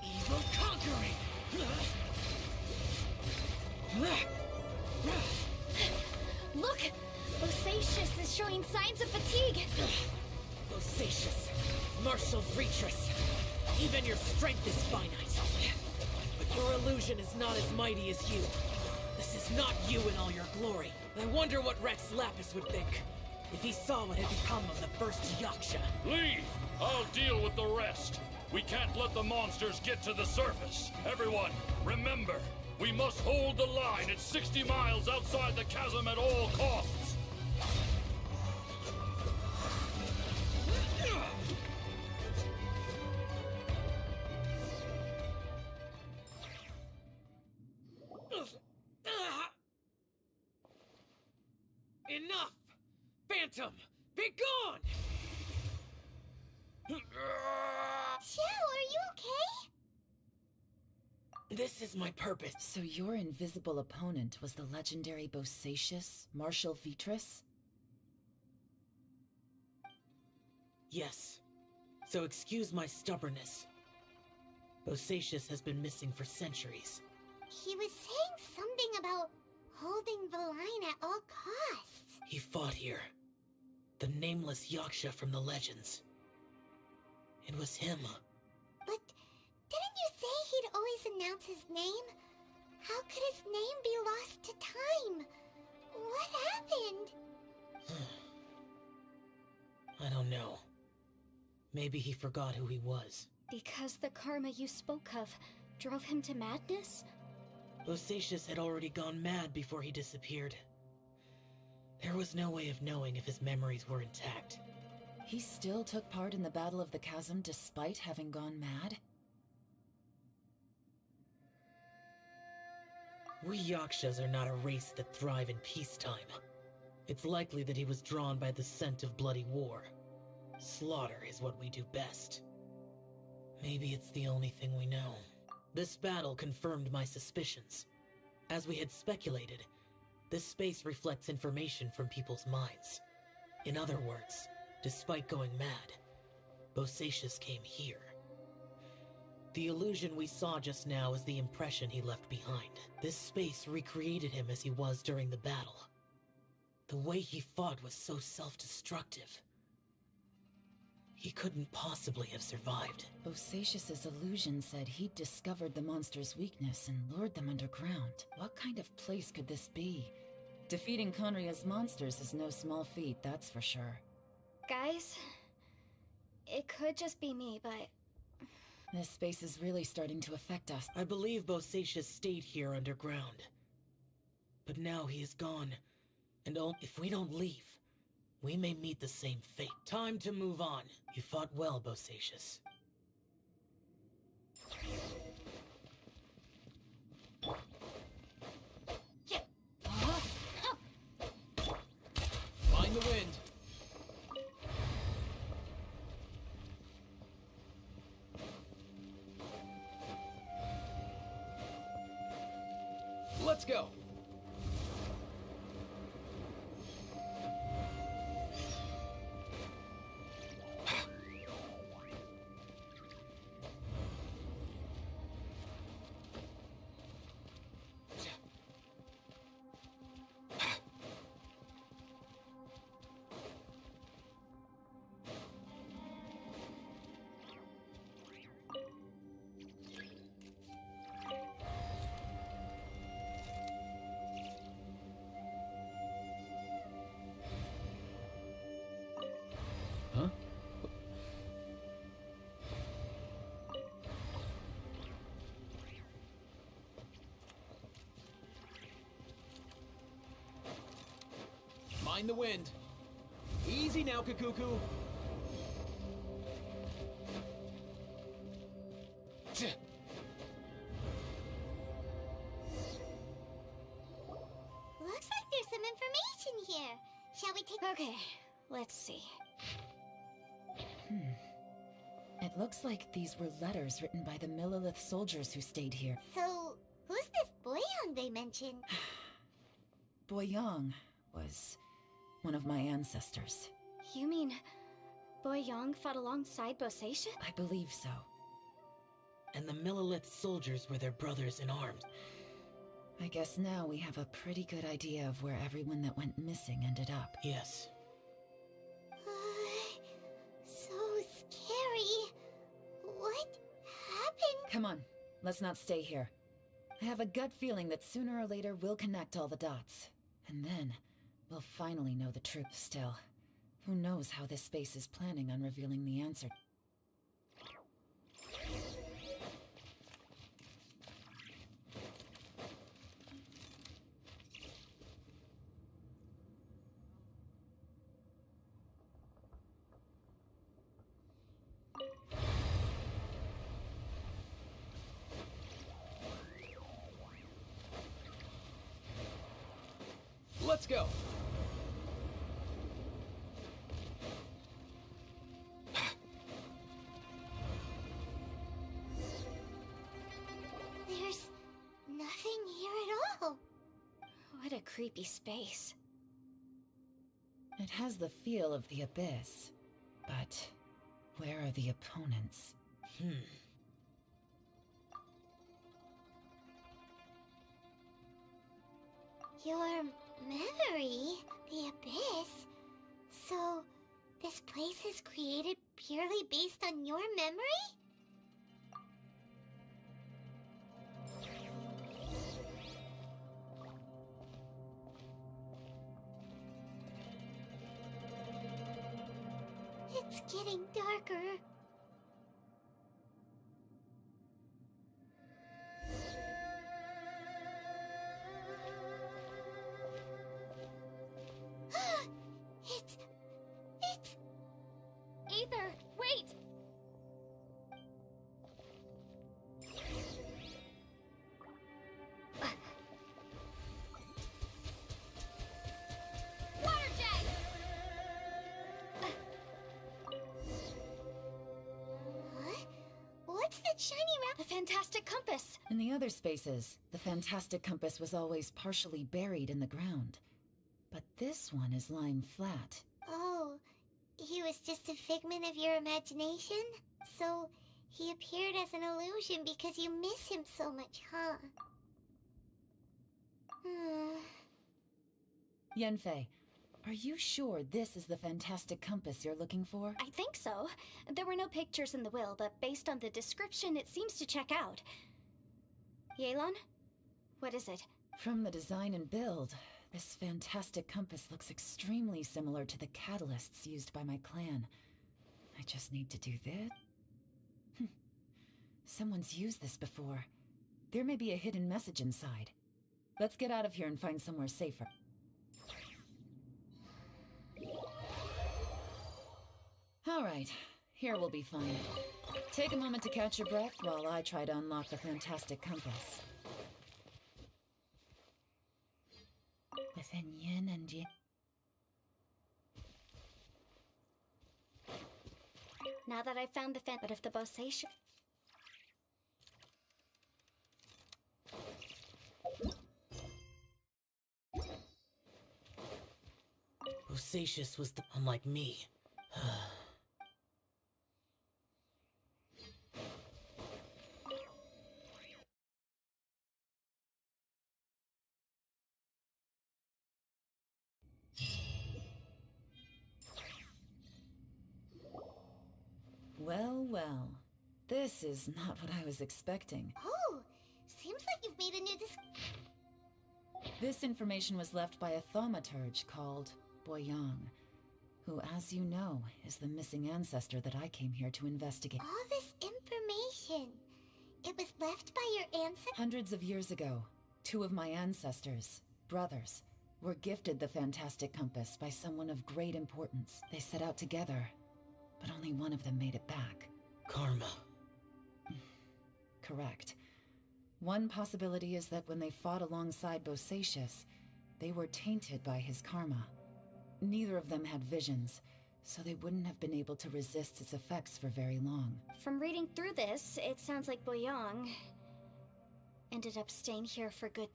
Evil conquering! Look! Bosacius is showing signs of fatigue! Bosacius, Martial Retris, even your strength is finite. But your illusion is not as mighty as you. This is not you in all your glory. I wonder what Rex Lapis would think if he saw what had become of the first Yaksha. Leave! I'll deal with the rest. We can't let the monsters get to the surface. Everyone, remember, we must hold the line at 60 miles outside the chasm at all costs. Enough! Phantom, be gone! Xiao, are you okay? This is my purpose. So your invisible opponent was the legendary Bosacius, Martial Vitris? Yes. So excuse my stubbornness. Bosacius has been missing for centuries. He was saying something about holding the line at all costs. He fought here. The nameless Yaksha from the legends. It was him. But didn't you say he'd always announce his name? How could his name be lost to time? What happened? I don't know. Maybe he forgot who he was. Because the karma you spoke of drove him to madness? Bosacius had already gone mad before he disappeared. There was no way of knowing if his memories were intact. He still took part in the Battle of the Chasm despite having gone mad? We Yakshas are not a race that thrive in peacetime. It's likely that he was drawn by the scent of bloody war. Slaughter is what we do best. Maybe it's the only thing we know. This battle confirmed my suspicions. As we had speculated, this space reflects information from people's minds. In other words, despite going mad, Bosacius came here. The illusion we saw just now is the impression he left behind. This space recreated him as he was during the battle. The way he fought was so self-destructive. He couldn't possibly have survived. Bosacius's illusion said he'd discovered the monster's weakness and lured them underground. What kind of place could this be? Defeating Conria's monsters is no small feat, that's for sure. Guys, it could just be me, but... This space is really starting to affect us. I believe Bosacius stayed here underground. But now he is gone, and if we don't leave, we may meet the same fate. Time to move on. You fought well, Bosacius. Find the wind. Let's go. Huh? Mind the wind. Easy now, Kakuku. Looks like there's some information here. Shall we take... Okay, let's see. It looks like these were letters written by the Millilith soldiers who stayed here. So, who's this boy they mentioned? Boyang was one of my ancestors. You mean Boyang fought alongside Bosatia? I believe so. And the Millelith soldiers were their brothers in arms. I guess now we have a pretty good idea of where everyone that went missing ended up. Yes. So scary. What happened? Come on, let's not stay here. I have a gut feeling that sooner or later we'll connect all the dots. And then, we'll finally know the truth. Still, who knows how this space is planning on revealing the answer. Let's go. There's nothing here at all. What a creepy space. It has the feel of the abyss. But where are the opponents? Your memory? The abyss? So, this place is created purely based on your memory? It's getting darker. It's... Aether, wait! Water jet! What? What's that shiny round? The fantastic compass! In the other spaces, the fantastic compass was always partially buried in the ground. But this one is lying flat. Oh, he was just a figment of your imagination? So, he appeared as an illusion because you miss him so much, huh? Yanfei, are you sure this is the fantastic compass you're looking for? I think so. There were no pictures in the will, but based on the description, it seems to check out. Yelan? What is it? From the design and build, this fantastic compass looks extremely similar to the catalysts used by my clan. I just need to do this. Someone's used this before. There may be a hidden message inside. Let's get out of here and find somewhere safer. All right, here we'll be fine. Take a moment to catch your breath while I try to unlock the fantastic compass. Within yin and yang. Now that I've found the but if the Bosatia... Bosacius was unlike me. Well, well. This is not what I was expecting. Oh, seems like you've made a new This information was left by a thaumaturge called Boyang, who, as you know, is the missing ancestor that I came here to investigate. All this information. It was left by your ancestors? Hundreds of years ago, two of my ancestors, brothers, were gifted the fantastic compass by someone of great importance. They set out together, but only one of them made it back. Karma. Correct. One possibility is that when they fought alongside Bosacius, they were tainted by his karma. Neither of them had visions, so they wouldn't have been able to resist its effects for very long. From reading through this, it sounds like Boyang ended up staying here for good.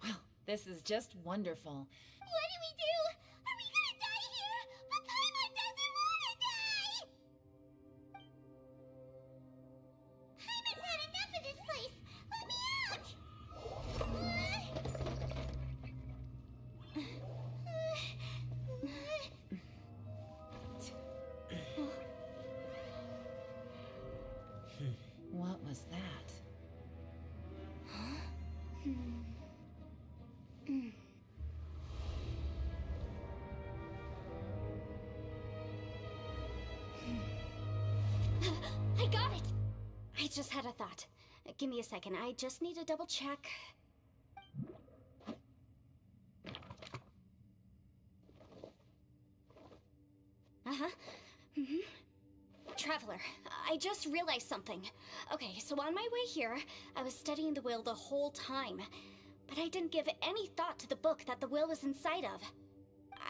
Well, This is just wonderful. What do we do? Are we gonna die here? But Paimon doesn't wanna die! Paimon's had enough of this place! Let me out! What was that? I got it! I just had a thought. Give me a second. I just need to double check. Uh-huh. Traveler, I just realized something. Okay, so on my way here, I was studying the will the whole time. But I didn't give any thought to the book that the will was inside of.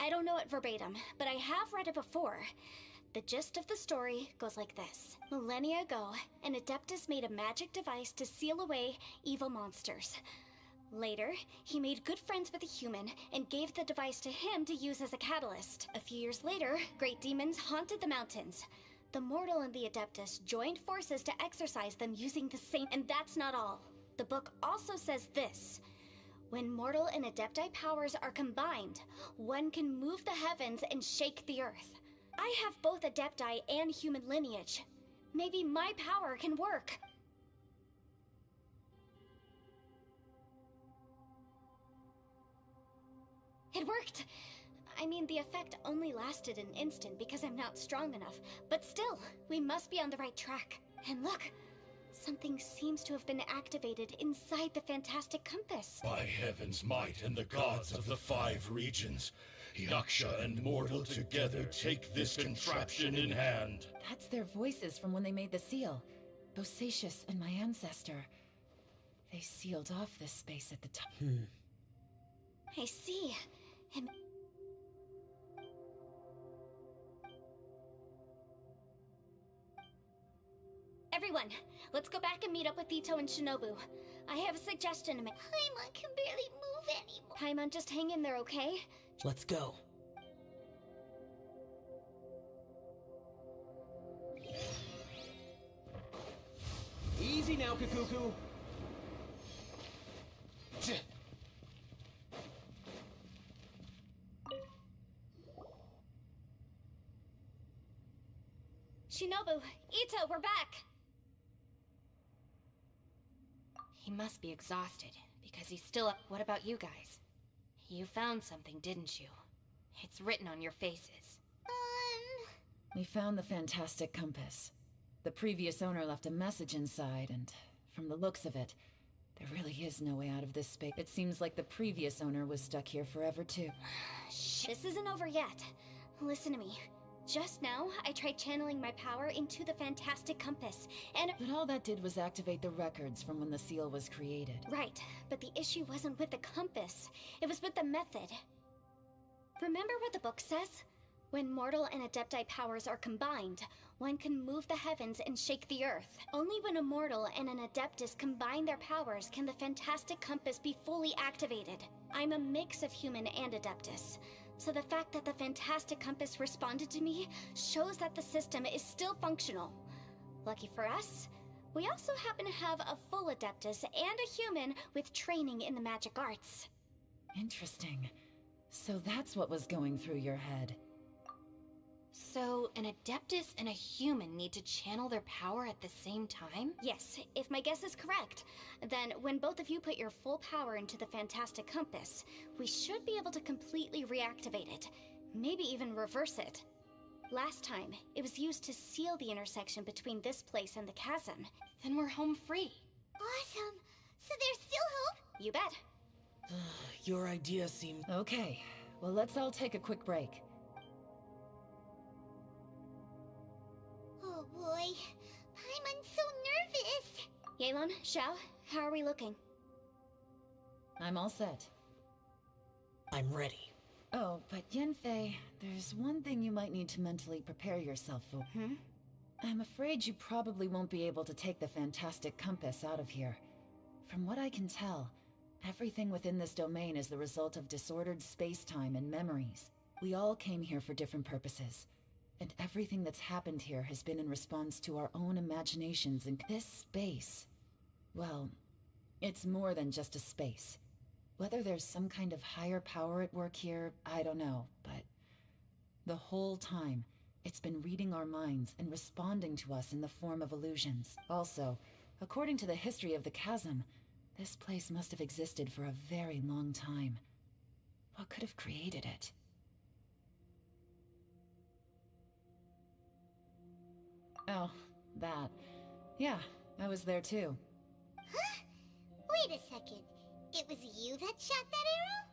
I don't know it verbatim, but I have read it before. The gist of the story goes like this. Millennia ago, an Adeptus made a magic device to seal away evil monsters. Later, he made good friends with a human and gave the device to him to use as a catalyst. A few years later, great demons haunted the mountains. The mortal and the Adeptus joined forces to exorcise them using the same... And that's not all. The book also says this. When mortal and Adepti powers are combined, one can move the heavens and shake the earth. I have both Adepti and human lineage. Maybe my power can work. It worked! I mean, the effect only lasted an instant because I'm not strong enough. But still, we must be on the right track. And look, something seems to have been activated inside the fantastic compass. By heaven's might and the gods of the 5 regions, Yaksha and mortal together take this contraption in hand. That's their voices from when they made the seal. Bosacius and my ancestor. They sealed off this space at the time. I see. And... Everyone, let's go back and meet up with Ito and Shinobu. I have a suggestion to make. Paimon can barely move anymore. Paimon, just hang in there, okay? Let's go. Easy now, Kakuku. Shinobu, Ito, we're back! He must be exhausted, because he's still up. What about you guys? You found something, didn't you? It's written on your faces. We found the fantastic compass. The previous owner left a message inside, and from the looks of it, there really is no way out of this space. It seems like the previous owner was stuck here forever, too. Shh, this isn't over yet. Listen to me. Just now, I tried channeling my power into the fantastic compass, and... But all that did was activate the records from when the seal was created. Right, but the issue wasn't with the compass. It was with the method. Remember what the book says? When mortal and Adepti powers are combined, one can move the heavens and shake the earth. Only when a mortal and an Adeptus combine their powers can the fantastic compass be fully activated. I'm a mix of human and Adeptus. So the fact that the fantastic compass responded to me shows that the system is still functional. Lucky for us, we also happen to have a full Adeptus and a human with training in the magic arts. Interesting. So that's what was going through your head. So, an Adeptus and a human need to channel their power at the same time? Yes, if my guess is correct. Then, when both of you put your full power into the fantastic compass, we should be able to completely reactivate it. Maybe even reverse it. Last time, it was used to seal the intersection between this place and the chasm. Then we're home free. Awesome! So there's still hope? You bet. Your idea seems... Okay, well let's all take a quick break. Oh boy, Paimon's so nervous. Yelan, Xiao, how are we looking? I'm all set. I'm ready. Oh, but Yanfei, there's one thing you might need to mentally prepare yourself for. I'm afraid you probably won't be able to take the fantastic compass out of here. From what I can tell, Everything within this domain is the result of disordered space-time and memories. We all came here for different purposes, and everything that's happened here has been in response to our own imaginations in this space. Well, it's more than just a space. Whether there's some kind of higher power at work here, I don't know, but the whole time, it's been reading our minds and responding to us in the form of illusions. Also, according to the history of the chasm, this place must have existed for a very long time. What could have created it? Oh, that. Yeah, I was there too. Huh? Wait a second. It was you that shot that arrow?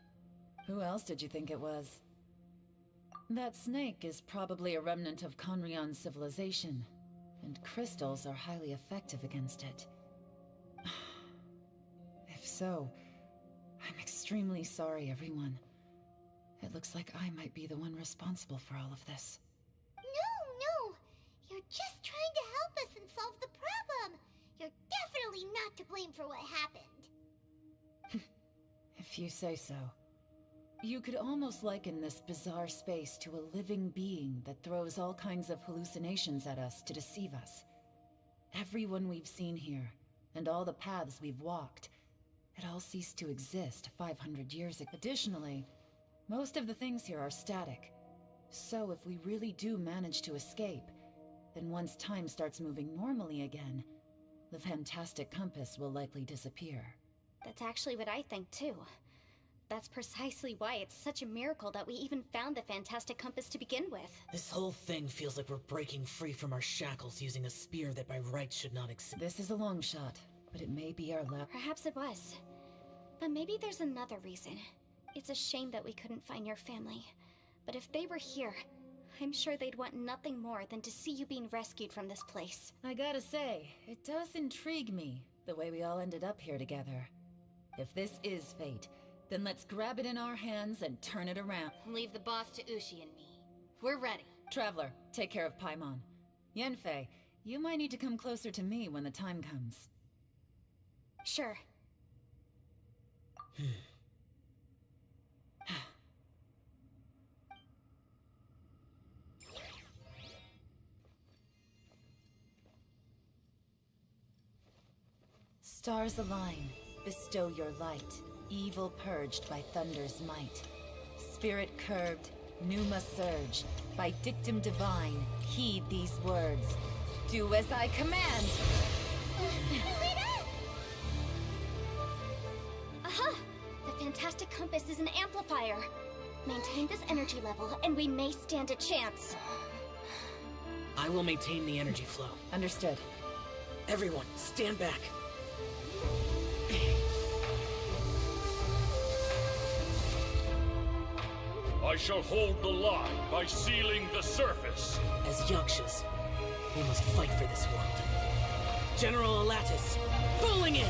Who else did you think it was? That snake is probably a remnant of Conrion's civilization, and crystals are highly effective against it. If so, I'm extremely sorry, everyone. It looks like I might be the one responsible for all of this. No. You're just trying to help us and solve the problem. You're definitely not to blame for what happened. If you say so. You could almost liken this bizarre space to a living being that throws all kinds of hallucinations at us to deceive us. Everyone we've seen here, and all the paths we've walked, it all ceased to exist 500 years ago. Additionally, most of the things here are static. So if we really do manage to escape, then once time starts moving normally again, the fantastic compass will likely disappear. That's actually what I think too. That's precisely why it's such a miracle that we even found the fantastic compass to begin with. This whole thing feels like we're breaking free from our shackles using a spear that by rights should not exist. This is a long shot, but it may be our last. Perhaps it was. But maybe there's another reason. It's a shame that we couldn't find your family. But if they were here, I'm sure they'd want nothing more than to see you being rescued from this place. I gotta say, it does intrigue me, the way we all ended up here together. If this is fate, then let's grab it in our hands and turn it around. Leave the boss to Ushi and me. We're ready. Traveler, take care of Paimon. Yanfei, you might need to come closer to me when the time comes. Sure. Stars align, bestow your light. Evil purged by thunder's might. Spirit curbed, pneuma surge. By dictum divine, heed these words. Do as I command! Aha! The fantastic compass is an amplifier. Maintain this energy level, and we may stand a chance. I will maintain the energy flow. Understood. Everyone, stand back. I shall hold the line by sealing the surface. As Yakshas, we must fight for this world. General Alatus, falling in!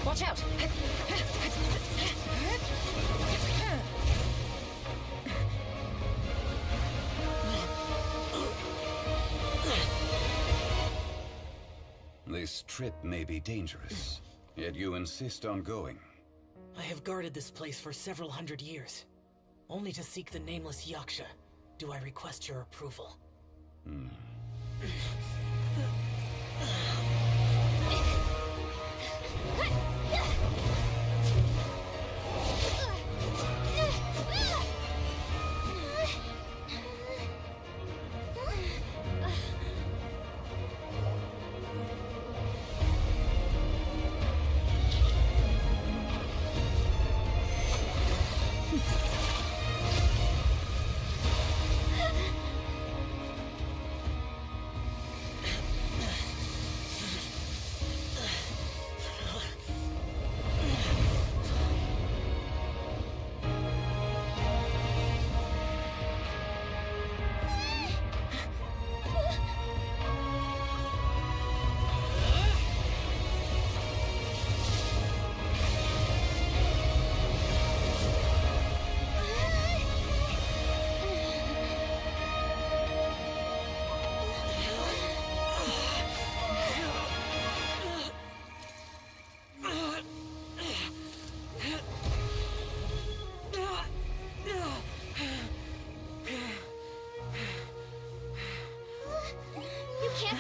Watch out! This trip may be dangerous, yet you insist on going. I have guarded this place for several hundred years. Only to seek the nameless Yaksha, do I request your approval.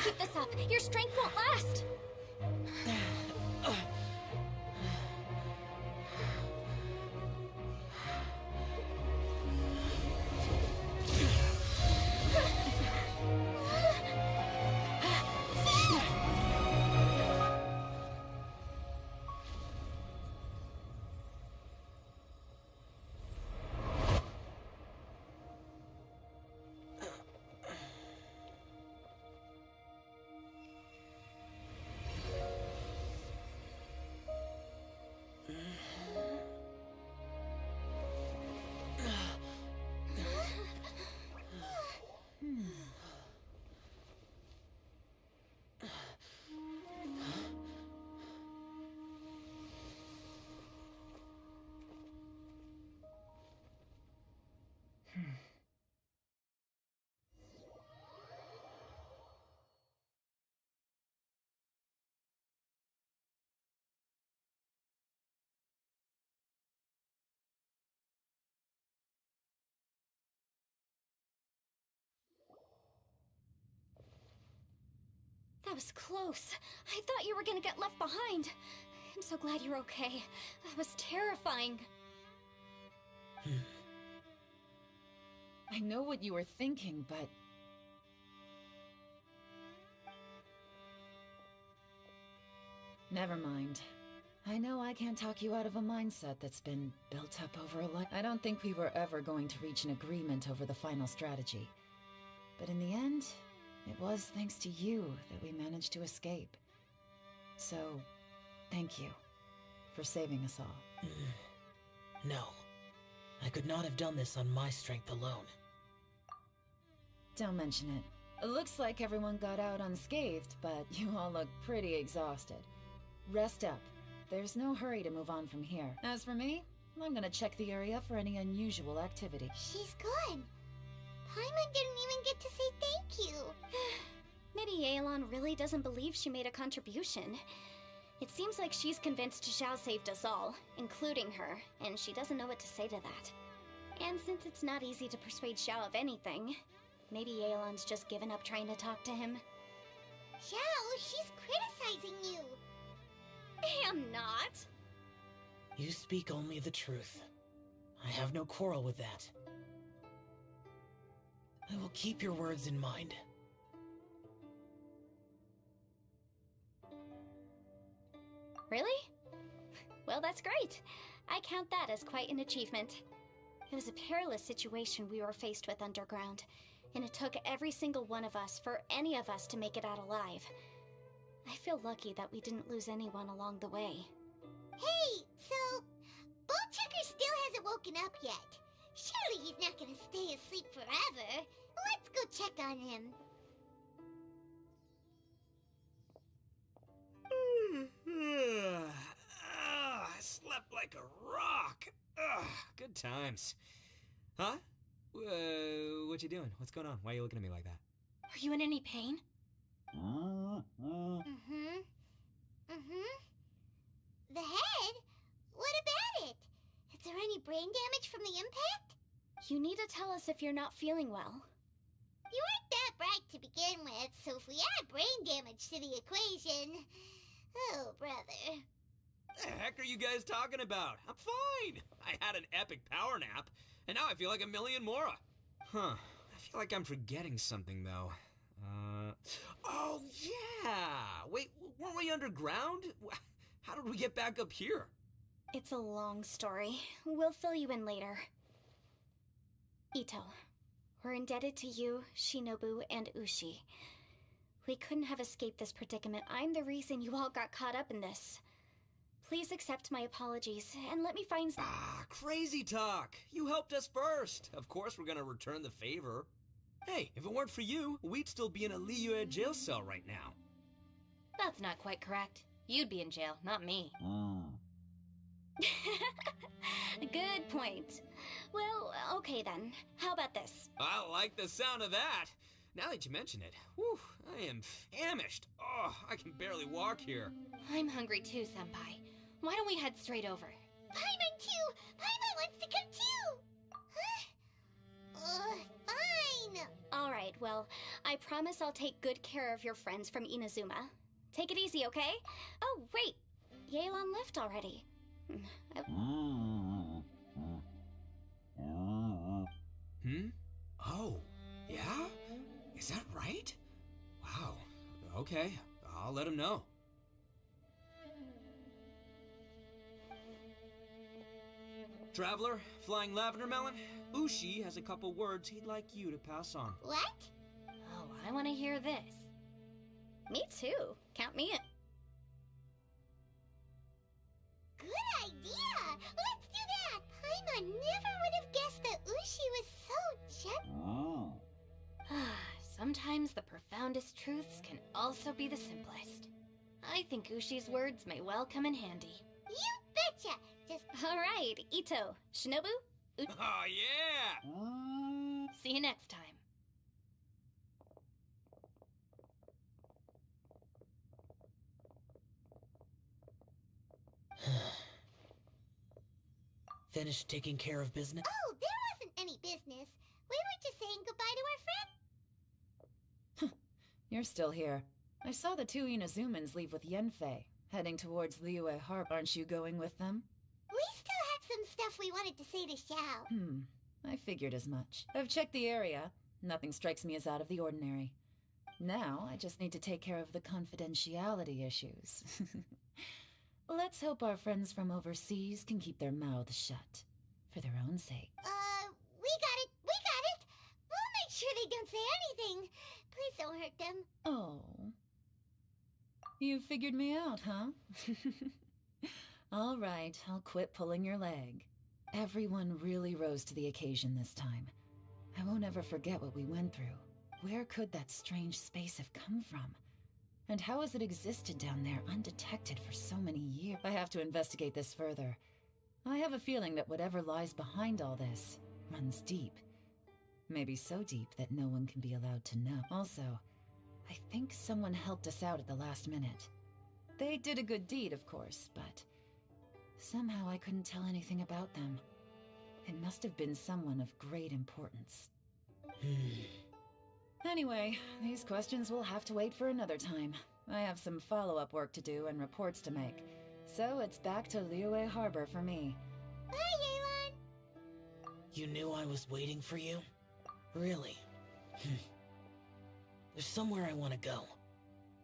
Keep this up. Your strength won't last. That was close. I thought you were gonna get left behind. I'm so glad you're okay. That was terrifying. I know what you were thinking, but... Never mind. I know I can't talk you out of a mindset that's been built up over a lot. I don't think we were ever going to reach an agreement over the final strategy. But in the end, it was thanks to you that we managed to escape. So, thank you for saving us all. No. I could not have done this on my strength alone. Don't mention it. It looks like everyone got out unscathed, but you all look pretty exhausted. Rest up. There's no hurry to move on from here. As for me, I'm gonna check the area for any unusual activity. She's gone. Paimon didn't even get to say thank you. Maybe Yelan really doesn't believe she made a contribution. It seems like she's convinced Xiao saved us all, including her, and she doesn't know what to say to that. And since it's not easy to persuade Xiao of anything, maybe Yelan's just given up trying to talk to him. Xiao, she's criticizing you. I am not. You speak only the truth. I have no quarrel with that. I will keep your words in mind. Really? Well, that's great. I count that as quite an achievement. It was a perilous situation we were faced with underground, and it took every single one of us for any of us to make it out alive. I feel lucky that we didn't lose anyone along the way. Hey, so... Bullchecker still hasn't woken up yet. Surely he's not gonna stay asleep forever. Let's go check on him. I slept like a rock. Good times. Huh? What you doing? What's going on? Why are you looking at me like that? Are you in any pain? The head? What about it? Is there any brain damage from the impact? You need to tell us if you're not feeling well. You weren't that bright to begin with, so if we add brain damage to the equation... Oh, brother. The heck are you guys talking about? I'm fine. I had an epic power nap, and now I feel like a million more. Huh. I feel like I'm forgetting something, though. Oh, yeah! Wait, weren't we underground? How did we get back up here? It's a long story. We'll fill you in later. Ito, we're indebted to you, Shinobu, and Ushi. We couldn't have escaped this predicament. I'm the reason you all got caught up in this. Please accept my apologies, and let me find some— Crazy talk! You helped us first! Of course we're gonna return the favor. Hey, if it weren't for you, we'd still be in a Liyue jail cell right now. That's not quite correct. You'd be in jail, not me. Good point. Well, okay then. How about this? I like the sound of that. Now that you mention it, whew, I am famished. Oh, I can barely walk here. I'm hungry too, Senpai. Why don't we head straight over? Paimon too! Paimon wants to come too! Huh? Fine. Alright, well, I promise I'll take good care of your friends from Inazuma. Take it easy, okay? Oh, wait! Yelan left already. Oh, yeah? Is that right? Wow. Okay, I'll let him know. Traveler, Flying Lavender Melon, Ushi has a couple words he'd like you to pass on. What? Oh, I want to hear this. Me too. Count me in. Good idea! Let's do that! Paimon never would have guessed that Ushi was so gentle. Sometimes the profoundest truths can also be the simplest. I think Ushi's words may well come in handy. You betcha! Just... Alright, Ito. Shinobu? Oh, yeah! See you next time. Finished taking care of business? Oh, there wasn't any business. We were just saying goodbye to our friend. You're still here. I saw the two Inazumans leave with Yenfei, heading towards Liyue Harp. Aren't you going with them? We still had some stuff we wanted to say to Xiao. I figured as much. I've checked the area. Nothing strikes me as out of the ordinary. Now, I just need to take care of the confidentiality issues. Let's hope our friends from overseas can keep their mouths shut. For their own sake. We got it! We got it! We'll make sure they don't say anything. Please don't hurt them. Oh. You figured me out, huh? All right, I'll quit pulling your leg. Everyone really rose to the occasion this time. I won't ever forget what we went through. Where could that strange space have come from? And how has it existed down there undetected for so many years? I have to investigate this further. I have a feeling that whatever lies behind all this runs deep. Maybe so deep that no one can be allowed to know. Also, I think someone helped us out at the last minute. They did a good deed, of course, but somehow I couldn't tell anything about them. It must have been someone of great importance. Anyway, these questions will have to wait for another time. I have some follow-up work to do and reports to make. So it's back to Liyue Harbor for me. Bye, Yelan! You knew I was waiting for you? Really? There's somewhere I want to go.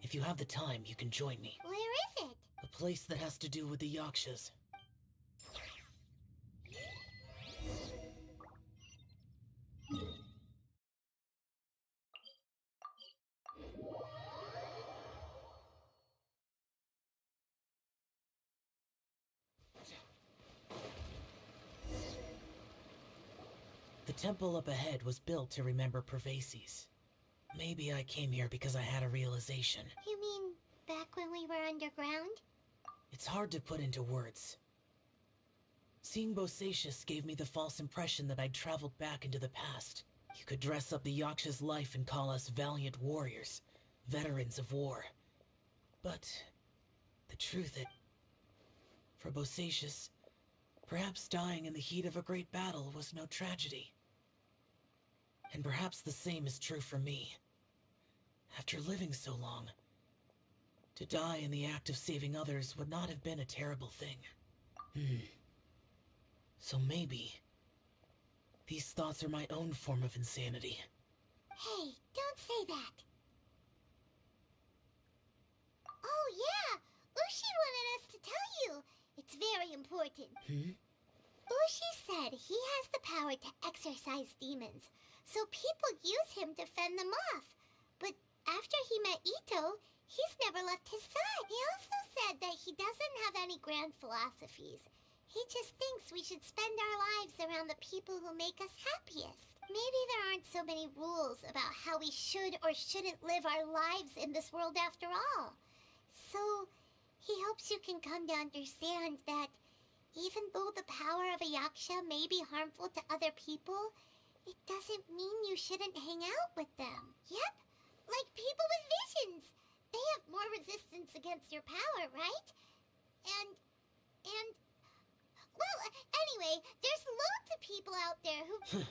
If you have the time, you can join me. Where is it? A place that has to do with the Yakshas. The temple up ahead was built to remember Pervases. Maybe I came here because I had a realization. You mean back when we were underground? It's hard to put into words. Seeing Bosacius gave me the false impression that I'd traveled back into the past. You could dress up the Yaksha's life and call us valiant warriors, veterans of war. But the truth for Bosacius, perhaps dying in the heat of a great battle was no tragedy. And perhaps the same is true for me. After living so long, to die in the act of saving others would not have been a terrible thing. So maybe these thoughts are my own form of insanity. Hey, don't say that. Oh yeah, Ushi wanted us to tell you. It's very important. Ushi said he has the power to exorcise demons, so people use him to fend them off. But after he met Ito, he's never left his side. He also said that he doesn't have any grand philosophies. He just thinks we should spend our lives around the people who make us happiest. Maybe there aren't so many rules about how we should or shouldn't live our lives in this world after all. So, he hopes you can come to understand that even though the power of a yaksha may be harmful to other people, it doesn't mean you shouldn't hang out with them. Yep, like people with visions. They have more resistance against your power, right? Well, anyway, there's loads of people out there who...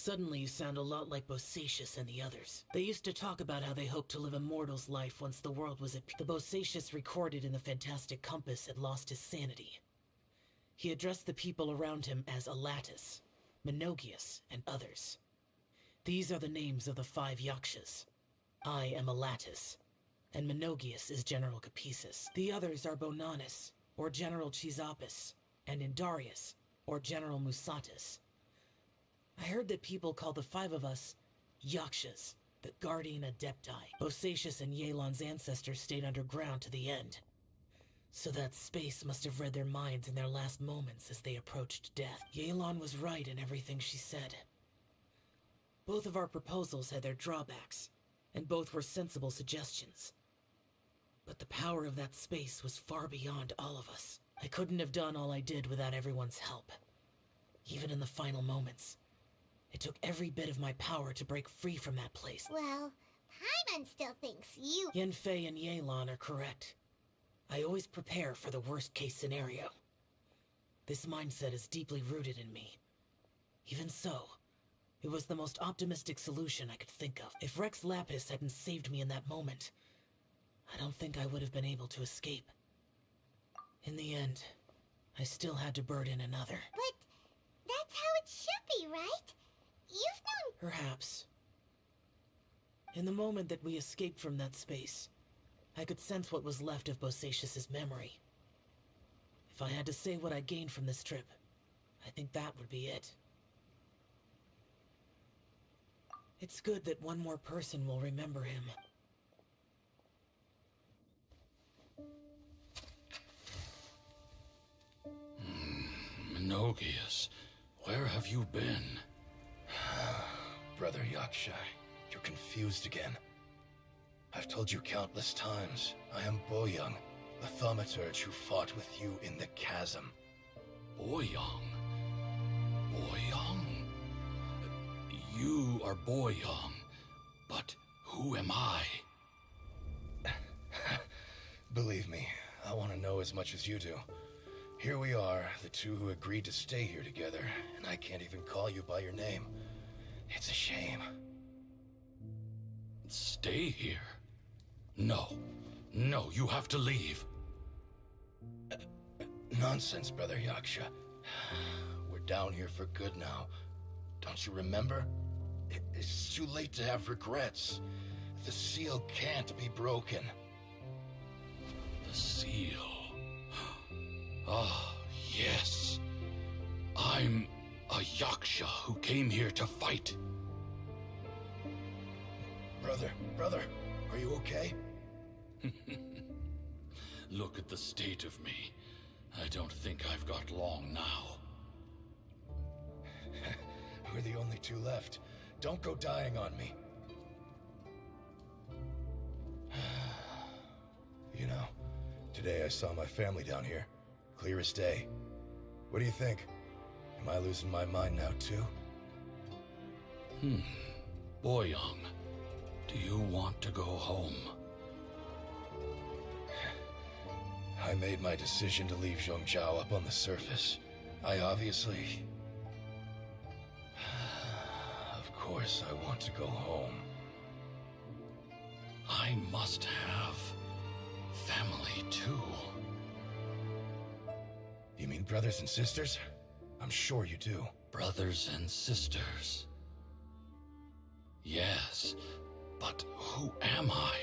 Suddenly you sound a lot like Bosacius and the others. They used to talk about how they hoped to live a mortal's life once the world was at peace. The Bosacius recorded in the Fantastic Compass had lost his sanity. He addressed the people around him as Alatus, Menogius, and others. These are the names of the 5 Yakshas. I am Alatus, and Menogius is General Capisis. The others are Bonanis, or General Chisapis, and Indarius, or General Musatus. I heard that people call the 5 of us Yakshas, the Guardian Adepti. Bosacius and Yelan's ancestors stayed underground to the end. So that space must have read their minds in their last moments as they approached death. Yelan was right in everything she said. Both of our proposals had their drawbacks, and both were sensible suggestions. But the power of that space was far beyond all of us. I couldn't have done all I did without everyone's help. Even in the final moments, it took every bit of my power to break free from that place. Well, Paimon still thinks you... Yanfei and Yelan are correct. I always prepare for the worst-case scenario. This mindset is deeply rooted in me. Even so, it was the most optimistic solution I could think of. If Rex Lapis hadn't saved me in that moment, I don't think I would have been able to escape. In the end, I still had to burden another. But that's how it should be, right? You've known... Perhaps. In the moment that we escaped from that space, I could sense what was left of Bosacius's memory. If I had to say what I gained from this trip, I think that would be it. It's good that one more person will remember him. Menogius, where have you been? Brother Yaksha, you're confused again. I've told you countless times, I am Boyoung, the thaumaturge who fought with you in the chasm. Boyoung? Boyoung? You are Boyoung, but who am I? Believe me, I want to know as much as you do. Here we are, the two who agreed to stay here together, and I can't even call you by your name. It's a shame. Stay here? No. No, you have to leave. Nonsense, Brother Yaksha. We're down here for good now. Don't you remember? It's too late to have regrets. The seal can't be broken. The seal. Ah, yes. I'm a Yaksha who came here to fight. Brother, are you okay? Look at the state of me. I don't think I've got long now. We're the only two left. Don't go dying on me. You know, today I saw my family down here. Clear as day. What do you think? Am I losing my mind now too? Boyoung, do you want to go home? I made my decision to leave Zhongzhou up on the surface. I obviously... Of course I want to go home. I must have family too. You mean brothers and sisters? I'm sure you do. Brothers and sisters. Yes, but who am I?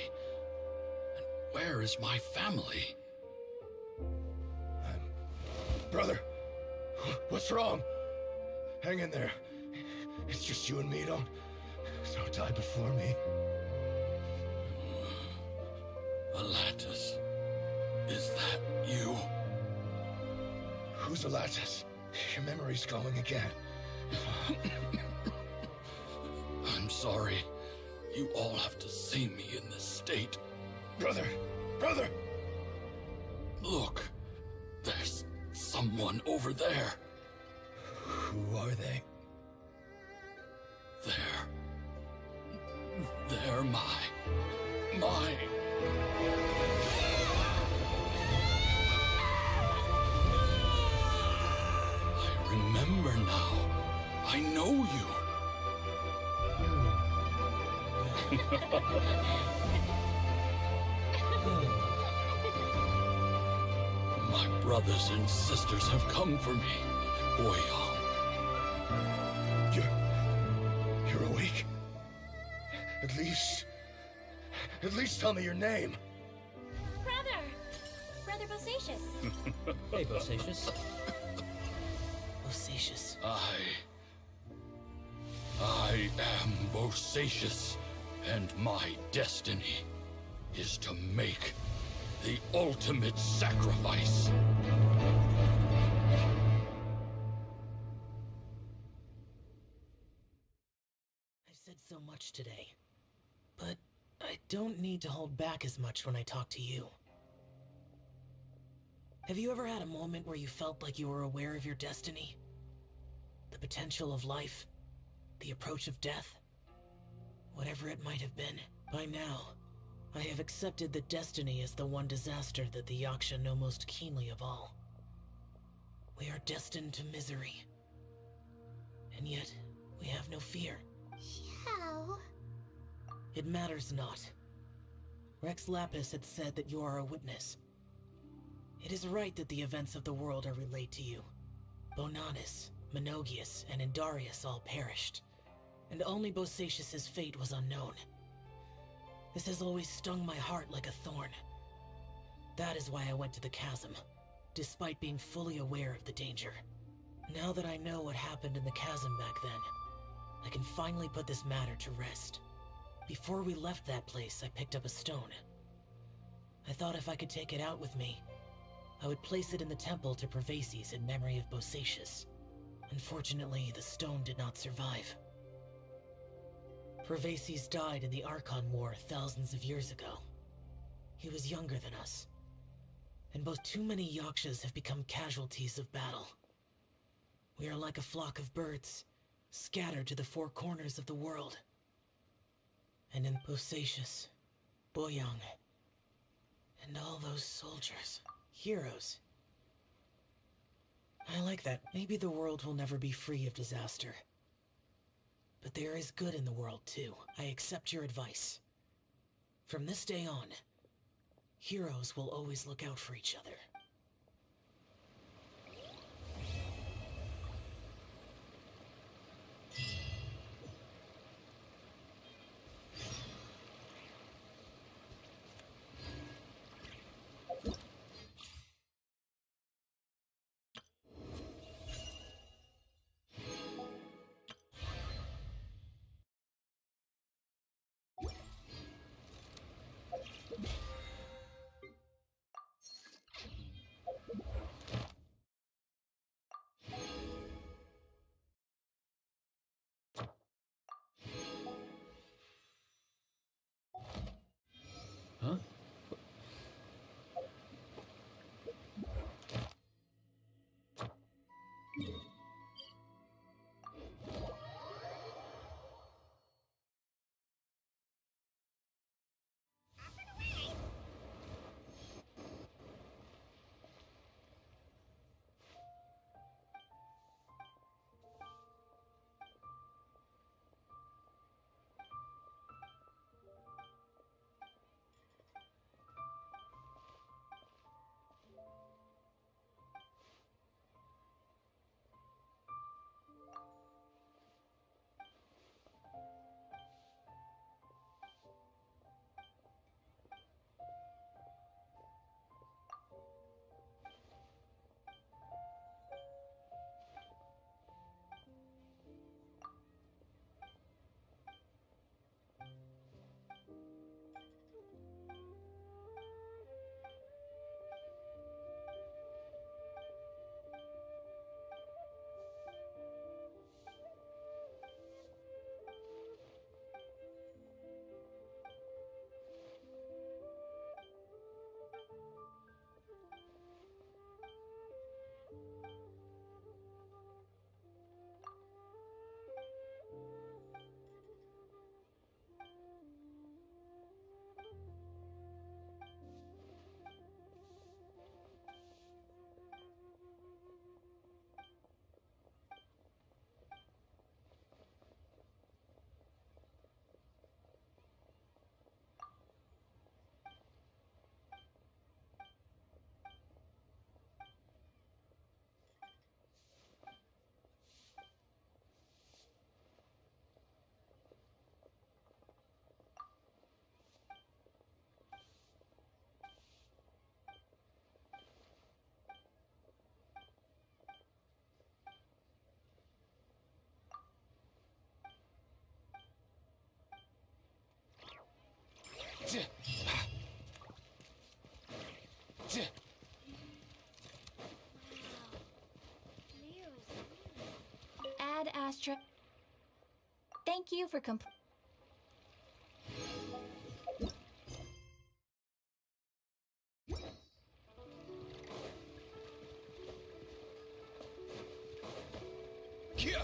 And where is my family? Brother, what's wrong? Hang in there. It's just you and me, don't die before me. Alatus, is that you? Who's Alatus? Your memory's going again. I'm sorry. You all have to see me in this state. Brother! Look, there's someone over there. Who are they? They're my... I remember now. I know you. My brothers and sisters have come for me, Boyang. You're awake? At least tell me your name. Brother Bosacius. Hey, Bosacius. Bosacius. I am Bosacius, and my destiny is to make the ultimate sacrifice. I've said so much today, but I don't need to hold back as much when I talk to you. Have you ever had a moment where you felt like you were aware of your destiny? The potential of life? The approach of death? Whatever it might have been, by now, I have accepted that destiny is the one disaster that the Yaksha know most keenly of all. We are destined to misery. And yet, we have no fear. How? It matters not. Rex Lapis had said that you are a witness. It is right that the events of the world are relayed to you. Bonanis, Menogius, and Indarius all perished, and only Bosacius's fate was unknown. This has always stung my heart like a thorn. That is why I went to the chasm, despite being fully aware of the danger. Now that I know what happened in the chasm back then, I can finally put this matter to rest. Before we left that place, I picked up a stone. I thought if I could take it out with me, I would place it in the temple to Pervases in memory of Bosacius. Unfortunately, the stone did not survive. Pervases died in the Archon War thousands of years ago. He was younger than us, and both too many Yakshas have become casualties of battle. We are like a flock of birds, scattered to the four corners of the world. And in Bosacius, Boyang, and all those soldiers, heroes. I like that. Maybe the world will never be free of disaster. But there is good in the world, too. I accept your advice. From this day on, heroes will always look out for each other. Huh? Ad Astra. Thank you for Yeah.